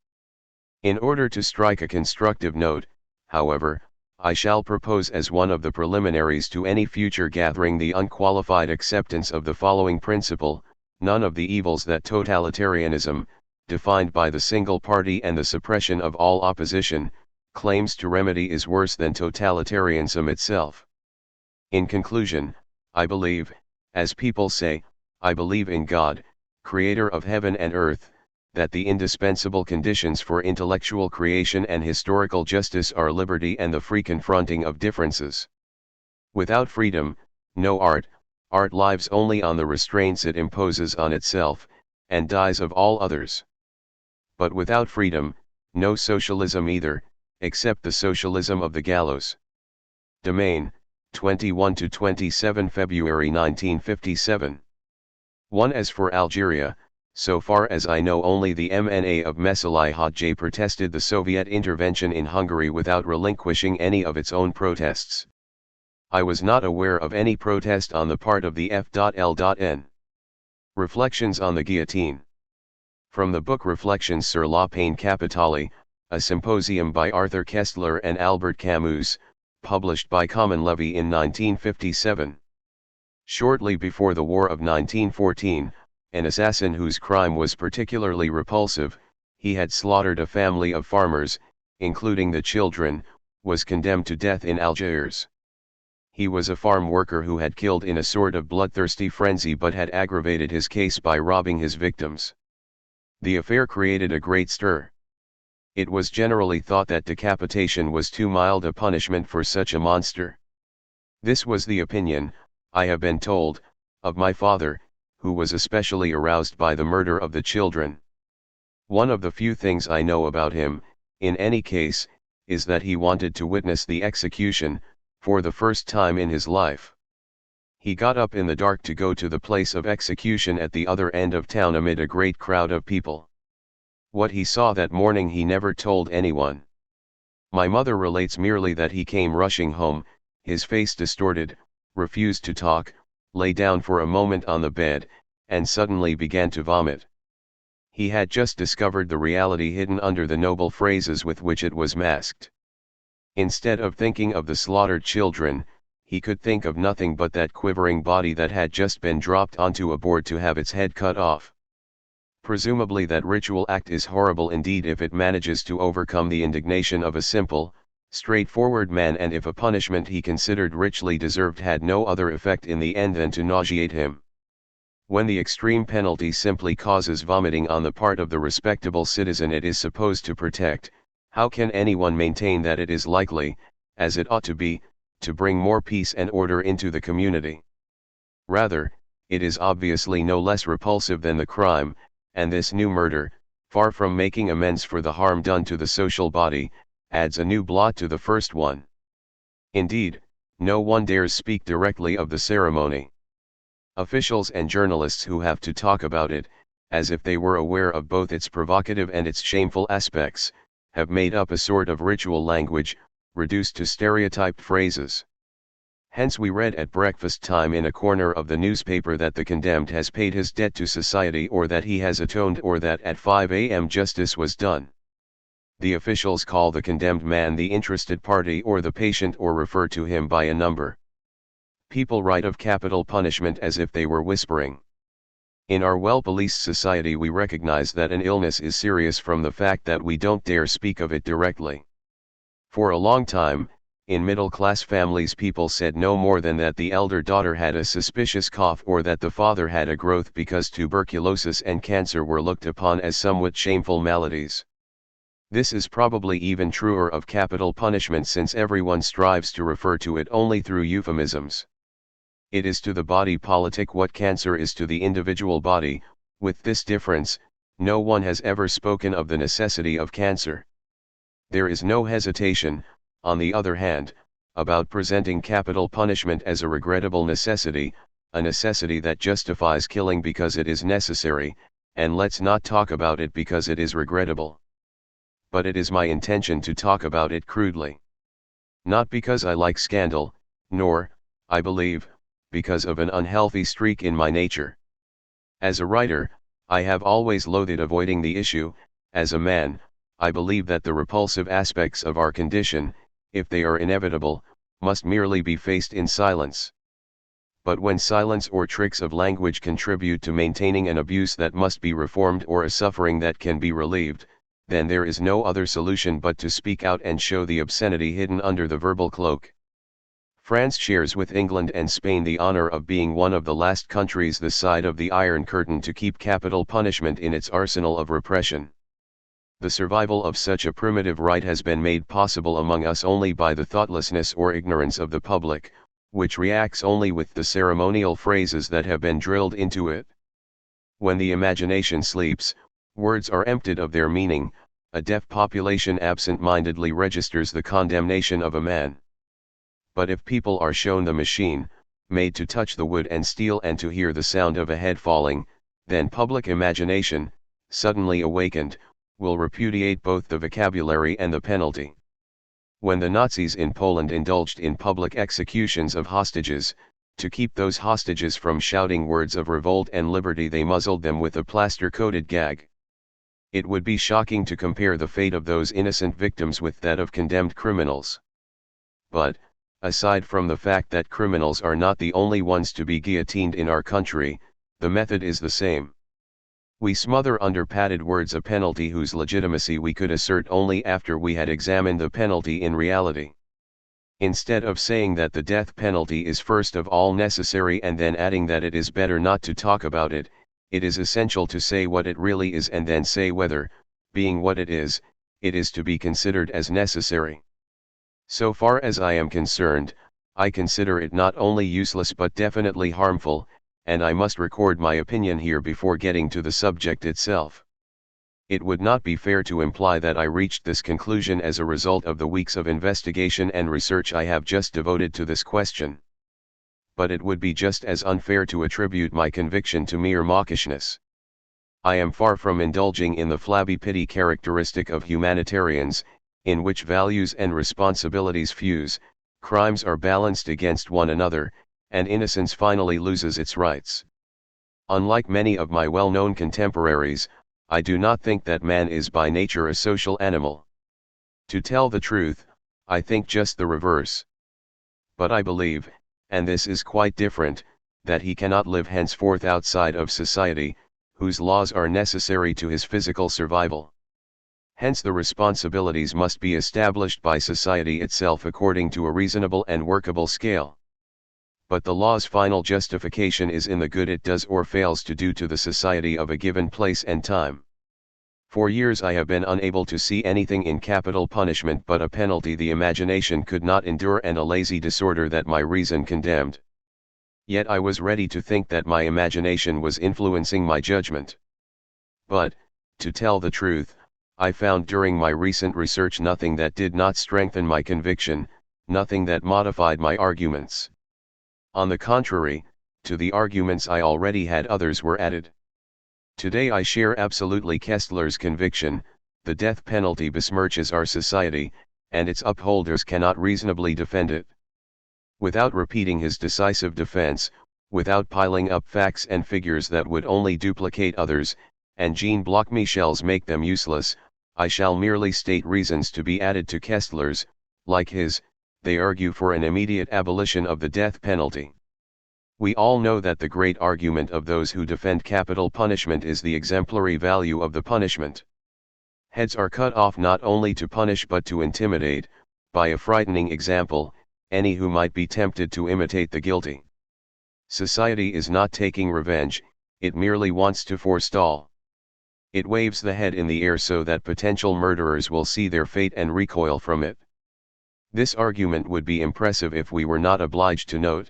In order to strike a constructive note, however, I shall propose as one of the preliminaries to any future gathering the unqualified acceptance of the following principle: none of the evils that totalitarianism, defined by the single party and the suppression of all opposition, claims to remedy is worse than totalitarianism itself. In conclusion, I believe, as people say, I believe in God, creator of heaven and earth, that the indispensable conditions for intellectual creation and historical justice are liberty and the free confronting of differences. Without freedom, no art, art lives only on the restraints it imposes on itself, and dies of all others. But without freedom, no socialism either, except the socialism of the gallows. Domain, 21-27 February 1957. 1. As for Algeria, so far as I know only the MNA of Mesaly Hadj protested the Soviet intervention in Hungary without relinquishing any of its own protests. I was not aware of any protest on the part of the F.L.N. Reflections on the Guillotine. From the book Reflections sur la peine capitale, a symposium by Arthur Koestler and Albert Camus, published by Common Levy in 1957. Shortly before the War of 1914, an assassin whose crime was particularly repulsive, he had slaughtered a family of farmers, including the children, was condemned to death in Algiers. He was a farm worker who had killed in a sort of bloodthirsty frenzy but had aggravated his case by robbing his victims. The affair created a great stir. It was generally thought that decapitation was too mild a punishment for such a monster. This was the opinion, I have been told, of my father, who was especially aroused by the murder of the children. One of the few things I know about him, in any case, is that he wanted to witness the execution, for the first time in his life. He got up in the dark to go to the place of execution at the other end of town amid a great crowd of people. What he saw that morning he never told anyone. My mother relates merely that he came rushing home, his face distorted, refused to talk, lay down for a moment on the bed, and suddenly began to vomit. He had just discovered the reality hidden under the noble phrases with which it was masked. Instead of thinking of the slaughtered children, he could think of nothing but that quivering body that had just been dropped onto a board to have its head cut off. Presumably that ritual act is horrible indeed if it manages to overcome the indignation of a simple, straightforward man, and if a punishment he considered richly deserved had no other effect in the end than to nauseate him. When the extreme penalty simply causes vomiting on the part of the respectable citizen it is supposed to protect, how can anyone maintain that it is likely, as it ought to be, to bring more peace and order into the community? Rather, it is obviously no less repulsive than the crime, and this new murder, far from making amends for the harm done to the social body, adds a new blot to the first one. Indeed, no one dares speak directly of the ceremony. Officials and journalists who have to talk about it, as if they were aware of both its provocative and its shameful aspects, have made up a sort of ritual language, reduced to stereotyped phrases. Hence we read at breakfast time in a corner of the newspaper that the condemned has paid his debt to society, or that he has atoned, or that at 5 a.m. justice was done. The officials call the condemned man the interested party or the patient, or refer to him by a number. People write of capital punishment as if they were whispering. In our well-policed society we recognize that an illness is serious from the fact that we don't dare speak of it directly. For a long time, in middle-class families people said no more than that the elder daughter had a suspicious cough, or that the father had a growth, because tuberculosis and cancer were looked upon as somewhat shameful maladies. This is probably even truer of capital punishment, since everyone strives to refer to it only through euphemisms. It is to the body politic what cancer is to the individual body, with this difference: no one has ever spoken of the necessity of cancer. There is no hesitation, on the other hand, about presenting capital punishment as a regrettable necessity, a necessity that justifies killing because it is necessary, and let's not talk about it because it is regrettable. But it is my intention to talk about it crudely. Not because I like scandal, nor, I believe, because of an unhealthy streak in my nature. As a writer, I have always loathed avoiding the issue. As a man, I believe that the repulsive aspects of our condition, if they are inevitable, must merely be faced in silence. But when silence or tricks of language contribute to maintaining an abuse that must be reformed, or a suffering that can be relieved, then there is no other solution but to speak out and show the obscenity hidden under the verbal cloak. France shares with England and Spain the honor of being one of the last countries this side of the Iron Curtain to keep capital punishment in its arsenal of repression. The survival of such a primitive right has been made possible among us only by the thoughtlessness or ignorance of the public, which reacts only with the ceremonial phrases that have been drilled into it. When the imagination sleeps, words are emptied of their meaning. A deaf population absent-mindedly registers the condemnation of a man. But if people are shown the machine, made to touch the wood and steel and to hear the sound of a head falling, then public imagination, suddenly awakened, will repudiate both the vocabulary and the penalty. When the Nazis in Poland indulged in public executions of hostages, to keep those hostages from shouting words of revolt and liberty, they muzzled them with a plaster-coated gag. It would be shocking to compare the fate of those innocent victims with that of condemned criminals. But, aside from the fact that criminals are not the only ones to be guillotined in our country, the method is the same. We smother under padded words a penalty whose legitimacy we could assert only after we had examined the penalty in reality. Instead of saying that the death penalty is first of all necessary and then adding that it is better not to talk about it, it is essential to say what it really is and then say whether, being what it is to be considered as necessary. So far as I am concerned, I consider it not only useless but definitely harmful, and I must record my opinion here before getting to the subject itself. It would not be fair to imply that I reached this conclusion as a result of the weeks of investigation and research I have just devoted to this question. But it would be just as unfair to attribute my conviction to mere mawkishness. I am far from indulging in the flabby pity characteristic of humanitarians, in which values and responsibilities fuse, crimes are balanced against one another, and innocence finally loses its rights. Unlike many of my well-known contemporaries, I do not think that man is by nature a social animal. To tell the truth, I think just the reverse. But I believe, and this is quite different, that he cannot live henceforth outside of society, whose laws are necessary to his physical survival. Hence the responsibilities must be established by society itself according to a reasonable and workable scale. But the law's final justification is in the good it does or fails to do to the society of a given place and time. For years I have been unable to see anything in capital punishment but a penalty the imagination could not endure and a lazy disorder that my reason condemned. Yet I was ready to think that my imagination was influencing my judgment. But, to tell the truth, I found during my recent research nothing that did not strengthen my conviction, nothing that modified my arguments. On the contrary, to the arguments I already had others were added. Today I share absolutely Kessler's conviction: the death penalty besmirches our society, and its upholders cannot reasonably defend it. Without repeating his decisive defense, without piling up facts and figures that would only duplicate others, and Jean-Bloc Michel's make them useless, I shall merely state reasons to be added to Kessler's. Like his, they argue for an immediate abolition of the death penalty. We all know that the great argument of those who defend capital punishment is the exemplary value of the punishment. Heads are cut off not only to punish but to intimidate, by a frightening example, any who might be tempted to imitate the guilty. Society is not taking revenge, it merely wants to forestall. It waves the head in the air so that potential murderers will see their fate and recoil from it. This argument would be impressive if we were not obliged to note: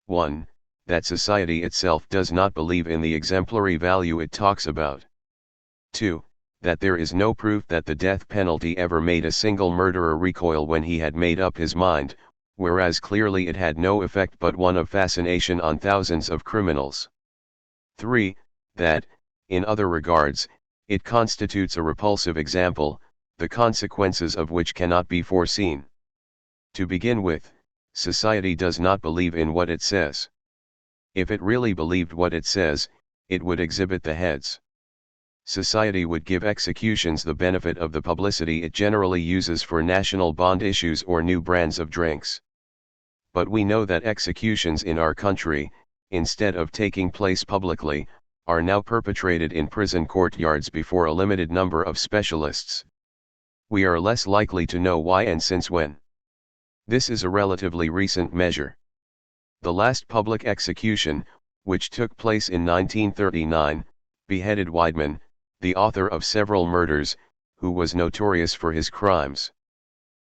1. That society itself does not believe in the exemplary value it talks about. 2. That there is no proof that the death penalty ever made a single murderer recoil when he had made up his mind, whereas clearly it had no effect but one of fascination on thousands of criminals. 3. That, in other regards, it constitutes a repulsive example, the consequences of which cannot be foreseen. To begin with, society does not believe in what it says. If it really believed what it says, it would exhibit the heads. Society would give executions the benefit of the publicity it generally uses for national bond issues or new brands of drinks. But we know that executions in our country, instead of taking place publicly, are now perpetrated in prison courtyards before a limited number of specialists. We are less likely to know why and since when. This is a relatively recent measure. The last public execution, which took place in 1939, beheaded Weidmann, the author of several murders, who was notorious for his crimes.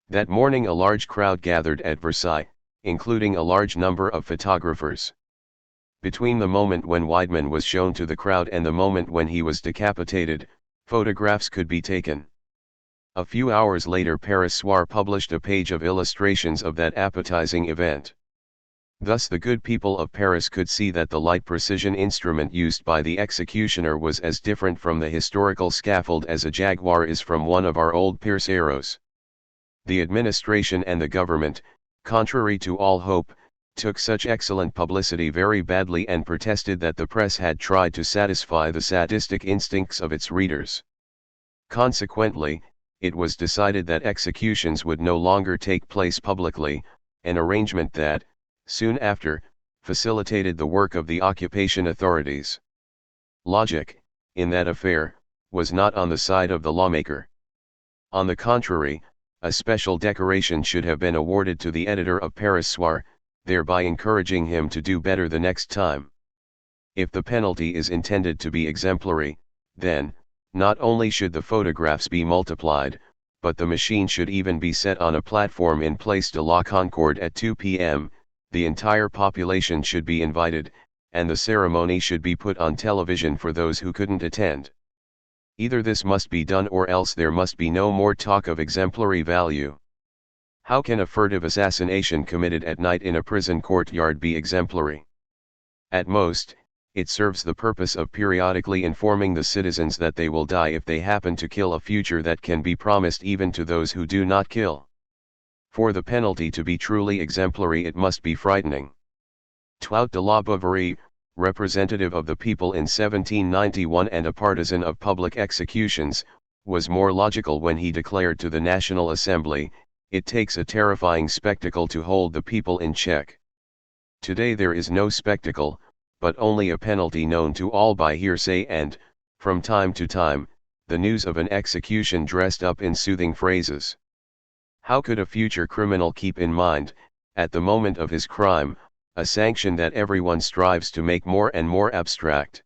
That morning a large crowd gathered at Versailles, including a large number of photographers. Between the moment when Weidmann was shown to the crowd and the moment when he was decapitated, photographs could be taken. A few hours later Paris Soir published a page of illustrations of that appetizing event. Thus the good people of Paris could see that the light precision instrument used by the executioner was as different from the historical scaffold as a jaguar is from one of our old Pierce arrows. The administration and the government, contrary to all hope, took such excellent publicity very badly and protested that the press had tried to satisfy the sadistic instincts of its readers. Consequently, it was decided that executions would no longer take place publicly, an arrangement that, soon after, facilitated the work of the occupation authorities. Logic, in that affair, was not on the side of the lawmaker. On the contrary, a special decoration should have been awarded to the editor of Paris Soir, thereby encouraging him to do better the next time. If the penalty is intended to be exemplary, then, not only should the photographs be multiplied, but the machine should even be set on a platform in Place de la Concorde at 2 p.m., the entire population should be invited, and the ceremony should be put on television for those who couldn't attend. Either this must be done or else there must be no more talk of exemplary value. How can a furtive assassination committed at night in a prison courtyard be exemplary? At most, it serves the purpose of periodically informing the citizens that they will die if they happen to kill a future that can be promised even to those who do not kill. For the penalty to be truly exemplary it must be frightening. Tout de la Bouverie, representative of the people in 1791 and a partisan of public executions, was more logical when he declared to the National Assembly, it takes a terrifying spectacle to hold the people in check. Today there is no spectacle, but only a penalty known to all by hearsay and, from time to time, the news of an execution dressed up in soothing phrases. How could a future criminal keep in mind, at the moment of his crime, a sanction that everyone strives to make more and more abstract?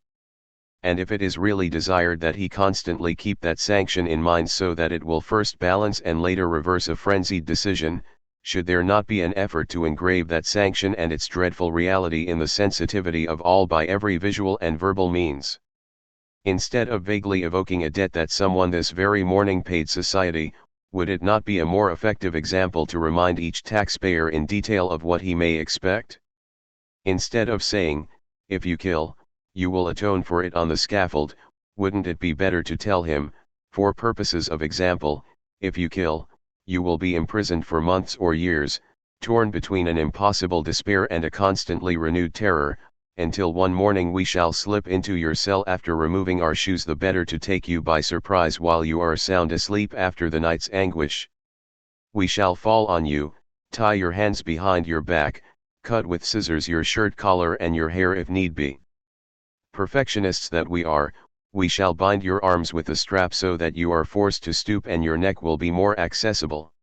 And if it is really desired that he constantly keep that sanction in mind so that it will first balance and later reverse a frenzied decision, should there not be an effort to engrave that sanction and its dreadful reality in the sensitivity of all by every visual and verbal means? Instead of vaguely evoking a debt that someone this very morning paid society, would it not be a more effective example to remind each taxpayer in detail of what he may expect? Instead of saying, if you kill, you will atone for it on the scaffold, wouldn't it be better to tell him, for purposes of example, if you kill, you will be imprisoned for months or years, torn between an impossible despair and a constantly renewed terror, until one morning we shall slip into your cell after removing our shoes the better to take you by surprise while you are sound asleep after the night's anguish. We shall fall on you, tie your hands behind your back, cut with scissors your shirt collar and your hair if need be. Perfectionists that we are, we shall bind your arms with a strap so that you are forced to stoop and your neck will be more accessible.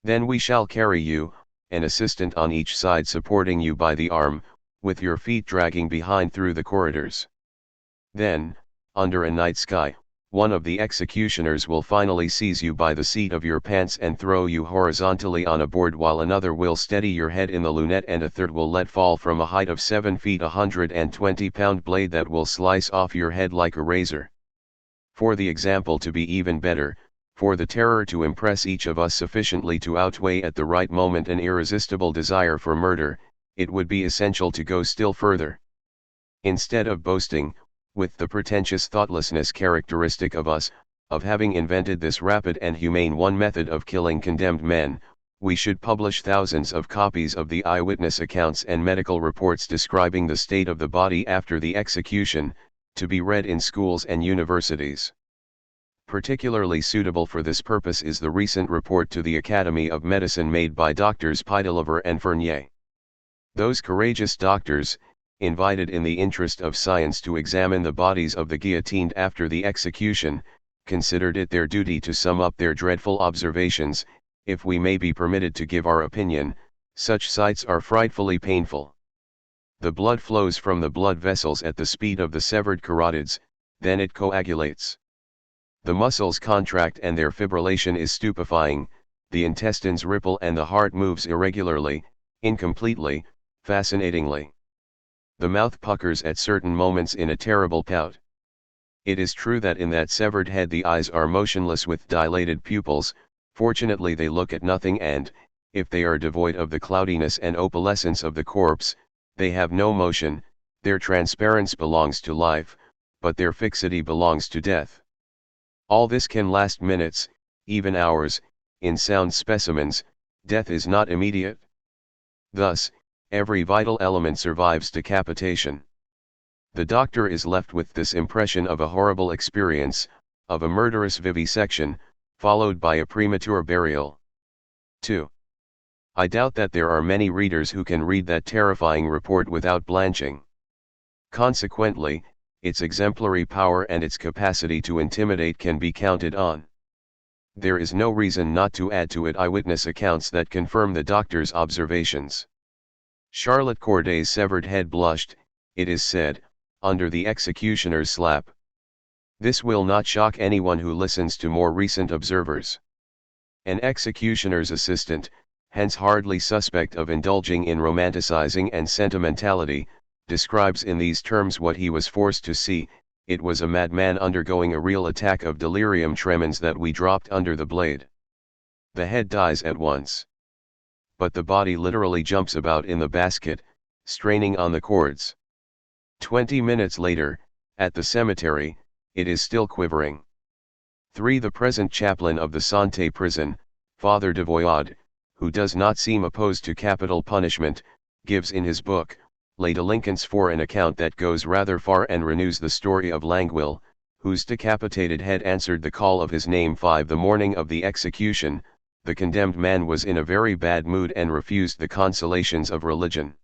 Then we shall carry you, an assistant on each side supporting you by the arm, with your feet dragging behind through the corridors. Then, under a night sky, one of the executioners will finally seize you by the seat of your pants and throw you horizontally on a board while another will steady your head in the lunette and a third will let fall from a height of 7 feet a 120-pound blade that will slice off your head like a razor. For the example to be even better, for the terror to impress each of us sufficiently to outweigh at the right moment an irresistible desire for murder, it would be essential to go still further. Instead of boasting, with the pretentious thoughtlessness characteristic of us, of having invented this rapid and humane one method of killing condemned men, we should publish thousands of copies of the eyewitness accounts and medical reports describing the state of the body after the execution, to be read in schools and universities. Particularly suitable for this purpose is the recent report to the Academy of Medicine made by Doctors Pideliver and Fournier. Those courageous doctors, invited in the interest of science to examine the bodies of the guillotined after the execution, considered it their duty to sum up their dreadful observations. If we may be permitted to give our opinion, such sights are frightfully painful. The blood flows from the blood vessels at the speed of the severed carotids, then it coagulates. The muscles contract and their fibrillation is stupefying, the intestines ripple and the heart moves irregularly, incompletely, fascinatingly. The mouth puckers at certain moments in a terrible pout. It is true that in that severed head the eyes are motionless with dilated pupils. Fortunately they look at nothing and, if they are devoid of the cloudiness and opalescence of the corpse, they have no motion. Their transparence belongs to life, but their fixity belongs to death. All this can last minutes, even hours. In sound specimens, death is not immediate. Thus, every vital element survives decapitation. The doctor is left with this impression of a horrible experience, of a murderous vivisection, followed by a premature burial. 2. I doubt that there are many readers who can read that terrifying report without blanching. Consequently, its exemplary power and its capacity to intimidate can be counted on. There is no reason not to add to it eyewitness accounts that confirm the doctor's observations. Charlotte Corday's severed head blushed, it is said, under the executioner's slap. This will not shock anyone who listens to more recent observers. An executioner's assistant, hence hardly suspect of indulging in romanticizing and sentimentality, describes in these terms what he was forced to see. It was a madman undergoing a real attack of delirium tremens that we dropped under the blade. The head dies at once. But the body literally jumps about in the basket, straining on the cords. 20 minutes later, at the cemetery, it is still quivering. 3. The present chaplain of the Santé prison, Father de Voyade, who does not seem opposed to capital punishment, gives in his book, Les Delinquents for an account that goes rather far and renews the story of Languille, whose decapitated head answered the call of his name 5 the morning of the execution. the condemned man was in a very bad mood and refused the consolations of religion.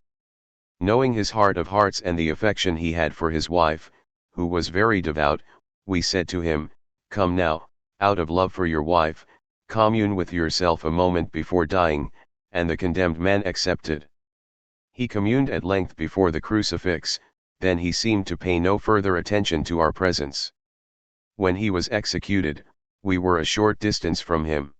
Knowing his heart of hearts and the affection he had for his wife, who was very devout, we said to him, "Come now, out of love for your wife, commune with yourself a moment before dying," and the condemned man accepted. He communed at length before the crucifix, then he seemed to pay no further attention to our presence. When he was executed, we were a short distance from him.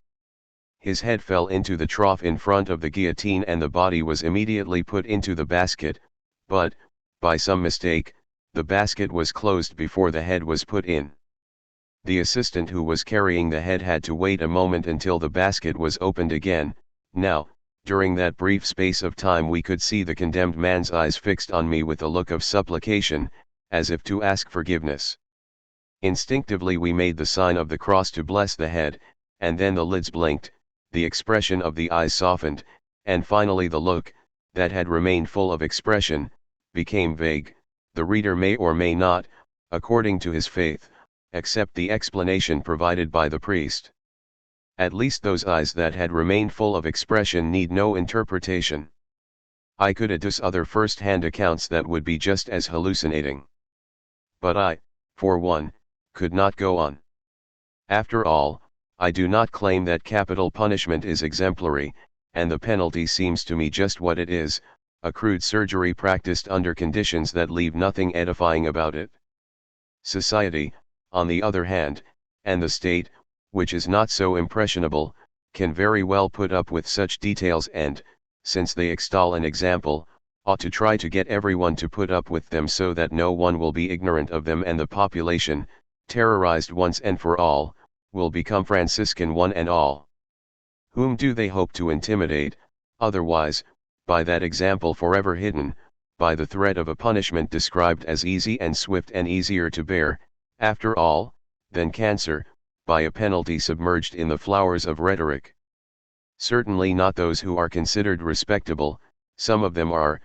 His head fell into the trough in front of the guillotine and the body was immediately put into the basket, but, by some mistake, the basket was closed before the head was put in. The assistant who was carrying the head had to wait a moment until the basket was opened again. Now, during that brief space of time we could see the condemned man's eyes fixed on me with a look of supplication, as if to ask forgiveness. Instinctively we made the sign of the cross to bless the head, and then the lids blinked, the expression of the eyes softened, and finally the look, that had remained full of expression, became vague. The reader may or may not, according to his faith, accept the explanation provided by the priest. At least those eyes that had remained full of expression need no interpretation. I could adduce other first-hand accounts that would be just as hallucinating. But I, for one, could not go on. After all, I do not claim that capital punishment is exemplary, and the penalty seems to me just what it is, a crude surgery practiced under conditions that leave nothing edifying about it. Society, on the other hand, and the state, which is not so impressionable, can very well put up with such details and, since they extol an example, ought to try to get everyone to put up with them so that no one will be ignorant of them and the population, terrorized once and for all, will become Franciscan one and all. Whom do they hope to intimidate, otherwise, by that example forever hidden, by the threat of a punishment described as easy and swift and easier to bear, after all, than cancer, by a penalty submerged in the flowers of rhetoric? Certainly not those who are considered respectable. Some of them are,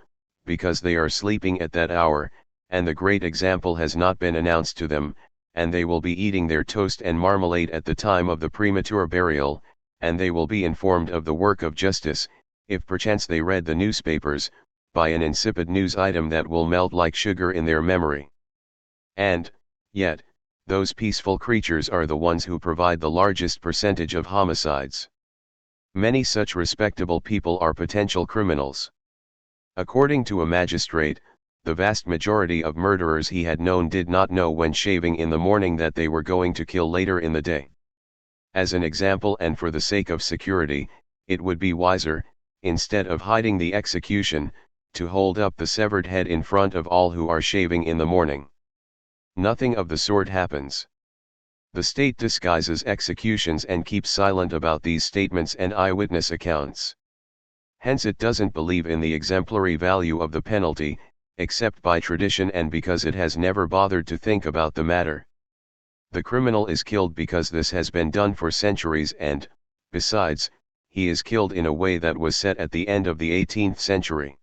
because they are sleeping at that hour, and the great example has not been announced to them, and they will be eating their toast and marmalade at the time of the premature burial, and they will be informed of the work of justice, if perchance they read the newspapers, by an insipid news item that will melt like sugar in their memory. And, yet, those peaceful creatures are the ones who provide the largest percentage of homicides. Many such respectable people are potential criminals. According to a magistrate, the vast majority of murderers he had known did not know when shaving in the morning that they were going to kill later in the day. As an example and for the sake of security, it would be wiser, instead of hiding the execution, to hold up the severed head in front of all who are shaving in the morning. Nothing of the sort happens. The state disguises executions and keeps silent about these statements and eyewitness accounts. Hence it doesn't believe in the exemplary value of the penalty, except by tradition and because it has never bothered to think about the matter. The criminal is killed because this has been done for centuries and, besides, he is killed in a way that was set at the end of the 18th century.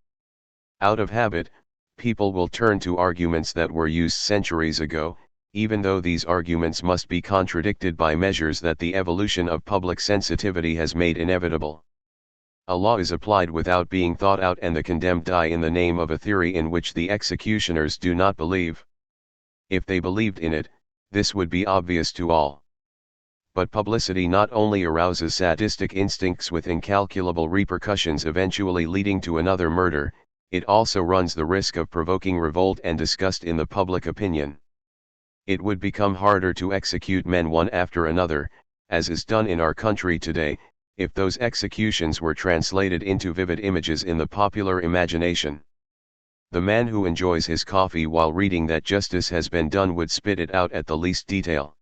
Out of habit, people will turn to arguments that were used centuries ago, even though these arguments must be contradicted by measures that the evolution of public sensitivity has made inevitable. A law is applied without being thought out and the condemned die in the name of a theory in which the executioners do not believe. If they believed in it, this would be obvious to all. But publicity not only arouses sadistic instincts with incalculable repercussions eventually leading to another murder, it also runs the risk of provoking revolt and disgust in the public opinion. It would become harder to execute men one after another, as is done in our country today, if those executions were translated into vivid images in the popular imagination. The man who enjoys his coffee while reading that justice has been done would spit it out at the least detail.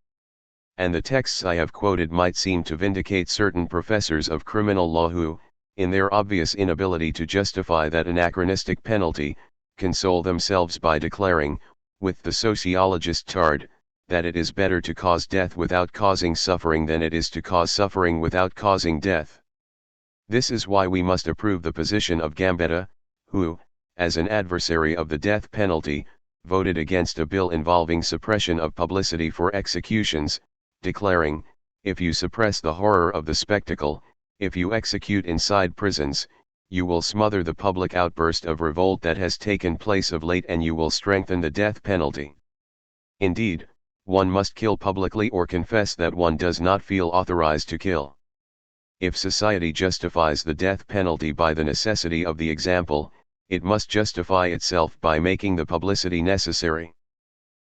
And the texts I have quoted might seem to vindicate certain professors of criminal law who, in their obvious inability to justify that anachronistic penalty, console themselves by declaring, with the sociologist Tard, that it is better to cause death without causing suffering than it is to cause suffering without causing death. This is why we must approve the position of Gambetta, who, as an adversary of the death penalty, voted against a bill involving suppression of publicity for executions, declaring, if you suppress the horror of the spectacle, If you execute inside prisons, you will smother the public outburst of revolt that has taken place of late, and you will strengthen the death penalty. Indeed, one must kill publicly or confess that one does not feel authorized to kill. If society justifies the death penalty by the necessity of the example, it must justify itself by making the publicity necessary.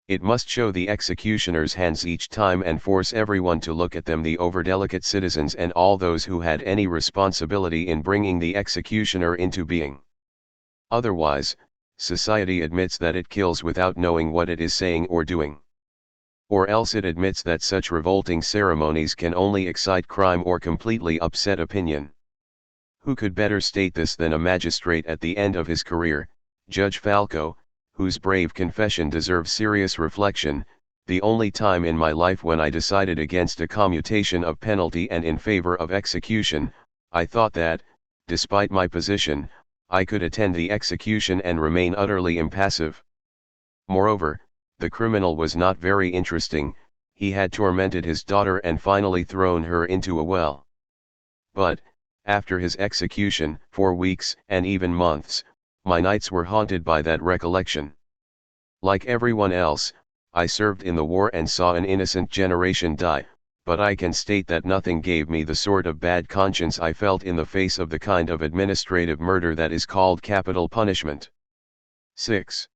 It must show the executioner's hands each time and force everyone to look at them, the overdelicate citizens and all those who had any responsibility in bringing the executioner into being. Otherwise, society admits that it kills without knowing what it is saying or doing. Or else it admits that such revolting ceremonies can only excite crime or completely upset opinion. Who could better state this than a magistrate at the end of his career, Judge Falco, whose brave confession deserves serious reflection: "The only time in my life when I decided against a commutation of penalty and in favor of execution, I thought that, despite my position, I could attend the execution and remain utterly impassive." Moreover, the criminal was not very interesting. He had tormented his daughter and finally thrown her into a well. But, after his execution, for weeks and even months, my nights were haunted by that recollection. Like everyone else, I served in the war and saw an innocent generation die, but I can state that nothing gave me the sort of bad conscience I felt in the face of the kind of administrative murder that is called capital punishment. 6.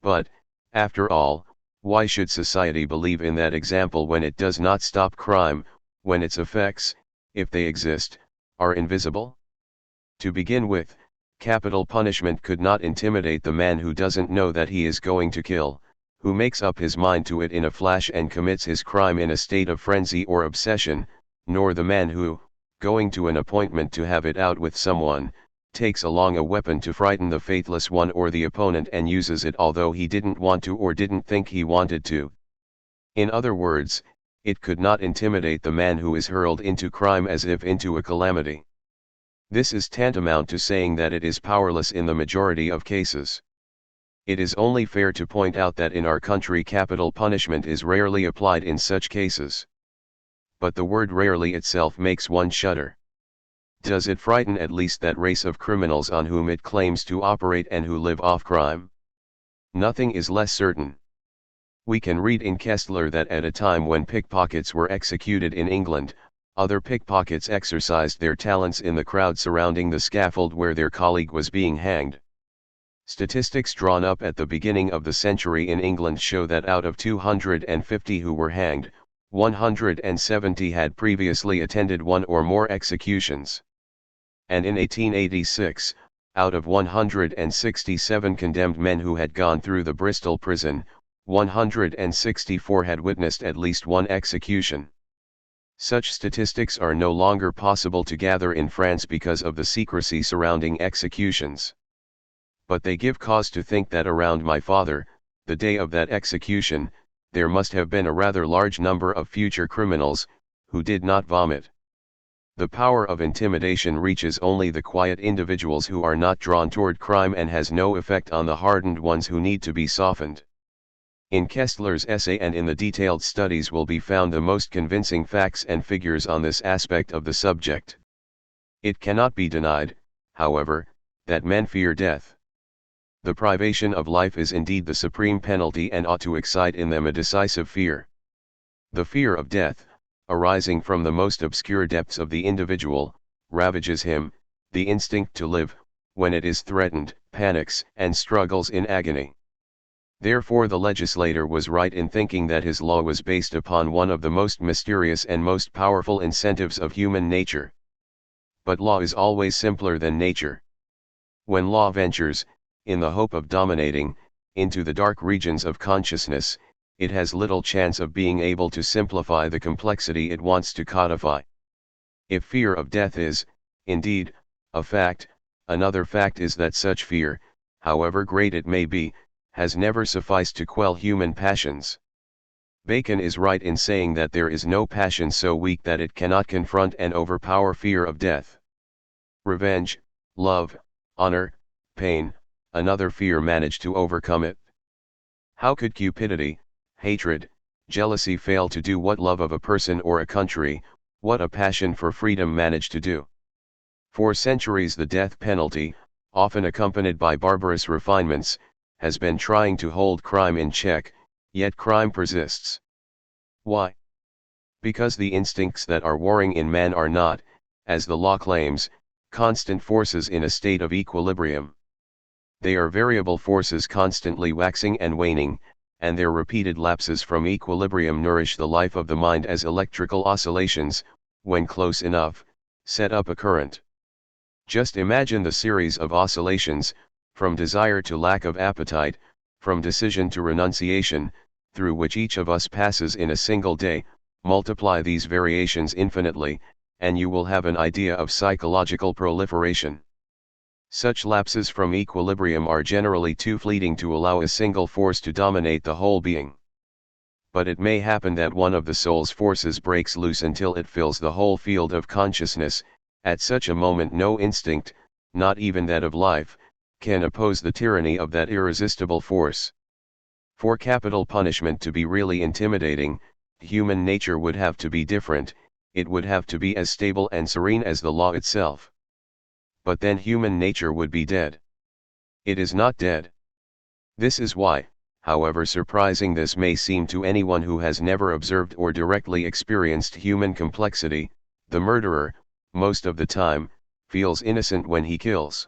But, after all, why should society believe in that example when it does not stop crime, when its effects, if they exist, are invisible? To begin with, capital punishment could not intimidate the man who doesn't know that he is going to kill, who makes up his mind to it in a flash and commits his crime in a state of frenzy or obsession, nor the man who, going to an appointment to have it out with someone, takes along a weapon to frighten the faithless one or the opponent and uses it although he didn't want to or didn't think he wanted to. In other words, it could not intimidate the man who is hurled into crime as if into a calamity. This is tantamount to saying that it is powerless in the majority of cases. It is only fair to point out that in our country capital punishment is rarely applied in such cases. But the word rarely itself makes one shudder. Does it frighten at least that race of criminals on whom it claims to operate and who live off crime? Nothing is less certain. We can read in Kessler that at a time when pickpockets were executed in England, other pickpockets exercised their talents in the crowd surrounding the scaffold where their colleague was being hanged. Statistics drawn up at the beginning of the century in England show that out of 250 who were hanged, 170 had previously attended one or more executions. And in 1886, out of 167 condemned men who had gone through the Bristol prison, 164 had witnessed at least one execution. Such statistics are no longer possible to gather in France because of the secrecy surrounding executions. But they give cause to think that around my father, the day of that execution, there must have been a rather large number of future criminals, who did not vomit. The power of intimidation reaches only the quiet individuals who are not drawn toward crime and has no effect on the hardened ones who need to be softened. In Kessler's essay and in the detailed studies will be found the most convincing facts and figures on this aspect of the subject. It cannot be denied, however, that men fear death. The privation of life is indeed the supreme penalty and ought to excite in them a decisive fear. The fear of death, arising from the most obscure depths of the individual, ravages him. The instinct to live, when it is threatened, panics and struggles in agony. Therefore the legislator was right in thinking that his law was based upon one of the most mysterious and most powerful incentives of human nature. But law is always simpler than nature. When law ventures, in the hope of dominating, into the dark regions of consciousness, it has little chance of being able to simplify the complexity it wants to codify. If fear of death is, indeed, a fact, another fact is that such fear, however great it may be, has never sufficed to quell human passions. Bacon is right in saying that there is no passion so weak that it cannot confront and overpower fear of death. Revenge, love, honor, pain, another fear manage to overcome it. How could cupidity, hatred, jealousy fail to do what love of a person or a country, What a passion for freedom managed to do. For centuries the death penalty, often accompanied by barbarous refinements, has been trying to hold crime in check, yet crime persists. Why? Because the instincts that are warring in man are not, as the law claims, constant forces in a state of equilibrium. They are variable forces constantly waxing and waning, and their repeated lapses from equilibrium nourish the life of the mind as electrical oscillations, when close enough, set up a current. Just imagine the series of oscillations, from desire to lack of appetite, from decision to renunciation, through which each of us passes in a single day. Multiply these variations infinitely, and you will have an idea of psychological proliferation. Such lapses from equilibrium are generally too fleeting to allow a single force to dominate the whole being. But it may happen that one of the soul's forces breaks loose until it fills the whole field of consciousness. At such a moment no instinct, not even that of life, can oppose the tyranny of that irresistible force. For capital punishment to be really intimidating, human nature would have to be different, it would have to be as stable and serene as the law itself. But then human nature would be dead. It is not dead. This is why, however surprising this may seem to anyone who has never observed or directly experienced human complexity, the murderer, most of the time, feels innocent when he kills.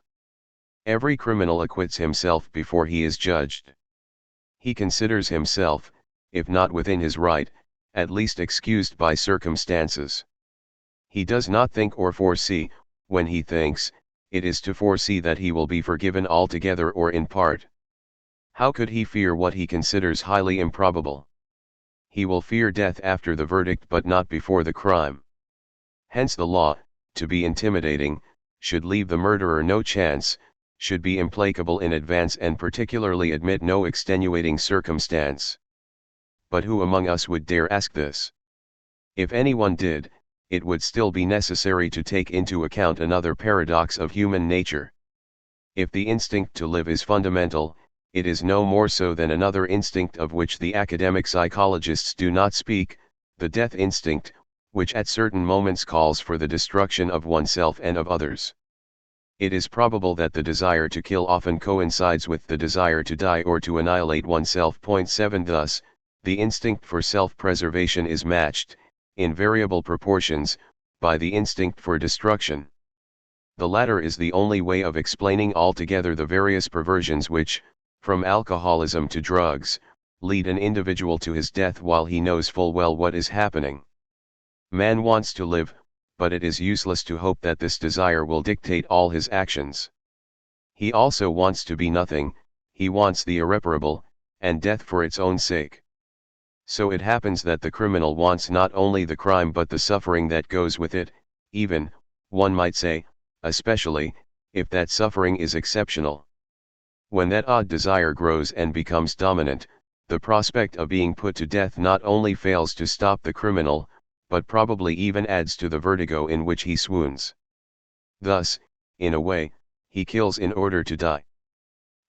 Every criminal acquits himself before he is judged. He considers himself, if not within his right, at least excused by circumstances. He does not think or foresee, when he thinks, it is to foresee that he will be forgiven altogether or in part. How could he fear what he considers highly improbable? He will fear death after the verdict but not before the crime. Hence the law, to be intimidating, should leave the murderer no chance, should be implacable in advance and particularly admit no extenuating circumstance. But who among us would dare ask this? If anyone did, it would still be necessary to take into account another paradox of human nature. If the instinct to live is fundamental, it is no more so than another instinct of which the academic psychologists do not speak, the death instinct, which at certain moments calls for the destruction of oneself and of others. It is probable that the desire to kill often coincides with the desire to die or to annihilate oneself. 7 Thus, the instinct for self-preservation is matched, in variable proportions, by the instinct for destruction. The latter is the only way of explaining altogether the various perversions which, from alcoholism to drugs, lead an individual to his death while he knows full well what is happening. Man wants to live, but it is useless to hope that this desire will dictate all his actions. He also wants to be nothing, he wants the irreparable, and death for its own sake. So it happens that the criminal wants not only the crime but the suffering that goes with it, even, one might say, especially, if that suffering is exceptional. When that odd desire grows and becomes dominant, the prospect of being put to death not only fails to stop the criminal, but probably even adds to the vertigo in which he swoons. Thus, in a way, he kills in order to die.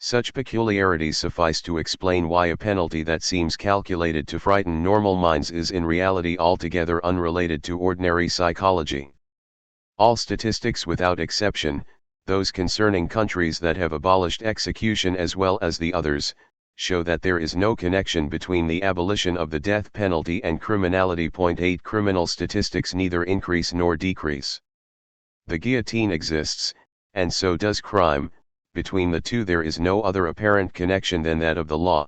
Such peculiarities suffice to explain why a penalty that seems calculated to frighten normal minds is in reality altogether unrelated to ordinary psychology. All statistics without exception, those concerning countries that have abolished execution as well as the others, show that there is no connection between the abolition of the death penalty and criminality. 8 Criminal statistics neither increase nor decrease. The guillotine exists, and so does crime. Between the two there is no other apparent connection than that of the law.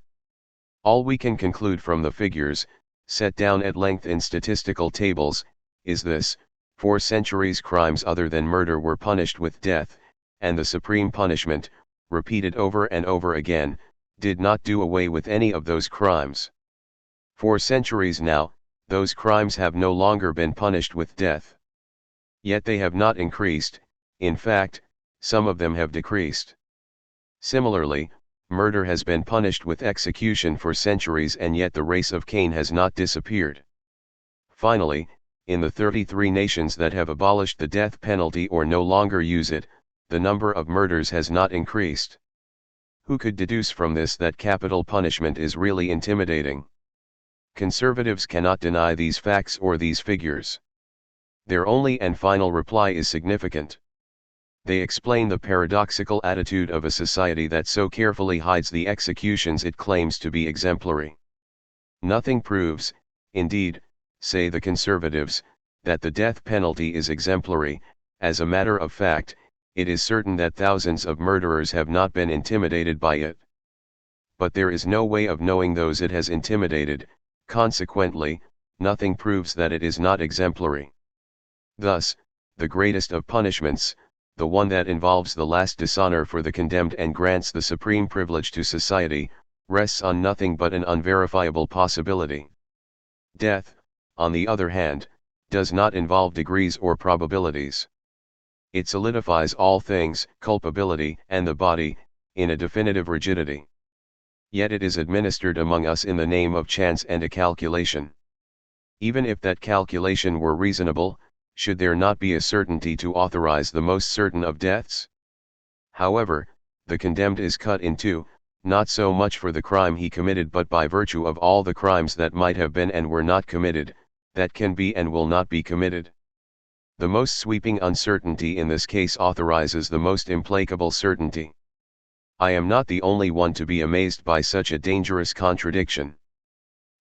All we can conclude from the figures, set down at length in statistical tables, is this: for centuries crimes other than murder were punished with death, and the supreme punishment, repeated over and over again, did not do away with any of those crimes. For centuries now, those crimes have no longer been punished with death. Yet they have not increased, in fact, some of them have decreased. Similarly, murder has been punished with execution for centuries and yet the race of Cain has not disappeared. Finally, in the 33 nations that have abolished the death penalty or no longer use it, the number of murders has not increased. Who could deduce from this that capital punishment is really intimidating? Conservatives cannot deny these facts or these figures. Their only and final reply is significant. They explain the paradoxical attitude of a society that so carefully hides the executions it claims to be exemplary. Nothing proves, indeed, say the conservatives, that the death penalty is exemplary. As a matter of fact, it is certain that thousands of murderers have not been intimidated by it. But there is no way of knowing those it has intimidated, consequently, nothing proves that it is not exemplary. Thus, the greatest of punishments, the one that involves the last dishonor for the condemned and grants the supreme privilege to society, rests on nothing but an unverifiable possibility. Death, on the other hand, does not involve degrees or probabilities. It solidifies all things, culpability and the body, in a definitive rigidity. Yet it is administered among us in the name of chance and a calculation. Even if that calculation were reasonable, should there not be a certainty to authorize the most certain of deaths? However, the condemned is cut in two, not so much for the crime he committed but by virtue of all the crimes that might have been and were not committed, that can be and will not be committed. The most sweeping uncertainty in this case authorizes the most implacable certainty. I am not the only one to be amazed by such a dangerous contradiction.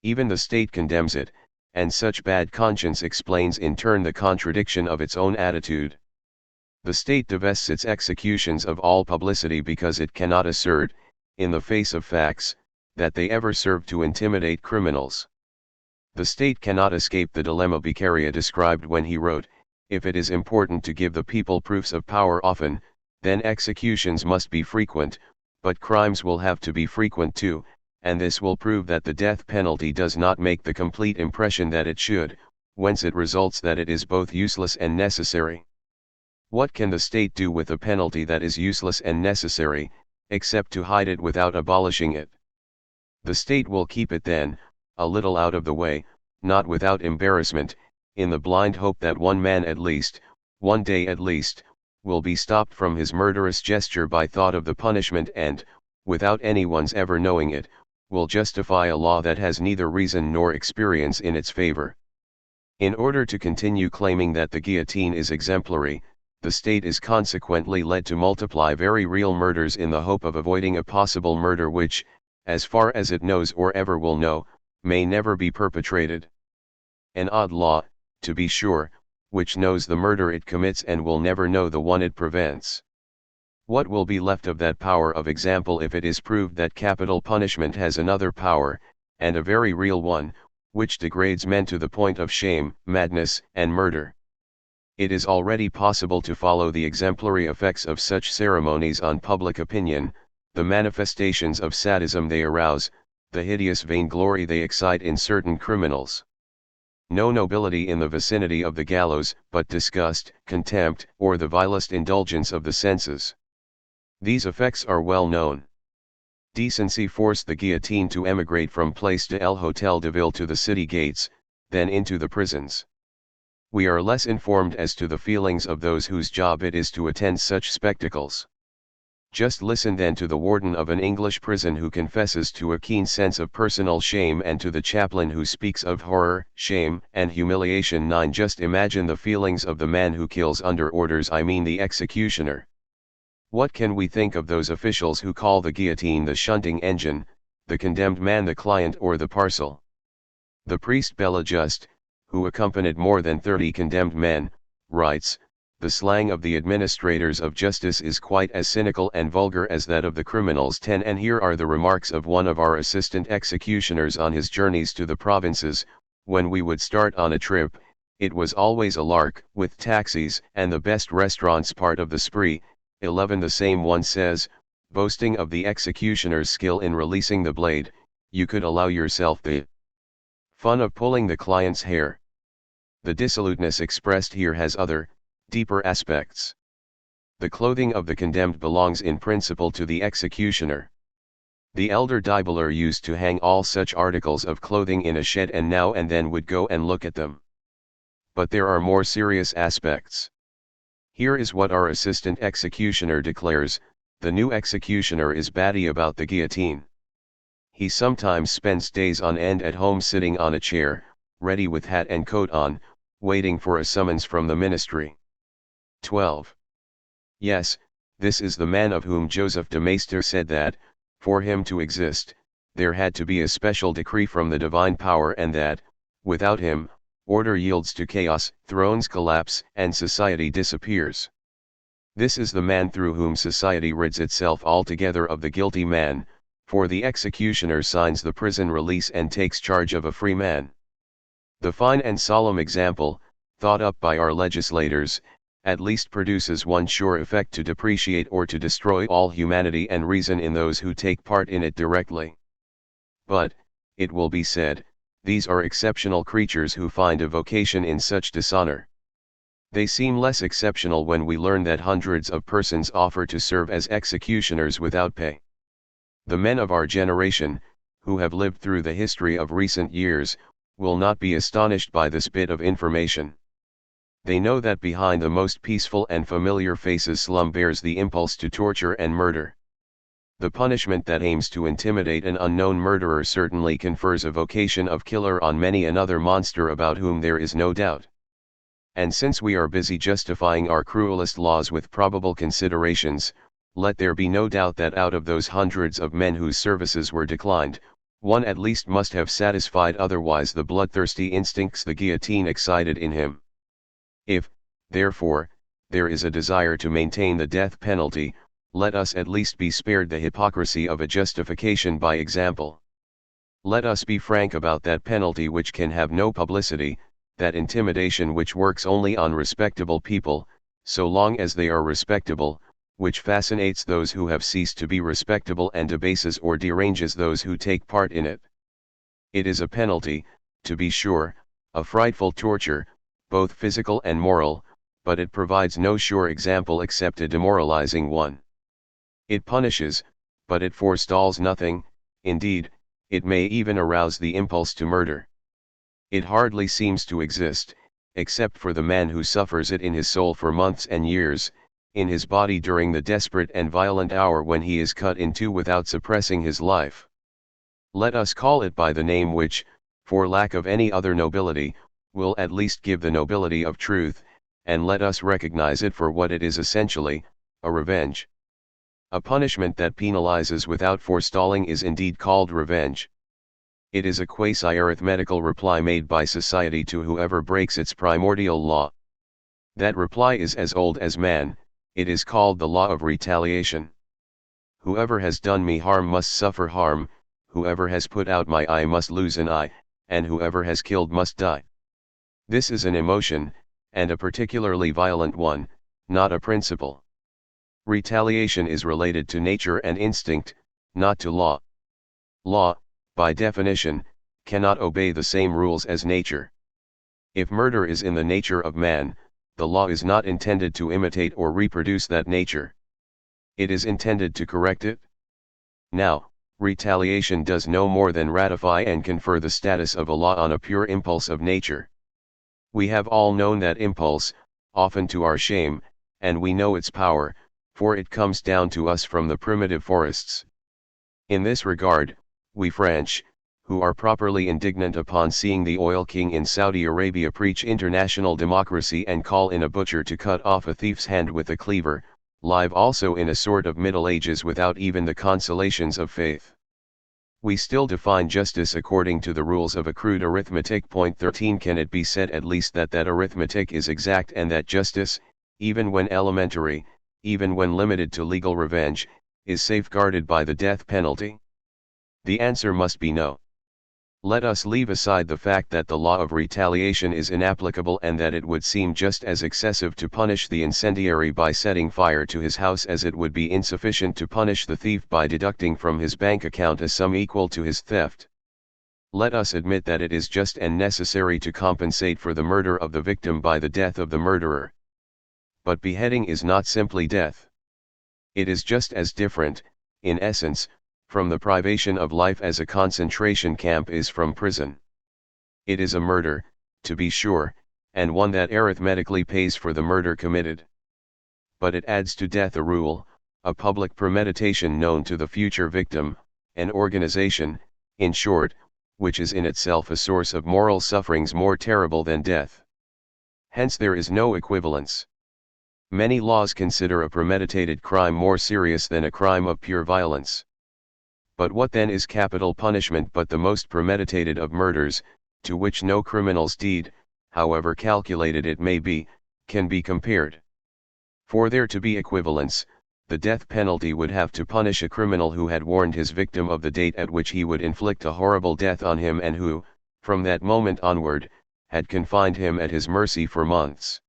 Even the state condemns it, and such bad conscience explains in turn the contradiction of its own attitude. The state divests its executions of all publicity because it cannot assert, in the face of facts, that they ever served to intimidate criminals. The state cannot escape the dilemma Beccaria described when he wrote, "If it is important to give the people proofs of power often, then executions must be frequent, but crimes will have to be frequent too, and this will prove that the death penalty does not make the complete impression that it should, whence it results that it is both useless and necessary." What can the state do with a penalty that is useless and necessary, except to hide it without abolishing it? The state will keep it then, a little out of the way, not without embarrassment, in the blind hope that one man at least, one day at least, will be stopped from his murderous gesture by thought of the punishment and, without anyone's ever knowing it, will justify a law that has neither reason nor experience in its favor. In order to continue claiming that the guillotine is exemplary, the state is consequently led to multiply very real murders in the hope of avoiding a possible murder which, as far as it knows or ever will know, may never be perpetrated. An odd law, to be sure, which knows the murder it commits and will never know the one it prevents. What will be left of that power of example if it is proved that capital punishment has another power, and a very real one, which degrades men to the point of shame, madness, and murder? It is already possible to follow the exemplary effects of such ceremonies on public opinion, the manifestations of sadism they arouse, the hideous vainglory they excite in certain criminals. No nobility in the vicinity of the gallows, but disgust, contempt, or the vilest indulgence of the senses. These effects are well known. Decency forced the guillotine to emigrate from Place de l'Hôtel de Ville to the city gates, then into the prisons. We are less informed as to the feelings of those whose job it is to attend such spectacles. Just listen then to the warden of an English prison who confesses to a keen sense of personal shame and to the chaplain who speaks of horror, shame, and humiliation. 9. Just imagine the feelings of the man who kills under orders, I mean the executioner. What can we think of those officials who call the guillotine the shunting engine, the condemned man the client or the parcel? The priest Bellejuste, who accompanied more than 30 condemned men, writes, "The slang of the administrators of justice is quite as cynical and vulgar as that of the criminals." 10. And here are the remarks of one of our assistant executioners on his journeys to the provinces: "When we would start on a trip, it was always a lark, with taxis and the best restaurants part of the spree." 11. The same one says, boasting of the executioner's skill in releasing the blade, "You could allow yourself the fun of pulling the client's hair." The dissoluteness expressed here has other, deeper aspects. The clothing of the condemned belongs in principle to the executioner. The elder Dibeler used to hang all such articles of clothing in a shed and now and then would go and look at them. But there are more serious aspects. Here is what our assistant executioner declares: "The new executioner is batty about the guillotine. He sometimes spends days on end at home sitting on a chair, ready with hat and coat on, waiting for a summons from the ministry. 12. Yes, this is the man of whom Joseph de Maistre said that, for him to exist, there had to be a special decree from the divine power, and that, without him, order yields to chaos, thrones collapse, and society disappears. This is the man through whom society rids itself altogether of the guilty man, for the executioner signs the prison release and takes charge of a free man. The fine and solemn example, thought up by our legislators, at least produces one sure effect to depreciate or to destroy all humanity and reason in those who take part in it directly. But, it will be said, these are exceptional creatures who find a vocation in such dishonor. They seem less exceptional when we learn that hundreds of persons offer to serve as executioners without pay. The men of our generation, who have lived through the history of recent years, will not be astonished by this bit of information. They know that behind the most peaceful and familiar faces slumbers the impulse to torture and murder. The punishment that aims to intimidate an unknown murderer certainly confers a vocation of killer on many another monster about whom there is no doubt. And since we are busy justifying our cruelest laws with probable considerations, let there be no doubt that out of those hundreds of men whose services were declined, one at least must have satisfied otherwise the bloodthirsty instincts the guillotine excited in him. If, therefore, there is a desire to maintain the death penalty, let us at least be spared the hypocrisy of a justification by example. Let us be frank about that penalty which can have no publicity, that intimidation which works only on respectable people, so long as they are respectable, which fascinates those who have ceased to be respectable and debases or deranges those who take part in it. It is a penalty, to be sure, a frightful torture, both physical and moral, but it provides no sure example except a demoralizing one. It punishes, but it forestalls nothing, indeed, it may even arouse the impulse to murder. It hardly seems to exist, except for the man who suffers it in his soul for months and years, in his body during the desperate and violent hour when he is cut in two without suppressing his life. Let us call it by the name which, for lack of any other nobility, will at least give the nobility of truth, and let us recognize it for what it is essentially, a revenge. A punishment that penalizes without forestalling is indeed called revenge. It is a quasi-arithmetical reply made by society to whoever breaks its primordial law. That reply is as old as man, it is called the law of retaliation. Whoever has done me harm must suffer harm, whoever has put out my eye must lose an eye, and whoever has killed must die. This is an emotion, and a particularly violent one, not a principle. Retaliation is related to nature and instinct, not to law. Law, by definition, cannot obey the same rules as nature. If murder is in the nature of man, the law is not intended to imitate or reproduce that nature. It is intended to correct it. Now, retaliation does no more than ratify and confer the status of a law on a pure impulse of nature. We have all known that impulse, often to our shame, and we know its power, for it comes down to us from the primitive forests. In this regard, we French, who are properly indignant upon seeing the oil king in Saudi Arabia preach international democracy and call in a butcher to cut off a thief's hand with a cleaver, live also in a sort of Middle Ages without even the consolations of faith. We still define justice according to the rules of a crude arithmetic. Point 13. Can it be said at least that arithmetic is exact and that justice, even when elementary, even when limited to legal revenge, is safeguarded by the death penalty? The answer must be no. Let us leave aside the fact that the law of retaliation is inapplicable and that it would seem just as excessive to punish the incendiary by setting fire to his house as it would be insufficient to punish the thief by deducting from his bank account a sum equal to his theft. Let us admit that it is just and necessary to compensate for the murder of the victim by the death of the murderer. But beheading is not simply death. It is just as different, in essence, from the privation of life as a concentration camp is from prison. It is a murder, to be sure, and one that arithmetically pays for the murder committed. But it adds to death a rule, a public premeditation known to the future victim, an organization, in short, which is in itself a source of moral sufferings more terrible than death. Hence there is no equivalence. Many laws consider a premeditated crime more serious than a crime of pure violence. But what then is capital punishment but the most premeditated of murders, to which no criminal's deed, however calculated it may be, can be compared? For there to be equivalence, the death penalty would have to punish a criminal who had warned his victim of the date at which he would inflict a horrible death on him and who, from that moment onward, had confined him at his mercy for months.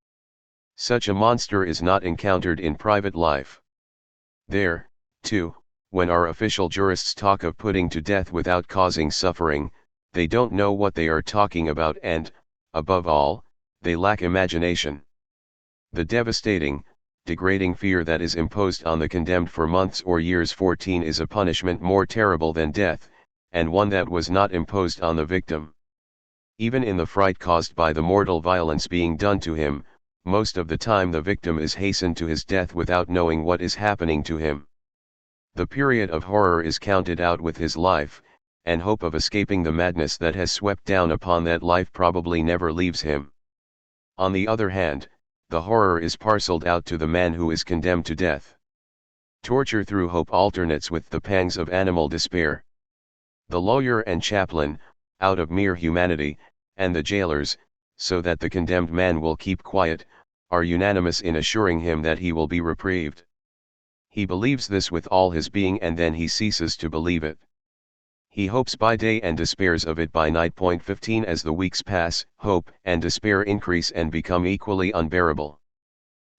Such a monster is not encountered in private life. There, too, when our official jurists talk of putting to death without causing suffering, they don't know what they are talking about and, above all, they lack imagination. The devastating, degrading fear that is imposed on the condemned for months or years 14 is a punishment more terrible than death, and one that was not imposed on the victim. Even in the fright caused by the mortal violence being done to him, most of the time the victim is hastened to his death without knowing what is happening to him. The period of horror is counted out with his life, and hope of escaping the madness that has swept down upon that life probably never leaves him. On the other hand, the horror is parceled out to the man who is condemned to death. Torture through hope alternates with the pangs of animal despair. The lawyer and chaplain, out of mere humanity, and the jailers, so that the condemned man will keep quiet, are unanimous in assuring him that he will be reprieved. He believes this with all his being and then he ceases to believe it. He hopes by day and despairs of it by night. 15 As the weeks pass, hope and despair increase and become equally unbearable.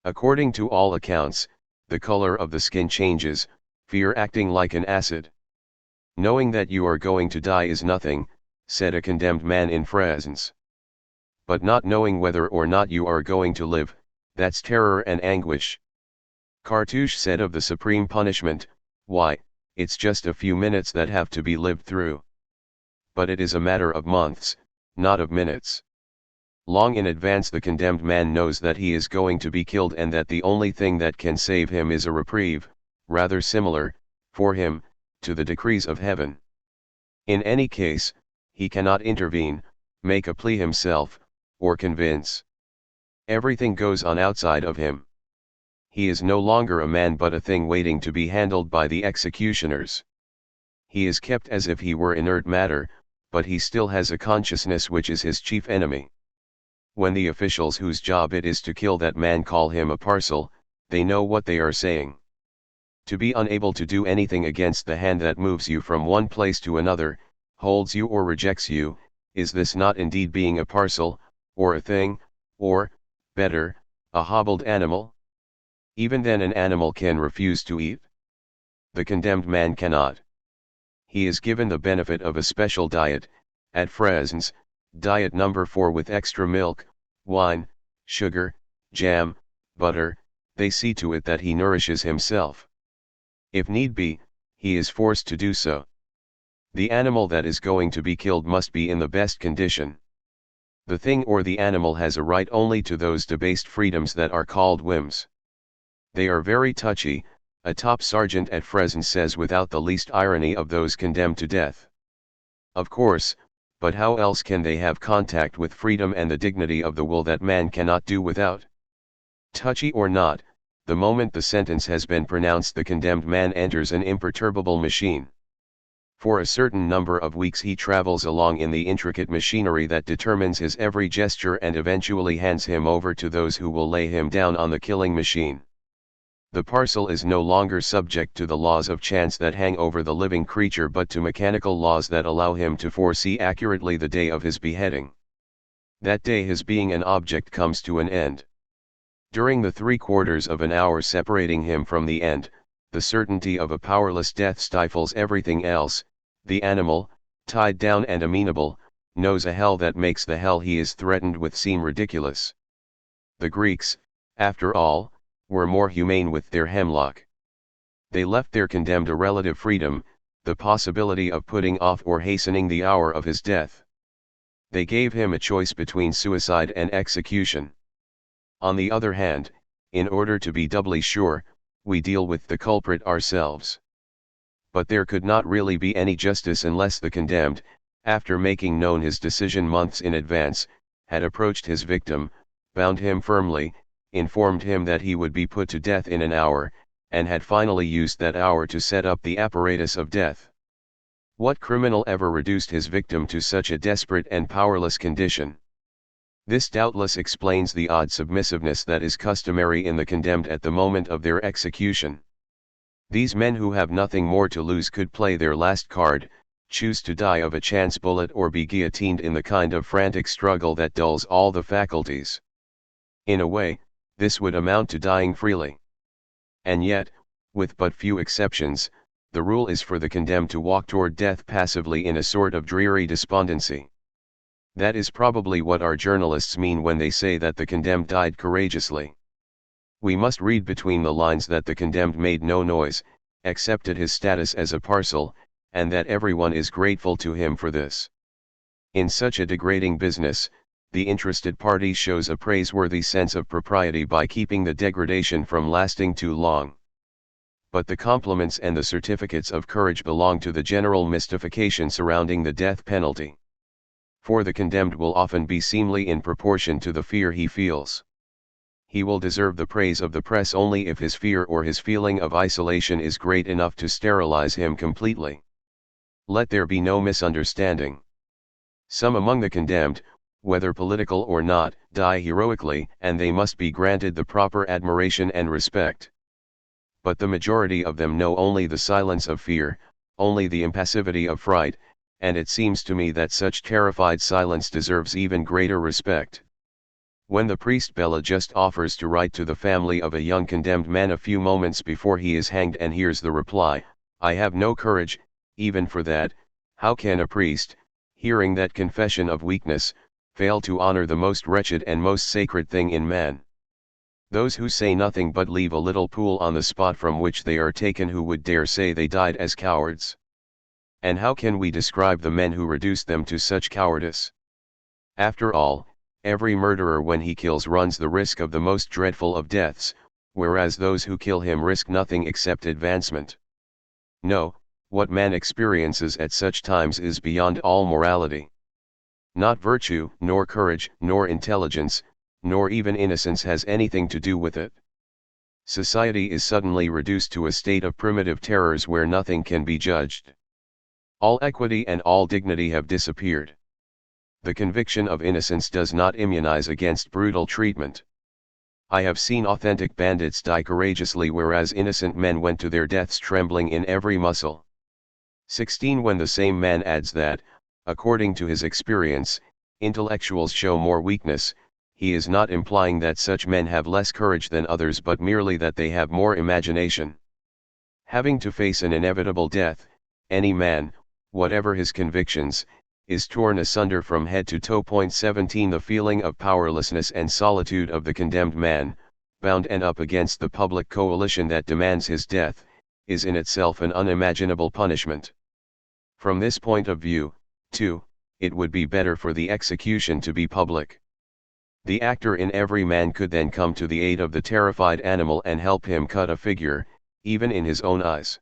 According to all accounts, the color of the skin changes, fear acting like an acid. Knowing that you are going to die is nothing, said a condemned man in Fresnes. But not knowing whether or not you are going to live, that's terror and anguish. Cartouche said of the supreme punishment, why, it's just a few minutes that have to be lived through. But it is a matter of months, not of minutes. Long in advance the condemned man knows that he is going to be killed and that the only thing that can save him is a reprieve, rather similar, for him, to the decrees of heaven. In any case, he cannot intervene, make a plea himself, or convince. Everything goes on outside of him. He is no longer a man but a thing waiting to be handled by the executioners. He is kept as if he were inert matter, but he still has a consciousness which is his chief enemy. When the officials whose job it is to kill that man call him a parcel, they know what they are saying. To be unable to do anything against the hand that moves you from one place to another, holds you or rejects you, is this not indeed being a parcel, or a thing, or, better, a hobbled animal? Even then an animal can refuse to eat. The condemned man cannot. He is given the benefit of a special diet, at Fresnes, diet number 4 with extra milk, wine, sugar, jam, butter, they see to it that he nourishes himself. If need be, he is forced to do so. The animal that is going to be killed must be in the best condition. The thing or the animal has a right only to those debased freedoms that are called whims. They are very touchy, a top sergeant at Fresnes says without the least irony of those condemned to death. Of course, but how else can they have contact with freedom and the dignity of the will that man cannot do without? Touchy or not, the moment the sentence has been pronounced the condemned man enters an imperturbable machine. For a certain number of weeks he travels along in the intricate machinery that determines his every gesture and eventually hands him over to those who will lay him down on the killing machine. The parcel is no longer subject to the laws of chance that hang over the living creature but to mechanical laws that allow him to foresee accurately the day of his beheading. That day his being an object comes to an end. During the 3/4 of an hour separating him from the end, the certainty of a powerless death stifles everything else. The animal, tied down and amenable, knows a hell that makes the hell he is threatened with seem ridiculous. The Greeks, after all, were more humane with their hemlock. They left their condemned a relative freedom, the possibility of putting off or hastening the hour of his death. They gave him a choice between suicide and execution. On the other hand, in order to be doubly sure, we deal with the culprit ourselves. But there could not really be any justice unless the condemned, after making known his decision months in advance, had approached his victim, bound him firmly, informed him that he would be put to death in an hour, and had finally used that hour to set up the apparatus of death. What criminal ever reduced his victim to such a desperate and powerless condition? This doubtless explains the odd submissiveness that is customary in the condemned at the moment of their execution. These men who have nothing more to lose could play their last card, choose to die of a chance bullet or be guillotined in the kind of frantic struggle that dulls all the faculties. In a way, this would amount to dying freely. And yet, with but few exceptions, the rule is for the condemned to walk toward death passively in a sort of dreary despondency. That is probably what our journalists mean when they say that the condemned died courageously. We must read between the lines that the condemned made no noise, accepted his status as a parcel, and that everyone is grateful to him for this. In such a degrading business, the interested party shows a praiseworthy sense of propriety by keeping the degradation from lasting too long. But the compliments and the certificates of courage belong to the general mystification surrounding the death penalty. For the condemned will often be seemly in proportion to the fear he feels. He will deserve the praise of the press only if his fear or his feeling of isolation is great enough to sterilize him completely. Let there be no misunderstanding. Some among the condemned, whether political or not, die heroically, and they must be granted the proper admiration and respect. But the majority of them know only the silence of fear, only the impassivity of fright, and it seems to me that such terrified silence deserves even greater respect. When the priest Bella just offers to write to the family of a young condemned man a few moments before he is hanged and hears the reply, "I have no courage, even for that," how can a priest, hearing that confession of weakness, fail to honor the most wretched and most sacred thing in man? Those who say nothing but leave a little pool on the spot from which they are taken who would dare say they died as cowards? And how can we describe the men who reduced them to such cowardice? After all, every murderer when he kills runs the risk of the most dreadful of deaths, whereas those who kill him risk nothing except advancement. No, what man experiences at such times is beyond all morality. Not virtue, nor courage, nor intelligence, nor even innocence has anything to do with it. Society is suddenly reduced to a state of primitive terrors where nothing can be judged. All equity and all dignity have disappeared. The conviction of innocence does not immunize against brutal treatment. I have seen authentic bandits die courageously whereas innocent men went to their deaths trembling in every muscle. 16. When the same man adds that, according to his experience, intellectuals show more weakness, he is not implying that such men have less courage than others but merely that they have more imagination. Having to face an inevitable death, any man, whatever his convictions, is torn asunder from head to toe. 17. The feeling of powerlessness and solitude of the condemned man, bound and up against the public coalition that demands his death, is in itself an unimaginable punishment. From this point of view, too, it would be better for the execution to be public. The actor in every man could then come to the aid of the terrified animal and help him cut a figure, even in his own eyes.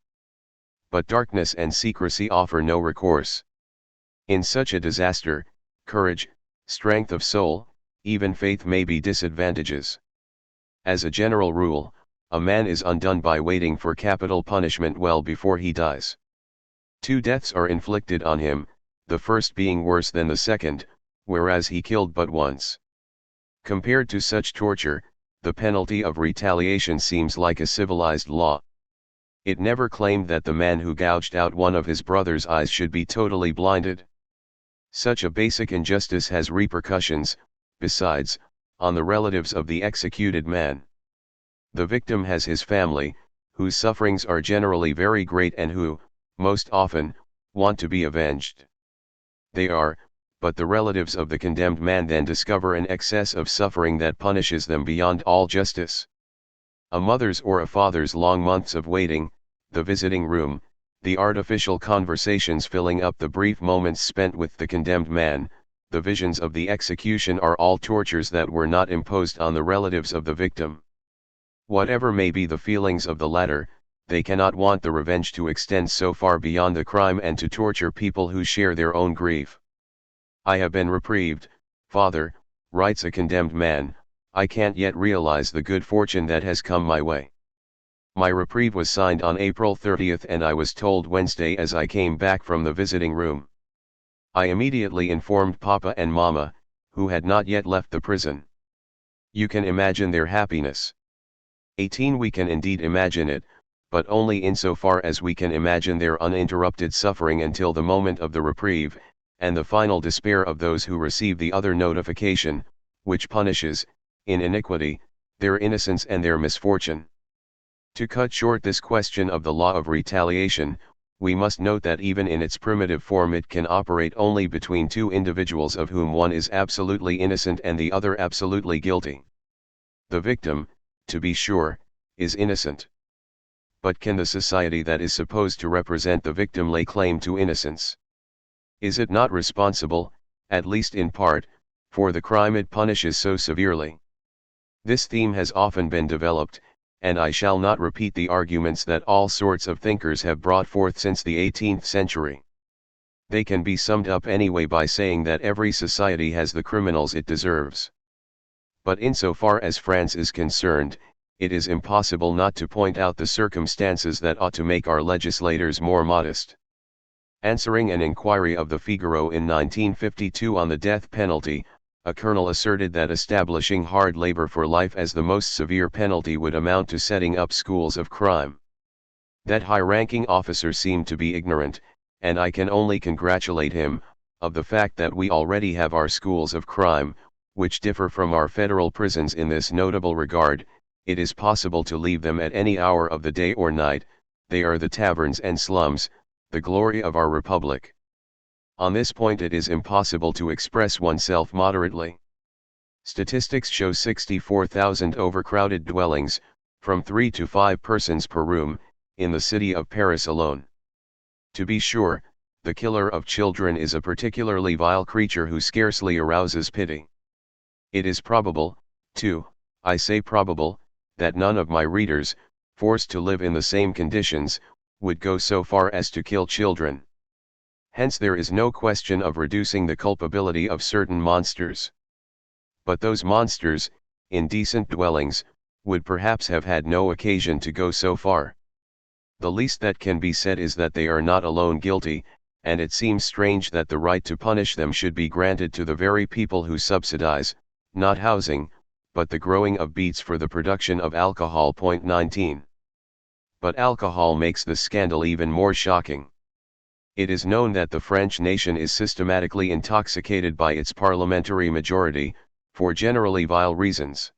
But darkness and secrecy offer no recourse. In such a disaster, courage, strength of soul, even faith may be disadvantages. As a general rule, a man is undone by waiting for capital punishment well before he dies. 2 deaths are inflicted on him, the first being worse than the second, whereas he killed but once. Compared to such torture, the penalty of retaliation seems like a civilized law. It never claimed that the man who gouged out one of his brother's eyes should be totally blinded. Such a basic injustice has repercussions, besides, on the relatives of the executed man. The victim has his family, whose sufferings are generally very great and who, most often, want to be avenged. They are, but the relatives of the condemned man then discover an excess of suffering that punishes them beyond all justice. A mother's or a father's long months of waiting, the visiting room, the artificial conversations filling up the brief moments spent with the condemned man, the visions of the execution are all tortures that were not imposed on the relatives of the victim. Whatever may be the feelings of the latter, they cannot want the revenge to extend so far beyond the crime and to torture people who share their own grief. "I have been reprieved, father," writes a condemned man, I can't yet realize the good fortune that has come my way. My reprieve was signed on April 30th and I was told Wednesday as I came back from the visiting room. I immediately informed Papa and Mama, who had not yet left the prison. You can imagine their happiness. 18 We can indeed imagine it, but only insofar as we can imagine their uninterrupted suffering until the moment of the reprieve, and the final despair of those who receive the other notification, which punishes, in iniquity, their innocence and their misfortune. To cut short this question of the law of retaliation, we must note that even in its primitive form it can operate only between two individuals of whom one is absolutely innocent and the other absolutely guilty. The victim, to be sure, is innocent. But can the society that is supposed to represent the victim lay claim to innocence? Is it not responsible, at least in part, for the crime it punishes so severely? This theme has often been developed, and I shall not repeat the arguments that all sorts of thinkers have brought forth since the 18th century. They can be summed up anyway by saying that every society has the criminals it deserves. But insofar as France is concerned, it is impossible not to point out the circumstances that ought to make our legislators more modest. Answering an inquiry of the Figaro in 1952 on the death penalty, a colonel asserted that establishing hard labor for life as the most severe penalty would amount to setting up schools of crime. That high-ranking officer seemed to be ignorant, and I can only congratulate him, of the fact that we already have our schools of crime, which differ from our federal prisons in this notable regard. It is possible to leave them at any hour of the day or night. They are the taverns and slums, the glory of our republic. On this point it is impossible to express oneself moderately. Statistics show 64,000 overcrowded dwellings, from 3 to 5 persons per room, in the city of Paris alone. To be sure, the killer of children is a particularly vile creature who scarcely arouses pity. It is probable, too, I say probable, that none of my readers, forced to live in the same conditions, would go so far as to kill children. Hence there is no question of reducing the culpability of certain monsters. But those monsters, in decent dwellings, would perhaps have had no occasion to go so far. The least that can be said is that they are not alone guilty, and it seems strange that the right to punish them should be granted to the very people who subsidize, not housing, but the growing of beets for the production of alcohol. 19. But alcohol makes the scandal even more shocking. It is known that the French nation is systematically intoxicated by its parliamentary majority, for generally vile reasons.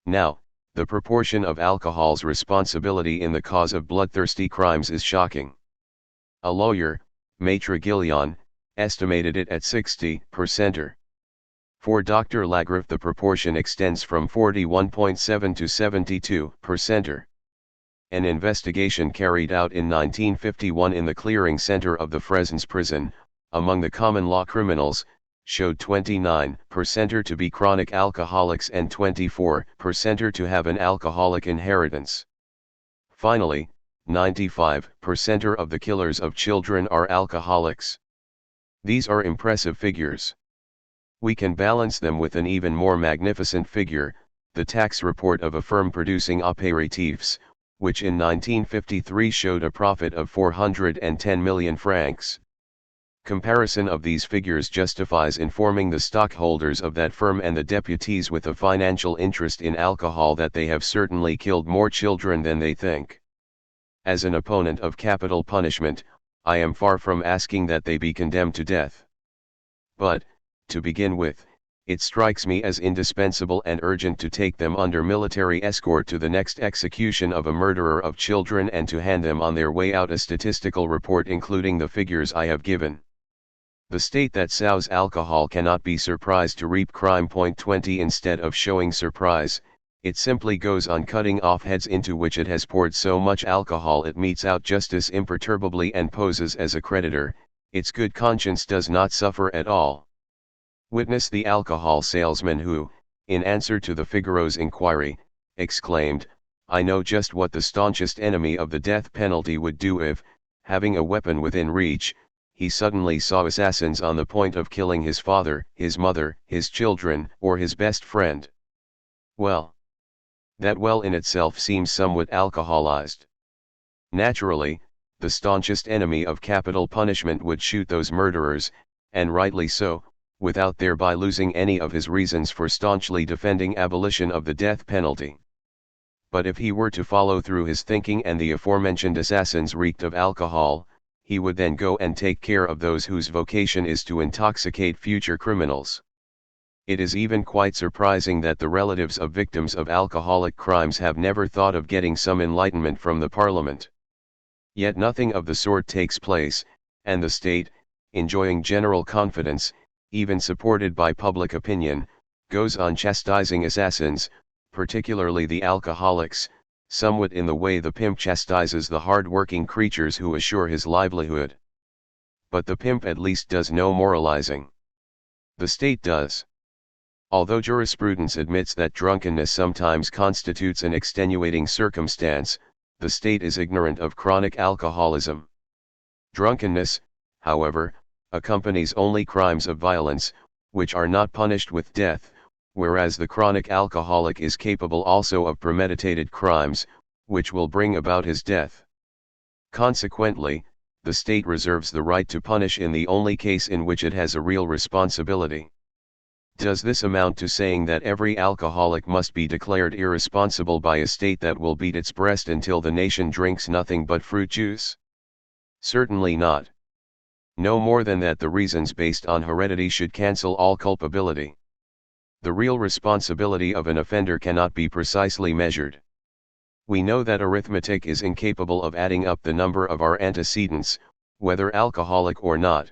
Now, the proportion of alcohol's responsibility in the cause of bloodthirsty crimes is shocking. A lawyer, Maître Guillon, estimated it at 60%. For Dr. Lagrave the proportion extends from 41.7 to 72%. An investigation carried out in 1951 in the clearing center of the Fresnes prison, among the common law criminals, showed 29% to be chronic alcoholics and 24% to have an alcoholic inheritance. Finally, 95% of the killers of children are alcoholics. These are impressive figures. We can balance them with an even more magnificent figure, the tax report of a firm producing apéritifs, which in 1953 showed a profit of 410 million francs. Comparison of these figures justifies informing the stockholders of that firm and the deputies with a financial interest in alcohol that they have certainly killed more children than they think. As an opponent of capital punishment, I am far from asking that they be condemned to death. But, to begin with, it strikes me as indispensable and urgent to take them under military escort to the next execution of a murderer of children and to hand them on their way out a statistical report including the figures I have given. The state that sows alcohol cannot be surprised to reap crime. 20 Instead of showing surprise, it simply goes on cutting off heads into which it has poured so much alcohol it metes out justice imperturbably and poses as a creditor. Its good conscience does not suffer at all. Witness the alcohol salesman who, in answer to the Figaro's inquiry, exclaimed, "I know just what the staunchest enemy of the death penalty would do if, having a weapon within reach, he suddenly saw assassins on the point of killing his father, his mother, his children, or his best friend." Well, that well in itself seems somewhat alcoholized. Naturally, the staunchest enemy of capital punishment would shoot those murderers, and rightly so, without thereby losing any of his reasons for staunchly defending abolition of the death penalty. But if he were to follow through his thinking and the aforementioned assassins reeked of alcohol, he would then go and take care of those whose vocation is to intoxicate future criminals. It is even quite surprising that the relatives of victims of alcoholic crimes have never thought of getting some enlightenment from the Parliament. Yet nothing of the sort takes place, and the state, enjoying general confidence, even supported by public opinion, goes on chastising assassins, particularly the alcoholics, somewhat in the way the pimp chastises the hard-working creatures who assure his livelihood. But the pimp at least does no moralizing. The state does. Although jurisprudence admits that drunkenness sometimes constitutes an extenuating circumstance, the state is ignorant of chronic alcoholism. Drunkenness, however, accompanies only crimes of violence, which are not punished with death, whereas the chronic alcoholic is capable also of premeditated crimes, which will bring about his death. Consequently, the state reserves the right to punish in the only case in which it has a real responsibility. Does this amount to saying that every alcoholic must be declared irresponsible by a state that will beat its breast until the nation drinks nothing but fruit juice? Certainly not. No more than that the reasons based on heredity should cancel all culpability. The real responsibility of an offender cannot be precisely measured. We know that arithmetic is incapable of adding up the number of our antecedents, whether alcoholic or not.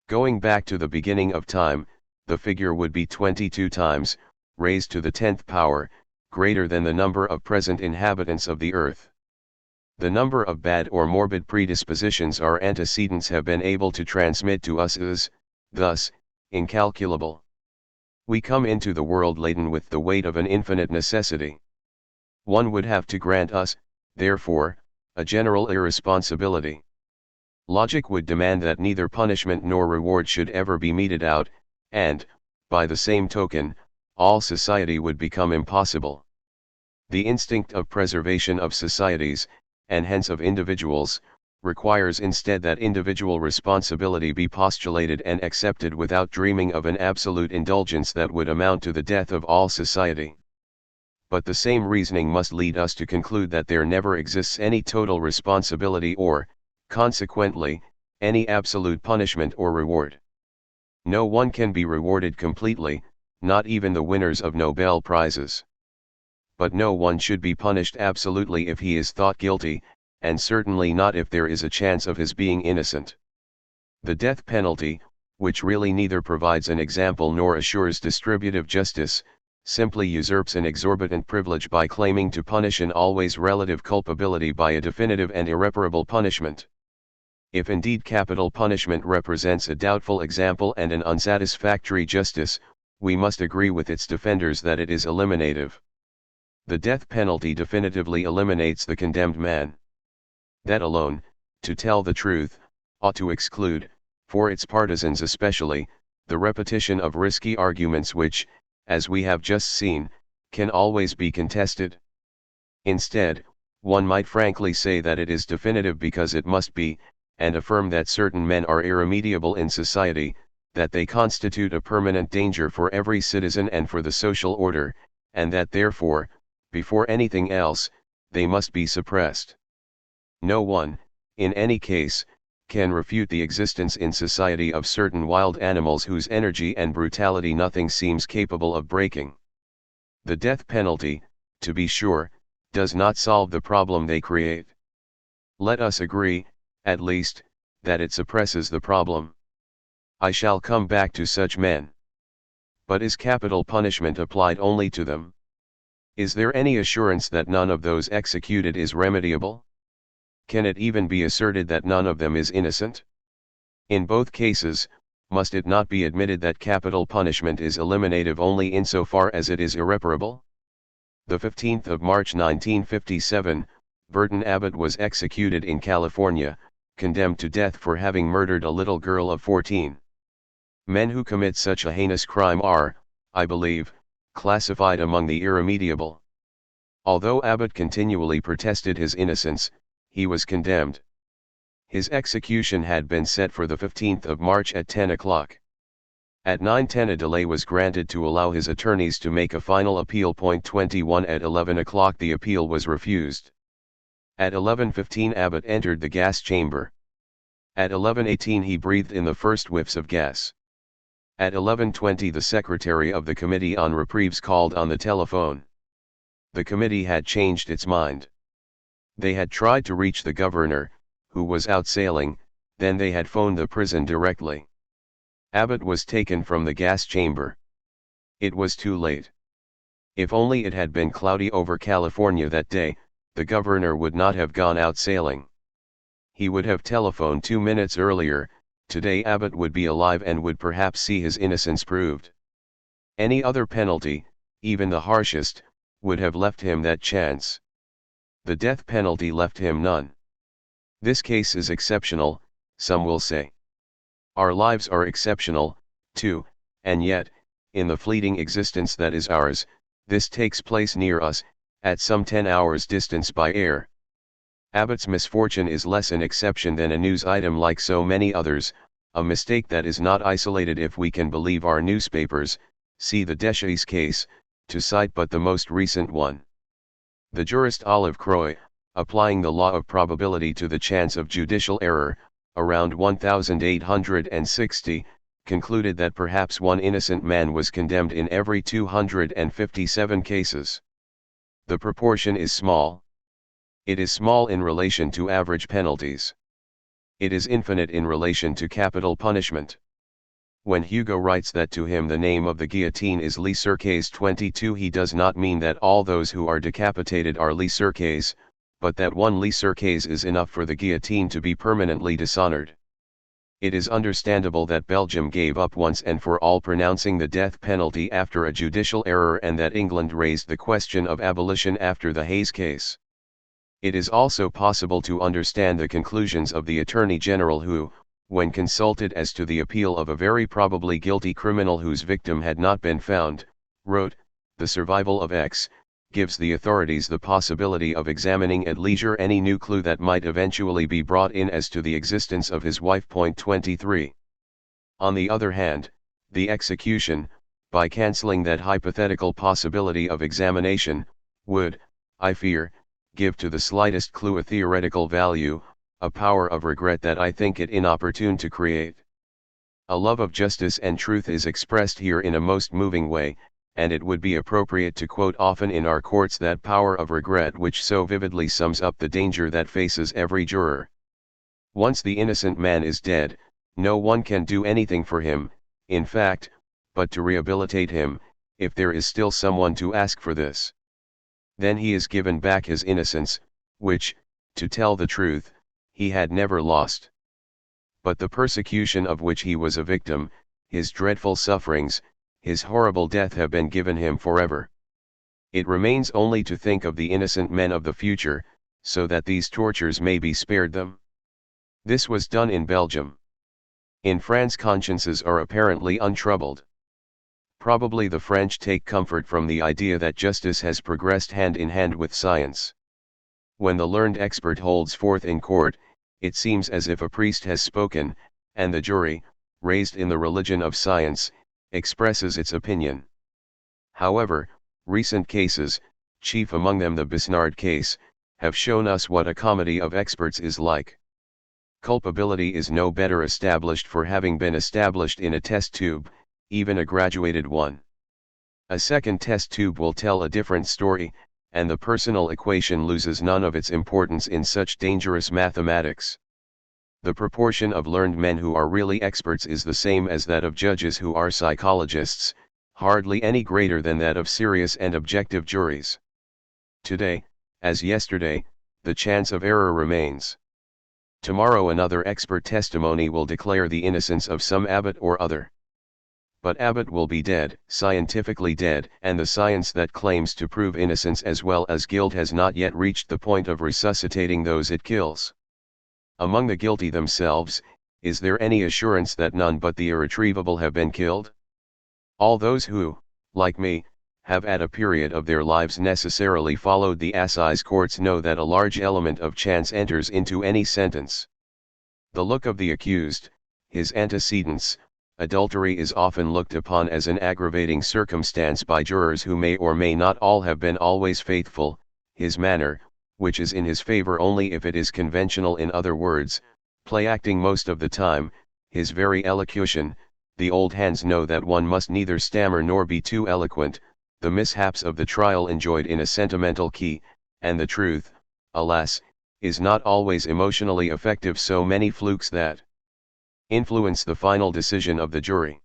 Going back to the beginning of time, the figure would be 22 times, raised to the 10th power, greater than the number of present inhabitants of the earth. The number of bad or morbid predispositions our antecedents have been able to transmit to us is, thus, incalculable. We come into the world laden with the weight of an infinite necessity. One would have to grant us, therefore, a general irresponsibility. Logic would demand that neither punishment nor reward should ever be meted out, and, by the same token, all society would become impossible. The instinct of preservation of societies, and hence of individuals, requires instead that individual responsibility be postulated and accepted without dreaming of an absolute indulgence that would amount to the death of all society. But the same reasoning must lead us to conclude that there never exists any total responsibility or, consequently, any absolute punishment or reward. No one can be rewarded completely, not even the winners of Nobel Prizes. But no one should be punished absolutely if he is thought guilty, and certainly not if there is a chance of his being innocent. The death penalty, which really neither provides an example nor assures distributive justice, simply usurps an exorbitant privilege by claiming to punish an always relative culpability by a definitive and irreparable punishment. If indeed capital punishment represents a doubtful example and an unsatisfactory justice, we must agree with its defenders that it is eliminative. The death penalty definitively eliminates the condemned man. That alone, to tell the truth, ought to exclude, for its partisans especially, the repetition of risky arguments which, as we have just seen, can always be contested. Instead, one might frankly say that it is definitive because it must be, and affirm that certain men are irremediable in society, that they constitute a permanent danger for every citizen and for the social order, and that therefore, before anything else, they must be suppressed. No one, in any case, can refute the existence in society of certain wild animals whose energy and brutality nothing seems capable of breaking. The death penalty, to be sure, does not solve the problem they create. Let us agree, at least, that it suppresses the problem. I shall come back to such men. But is capital punishment applied only to them? Is there any assurance that none of those executed is remediable? Can it even be asserted that none of them is innocent? In both cases, must it not be admitted that capital punishment is eliminative only insofar as it is irreparable? The 15th of March 1957, Burton Abbott was executed in California, condemned to death for having murdered a little girl of 14. Men who commit such a heinous crime are, I believe, classified among the irremediable. Although Abbott continually protested his innocence, he was condemned. His execution had been set for the 15th of March at 10 o'clock. At 9:10 a delay was granted to allow his attorneys to make a final appeal. 21 At 11 o'clock the appeal was refused. At 11:15 Abbott entered the gas chamber. At 11:18 he breathed in the first whiffs of gas. At 11:20 the secretary of the Committee on Reprieves called on the telephone. The committee had changed its mind. They had tried to reach the governor, who was out sailing, then they had phoned the prison directly. Abbott was taken from the gas chamber. It was too late. If only it had been cloudy over California that day, the governor would not have gone out sailing. He would have telephoned 2 minutes earlier. Today Abbott would be alive and would perhaps see his innocence proved. Any other penalty, even the harshest, would have left him that chance. The death penalty left him none. This case is exceptional, some will say. Our lives are exceptional, too, and yet, in the fleeting existence that is ours, this takes place near us, at some 10 hours' distance by air. Abbott's misfortune is less an exception than a news item like so many others, a mistake that is not isolated if we can believe our newspapers. See the Deschamps case, to cite but the most recent one. The jurist Olive Croy, applying the law of probability to the chance of judicial error, around 1860, concluded that perhaps one innocent man was condemned in every 257 cases. The proportion is small. It is small in relation to average penalties. It is infinite in relation to capital punishment. When Hugo writes that to him the name of the guillotine is Les Cerques 22, he does not mean that all those who are decapitated are Les Cerques, but that one Les Cerques is enough for the guillotine to be permanently dishonored. It is understandable that Belgium gave up once and for all pronouncing the death penalty after a judicial error, and that England raised the question of abolition after the Hayes case. It is also possible to understand the conclusions of the Attorney General who, when consulted as to the appeal of a very probably guilty criminal whose victim had not been found, wrote, "The survival of X gives the authorities the possibility of examining at leisure any new clue that might eventually be brought in as to the existence of his wife." 23. On the other hand, the execution, by cancelling that hypothetical possibility of examination, would, I fear, give to the slightest clue a theoretical value, a power of regret that I think it inopportune to create. A love of justice and truth is expressed here in a most moving way, and it would be appropriate to quote often in our courts that power of regret which so vividly sums up the danger that faces every juror. Once the innocent man is dead, no one can do anything for him, in fact, but to rehabilitate him, if there is still someone to ask for this. Then he is given back his innocence, which, to tell the truth, he had never lost. But the persecution of which he was a victim, his dreadful sufferings, his horrible death have been given him forever. It remains only to think of the innocent men of the future, so that these tortures may be spared them. This was done in Belgium. In France consciences are apparently untroubled. Probably the French take comfort from the idea that justice has progressed hand in hand with science. When the learned expert holds forth in court, it seems as if a priest has spoken, and the jury, raised in the religion of science, expresses its opinion. However, recent cases, chief among them the Besnard case, have shown us what a comedy of experts is like. Culpability is no better established for having been established in a test tube, even a graduated one. A second test tube will tell a different story, and the personal equation loses none of its importance in such dangerous mathematics. The proportion of learned men who are really experts is the same as that of judges who are psychologists, hardly any greater than that of serious and objective juries. Today, as yesterday, the chance of error remains. Tomorrow another expert testimony will declare the innocence of some Abbott or other. But Abbott will be dead, scientifically dead, and the science that claims to prove innocence as well as guilt has not yet reached the point of resuscitating those it kills. Among the guilty themselves, is there any assurance that none but the irretrievable have been killed? All those who, like me, have at a period of their lives necessarily followed the assize courts know that a large element of chance enters into any sentence. The look of the accused, his antecedents, adultery is often looked upon as an aggravating circumstance by jurors who may or may not all have been always faithful, his manner, which is in his favor only if it is conventional, in other words, play acting most of the time, his very elocution, the old hands know that one must neither stammer nor be too eloquent, the mishaps of the trial enjoyed in a sentimental key, and the truth, alas, is not always emotionally effective, so many flukes that influence the final decision of the jury.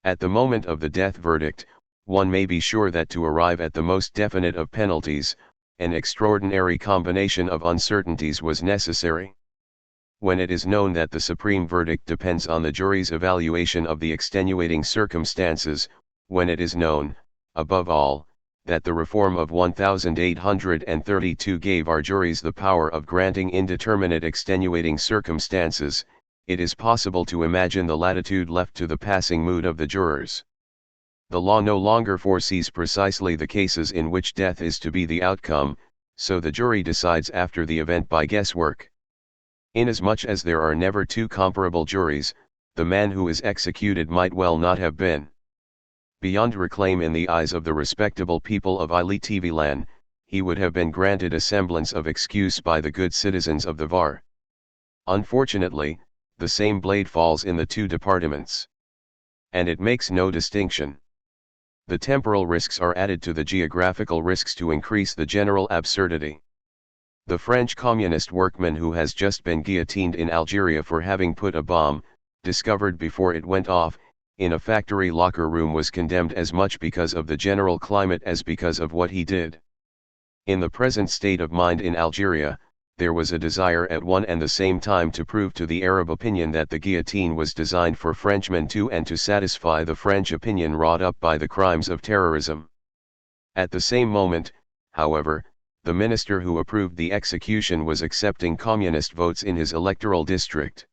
At the moment of the death verdict, one may be sure that to arrive at the most definite of penalties, an extraordinary combination of uncertainties was necessary. When it is known that the supreme verdict depends on the jury's evaluation of the extenuating circumstances, when it is known, above all, that the reform of 1832 gave our juries the power of granting indeterminate extenuating circumstances, it is possible to imagine the latitude left to the passing mood of the jurors. The law no longer foresees precisely the cases in which death is to be the outcome, so the jury decides after the event by guesswork. Inasmuch as there are never two comparable juries, the man who is executed might well not have been beyond reclaim in the eyes of the respectable people of Ilitivilan, he would have been granted a semblance of excuse by the good citizens of the Var. Unfortunately, the same blade falls in the two departments. And it makes no distinction. The temporal risks are added to the geographical risks to increase the general absurdity. The French communist workman who has just been guillotined in Algeria for having put a bomb, discovered before it went off, in a factory locker room was condemned as much because of the general climate as because of what he did. In the present state of mind in Algeria, there was a desire at one and the same time to prove to the Arab opinion that the guillotine was designed for Frenchmen too, and to satisfy the French opinion wrought up by the crimes of terrorism. At the same moment, however, the minister who approved the execution was accepting communist votes in his electoral district.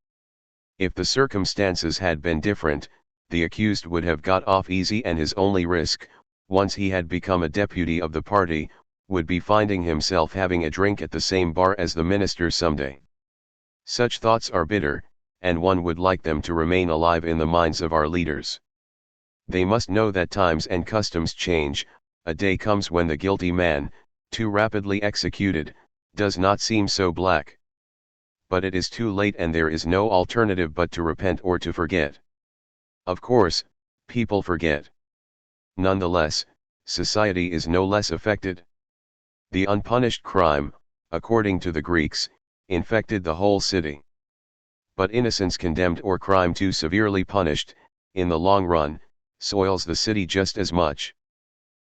If the circumstances had been different, the accused would have got off easy, and his only risk, once he had become a deputy of the party, would be finding himself having a drink at the same bar as the minister someday. Such thoughts are bitter, and one would like them to remain alive in the minds of our leaders. They must know that times and customs change. A day comes when the guilty man, too rapidly executed, does not seem so black. But it is too late, and there is no alternative but to repent or to forget. Of course, people forget. Nonetheless, society is no less affected. The unpunished crime, according to the Greeks, infected the whole city. But innocence condemned or crime too severely punished, in the long run, soils the city just as much.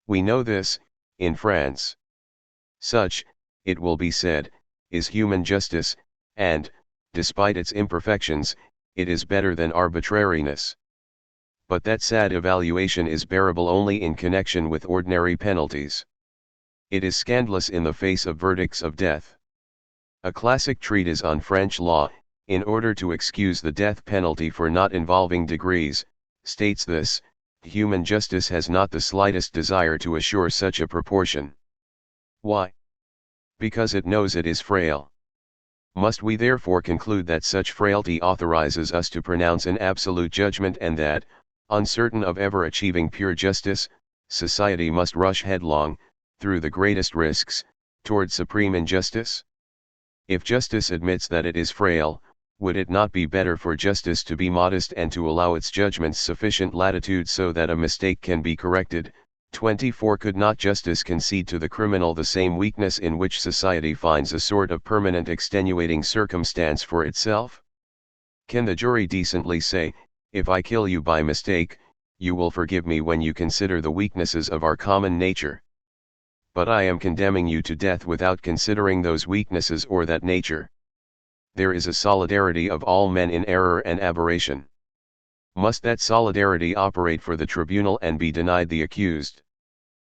We know this, in France. Such, it will be said, is human justice, and, despite its imperfections, it is better than arbitrariness. But that sad evaluation is bearable only in connection with ordinary penalties. It is scandalous in the face of verdicts of death. A classic treatise on French law, in order to excuse the death penalty for not involving degrees, states this: human justice has not the slightest desire to assure such a proportion. Why? Because it knows it is frail. Must we therefore conclude that such frailty authorizes us to pronounce an absolute judgment, and that, uncertain of ever achieving pure justice, society must rush headlong, through the greatest risks, toward supreme injustice? If justice admits that it is frail, would it not be better for justice to be modest and to allow its judgments sufficient latitude so that a mistake can be corrected? 24. Could not justice concede to the criminal the same weakness in which society finds a sort of permanent extenuating circumstance for itself? Can the jury decently say, if I kill you by mistake, you will forgive me when you consider the weaknesses of our common nature? But I am condemning you to death without considering those weaknesses or that nature. There is a solidarity of all men in error and aberration. Must that solidarity operate for the tribunal and be denied the accused?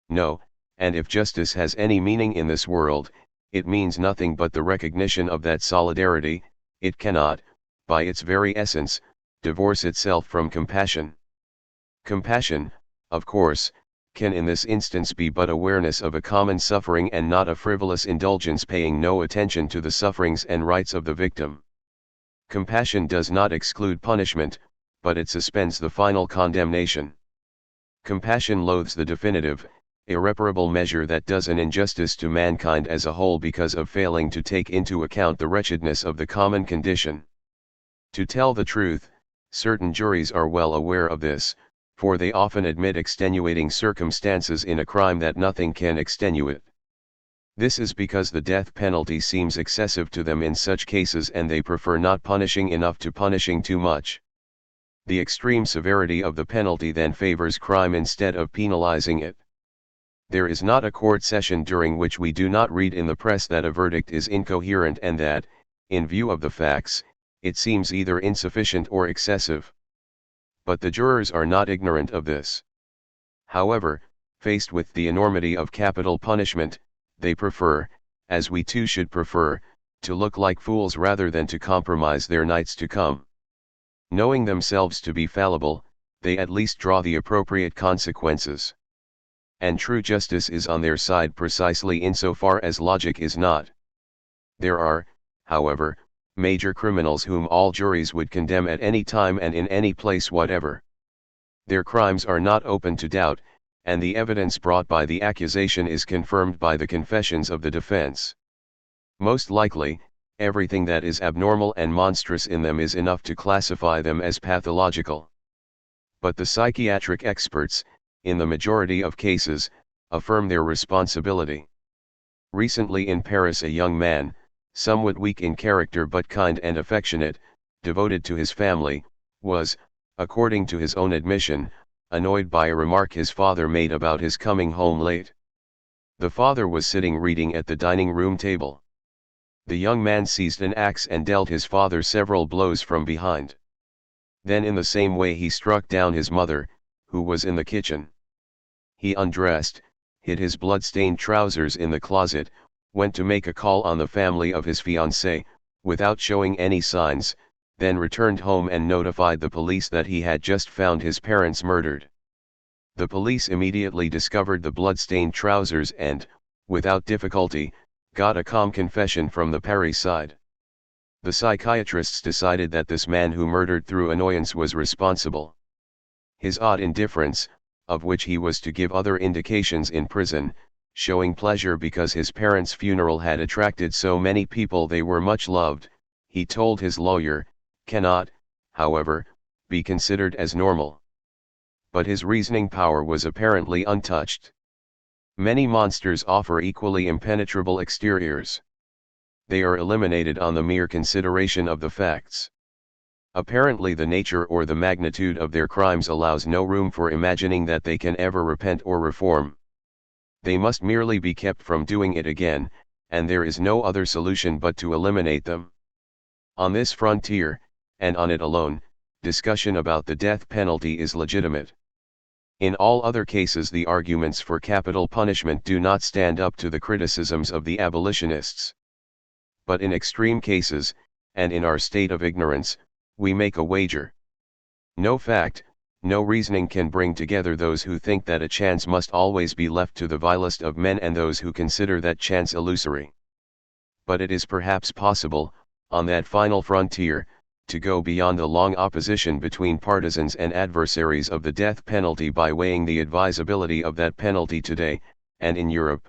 No, and if justice has any meaning in this world, it means nothing but the recognition of that solidarity. It cannot, by its very essence, divorce itself from compassion. Compassion, of course, can in this instance be but awareness of a common suffering and not a frivolous indulgence paying no attention to the sufferings and rights of the victim. Compassion does not exclude punishment, but it suspends the final condemnation. Compassion loathes the definitive, irreparable measure that does an injustice to mankind as a whole because of failing to take into account the wretchedness of the common condition. To tell the truth, certain juries are well aware of this, for they often admit extenuating circumstances in a crime that nothing can extenuate. This is because the death penalty seems excessive to them in such cases and they prefer not punishing enough to punishing too much. The extreme severity of the penalty then favors crime instead of penalizing it. There is not a court session during which we do not read in the press that a verdict is incoherent and that, in view of the facts, it seems either insufficient or excessive. But the jurors are not ignorant of this. However, faced with the enormity of capital punishment, they prefer, as we too should prefer, to look like fools rather than to compromise their nights to come. Knowing themselves to be fallible, they at least draw the appropriate consequences. And true justice is on their side precisely insofar as logic is not. There are, however, major criminals whom all juries would condemn at any time and in any place whatever. Their crimes are not open to doubt, and the evidence brought by the accusation is confirmed by the confessions of the defense. Most likely, everything that is abnormal and monstrous in them is enough to classify them as pathological. But the psychiatric experts, in the majority of cases, affirm their responsibility. Recently in Paris a young man, somewhat weak in character but kind and affectionate, devoted to his family, was, according to his own admission, annoyed by a remark his father made about his coming home late. The father was sitting reading at the dining room table. The young man seized an axe and dealt his father several blows from behind. Then in the same way he struck down his mother, who was in the kitchen. He undressed, hid his blood-stained trousers in the closet, went to make a call on the family of his fiancée, without showing any signs, then returned home and notified the police that he had just found his parents murdered. The police immediately discovered the blood-stained trousers and, without difficulty, got a calm confession from the Paris side. The psychiatrists decided that this man who murdered through annoyance was responsible. His odd indifference, of which he was to give other indications in prison, showing pleasure because his parents' funeral had attracted so many people they were much loved, he told his lawyer, cannot, however, be considered as normal. But his reasoning power was apparently untouched. Many monsters offer equally impenetrable exteriors. They are eliminated on the mere consideration of the facts. Apparently the nature or the magnitude of their crimes allows no room for imagining that they can ever repent or reform. They must merely be kept from doing it again, and there is no other solution but to eliminate them. On this frontier, and on it alone, discussion about the death penalty is legitimate. In all other cases the arguments for capital punishment do not stand up to the criticisms of the abolitionists. But in extreme cases, and in our state of ignorance, we make a wager. No fact, no reasoning can bring together those who think that a chance must always be left to the vilest of men and those who consider that chance illusory. But it is perhaps possible, on that final frontier, to go beyond the long opposition between partisans and adversaries of the death penalty by weighing the advisability of that penalty today, and in Europe.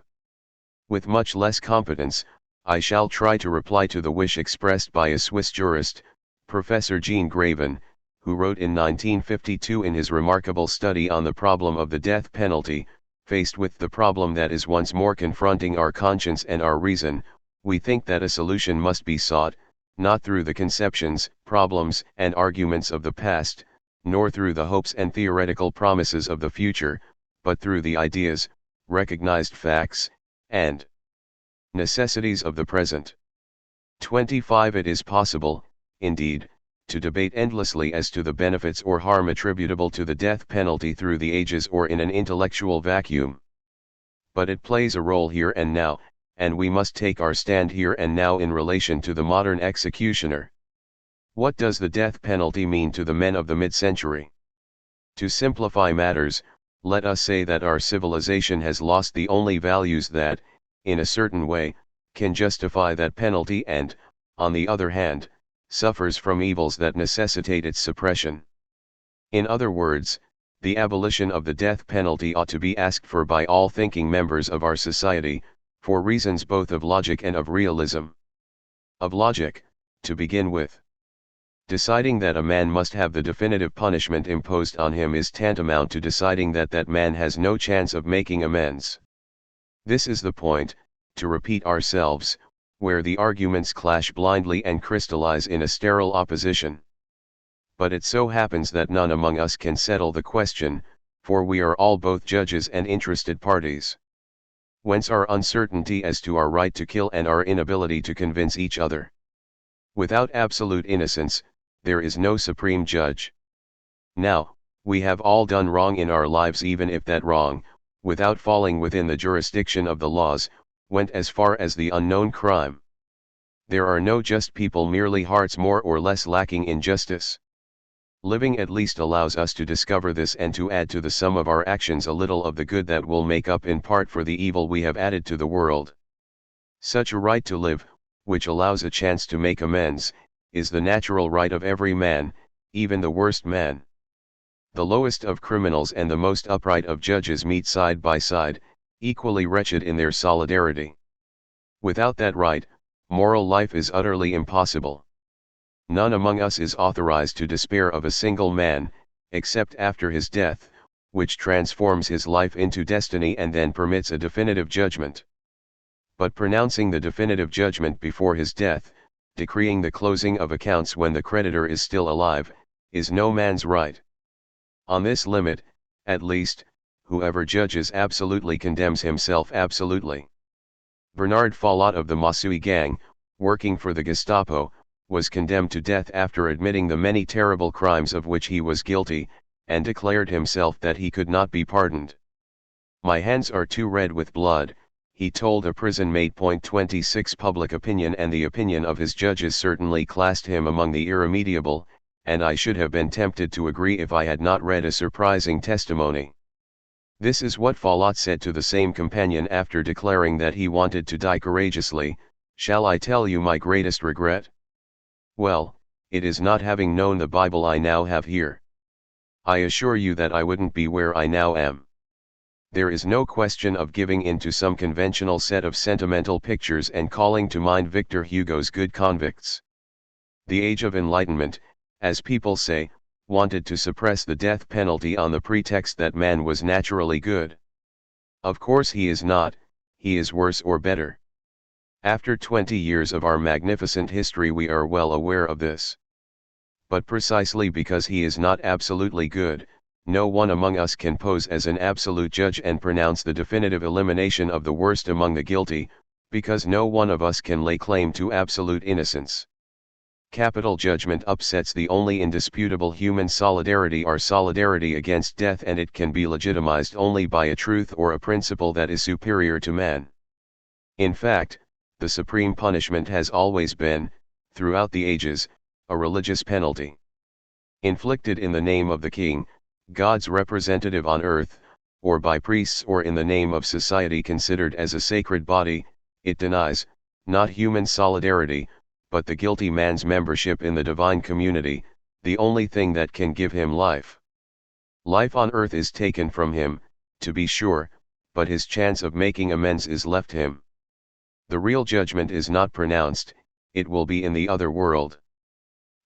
With much less competence, I shall try to reply to the wish expressed by a Swiss jurist, Professor Jean Graven, who wrote in 1952 in his remarkable study on the problem of the death penalty, faced with the problem that is once more confronting our conscience and our reason, we think that a solution must be sought, not through the conceptions, problems, and arguments of the past, nor through the hopes and theoretical promises of the future, but through the ideas, recognized facts, and necessities of the present. 25. It is possible, indeed, to debate endlessly as to the benefits or harm attributable to the death penalty through the ages or in an intellectual vacuum. But it plays a role here and now, and we must take our stand here and now in relation to the modern executioner. What does the death penalty mean to the men of the mid-century? To simplify matters, let us say that our civilization has lost the only values that, in a certain way, can justify that penalty and, on the other hand, suffers from evils that necessitate its suppression. In other words, the abolition of the death penalty ought to be asked for by all thinking members of our society, for reasons both of logic and of realism. Of logic, to begin with. Deciding that a man must have the definitive punishment imposed on him is tantamount to deciding that that man has no chance of making amends. This is the point, to repeat ourselves, where the arguments clash blindly and crystallize in a sterile opposition. But it so happens that none among us can settle the question, for we are all both judges and interested parties. Whence our uncertainty as to our right to kill and our inability to convince each other. Without absolute innocence, there is no supreme judge. Now, we have all done wrong in our lives, even if that wrong, without falling within the jurisdiction of the laws, went as far as the unknown crime. There are no just people, merely hearts more or less lacking in justice. Living at least allows us to discover this and to add to the sum of our actions a little of the good that will make up in part for the evil we have added to the world. Such a right to live, which allows a chance to make amends, is the natural right of every man, even the worst man. The lowest of criminals and the most upright of judges meet side by side, equally wretched in their solidarity. Without that right, moral life is utterly impossible. None among us is authorized to despair of a single man, except after his death, which transforms his life into destiny and then permits a definitive judgment. But pronouncing the definitive judgment before his death, decreeing the closing of accounts when the creditor is still alive, is no man's right. On this limit, at least, whoever judges absolutely condemns himself absolutely. Bernard Follot of the Massui gang, working for the Gestapo, was condemned to death after admitting the many terrible crimes of which he was guilty, and declared himself that he could not be pardoned. "My hands are too red with blood," he told a prison mate. 26 Public opinion and the opinion of his judges certainly classed him among the irremediable, and I should have been tempted to agree if I had not read a surprising testimony. This is what Follot said to the same companion after declaring that he wanted to die courageously: "Shall I tell you my greatest regret? Well, it is not having known the Bible I now have here. I assure you that I wouldn't be where I now am. There is no question of giving in to some conventional set of sentimental pictures and calling to mind Victor Hugo's Good Convicts. The Age of Enlightenment, as people say, wanted to suppress the death penalty on the pretext that man was naturally good. Of course he is not, he is worse or better. After 20 years of our magnificent history we are well aware of this. But precisely because he is not absolutely good, no one among us can pose as an absolute judge and pronounce the definitive elimination of the worst among the guilty, because no one of us can lay claim to absolute innocence. Capital judgment upsets the only indisputable human solidarity, our solidarity against death, and it can be legitimized only by a truth or a principle that is superior to man. In fact, the supreme punishment has always been, throughout the ages, a religious penalty. Inflicted in the name of the king, God's representative on earth, or by priests, or in the name of society considered as a sacred body, it denies, not human solidarity, but the guilty man's membership in the divine community, the only thing that can give him life. Life on earth is taken from him, to be sure, but his chance of making amends is left him. The real judgment is not pronounced, it will be in the other world.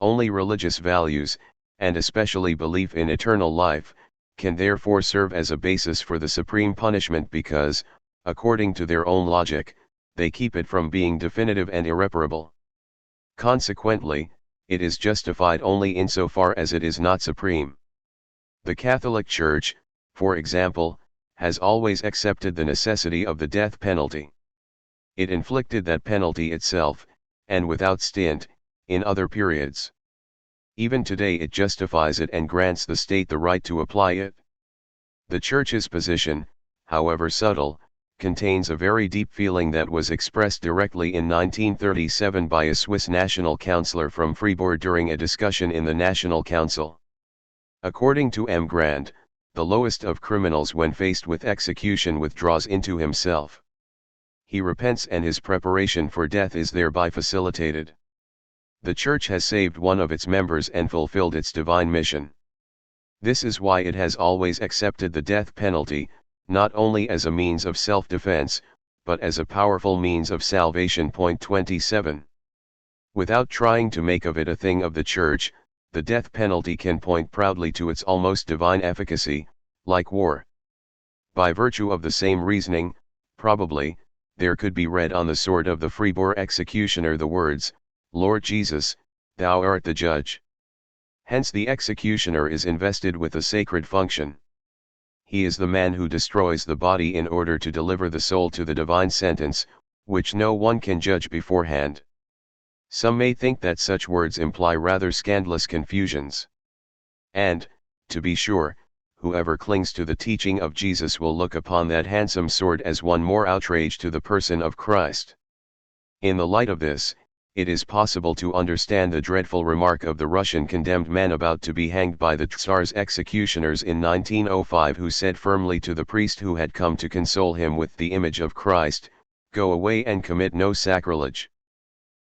Only religious values, and especially belief in eternal life, can therefore serve as a basis for the supreme punishment because, according to their own logic, they keep it from being definitive and irreparable. Consequently, it is justified only insofar as it is not supreme. The Catholic Church, for example, has always accepted the necessity of the death penalty. It inflicted that penalty itself, and without stint, in other periods. Even today it justifies it and grants the state the right to apply it. The Church's position, however subtle, contains a very deep feeling that was expressed directly in 1937 by a Swiss national councillor from Fribourg during a discussion in the National Council. According to M. Grant, the lowest of criminals when faced with execution withdraws into himself. He repents and his preparation for death is thereby facilitated. The Church has saved one of its members and fulfilled its divine mission. This is why it has always accepted the death penalty, not only as a means of self-defense, but as a powerful means of salvation. 27. Without trying to make of it a thing of the Church, the death penalty can point proudly to its almost divine efficacy, like war. By virtue of the same reasoning, probably, there could be read on the sword of the freebore executioner the words, "Lord Jesus, thou art the judge." Hence the executioner is invested with a sacred function. He is the man who destroys the body in order to deliver the soul to the divine sentence, which no one can judge beforehand. Some may think that such words imply rather scandalous confusions. And, to be sure, whoever clings to the teaching of Jesus will look upon that handsome sword as one more outrage to the person of Christ. In the light of this, it is possible to understand the dreadful remark of the Russian condemned man about to be hanged by the Tsar's executioners in 1905, who said firmly to the priest who had come to console him with the image of Christ, "Go away and commit no sacrilege."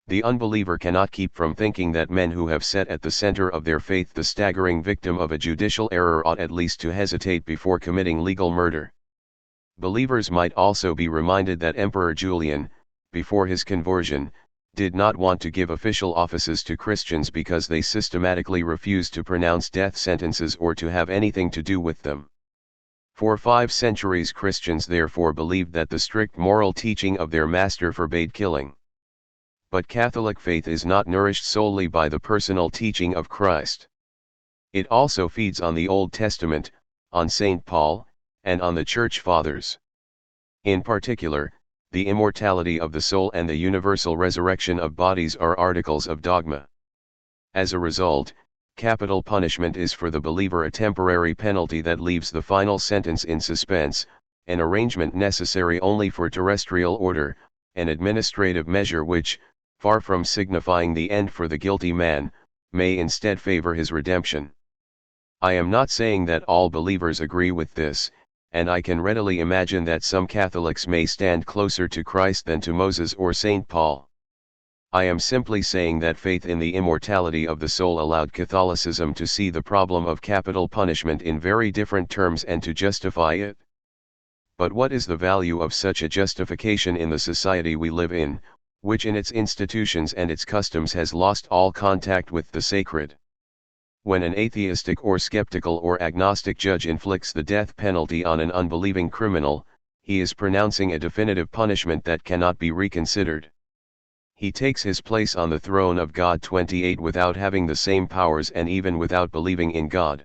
The unbeliever cannot keep from thinking that men who have set at the center of their faith the staggering victim of a judicial error ought at least to hesitate before committing legal murder. Believers might also be reminded that Emperor Julian, before his conversion, did not want to give official offices to Christians because they systematically refused to pronounce death sentences or to have anything to do with them. For 5 centuries Christians therefore believed that the strict moral teaching of their master forbade killing. But Catholic faith is not nourished solely by the personal teaching of Christ. It also feeds on the Old Testament, on St. Paul, and on the Church Fathers. In particular, the immortality of the soul and the universal resurrection of bodies are articles of dogma. As a result, capital punishment is for the believer a temporary penalty that leaves the final sentence in suspense, an arrangement necessary only for terrestrial order, an administrative measure which, far from signifying the end for the guilty man, may instead favor his redemption. I am not saying that all believers agree with this, and I can readily imagine that some Catholics may stand closer to Christ than to Moses or St. Paul. I am simply saying that faith in the immortality of the soul allowed Catholicism to see the problem of capital punishment in very different terms and to justify it. But what is the value of such a justification in the society we live in, which in its institutions and its customs has lost all contact with the sacred? When an atheistic or skeptical or agnostic judge inflicts the death penalty on an unbelieving criminal, he is pronouncing a definitive punishment that cannot be reconsidered. He takes his place on the throne of God. 28 Without having the same powers and even without believing in God.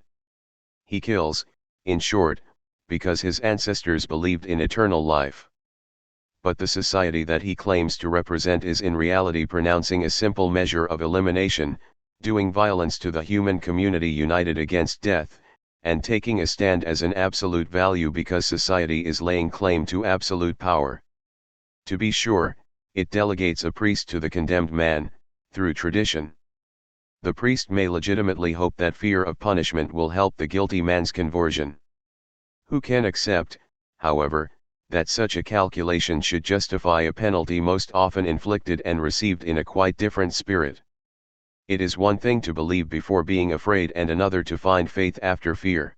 He kills, in short, because his ancestors believed in eternal life. But the society that he claims to represent is in reality pronouncing a simple measure of elimination, doing violence to the human community united against death, and taking a stand as an absolute value because society is laying claim to absolute power. To be sure, it delegates a priest to the condemned man, through tradition. The priest may legitimately hope that fear of punishment will help the guilty man's conversion. Who can accept, however, that such a calculation should justify a penalty most often inflicted and received in a quite different spirit? It is one thing to believe before being afraid and another to find faith after fear.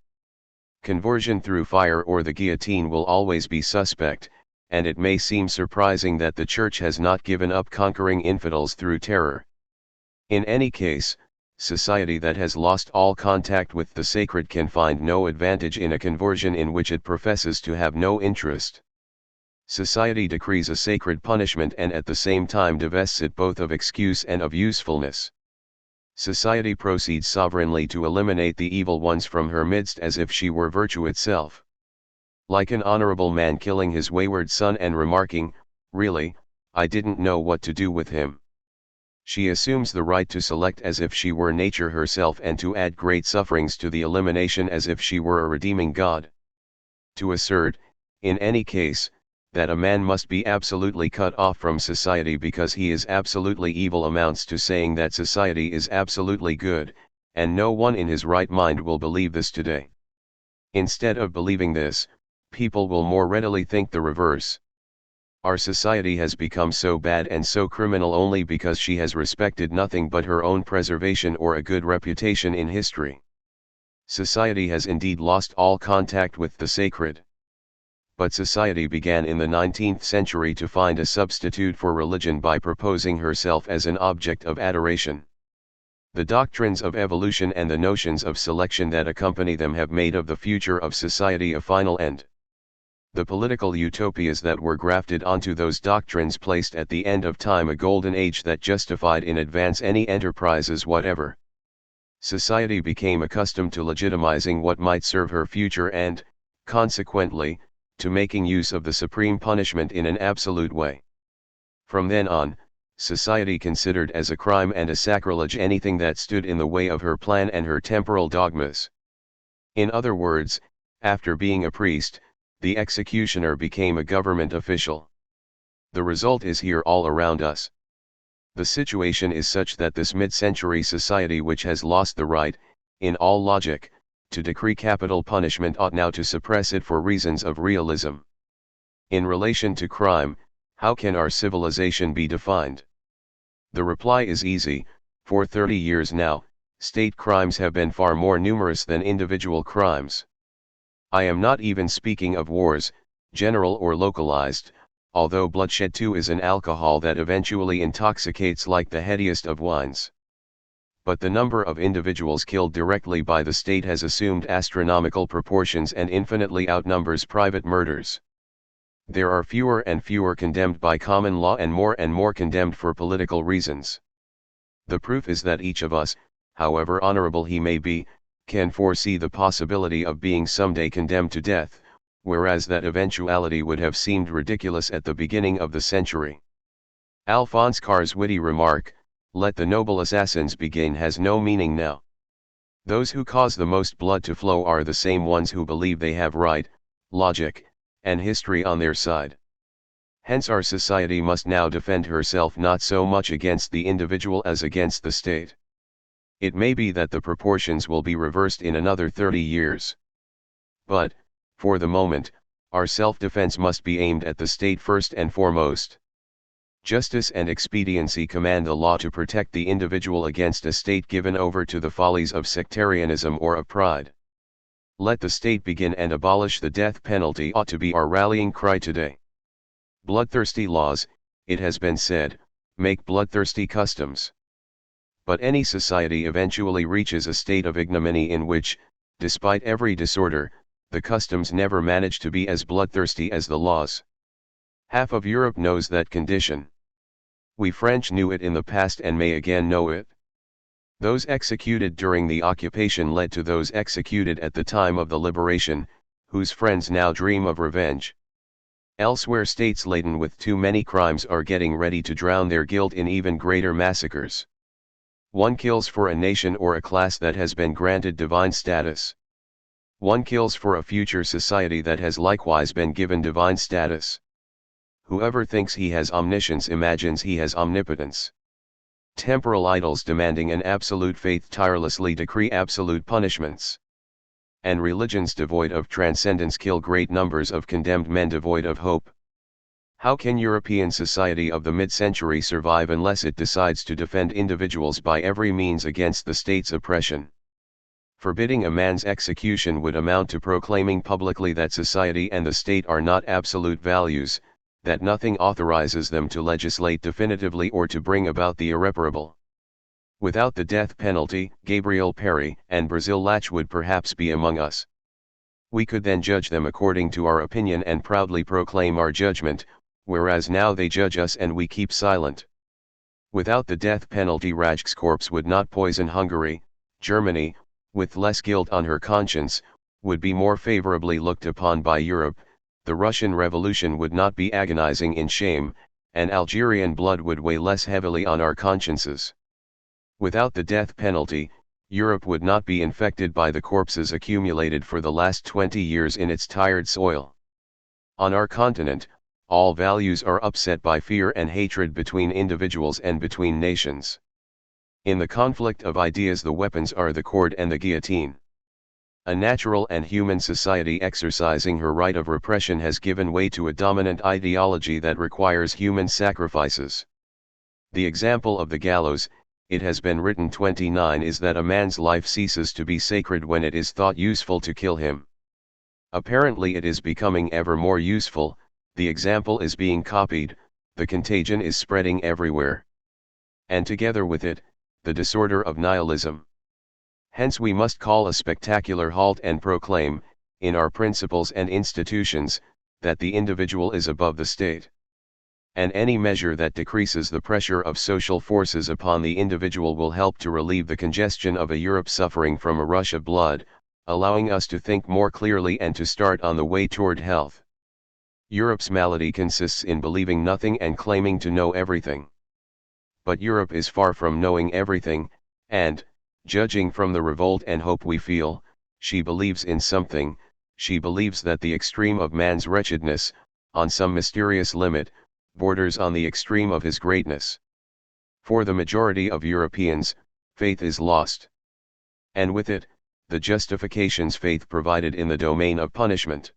Conversion through fire or the guillotine will always be suspect, and it may seem surprising that the Church has not given up conquering infidels through terror. In any case, society that has lost all contact with the sacred can find no advantage in a conversion in which it professes to have no interest. Society decrees a sacred punishment and at the same time divests it both of excuse and of usefulness. Society proceeds sovereignly to eliminate the evil ones from her midst as if she were virtue itself. Like an honorable man killing his wayward son and remarking, "Really, I didn't know what to do with him." She assumes the right to select as if she were nature herself and to add great sufferings to the elimination as if she were a redeeming God. To assert, in any case, that a man must be absolutely cut off from society because he is absolutely evil amounts to saying that society is absolutely good, and no one in his right mind will believe this today. Instead of believing this, people will more readily think the reverse. Our society has become so bad and so criminal only because she has respected nothing but her own preservation or a good reputation in history. Society has indeed lost all contact with the sacred. But society began in the 19th century to find a substitute for religion by proposing herself as an object of adoration. The doctrines of evolution and the notions of selection that accompany them have made of the future of society a final end. The political utopias that were grafted onto those doctrines placed at the end of time a golden age that justified in advance any enterprises whatever. Society became accustomed to legitimizing what might serve her future and, consequently, to making use of the supreme punishment in an absolute way. From then on, society considered as a crime and a sacrilege anything that stood in the way of her plan and her temporal dogmas. In other words, after being a priest, the executioner became a government official. The result is here all around us. The situation is such that this mid-century society which has lost the right, in all logic, to decree capital punishment ought now to suppress it for reasons of realism. In relation to crime, how can our civilization be defined? The reply is easy. For 30 years now, state crimes have been far more numerous than individual crimes. I am not even speaking of wars, general or localized, although bloodshed too is an alcohol that eventually intoxicates like the headiest of wines. But the number of individuals killed directly by the state has assumed astronomical proportions and infinitely outnumbers private murders. There are fewer and fewer condemned by common law and more condemned for political reasons. The proof is that each of us, however honorable he may be, can foresee the possibility of being someday condemned to death, whereas that eventuality would have seemed ridiculous at the beginning of the century. Alphonse Karr's witty remark, "Let the noble assassins begin," has no meaning now. Those who cause the most blood to flow are the same ones who believe they have right, logic, and history on their side. Hence our society must now defend herself not so much against the individual as against the state. It may be that the proportions will be reversed in another 30 years. But, for the moment, our self-defense must be aimed at the state first and foremost. Justice and expediency command the law to protect the individual against a state given over to the follies of sectarianism or of pride. Let the state begin and abolish the death penalty ought to be our rallying cry today. Bloodthirsty laws, it has been said, make bloodthirsty customs. But any society eventually reaches a state of ignominy in which, despite every disorder, the customs never manage to be as bloodthirsty as the laws. Half of Europe knows that condition. We French knew it in the past and may again know it. Those executed during the occupation led to those executed at the time of the liberation, whose friends now dream of revenge. Elsewhere states laden with too many crimes are getting ready to drown their guilt in even greater massacres. One kills for a nation or a class that has been granted divine status. One kills for a future society that has likewise been given divine status. Whoever thinks he has omniscience imagines he has omnipotence. Temporal idols demanding an absolute faith tirelessly decree absolute punishments. And religions devoid of transcendence kill great numbers of condemned men devoid of hope. How can European society of the mid-century survive unless it decides to defend individuals by every means against the state's oppression? Forbidding a man's execution would amount to proclaiming publicly that society and the state are not absolute values, that nothing authorizes them to legislate definitively or to bring about the irreparable. Without the death penalty, Gabriel Perry and Brazil Lach would perhaps be among us. We could then judge them according to our opinion and proudly proclaim our judgment, whereas now they judge us and we keep silent. Without the death penalty, Reichskorps would not poison Hungary. Germany, with less guilt on her conscience, would be more favorably looked upon by Europe. The Russian Revolution would not be agonizing in shame, and Algerian blood would weigh less heavily on our consciences. Without the death penalty, Europe would not be infected by the corpses accumulated for the last 20 years in its tired soil. On our continent, all values are upset by fear and hatred between individuals and between nations. In the conflict of ideas, the weapons are the cord and the guillotine. A natural and human society exercising her right of repression has given way to a dominant ideology that requires human sacrifices. The example of the gallows, it has been written 29, is that a man's life ceases to be sacred when it is thought useful to kill him. Apparently it is becoming ever more useful, the example is being copied, the contagion is spreading everywhere. And together with it, the disorder of nihilism. Hence we must call a spectacular halt and proclaim, in our principles and institutions, that the individual is above the state. And any measure that decreases the pressure of social forces upon the individual will help to relieve the congestion of a Europe suffering from a rush of blood, allowing us to think more clearly and to start on the way toward health. Europe's malady consists in believing nothing and claiming to know everything. But Europe is far from knowing everything, and, judging from the revolt and hope we feel, she believes in something. She believes that the extreme of man's wretchedness, on some mysterious limit, borders on the extreme of his greatness. For the majority of Europeans, faith is lost. And with it, the justifications faith provided in the domain of punishment.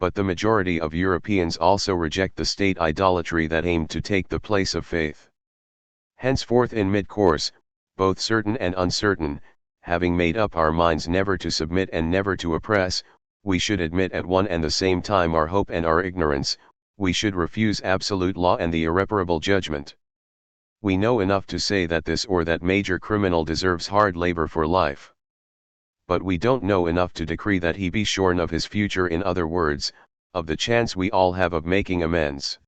But the majority of Europeans also reject the state idolatry that aimed to take the place of faith. Henceforth in mid-course, both certain and uncertain, having made up our minds never to submit and never to oppress, we should admit at one and the same time our hope and our ignorance, we should refuse absolute law and the irreparable judgment. We know enough to say that this or that major criminal deserves hard labor for life. But we don't know enough to decree that he be shorn of his future, in other words, of the chance we all have of making amends.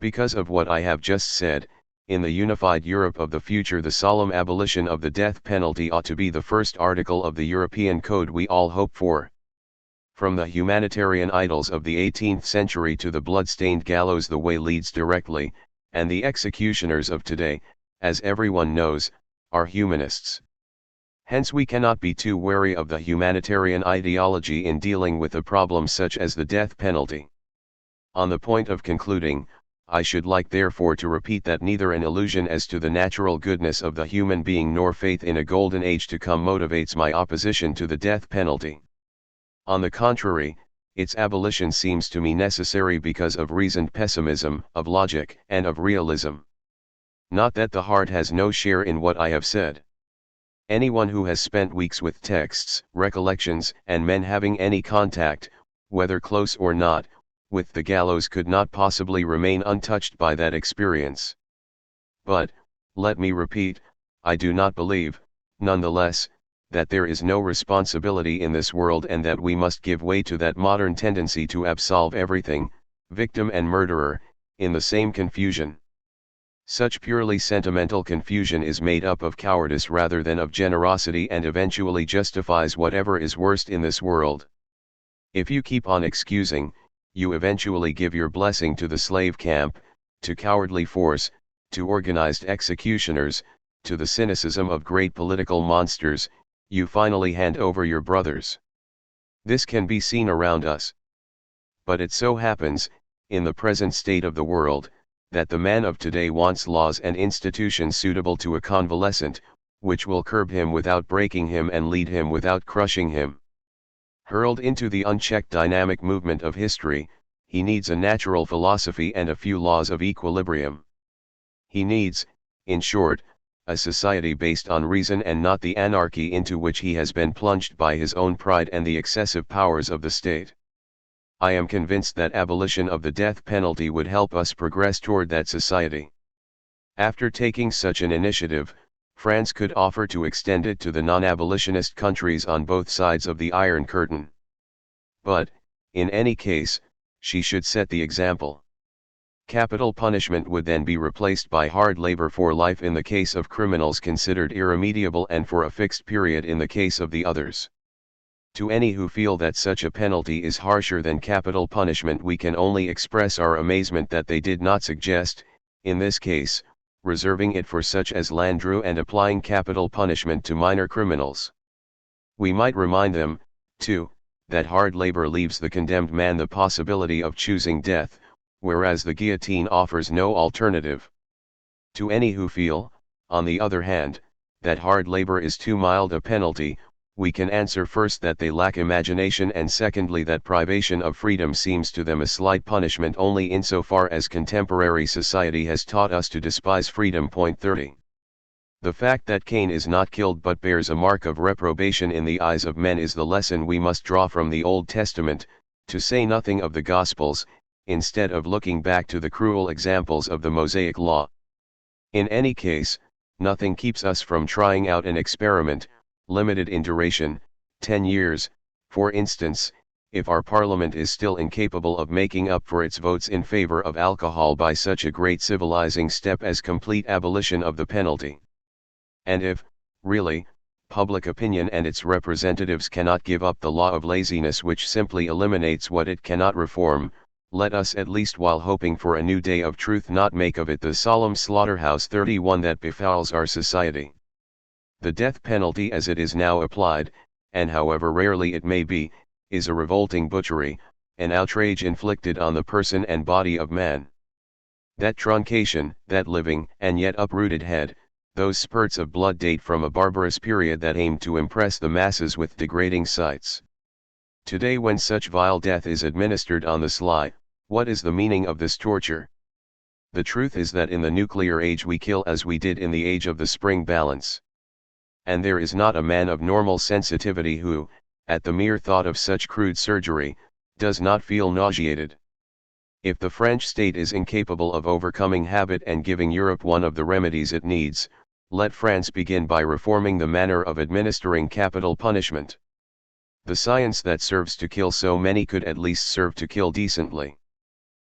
Because of what I have just said, in the unified Europe of the future the solemn abolition of the death penalty ought to be the first article of the European Code we all hope for. From the humanitarian idols of the 18th century to the blood-stained gallows the way leads directly, and the executioners of today, as everyone knows, are humanists. Hence we cannot be too wary of the humanitarian ideology in dealing with a problem such as the death penalty. On the point of concluding, I should like therefore to repeat that neither an illusion as to the natural goodness of the human being nor faith in a golden age to come motivates my opposition to the death penalty. On the contrary, its abolition seems to me necessary because of reasoned pessimism, of logic, and of realism. Not that the heart has no share in what I have said. Anyone who has spent weeks with texts, recollections, and men having any contact, whether close or not, with the gallows could not possibly remain untouched by that experience. But, let me repeat, I do not believe, nonetheless, that there is no responsibility in this world and that we must give way to that modern tendency to absolve everything, victim and murderer, in the same confusion. Such purely sentimental confusion is made up of cowardice rather than of generosity and eventually justifies whatever is worst in this world. If you keep on excusing, you eventually give your blessing to the slave camp, to cowardly force, to organized executioners, to the cynicism of great political monsters, you finally hand over your brothers. This can be seen around us. But it so happens, in the present state of the world, that the man of today wants laws and institutions suitable to a convalescent, which will curb him without breaking him and lead him without crushing him. Hurled into the unchecked dynamic movement of history, he needs a natural philosophy and a few laws of equilibrium. He needs, in short, a society based on reason and not the anarchy into which he has been plunged by his own pride and the excessive powers of the state. I am convinced that abolition of the death penalty would help us progress toward that society. After taking such an initiative, France could offer to extend it to the non-abolitionist countries on both sides of the Iron Curtain. But, in any case, she should set the example. Capital punishment would then be replaced by hard labor for life in the case of criminals considered irremediable and for a fixed period in the case of the others. To any who feel that such a penalty is harsher than capital punishment, we can only express our amazement that they did not suggest, in this case, reserving it for such as Landru and applying capital punishment to minor criminals. We might remind them, too, that hard labor leaves the condemned man the possibility of choosing death, whereas the guillotine offers no alternative. To any who feel, on the other hand, that hard labor is too mild a penalty, we can answer first that they lack imagination, and secondly that privation of freedom seems to them a slight punishment only insofar as contemporary society has taught us to despise freedom. Point 30. The fact that Cain is not killed but bears a mark of reprobation in the eyes of men is the lesson we must draw from the Old Testament, to say nothing of the Gospels, instead of looking back to the cruel examples of the Mosaic Law. In any case, nothing keeps us from trying out an experiment, limited in duration, 10 years, for instance, if our parliament is still incapable of making up for its votes in favor of alcohol by such a great civilizing step as complete abolition of the penalty. And if, really, public opinion and its representatives cannot give up the law of laziness which simply eliminates what it cannot reform, let us at least, while hoping for a new day of truth, not make of it the solemn slaughterhouse 31 that befouls our society. The death penalty as it is now applied, and however rarely it may be, is a revolting butchery, an outrage inflicted on the person and body of man. That truncation, that living and yet uprooted head, those spurts of blood date from a barbarous period that aimed to impress the masses with degrading sights. Today, when such vile death is administered on the sly, what is the meaning of this torture? The truth is that in the nuclear age we kill as we did in the age of the spring balance. And there is not a man of normal sensitivity who, at the mere thought of such crude surgery, does not feel nauseated. If the French state is incapable of overcoming habit and giving Europe one of the remedies it needs, let France begin by reforming the manner of administering capital punishment. The science that serves to kill so many could at least serve to kill decently.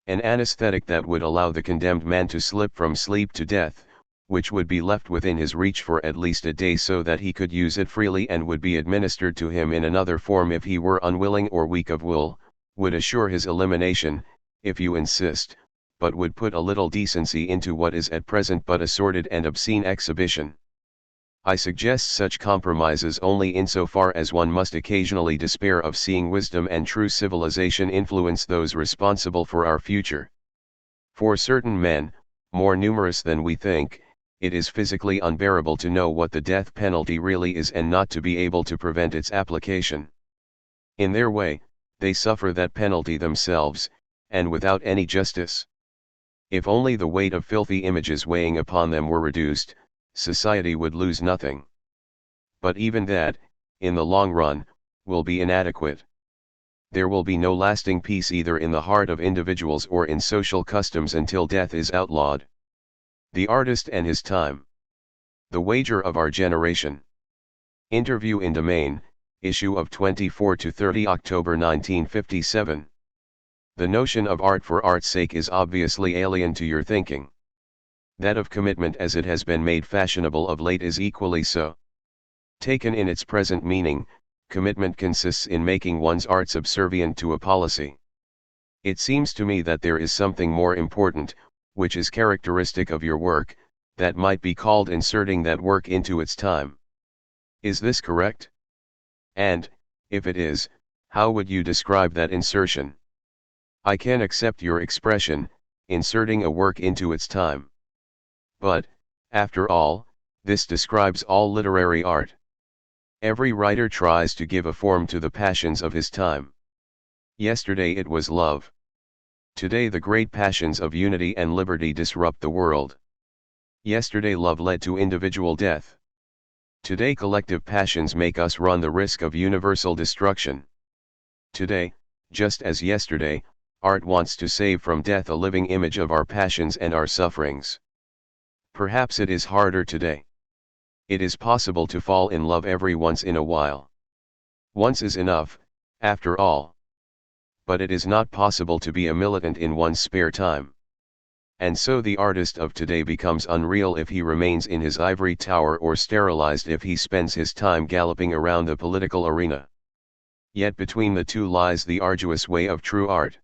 An anesthetic that would allow the condemned man to slip from sleep to death, which would be left within his reach for at least a day so that he could use it freely and would be administered to him in another form if he were unwilling or weak of will, would assure his elimination, if you insist, but would put a little decency into what is at present but a sordid and obscene exhibition. I suggest such compromises only insofar as one must occasionally despair of seeing wisdom and true civilization influence those responsible for our future. For certain men, more numerous than we think, it is physically unbearable to know what the death penalty really is and not to be able to prevent its application. In their way, they suffer that penalty themselves, and without any justice. If only the weight of filthy images weighing upon them were reduced, society would lose nothing. But even that, in the long run, will be inadequate. There will be no lasting peace either in the heart of individuals or in social customs until death is outlawed. The Artist and His Time. The Wager of Our Generation. Interview in Domain, issue of 24-30 October 1957. The notion of art for art's sake is obviously alien to your thinking. That of commitment as it has been made fashionable of late is equally so. Taken in its present meaning, commitment consists in making one's art subservient to a policy. It seems to me that there is something more important, which is characteristic of your work, that might be called inserting that work into its time. Is this correct? And, if it is, how would you describe that insertion? I can accept your expression, inserting a work into its time. But, after all, this describes all literary art. Every writer tries to give a form to the passions of his time. Yesterday it was love. Today the great passions of unity and liberty disrupt the world. Yesterday love led to individual death. Today collective passions make us run the risk of universal destruction. Today, just as yesterday, art wants to save from death a living image of our passions and our sufferings. Perhaps it is harder today. It is possible to fall in love every once in a while. Once is enough, after all. But it is not possible to be a militant in one's spare time. And so the artist of today becomes unreal if he remains in his ivory tower or sterilized if he spends his time galloping around the political arena. Yet between the two lies the arduous way of true art.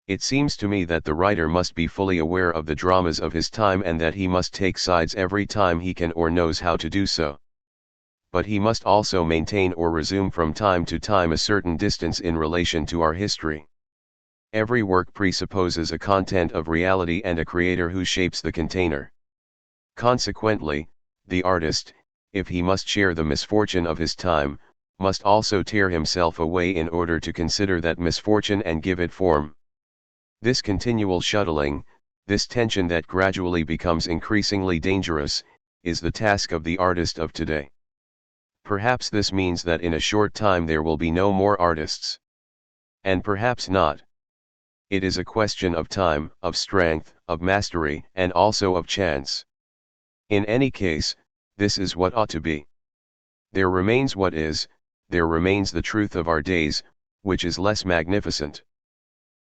It seems to me that the writer must be fully aware of the dramas of his time and that he must take sides every time he can or knows how to do so. But he must also maintain or resume from time to time a certain distance in relation to our history. Every work presupposes a content of reality and a creator who shapes the container. Consequently, the artist, if he must share the misfortune of his time, must also tear himself away in order to consider that misfortune and give it form. This continual shuttling, this tension that gradually becomes increasingly dangerous, is the task of the artist of today. Perhaps this means that in a short time there will be no more artists. And perhaps not. It is a question of time, of strength, of mastery, and also of chance. In any case, this is what ought to be. There remains what is, there remains the truth of our days, which is less magnificent.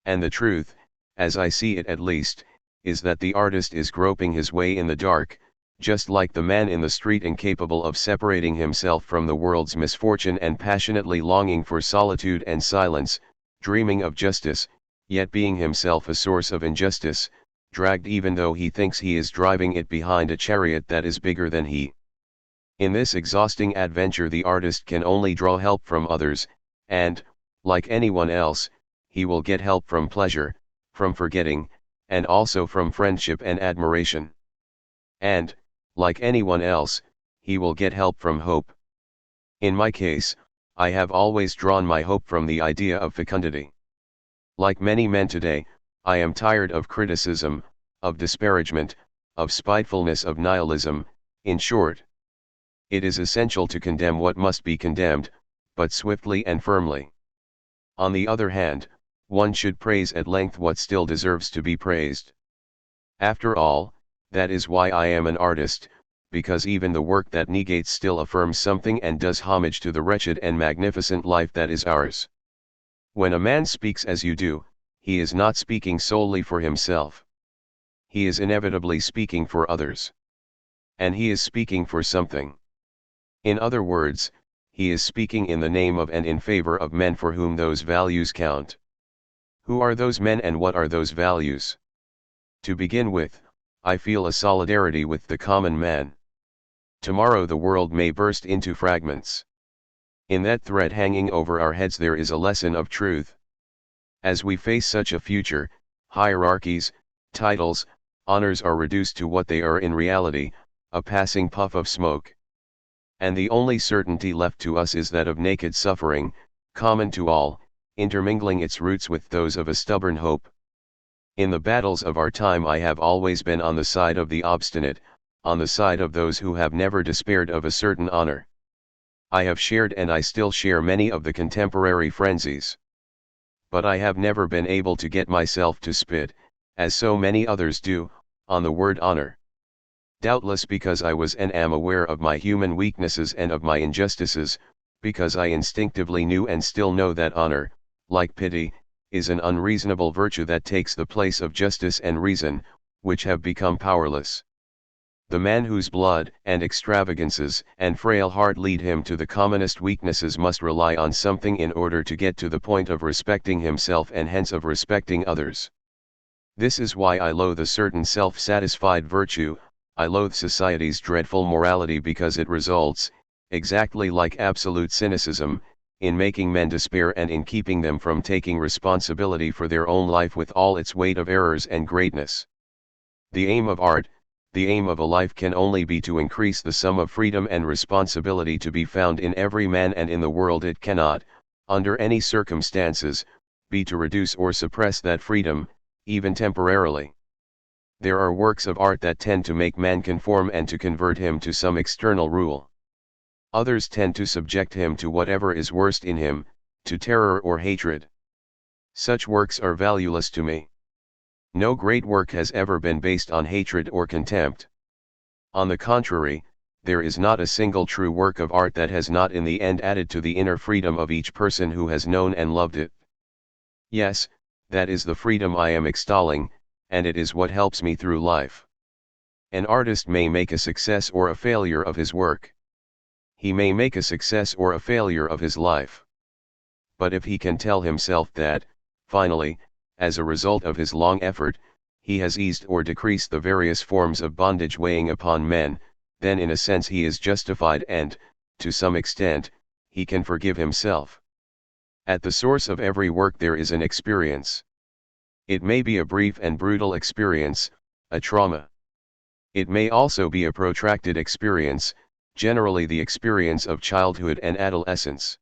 And the truth, as I see it at least, is that the artist is groping his way in the dark, just like the man in the street, incapable of separating himself from the world's misfortune and passionately longing for solitude and silence, dreaming of justice, yet being himself a source of injustice, dragged even though he thinks he is driving it behind a chariot that is bigger than he. In this exhausting adventure the artist can only draw help from others, and, like anyone else, he will get help from pleasure, from forgetting, and also from friendship and admiration. And, like anyone else, he will get help from hope. In my case, I have always drawn my hope from the idea of fecundity. Like many men today, I am tired of criticism, of disparagement, of spitefulness, of nihilism, in short. It is essential to condemn what must be condemned, but swiftly and firmly. On the other hand, one should praise at length what still deserves to be praised. After all, that is why I am an artist, because even the work that negates still affirms something and does homage to the wretched and magnificent life that is ours. When a man speaks as you do, he is not speaking solely for himself. He is inevitably speaking for others. And he is speaking for something. In other words, he is speaking in the name of and in favor of men for whom those values count. Who are those men and what are those values? To begin with, I feel a solidarity with the common man. Tomorrow the world may burst into fragments. In that thread hanging over our heads there is a lesson of truth. As we face such a future, hierarchies, titles, honors are reduced to what they are in reality, a passing puff of smoke. And the only certainty left to us is that of naked suffering, common to all, intermingling its roots with those of a stubborn hope. In the battles of our time I have always been on the side of the obstinate, on the side of those who have never despaired of a certain honor. I have shared and I still share many of the contemporary frenzies. But I have never been able to get myself to spit, as so many others do, on the word honor. Doubtless because I was and am aware of my human weaknesses and of my injustices, because I instinctively knew and still know that honor, like pity, is an unreasonable virtue that takes the place of justice and reason, which have become powerless. The man whose blood and extravagances and frail heart lead him to the commonest weaknesses must rely on something in order to get to the point of respecting himself and hence of respecting others. This is why I loathe a certain self-satisfied virtue, I loathe society's dreadful morality, because it results, exactly like absolute cynicism, in making men despair and in keeping them from taking responsibility for their own life with all its weight of errors and greatness. The aim of art, the aim of a life can only be to increase the sum of freedom and responsibility to be found in every man and in the world. It cannot, under any circumstances, be to reduce or suppress that freedom, even temporarily. There are works of art that tend to make man conform and to convert him to some external rule. Others tend to subject him to whatever is worst in him, to terror or hatred. Such works are valueless to me. No great work has ever been based on hatred or contempt. On the contrary, there is not a single true work of art that has not in the end added to the inner freedom of each person who has known and loved it. Yes, that is the freedom I am extolling, and it is what helps me through life. An artist may make a success or a failure of his work. He may make a success or a failure of his life. But if he can tell himself that, finally, as a result of his long effort, he has eased or decreased the various forms of bondage weighing upon men, then in a sense he is justified and, to some extent, he can forgive himself. At the source of every work there is an experience. It may be a brief and brutal experience, a trauma. It may also be a protracted experience, generally the experience of childhood and adolescence.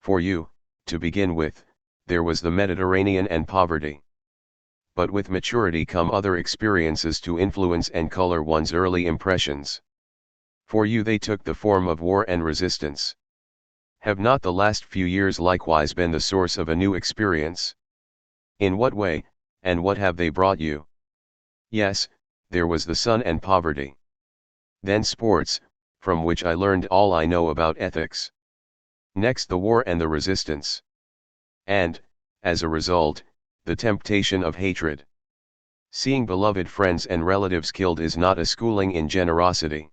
For you, to begin with, there was the Mediterranean and poverty. But with maturity come other experiences to influence and color one's early impressions. For you they took the form of war and resistance. Have not the last few years likewise been the source of a new experience? In what way, and what have they brought you? Yes, there was the sun and poverty. Then sports, from which I learned all I know about ethics. Next the war and the resistance. And, as a result, the temptation of hatred. Seeing beloved friends and relatives killed is not a schooling in generosity.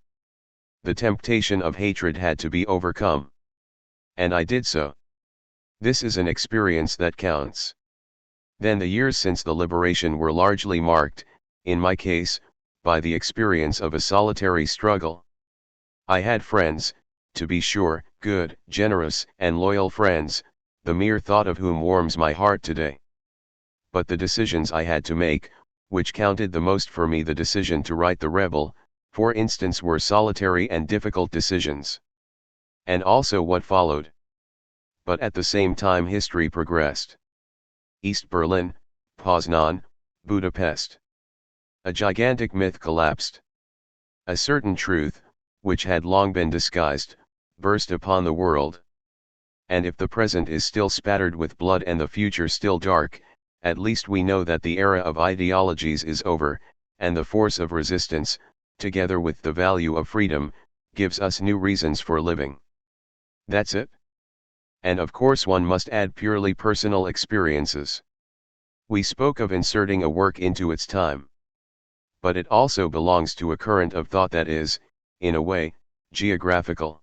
The temptation of hatred had to be overcome. And I did so. This is an experience that counts. Then the years since the liberation were largely marked, in my case, by the experience of a solitary struggle. I had friends, to be sure, good, generous, and loyal friends, the mere thought of whom warms my heart today. But the decisions I had to make, which counted the most for me, the decision to write The Rebel, for instance, were solitary and difficult decisions. And also what followed. But at the same time history progressed. East Berlin, Poznan, Budapest. A gigantic myth collapsed. A certain truth, which had long been disguised, burst upon the world. And if the present is still spattered with blood and the future still dark, at least we know that the era of ideologies is over, and the force of resistance, together with the value of freedom, gives us new reasons for living. That's it. And of course one must add purely personal experiences. We spoke of inserting a work into its time. But it also belongs to a current of thought that is, in a way, geographical.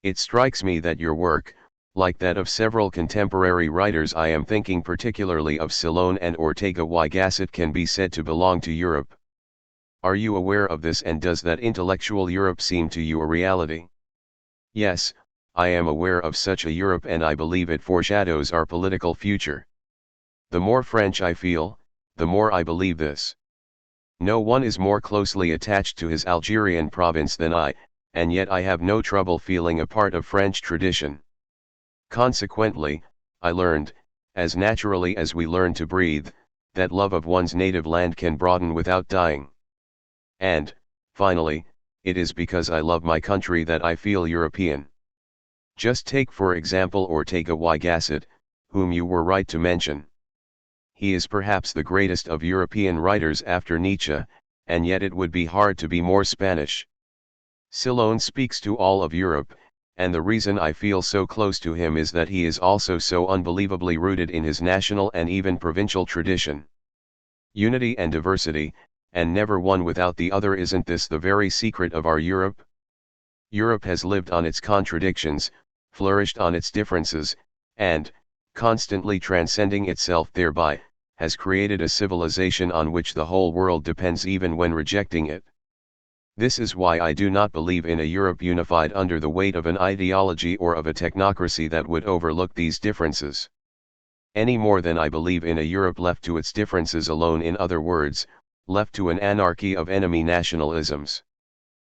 It strikes me that your work, like that of several contemporary writers, I am thinking particularly of Silone and Ortega y Gasset, can be said to belong to Europe. Are you aware of this, and does that intellectual Europe seem to you a reality? Yes, I am aware of such a Europe, and I believe it foreshadows our political future. The more French I feel, the more I believe this. No one is more closely attached to his Algerian province than I, and yet I have no trouble feeling a part of French tradition. Consequently, I learned, as naturally as we learn to breathe, that love of one's native land can broaden without dying. And, finally, it is because I love my country that I feel European. Just take for example Ortega y Gasset, whom you were right to mention. He is perhaps the greatest of European writers after Nietzsche, and yet it would be hard to be more Spanish. Silone speaks to all of Europe, and the reason I feel so close to him is that he is also so unbelievably rooted in his national and even provincial tradition. Unity and diversity, and never one without the other. Isn't this the very secret of our Europe? Europe has lived on its contradictions, flourished on its differences, and, constantly transcending itself thereby, has created a civilization on which the whole world depends even when rejecting it. This is why I do not believe in a Europe unified under the weight of an ideology or of a technocracy that would overlook these differences. Any more than I believe in a Europe left to its differences alone, in other words, left to an anarchy of enemy nationalisms.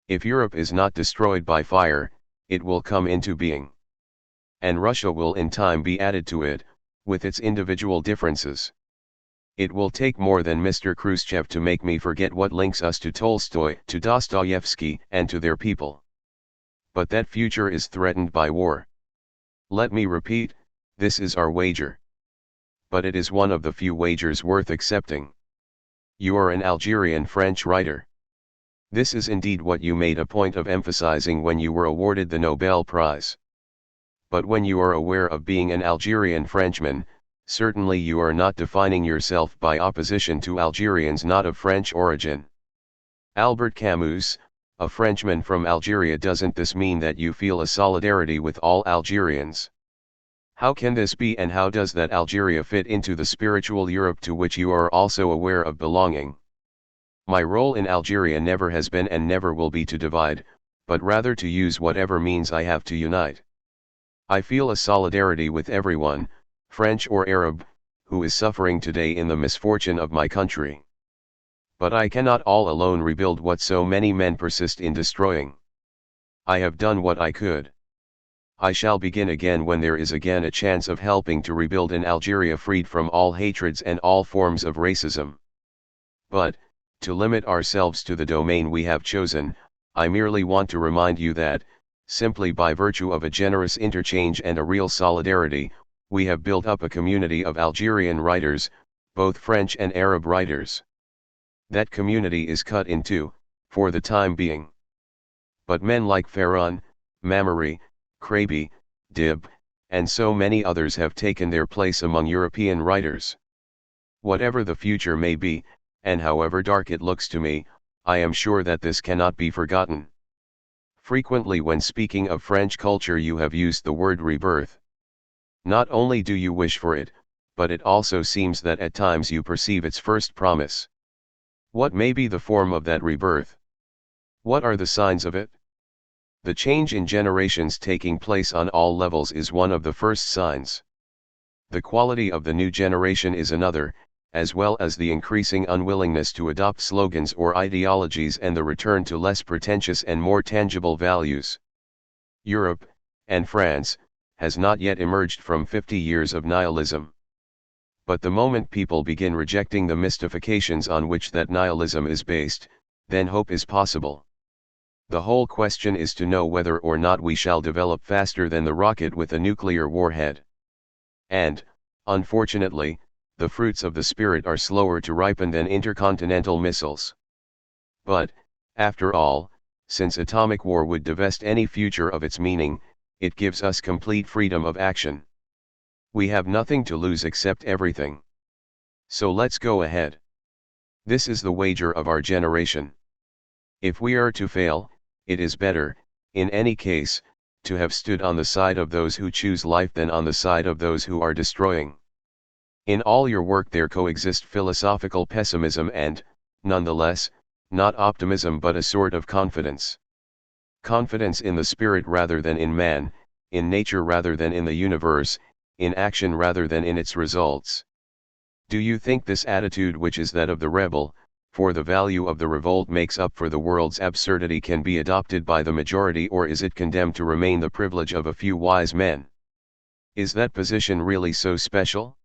If Europe is not destroyed by fire, it will come into being. And Russia will in time be added to it, with its individual differences. It will take more than Mr. Khrushchev to make me forget what links us to Tolstoy, to Dostoevsky, and to their people. But that future is threatened by war. Let me repeat, this is our wager. But it is one of the few wagers worth accepting. You are an Algerian French writer. This is indeed what you made a point of emphasizing when you were awarded the Nobel Prize. But when you are aware of being an Algerian Frenchman, certainly you are not defining yourself by opposition to Algerians not of French origin. Albert Camus, a Frenchman from Algeria. Doesn't this mean that you feel a solidarity with all Algerians? How can this be, and how does that Algeria fit into the spiritual Europe to which you are also aware of belonging? My role in Algeria never has been and never will be to divide, but rather to use whatever means I have to unite. I feel a solidarity with everyone, French or Arab, who is suffering today in the misfortune of my country. But I cannot all alone rebuild what so many men persist in destroying. I have done what I could. I shall begin again when there is again a chance of helping to rebuild an Algeria freed from all hatreds and all forms of racism. But, to limit ourselves to the domain we have chosen, I merely want to remind you that, simply by virtue of a generous interchange and a real solidarity, we have built up a community of Algerian writers, both French and Arab writers. That community is cut in two, for the time being. But men like Ferron, Mamary, Krabi, Dib, and so many others have taken their place among European writers. Whatever the future may be, and however dark it looks to me, I am sure that this cannot be forgotten. Frequently when speaking of French culture you have used the word rebirth. Not only do you wish for it, but it also seems that at times you perceive its first promise. What may be the form of that rebirth? What are the signs of it? The change in generations taking place on all levels is one of the first signs. The quality of the new generation is another, as well as the increasing unwillingness to adopt slogans or ideologies and the return to less pretentious and more tangible values. Europe, and France, has not yet emerged from 50 years of nihilism. But the moment people begin rejecting the mystifications on which that nihilism is based, then hope is possible. The whole question is to know whether or not we shall develop faster than the rocket with a nuclear warhead. And, unfortunately, the fruits of the spirit are slower to ripen than intercontinental missiles. But, after all, since atomic war would divest any future of its meaning, it gives us complete freedom of action. We have nothing to lose except everything. So let's go ahead. This is the wager of our generation. If we are to fail, it is better, in any case, to have stood on the side of those who choose life than on the side of those who are destroying. In all your work there coexist philosophical pessimism and, nonetheless, not optimism but a sort of confidence. Confidence in the spirit rather than in man, in nature rather than in the universe, in action rather than in its results. Do you think this attitude, which is that of the rebel, for the value of the revolt makes up for the world's absurdity, can be adopted by the majority, or is it condemned to remain the privilege of a few wise men? Is that position really so special?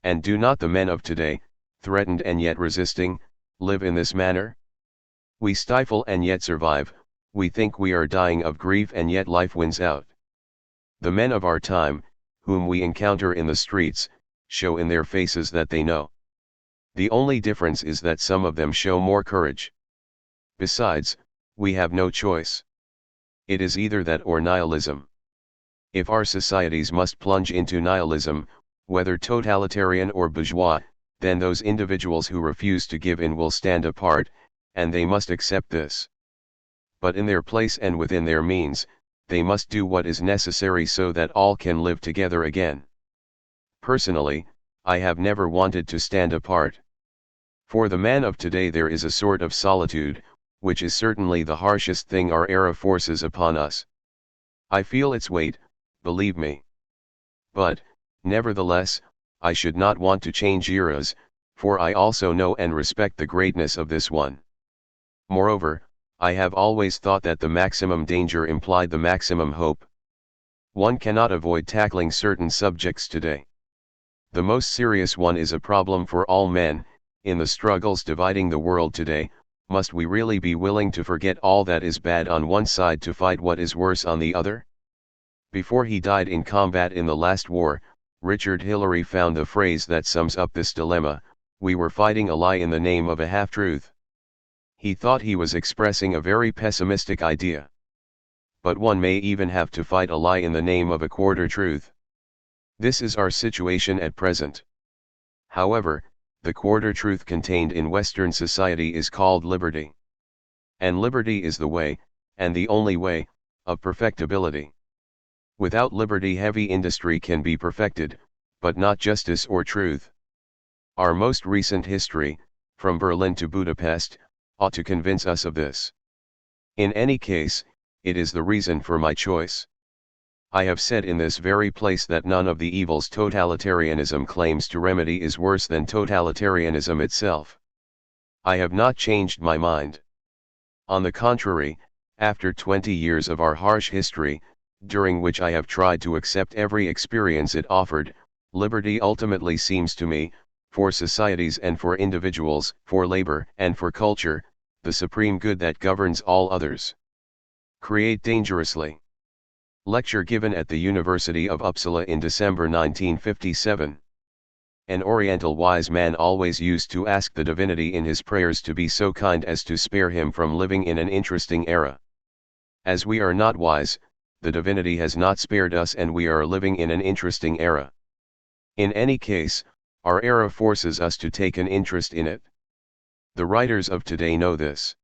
And do not the men of today, threatened and yet resisting, live in this manner? We stifle and yet survive, we think we are dying of grief and yet life wins out. The men of our time, whom we encounter in the streets, show in their faces that they know. The only difference is that some of them show more courage. Besides, we have no choice. It is either that or nihilism. If our societies must plunge into nihilism, whether totalitarian or bourgeois, then those individuals who refuse to give in will stand apart, and they must accept this. But in their place and within their means, they must do what is necessary so that all can live together again. Personally, I have never wanted to stand apart. For the man of today there is a sort of solitude, which is certainly the harshest thing our era forces upon us. I feel its weight, believe me. But, nevertheless, I should not want to change eras, for I also know and respect the greatness of this one. Moreover, I have always thought that the maximum danger implied the maximum hope. One cannot avoid tackling certain subjects today. The most serious one is a problem for all men. In the struggles dividing the world today, must we really be willing to forget all that is bad on one side to fight what is worse on the other? Before he died in combat in the last war, Richard Hillary found the phrase that sums up this dilemma: we were fighting a lie in the name of a half-truth. He thought he was expressing a very pessimistic idea. But one may even have to fight a lie in the name of a quarter truth. This is our situation at present. However, the quarter truth contained in Western society is called liberty. And liberty is the way, and the only way, of perfectibility. Without liberty heavy industry can be perfected, but not justice or truth. Our most recent history, from Berlin to Budapest, ought to convince us of this. In any case, it is the reason for my choice. I have said in this very place that none of the evils totalitarianism claims to remedy is worse than totalitarianism itself. I have not changed my mind. On the contrary, after 20 years of our harsh history, during which I have tried to accept every experience it offered, liberty ultimately seems to me, for societies and for individuals, for labor and for culture, the supreme good that governs all others. Create dangerously. Lecture given at the University of Uppsala in December 1957. An Oriental wise man always used to ask the divinity in his prayers to be so kind as to spare him from living in an interesting era. As we are not wise, the divinity has not spared us and we are living in an interesting era. In any case, our era forces us to take an interest in it. The writers of today know this.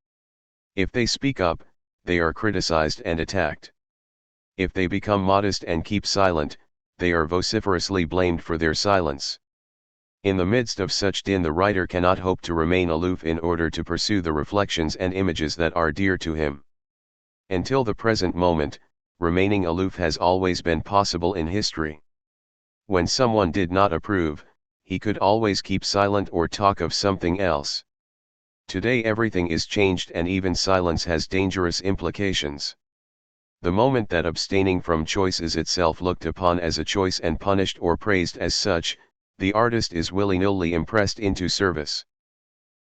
If they speak up, they are criticized and attacked. If they become modest and keep silent, they are vociferously blamed for their silence. In the midst of such din, the writer cannot hope to remain aloof in order to pursue the reflections and images that are dear to him. Until the present moment, remaining aloof has always been possible in history. When someone did not approve, he could always keep silent or talk of something else. Today everything is changed and even silence has dangerous implications. The moment that abstaining from choice is itself looked upon as a choice and punished or praised as such, the artist is willy-nilly impressed into service.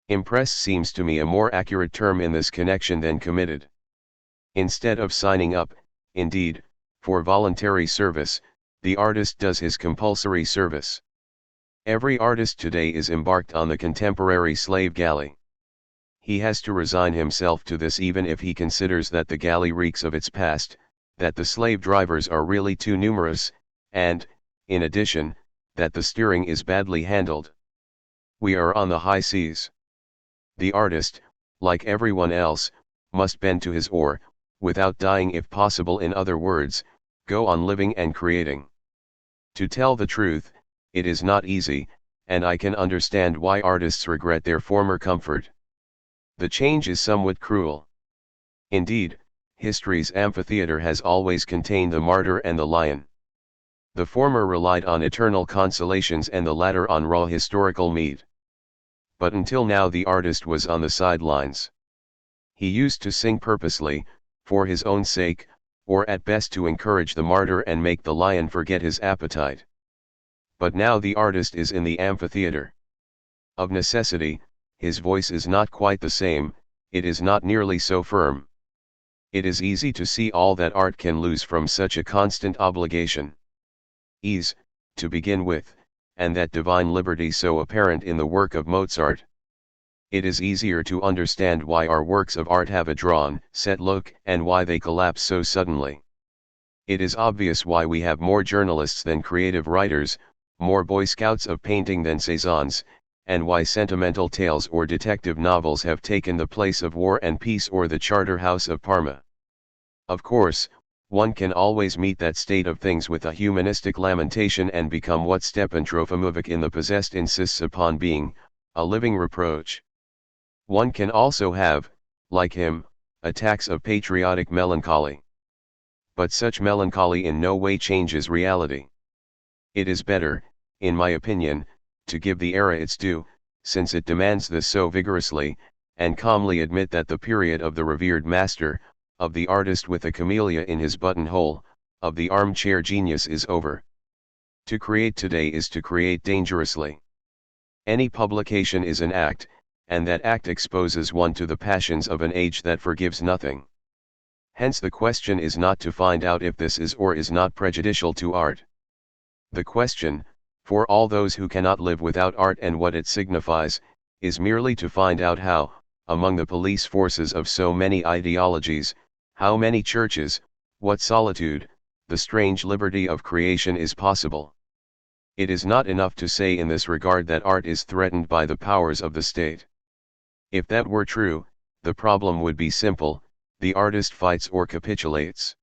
Impress seems to me a more accurate term in this connection than committed. Instead of signing up, indeed, for voluntary service, the artist does his compulsory service. Every artist today is embarked on the contemporary slave galley. He has to resign himself to this even if he considers that the galley reeks of its past, that the slave drivers are really too numerous, and, in addition, that the steering is badly handled. We are on the high seas. The artist, like everyone else, must bend to his oar, without dying if possible, in other words, go on living and creating. To tell the truth, it is not easy, and I can understand why artists regret their former comfort. The change is somewhat cruel. Indeed, history's amphitheater has always contained the martyr and the lion. The former relied on eternal consolations and the latter on raw historical meat. But until now the artist was on the sidelines. He used to sing purposely, for his own sake, or at best to encourage the martyr and make the lion forget his appetite. But now the artist is in the amphitheater. Of necessity, his voice is not quite the same, it is not nearly so firm. It is easy to see all that art can lose from such a constant obligation. Ease, to begin with, and that divine liberty so apparent in the work of Mozart. It is easier to understand why our works of art have a drawn, set look, and why they collapse so suddenly. It is obvious why we have more journalists than creative writers, more Boy Scouts of painting than Cézannes, and why sentimental tales or detective novels have taken the place of War and Peace or the Charterhouse of Parma. Of course, one can always meet that state of things with a humanistic lamentation and become what Stepan Trofimovich in The Possessed insists upon being, a living reproach. One can also have, like him, attacks of patriotic melancholy. But such melancholy in no way changes reality. It is better, in my opinion, to give the era its due, since it demands this so vigorously, and calmly admit that the period of the revered master, of the artist with a camellia in his buttonhole, of the armchair genius is over. To create today is to create dangerously. Any publication is an act, and that act exposes one to the passions of an age that forgives nothing. Hence the question is not to find out if this is or is not prejudicial to art. The question, for all those who cannot live without art and what it signifies, is merely to find out how, among the police forces of so many ideologies, how many churches, what solitude, the strange liberty of creation is possible. It is not enough to say in this regard that art is threatened by the powers of the state. If that were true, the problem would be simple: the artist fights or capitulates.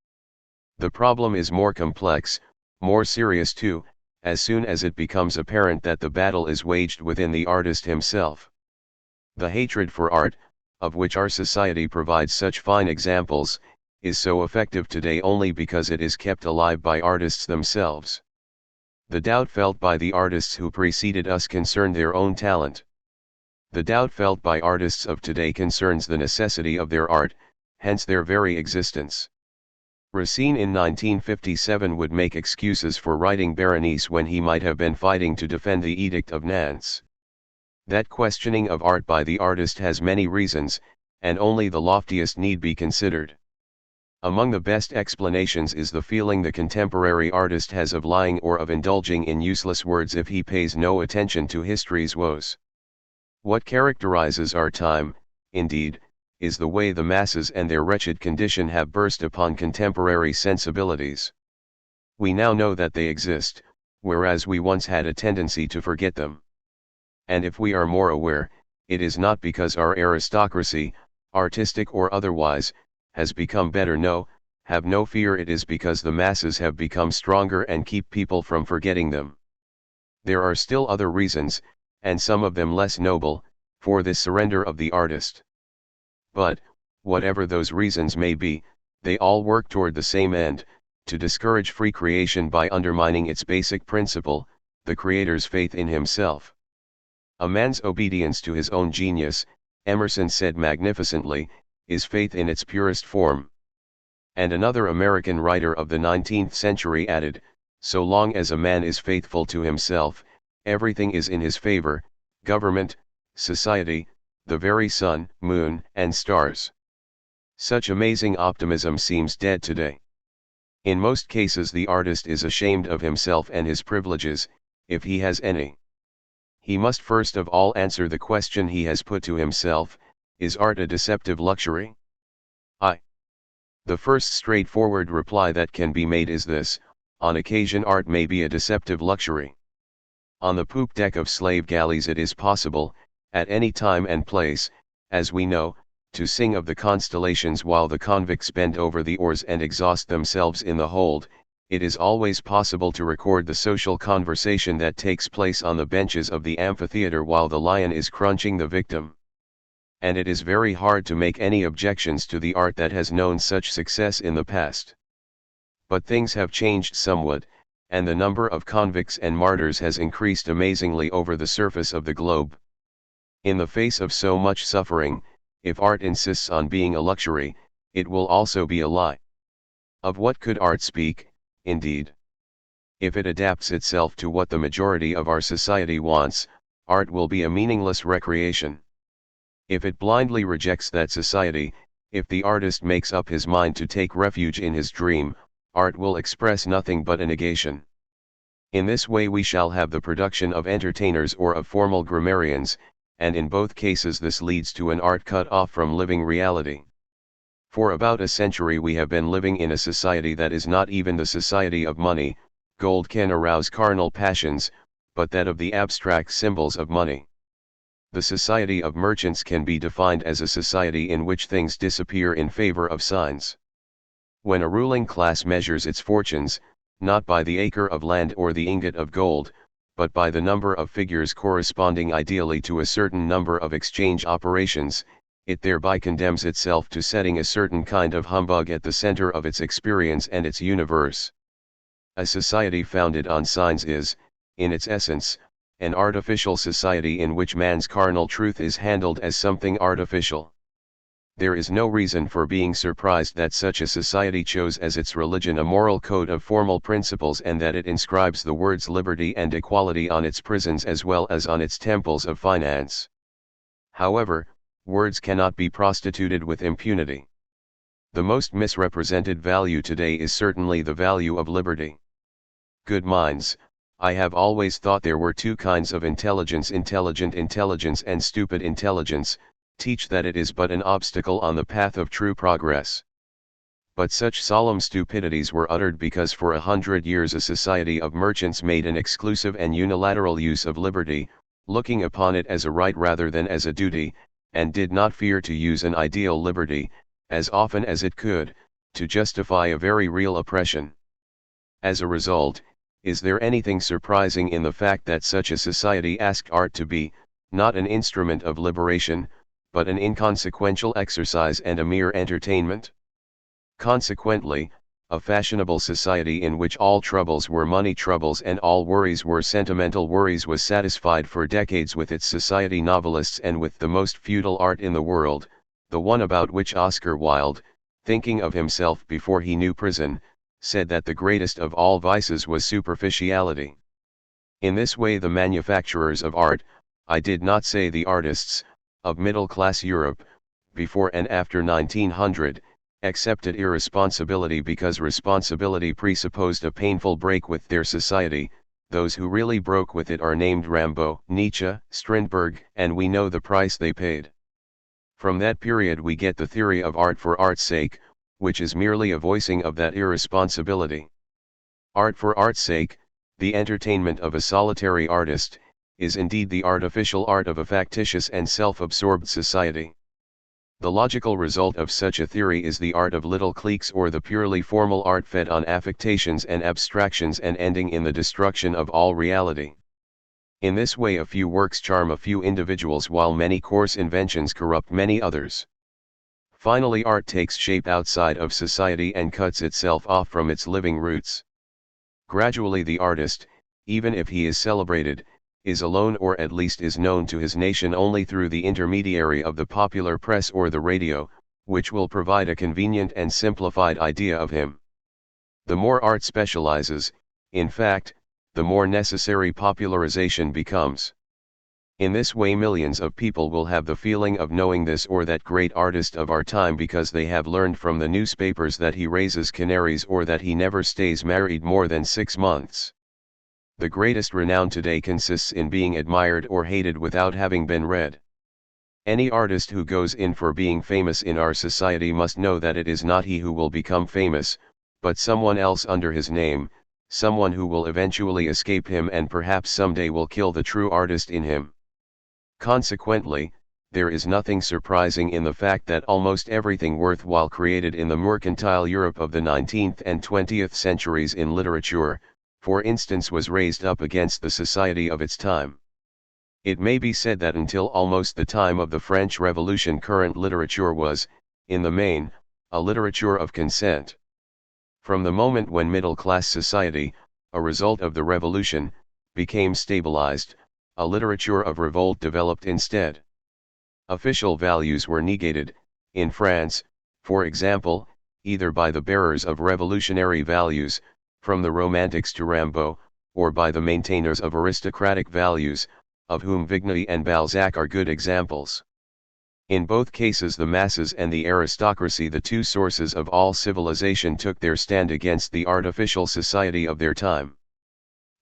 The problem is more complex, more serious too, as soon as it becomes apparent that the battle is waged within the artist himself. The hatred for art, of which our society provides such fine examples, is so effective today only because it is kept alive by artists themselves. The doubt felt by the artists who preceded us concerned their own talent. The doubt felt by artists of today concerns the necessity of their art, hence their very existence. Racine in 1957 would make excuses for writing Berenice when he might have been fighting to defend the Edict of Nantes. That questioning of art by the artist has many reasons, and only the loftiest need be considered. Among the best explanations is the feeling the contemporary artist has of lying or of indulging in useless words if he pays no attention to history's woes. What characterizes our time, indeed, is the way the masses and their wretched condition have burst upon contemporary sensibilities. We now know that they exist, whereas we once had a tendency to forget them. And if we are more aware, it is not because our aristocracy, artistic or otherwise, has become better. No, have no fear, it is because the masses have become stronger and keep people from forgetting them. There are still other reasons, and some of them less noble, for this surrender of the artist. But, whatever those reasons may be, they all work toward the same end, to discourage free creation by undermining its basic principle, the creator's faith in himself. A man's obedience to his own genius, Emerson said magnificently, is faith in its purest form. And another American writer of the 19th century added, so long as a man is faithful to himself, everything is in his favor, government, society, the very sun, moon, and stars. Such amazing optimism seems dead today. In most cases the artist is ashamed of himself and his privileges, if he has any. He must first of all answer the question he has put to himself: is art a deceptive luxury? The first straightforward reply that can be made is this: on occasion art may be a deceptive luxury. On the poop deck of slave galleys it is possible, at any time and place, as we know, to sing of the constellations while the convicts bend over the oars and exhaust themselves in the hold. It is always possible to record the social conversation that takes place on the benches of the amphitheater while the lion is crunching the victim. And it is very hard to make any objections to the art that has known such success in the past. But things have changed somewhat, and the number of convicts and martyrs has increased amazingly over the surface of the globe. In the face of so much suffering, if art insists on being a luxury, it will also be a lie. Of what could art speak, indeed? If it adapts itself to what the majority of our society wants, art will be a meaningless recreation. If it blindly rejects that society, if the artist makes up his mind to take refuge in his dream, art will express nothing but a negation. In this way we shall have the production of entertainers or of formal grammarians, and in both cases this leads to an art cut off from living reality. For about a century we have been living in a society that is not even the society of money. Gold can arouse carnal passions, but that of the abstract symbols of money. The society of merchants can be defined as a society in which things disappear in favor of signs. When a ruling class measures its fortunes, not by the acre of land or the ingot of gold, but by the number of figures corresponding ideally to a certain number of exchange operations, it thereby condemns itself to setting a certain kind of humbug at the center of its experience and its universe. A society founded on signs is, in its essence, an artificial society in which man's carnal truth is handled as something artificial. There is no reason for being surprised that such a society chose as its religion a moral code of formal principles and that it inscribes the words liberty and equality on its prisons as well as on its temples of finance. However, words cannot be prostituted with impunity. The most misrepresented value today is certainly the value of liberty. Good minds, I have always thought there were two kinds of intelligence: intelligent intelligence and stupid intelligence, teach that it is but an obstacle on the path of true progress. But such solemn stupidities were uttered because for 100 years a society of merchants made an exclusive and unilateral use of liberty, looking upon it as a right rather than as a duty, and did not fear to use an ideal liberty, as often as it could, to justify a very real oppression. As a result, is there anything surprising in the fact that such a society asked art to be, not an instrument of liberation, but an inconsequential exercise and a mere entertainment? Consequently, a fashionable society in which all troubles were money troubles and all worries were sentimental worries was satisfied for decades with its society novelists and with the most futile art in the world, the one about which Oscar Wilde, thinking of himself before he knew prison, said that the greatest of all vices was superficiality. In this way the manufacturers of art, I did not say the artists, of middle-class Europe, before and after 1900, accepted irresponsibility because responsibility presupposed a painful break with their society. Those who really broke with it are named Rimbaud, Nietzsche, Strindberg, and we know the price they paid. From that period we get the theory of art for art's sake, which is merely a voicing of that irresponsibility. Art for art's sake, the entertainment of a solitary artist, is indeed the artificial art of a factitious and self-absorbed society. The logical result of such a theory is the art of little cliques, or the purely formal art fed on affectations and abstractions and ending in the destruction of all reality. In this way a few works charm a few individuals while many coarse inventions corrupt many others. Finally art takes shape outside of society and cuts itself off from its living roots. Gradually the artist, even if he is celebrated, is alone, or at least is known to his nation only through the intermediary of the popular press or the radio, which will provide a convenient and simplified idea of him. The more art specializes, in fact, the more necessary popularization becomes. In this way millions of people will have the feeling of knowing this or that great artist of our time because they have learned from the newspapers that he raises canaries or that he never stays married more than 6 months. The greatest renown today consists in being admired or hated without having been read. Any artist who goes in for being famous in our society must know that it is not he who will become famous, but someone else under his name, someone who will eventually escape him and perhaps someday will kill the true artist in him. Consequently, there is nothing surprising in the fact that almost everything worthwhile created in the mercantile Europe of the 19th and 20th centuries in literature, for instance, was raised up against the society of its time. It may be said that until almost the time of the French Revolution current literature was, in the main, a literature of consent. From the moment when middle-class society, a result of the revolution, became stabilized, a literature of revolt developed instead. Official values were negated, in France, for example, either by the bearers of revolutionary values, from the Romantics to Rimbaud, or by the maintainers of aristocratic values, of whom Vigny and Balzac are good examples. In both cases the masses and the aristocracy, the two sources of all civilization, took their stand against the artificial society of their time.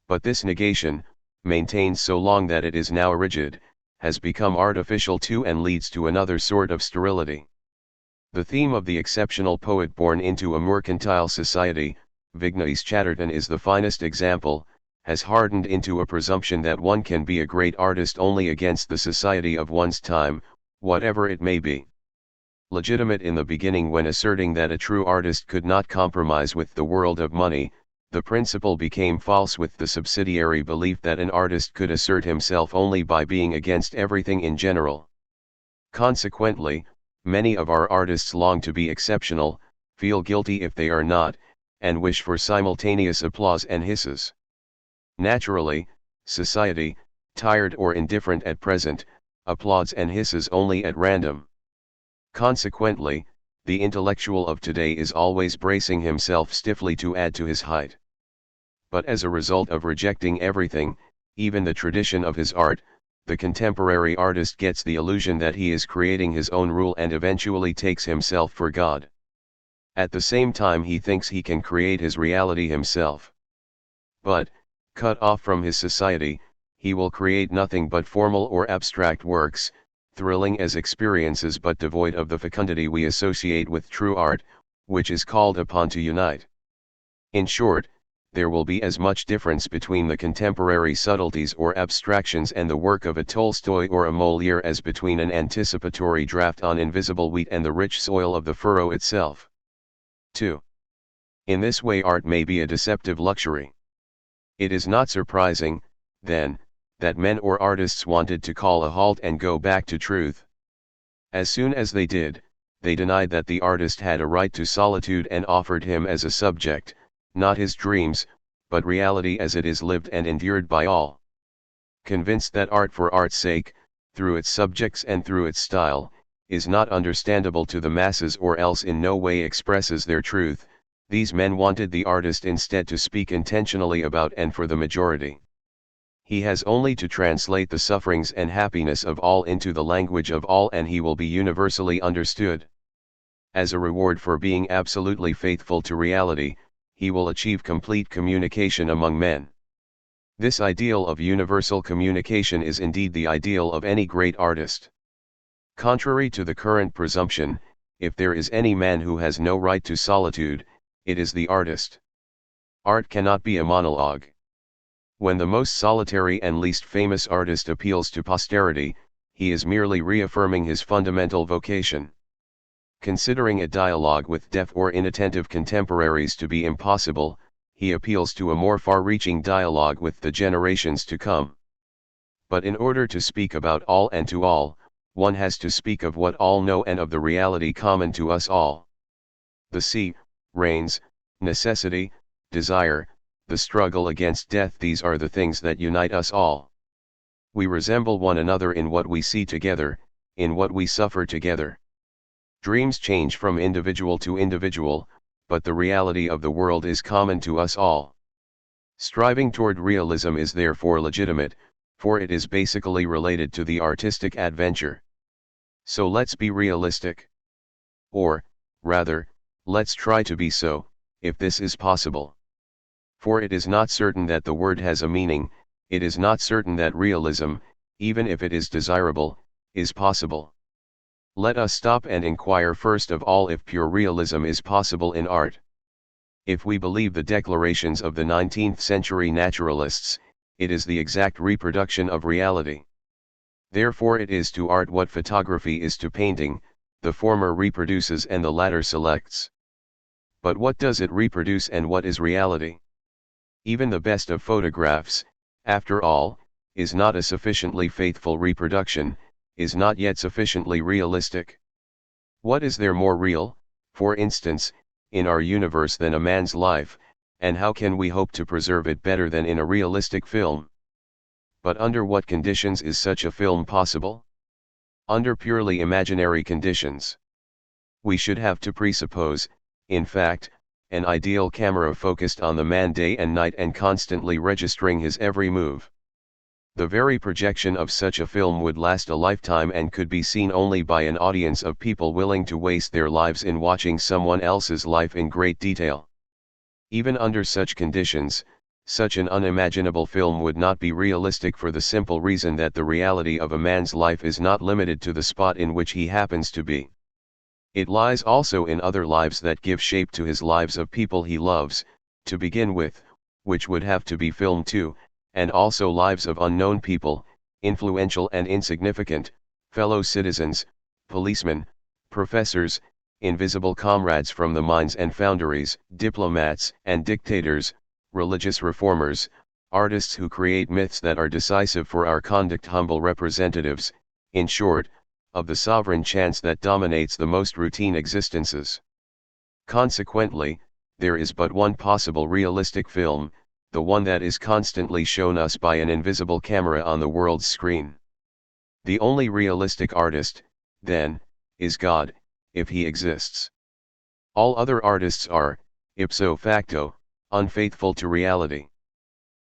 But this negation, maintained so long that it is now rigid, has become artificial too and leads to another sort of sterility. The theme of the exceptional poet born into a mercantile society, Vigny's Chatterton is the finest example, has hardened into a presumption that one can be a great artist only against the society of one's time, whatever it may be. Legitimate in the beginning when asserting that a true artist could not compromise with the world of money, the principle became false with the subsidiary belief that an artist could assert himself only by being against everything in general. Consequently, many of our artists long to be exceptional, feel guilty if they are not, and wish for simultaneous applause and hisses. Naturally, society, tired or indifferent at present, applauds and hisses only at random. Consequently, the intellectual of today is always bracing himself stiffly to add to his height. But as a result of rejecting everything, even the tradition of his art, the contemporary artist gets the illusion that he is creating his own rule and eventually takes himself for God. At the same time he thinks he can create his reality himself. But, cut off from his society, he will create nothing but formal or abstract works, thrilling as experiences but devoid of the fecundity we associate with true art, which is called upon to unite. In short, there will be as much difference between the contemporary subtleties or abstractions and the work of a Tolstoy or a Molière as between an anticipatory draft on invisible wheat and the rich soil of the furrow itself. 2. In this way art may be a deceptive luxury. It is not surprising, then, that men or artists wanted to call a halt and go back to truth. As soon as they did, they denied that the artist had a right to solitude and offered him as a subject, not his dreams, but reality as it is lived and endured by all. Convinced that art for art's sake, through its subjects and through its style, is not understandable to the masses or else in no way expresses their truth, these men wanted the artist instead to speak intentionally about and for the majority. He has only to translate the sufferings and happiness of all into the language of all and he will be universally understood. As a reward for being absolutely faithful to reality, he will achieve complete communication among men. This ideal of universal communication is indeed the ideal of any great artist. Contrary to the current presumption, if there is any man who has no right to solitude, it is the artist. Art cannot be a monologue. When the most solitary and least famous artist appeals to posterity, he is merely reaffirming his fundamental vocation. Considering a dialogue with deaf or inattentive contemporaries to be impossible, he appeals to a more far-reaching dialogue with the generations to come. But in order to speak about all and to all, one has to speak of what all know and of the reality common to us all. The sea, rains, necessity, desire, the struggle against death, these are the things that unite us all. We resemble one another in what we see together, in what we suffer together. Dreams change from individual to individual, but the reality of the world is common to us all. Striving toward realism is therefore legitimate, for it is basically related to the artistic adventure. So let's be realistic. Or, rather, let's try to be so, if this is possible. For it is not certain that the word has a meaning, it is not certain that realism, even if it is desirable, is possible. Let us stop and inquire first of all if pure realism is possible in art. If we believe the declarations of the 19th century naturalists, it is the exact reproduction of reality. Therefore it is to art what photography is to painting, the former reproduces and the latter selects. But what does it reproduce and what is reality? Even the best of photographs, after all, is not a sufficiently faithful reproduction, is not yet sufficiently realistic. What is there more real, for instance, in our universe than a man's life, and how can we hope to preserve it better than in a realistic film? But under what conditions is such a film possible? Under purely imaginary conditions. We should have to presuppose, in fact, an ideal camera focused on the man day and night and constantly registering his every move. The very projection of such a film would last a lifetime and could be seen only by an audience of people willing to waste their lives in watching someone else's life in great detail. Even under such conditions, such an unimaginable film would not be realistic for the simple reason that the reality of a man's life is not limited to the spot in which he happens to be. It lies also in other lives that give shape to his lives of people he loves, to begin with, which would have to be filmed too, and also lives of unknown people, influential and insignificant, fellow citizens, policemen, professors, invisible comrades from the mines and foundries, diplomats and dictators, religious reformers, artists who create myths that are decisive for our conduct, humble representatives, in short, of the sovereign chance that dominates the most routine existences. Consequently, there is but one possible realistic film, the one that is constantly shown us by an invisible camera on the world's screen. The only realistic artist, then, is God, if he exists. All other artists are, ipso facto, unfaithful to reality.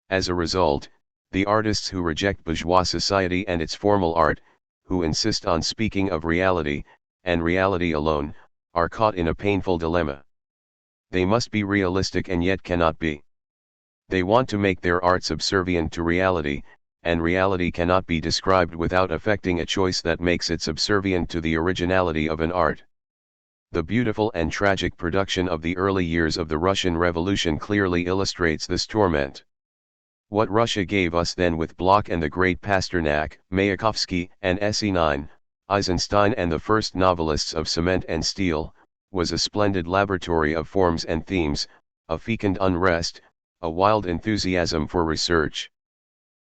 As a result, the artists who reject bourgeois society and its formal art, who insist on speaking of reality, and reality alone, are caught in a painful dilemma. They must be realistic and yet cannot be. They want to make their art subservient to reality, and reality cannot be described without affecting a choice that makes it subservient to the originality of an art. The beautiful and tragic production of the early years of the Russian Revolution clearly illustrates this torment. What Russia gave us then with Bloch and the great Pasternak, Mayakovsky and Essine, Eisenstein and the first novelists of cement and steel, was a splendid laboratory of forms and themes, a fecund unrest, a wild enthusiasm for research.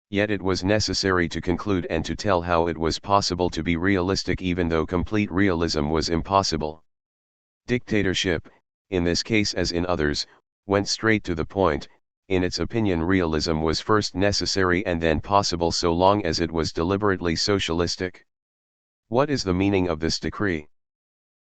Yet it was necessary to conclude and to tell how it was possible to be realistic even though complete realism was impossible. Dictatorship, in this case as in others, went straight to the point. In its opinion, realism was first necessary and then possible so long as it was deliberately socialistic. What is the meaning of this decree?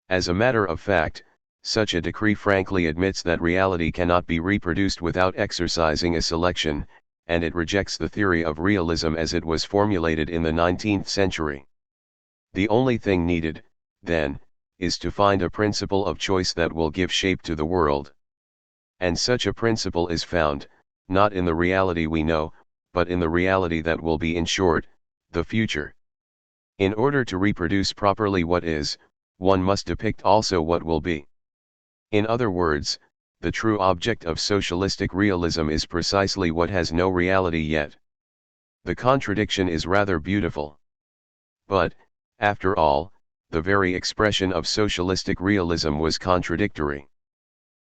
As a matter of fact, such a decree frankly admits that reality cannot be reproduced without exercising a selection, and it rejects the theory of realism as it was formulated in the 19th century. The only thing needed, then, is to find a principle of choice that will give shape to the world. And such a principle is found, not in the reality we know, but in the reality that will be, in short, the future. In order to reproduce properly what is, one must depict also what will be. In other words, the true object of socialistic realism is precisely what has no reality yet. The contradiction is rather beautiful. But, after all, the very expression of socialistic realism was contradictory.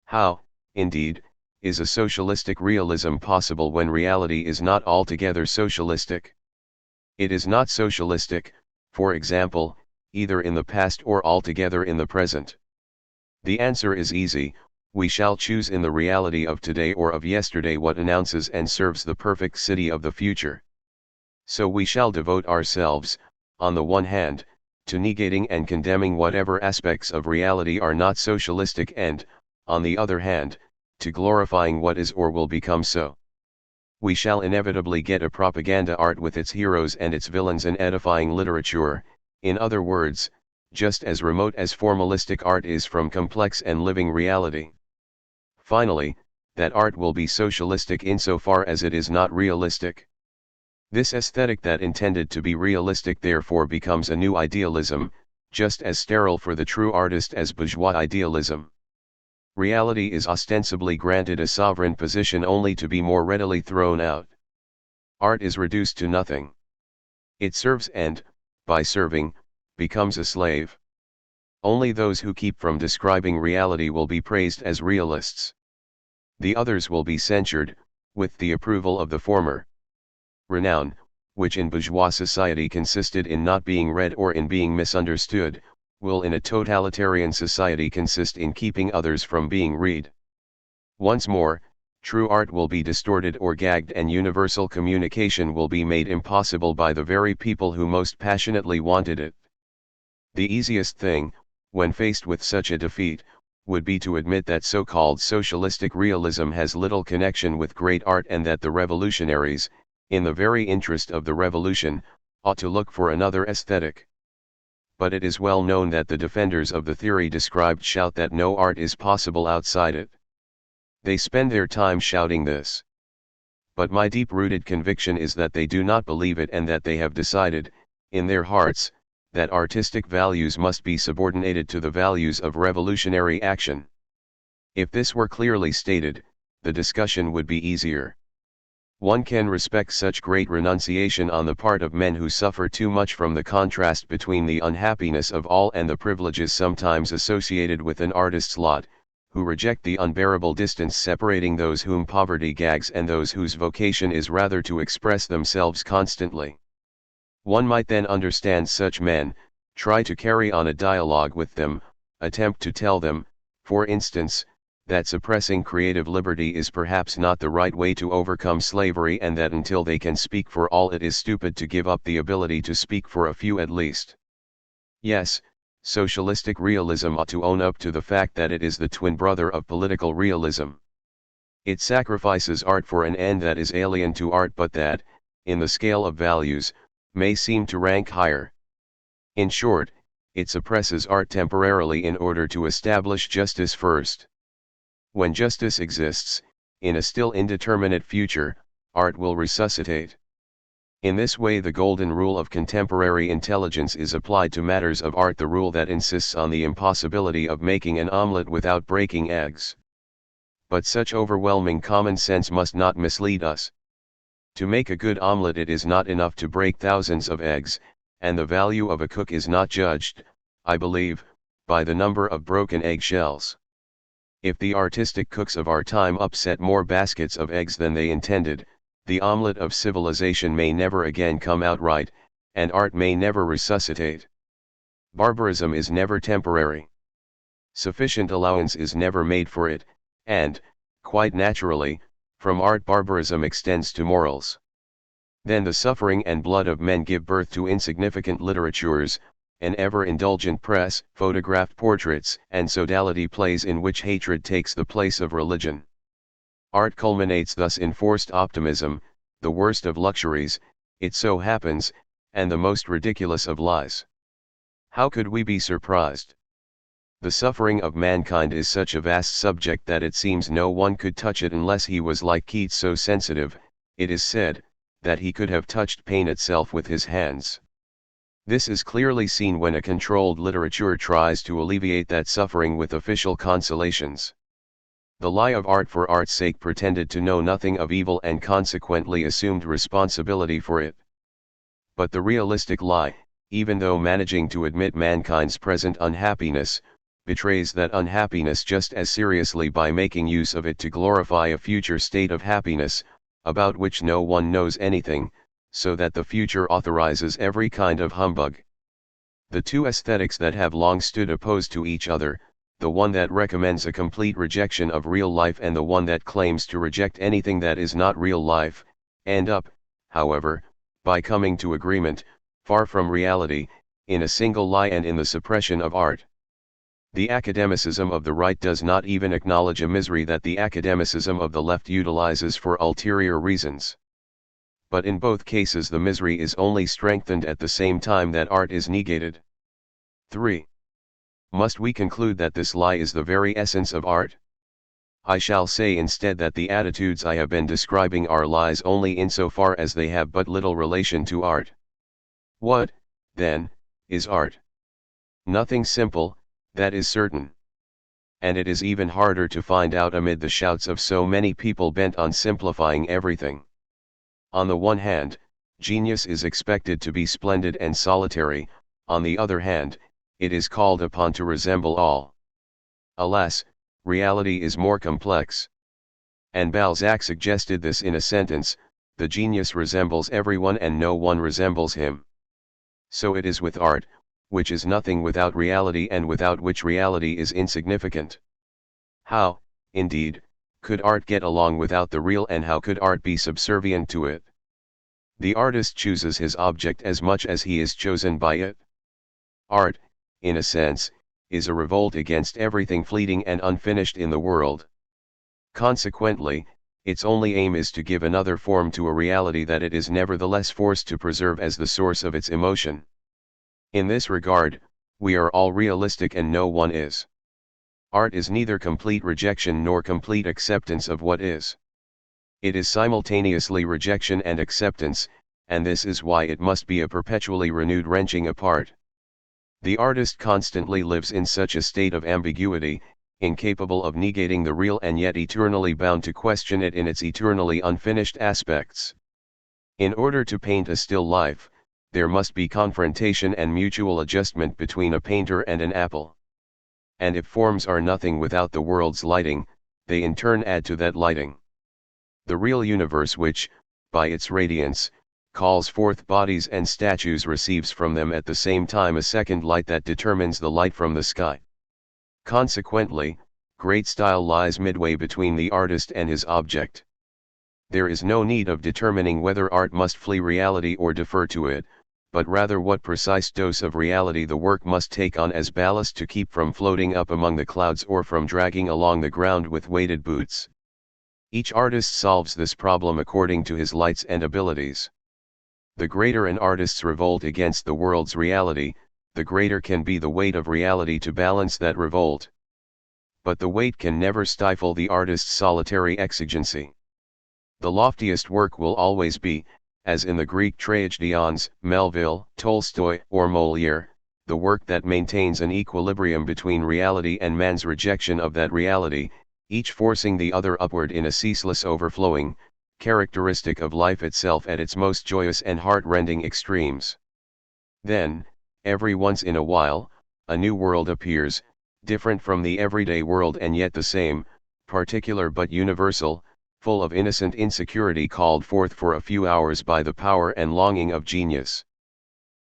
How, indeed, is a socialistic realism possible when reality is not altogether socialistic? It is not socialistic, for example, either in the past or altogether in the present. The answer is easy: we shall choose in the reality of today or of yesterday what announces and serves the perfect city of the future. So we shall devote ourselves, on the one hand, to negating and condemning whatever aspects of reality are not socialistic and, on the other hand, to glorifying what is or will become so. We shall inevitably get a propaganda art with its heroes and its villains, and edifying literature, in other words, just as remote as formalistic art is from complex and living reality. Finally, that art will be socialistic insofar as it is not realistic. This aesthetic that intended to be realistic therefore becomes a new idealism, just as sterile for the true artist as bourgeois idealism. Reality is ostensibly granted a sovereign position only to be more readily thrown out. Art is reduced to nothing. It serves and, by serving, becomes a slave. Only those who keep from describing reality will be praised as realists. The others will be censured, with the approval of the former. Renown, which in bourgeois society consisted in not being read or in being misunderstood, will in a totalitarian society consist in keeping others from being read. Once more, true art will be distorted or gagged, and universal communication will be made impossible by the very people who most passionately wanted it. The easiest thing, when faced with such a defeat, would be to admit that so-called socialistic realism has little connection with great art, and that the revolutionaries, in the very interest of the revolution, ought to look for another aesthetic. But it is well known that the defenders of the theory described shout that no art is possible outside it. They spend their time shouting this. But my deep-rooted conviction is that they do not believe it, and that they have decided, in their hearts, that artistic values must be subordinated to the values of revolutionary action. If this were clearly stated, the discussion would be easier. One can respect such great renunciation on the part of men who suffer too much from the contrast between the unhappiness of all and the privileges sometimes associated with an artist's lot, who reject the unbearable distance separating those whom poverty gags and those whose vocation is rather to express themselves constantly. One might then understand such men, try to carry on a dialogue with them, attempt to tell them, for instance, that suppressing creative liberty is perhaps not the right way to overcome slavery, and that until they can speak for all it is stupid to give up the ability to speak for a few at least. Yes, socialistic realism ought to own up to the fact that it is the twin brother of political realism. It sacrifices art for an end that is alien to art, but that, in the scale of values, may seem to rank higher. In short, it suppresses art temporarily in order to establish justice first. When justice exists, in a still indeterminate future, art will resuscitate. In this way the golden rule of contemporary intelligence is applied to matters of art, the rule that insists on the impossibility of making an omelette without breaking eggs. But such overwhelming common sense must not mislead us. To make a good omelette it is not enough to break thousands of eggs, and the value of a cook is not judged, I believe, by the number of broken egg shells. If the artistic cooks of our time upset more baskets of eggs than they intended, the omelette of civilization may never again come out right, and art may never resuscitate. Barbarism is never temporary. Sufficient allowance is never made for it, and, quite naturally, from art barbarism extends to morals. Then the suffering and blood of men give birth to insignificant literatures, an ever-indulgent press, photographed portraits, and sodality plays in which hatred takes the place of religion. Art culminates thus in forced optimism, the worst of luxuries, it so happens, and the most ridiculous of lies. How could we be surprised? The suffering of mankind is such a vast subject that it seems no one could touch it unless he was like Keats so sensitive, it is said, that he could have touched pain itself with his hands. This is clearly seen when a controlled literature tries to alleviate that suffering with official consolations. The lie of art for art's sake pretended to know nothing of evil and consequently assumed responsibility for it. But the realistic lie, even though managing to admit mankind's present unhappiness, betrays that unhappiness just as seriously by making use of it to glorify a future state of happiness, about which no one knows anything, so that the future authorizes every kind of humbug. The two aesthetics that have long stood opposed to each other, the one that recommends a complete rejection of real life and the one that claims to reject anything that is not real life, end up, however, by coming to agreement, far from reality, in a single lie and in the suppression of art. The academicism of the right does not even acknowledge a misery that the academicism of the left utilizes for ulterior reasons. But in both cases the misery is only strengthened at the same time that art is negated. 3. Must we conclude that this lie is the very essence of art? I shall say instead that the attitudes I have been describing are lies only insofar as they have but little relation to art. What, then, is art? Nothing simple, that is certain. And it is even harder to find out amid the shouts of so many people bent on simplifying everything. On the one hand, genius is expected to be splendid and solitary, on the other hand, it is called upon to resemble all. Alas, reality is more complex. And Balzac suggested this in a sentence, the genius resembles everyone and no one resembles him. So it is with art, which is nothing without reality and without which reality is insignificant. How, indeed, could art get along without the real, and how could art be subservient to it? The artist chooses his object as much as he is chosen by it. Art, in a sense, is a revolt against everything fleeting and unfinished in the world. Consequently, its only aim is to give another form to a reality that it is nevertheless forced to preserve as the source of its emotion. In this regard, we are all realistic and no one is. Art is neither complete rejection nor complete acceptance of what is. It is simultaneously rejection and acceptance, and this is why it must be a perpetually renewed wrenching apart. The artist constantly lives in such a state of ambiguity, incapable of negating the real and yet eternally bound to question it in its eternally unfinished aspects. In order to paint a still life, there must be confrontation and mutual adjustment between a painter and an apple. And if forms are nothing without the world's lighting, they in turn add to that lighting. The real universe which, by its radiance, calls forth bodies and statues receives from them at the same time a second light that determines the light from the sky. Consequently, great style lies midway between the artist and his object. There is no need of determining whether art must flee reality or defer to it, but rather what precise dose of reality the work must take on as ballast to keep from floating up among the clouds or from dragging along the ground with weighted boots. Each artist solves this problem according to his lights and abilities. The greater an artist's revolt against the world's reality, the greater can be the weight of reality to balance that revolt. But the weight can never stifle the artist's solitary exigency. The loftiest work will always be, as in the Greek tragedians, Melville, Tolstoy, or Molière, the work that maintains an equilibrium between reality and man's rejection of that reality, each forcing the other upward in a ceaseless overflowing, characteristic of life itself at its most joyous and heart-rending extremes. Then, every once in a while, a new world appears, different from the everyday world and yet the same, particular but universal, full of innocent insecurity called forth for a few hours by the power and longing of genius.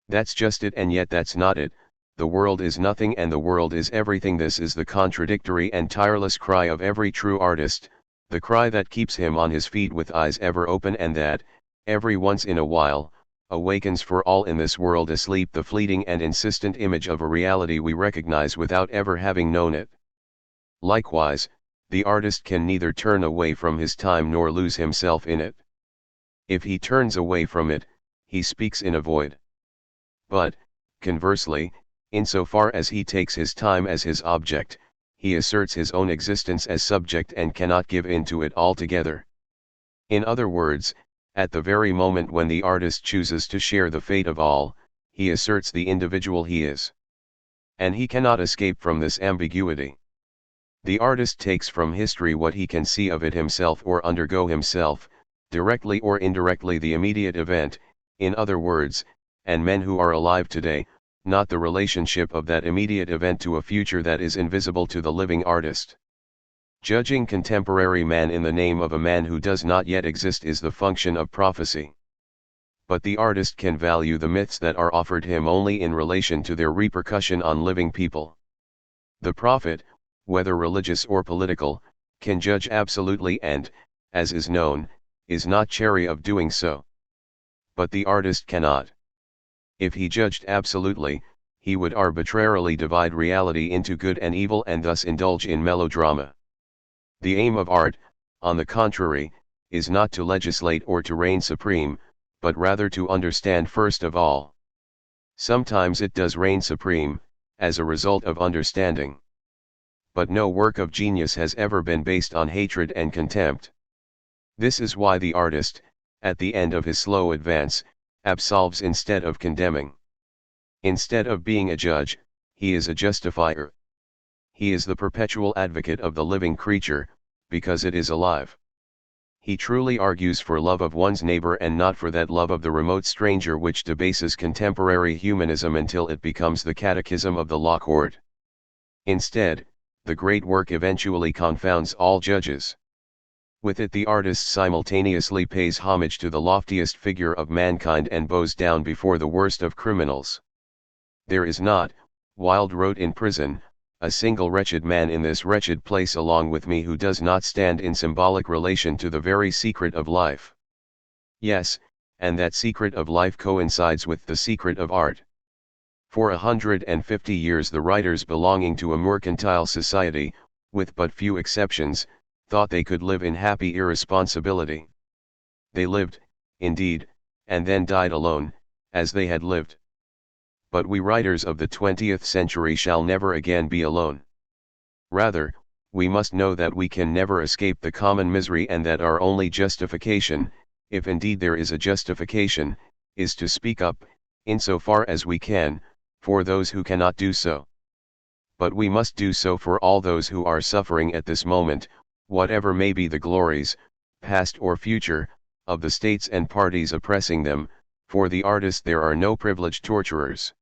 That's just it, and yet that's not it. The world is nothing and the world is everything. This is the contradictory and tireless cry of every true artist, the cry that keeps him on his feet with eyes ever open, and that, every once in a while, awakens for all in this world asleep the fleeting and insistent image of a reality we recognize without ever having known it. Likewise, the artist can neither turn away from his time nor lose himself in it. If he turns away from it, he speaks in a void. But, conversely, insofar as he takes his time as his object, he asserts his own existence as subject and cannot give in to it altogether. In other words, at the very moment when the artist chooses to share the fate of all, he asserts the individual he is. And he cannot escape from this ambiguity. The artist takes from history what he can see of it himself or undergo himself, directly or indirectly the immediate event, in other words, and men who are alive today, not the relationship of that immediate event to a future that is invisible to the living artist. Judging contemporary man in the name of a man who does not yet exist is the function of prophecy. But the artist can value the myths that are offered him only in relation to their repercussion on living people. The prophet, whether religious or political, can judge absolutely and, as is known, is not chary of doing so. But the artist cannot. If he judged absolutely, he would arbitrarily divide reality into good and evil and thus indulge in melodrama. The aim of art, on the contrary, is not to legislate or to reign supreme, but rather to understand first of all. Sometimes it does reign supreme, as a result of understanding. But no work of genius has ever been based on hatred and contempt. This is why the artist, at the end of his slow advance, absolves instead of condemning. Instead of being a judge, he is a justifier. He is the perpetual advocate of the living creature, because it is alive. He truly argues for love of one's neighbor and not for that love of the remote stranger which debases contemporary humanism until it becomes the catechism of the law court. Instead, the great work eventually confounds all judges. With it the artist simultaneously pays homage to the loftiest figure of mankind and bows down before the worst of criminals. There is not, Wilde wrote in prison, a single wretched man in this wretched place along with me who does not stand in symbolic relation to the very secret of life. Yes, and that secret of life coincides with the secret of art. For 150 years the writers belonging to a mercantile society, with but few exceptions, thought they could live in happy irresponsibility. They lived, indeed, and then died alone, as they had lived. But we writers of the 20th century shall never again be alone. Rather, we must know that we can never escape the common misery and that our only justification, if indeed there is a justification, is to speak up, insofar as we can, for those who cannot do so. But we must do so for all those who are suffering at this moment, whatever may be the glories, past or future, of the states and parties oppressing them. For the artist there are no privileged torturers.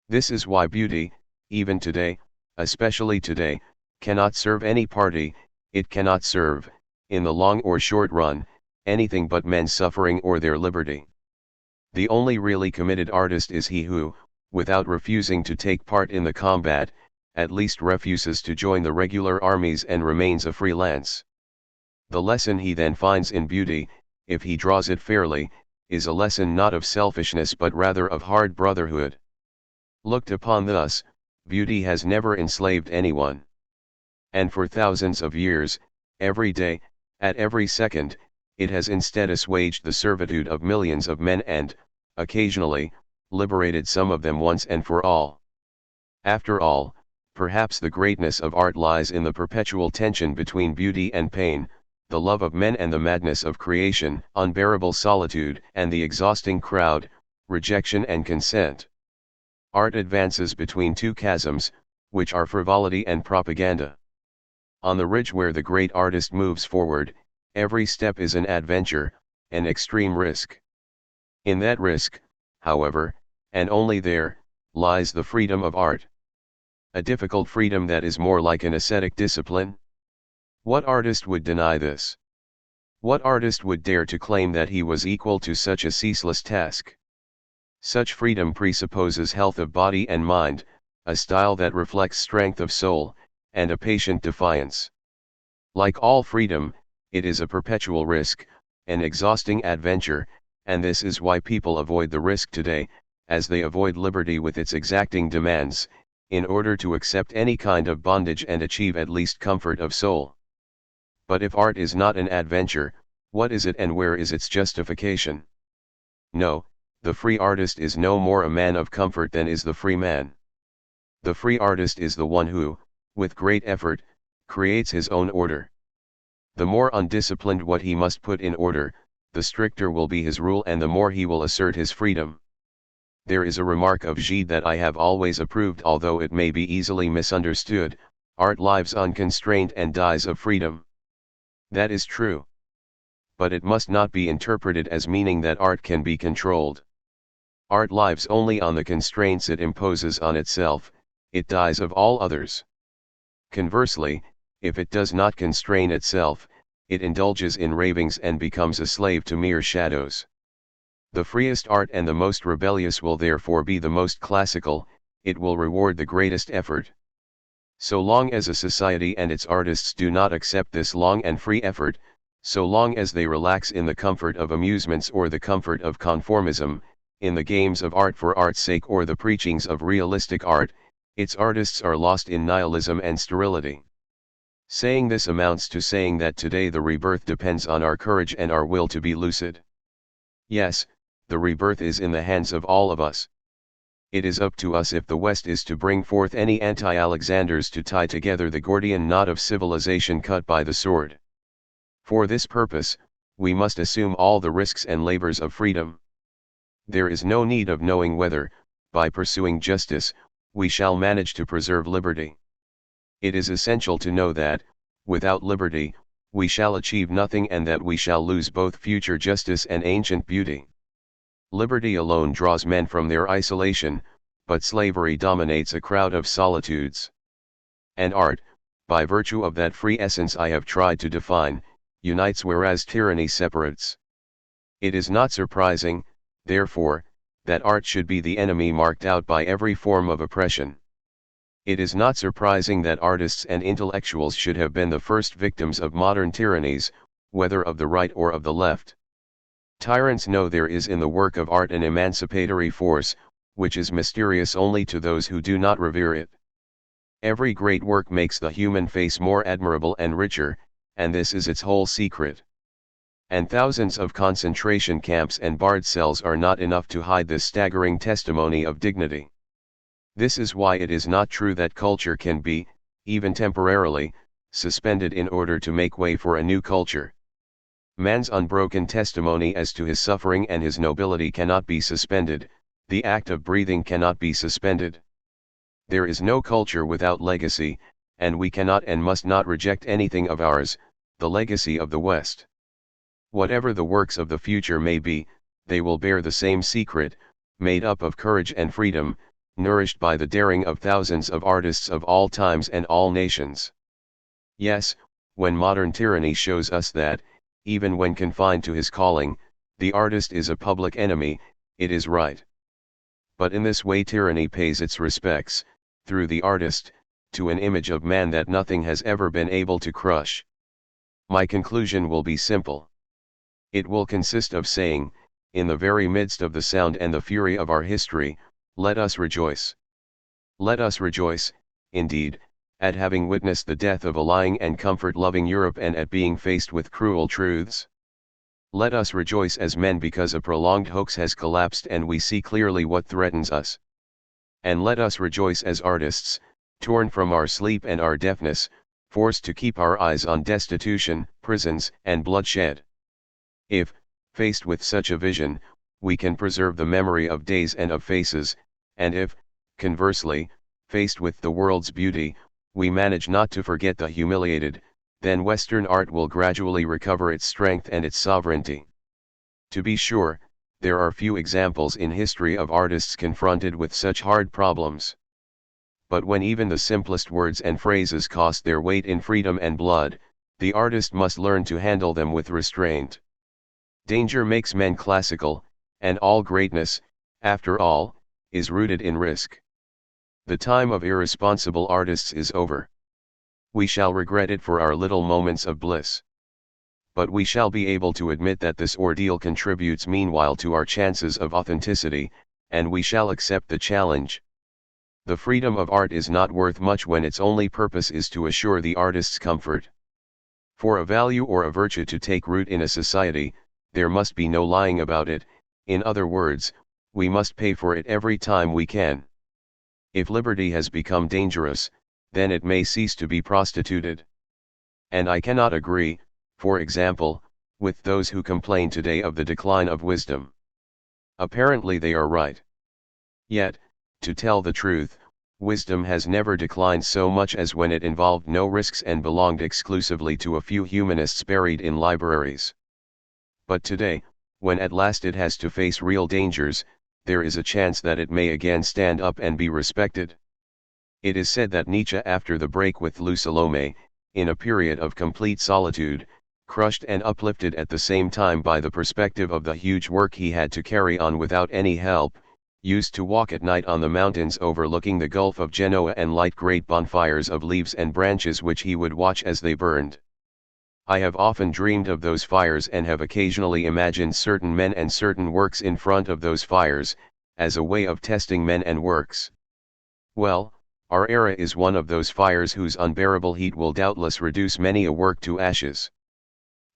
This is why beauty, even today, especially today, cannot serve any party. It cannot serve, in the long or short run, anything but men suffering or their liberty. The only really committed artist is he who, without refusing to take part in the combat, at least refuses to join the regular armies and remains a freelance. The lesson he then finds in beauty, if he draws it fairly, is a lesson not of selfishness but rather of hard brotherhood. Looked upon thus, beauty has never enslaved anyone. And for thousands of years, every day, at every second, it has instead assuaged the servitude of millions of men and, occasionally, liberated some of them once and for all. After all, perhaps the greatness of art lies in the perpetual tension between beauty and pain, the love of men and the madness of creation, unbearable solitude and the exhausting crowd, rejection and consent. Art advances between two chasms, which are frivolity and propaganda. On the ridge where the great artist moves forward, every step is an adventure, an extreme risk. In that risk, however, and only there, lies the freedom of art. A difficult freedom that is more like an ascetic discipline. What artist would deny this? What artist would dare to claim that he was equal to such a ceaseless task? Such freedom presupposes health of body and mind, a style that reflects strength of soul, and a patient defiance. Like all freedom, it is a perpetual risk, an exhausting adventure, and this is why people avoid the risk today, as they avoid liberty with its exacting demands, in order to accept any kind of bondage and achieve at least comfort of soul. But if art is not an adventure, what is it and where is its justification? No, the free artist is no more a man of comfort than is the free man. The free artist is the one who, with great effort, creates his own order. The more undisciplined what he must put in order, the stricter will be his rule and the more he will assert his freedom. There is a remark of Gide that I have always approved, although it may be easily misunderstood: art lives unconstrained and dies of freedom. That is true. But it must not be interpreted as meaning that art can be controlled. Art lives only on the constraints it imposes on itself, it dies of all others. Conversely, if it does not constrain itself, it indulges in ravings and becomes a slave to mere shadows. The freest art and the most rebellious will therefore be the most classical, it will reward the greatest effort. So long as a society and its artists do not accept this long and free effort, so long as they relax in the comfort of amusements or the comfort of conformism, in the games of art for art's sake or the preachings of realistic art, its artists are lost in nihilism and sterility. Saying this amounts to saying that today the rebirth depends on our courage and our will to be lucid. Yes, the rebirth is in the hands of all of us. It is up to us if the West is to bring forth any anti-Alexanders to tie together the Gordian knot of civilization cut by the sword. For this purpose, we must assume all the risks and labors of freedom. There is no need of knowing whether, by pursuing justice, we shall manage to preserve liberty. It is essential to know that, without liberty, we shall achieve nothing and that we shall lose both future justice and ancient beauty. Liberty alone draws men from their isolation, but slavery dominates a crowd of solitudes. And art, by virtue of that free essence I have tried to define, unites whereas tyranny separates. It is not surprising, therefore, that art should be the enemy marked out by every form of oppression. It is not surprising that artists and intellectuals should have been the first victims of modern tyrannies, whether of the right or of the left. Tyrants know there is in the work of art an emancipatory force, which is mysterious only to those who do not revere it. Every great work makes the human face more admirable and richer, and this is its whole secret. And thousands of concentration camps and barred cells are not enough to hide this staggering testimony of dignity. This is why it is not true that culture can be, even temporarily, suspended in order to make way for a new culture. Man's unbroken testimony as to his suffering and his nobility cannot be suspended, the act of breathing cannot be suspended. There is no culture without legacy, and we cannot and must not reject anything of ours, the legacy of the West. Whatever the works of the future may be, they will bear the same secret, made up of courage and freedom, nourished by the daring of thousands of artists of all times and all nations. Yes, when modern tyranny shows us that, even when confined to his calling, the artist is a public enemy, it is right. But in this way tyranny pays its respects, through the artist, to an image of man that nothing has ever been able to crush. My conclusion will be simple. It will consist of saying, in the very midst of the sound and the fury of our history, let us rejoice. Let us rejoice, indeed, at having witnessed the death of a lying and comfort-loving Europe and at being faced with cruel truths. Let us rejoice as men because a prolonged hoax has collapsed and we see clearly what threatens us. And let us rejoice as artists, torn from our sleep and our deafness, forced to keep our eyes on destitution, prisons, and bloodshed. If, faced with such a vision, we can preserve the memory of days and of faces, and if, conversely, faced with the world's beauty, we manage not to forget the humiliated, then Western art will gradually recover its strength and its sovereignty. To be sure, there are few examples in history of artists confronted with such hard problems. But when even the simplest words and phrases cost their weight in freedom and blood, the artist must learn to handle them with restraint. Danger makes men classical, and all greatness, after all, is rooted in risk. The time of irresponsible artists is over. We shall regret it for our little moments of bliss. But we shall be able to admit that this ordeal contributes meanwhile to our chances of authenticity, and we shall accept the challenge. The freedom of art is not worth much when its only purpose is to assure the artist's comfort. For a value or a virtue to take root in a society, there must be no lying about it. In other words, we must pay for it every time we can. If liberty has become dangerous, then it may cease to be prostituted. And I cannot agree, for example, with those who complain today of the decline of wisdom. Apparently they are right. Yet, to tell the truth, wisdom has never declined so much as when it involved no risks and belonged exclusively to a few humanists buried in libraries. But today, when at last it has to face real dangers, there is a chance that it may again stand up and be respected. It is said that Nietzsche, after the break with Lou Salome, in a period of complete solitude, crushed and uplifted at the same time by the perspective of the huge work he had to carry on without any help, used to walk at night on the mountains overlooking the Gulf of Genoa and light great bonfires of leaves and branches which he would watch as they burned. I have often dreamed of those fires and have occasionally imagined certain men and certain works in front of those fires, as a way of testing men and works. Well, our era is one of those fires whose unbearable heat will doubtless reduce many a work to ashes.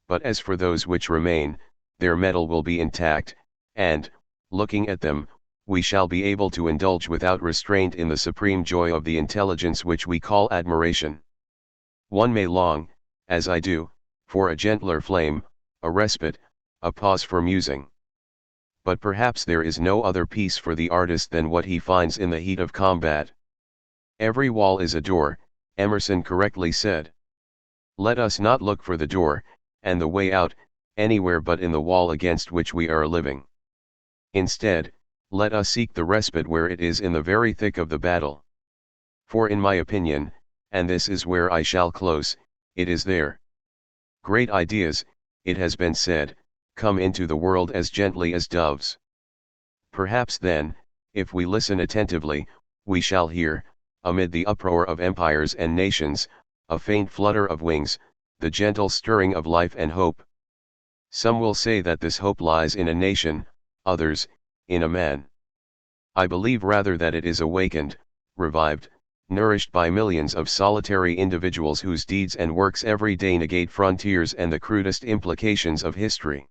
But as for those which remain, their metal will be intact, and, looking at them, we shall be able to indulge without restraint in the supreme joy of the intelligence which we call admiration. One may long, as I do, for a gentler flame, a respite, a pause for musing. But perhaps there is no other peace for the artist than what he finds in the heat of combat. Every wall is a door, Emerson correctly said. Let us not look for the door, and the way out, anywhere but in the wall against which we are living. Instead, let us seek the respite where it is in the very thick of the battle. For in my opinion, and this is where I shall close, it is there. Great ideas, it has been said, come into the world as gently as doves. Perhaps then, if we listen attentively, we shall hear, amid the uproar of empires and nations, a faint flutter of wings, the gentle stirring of life and hope. Some will say that this hope lies in a nation, others, in a man. I believe rather that it is awakened, revived, nourished by millions of solitary individuals whose deeds and works every day negate frontiers and the crudest implications of history.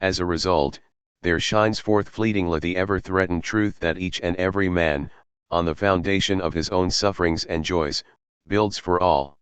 As a result, there shines forth fleetingly the ever-threatened truth that each and every man, on the foundation of his own sufferings and joys, builds for all.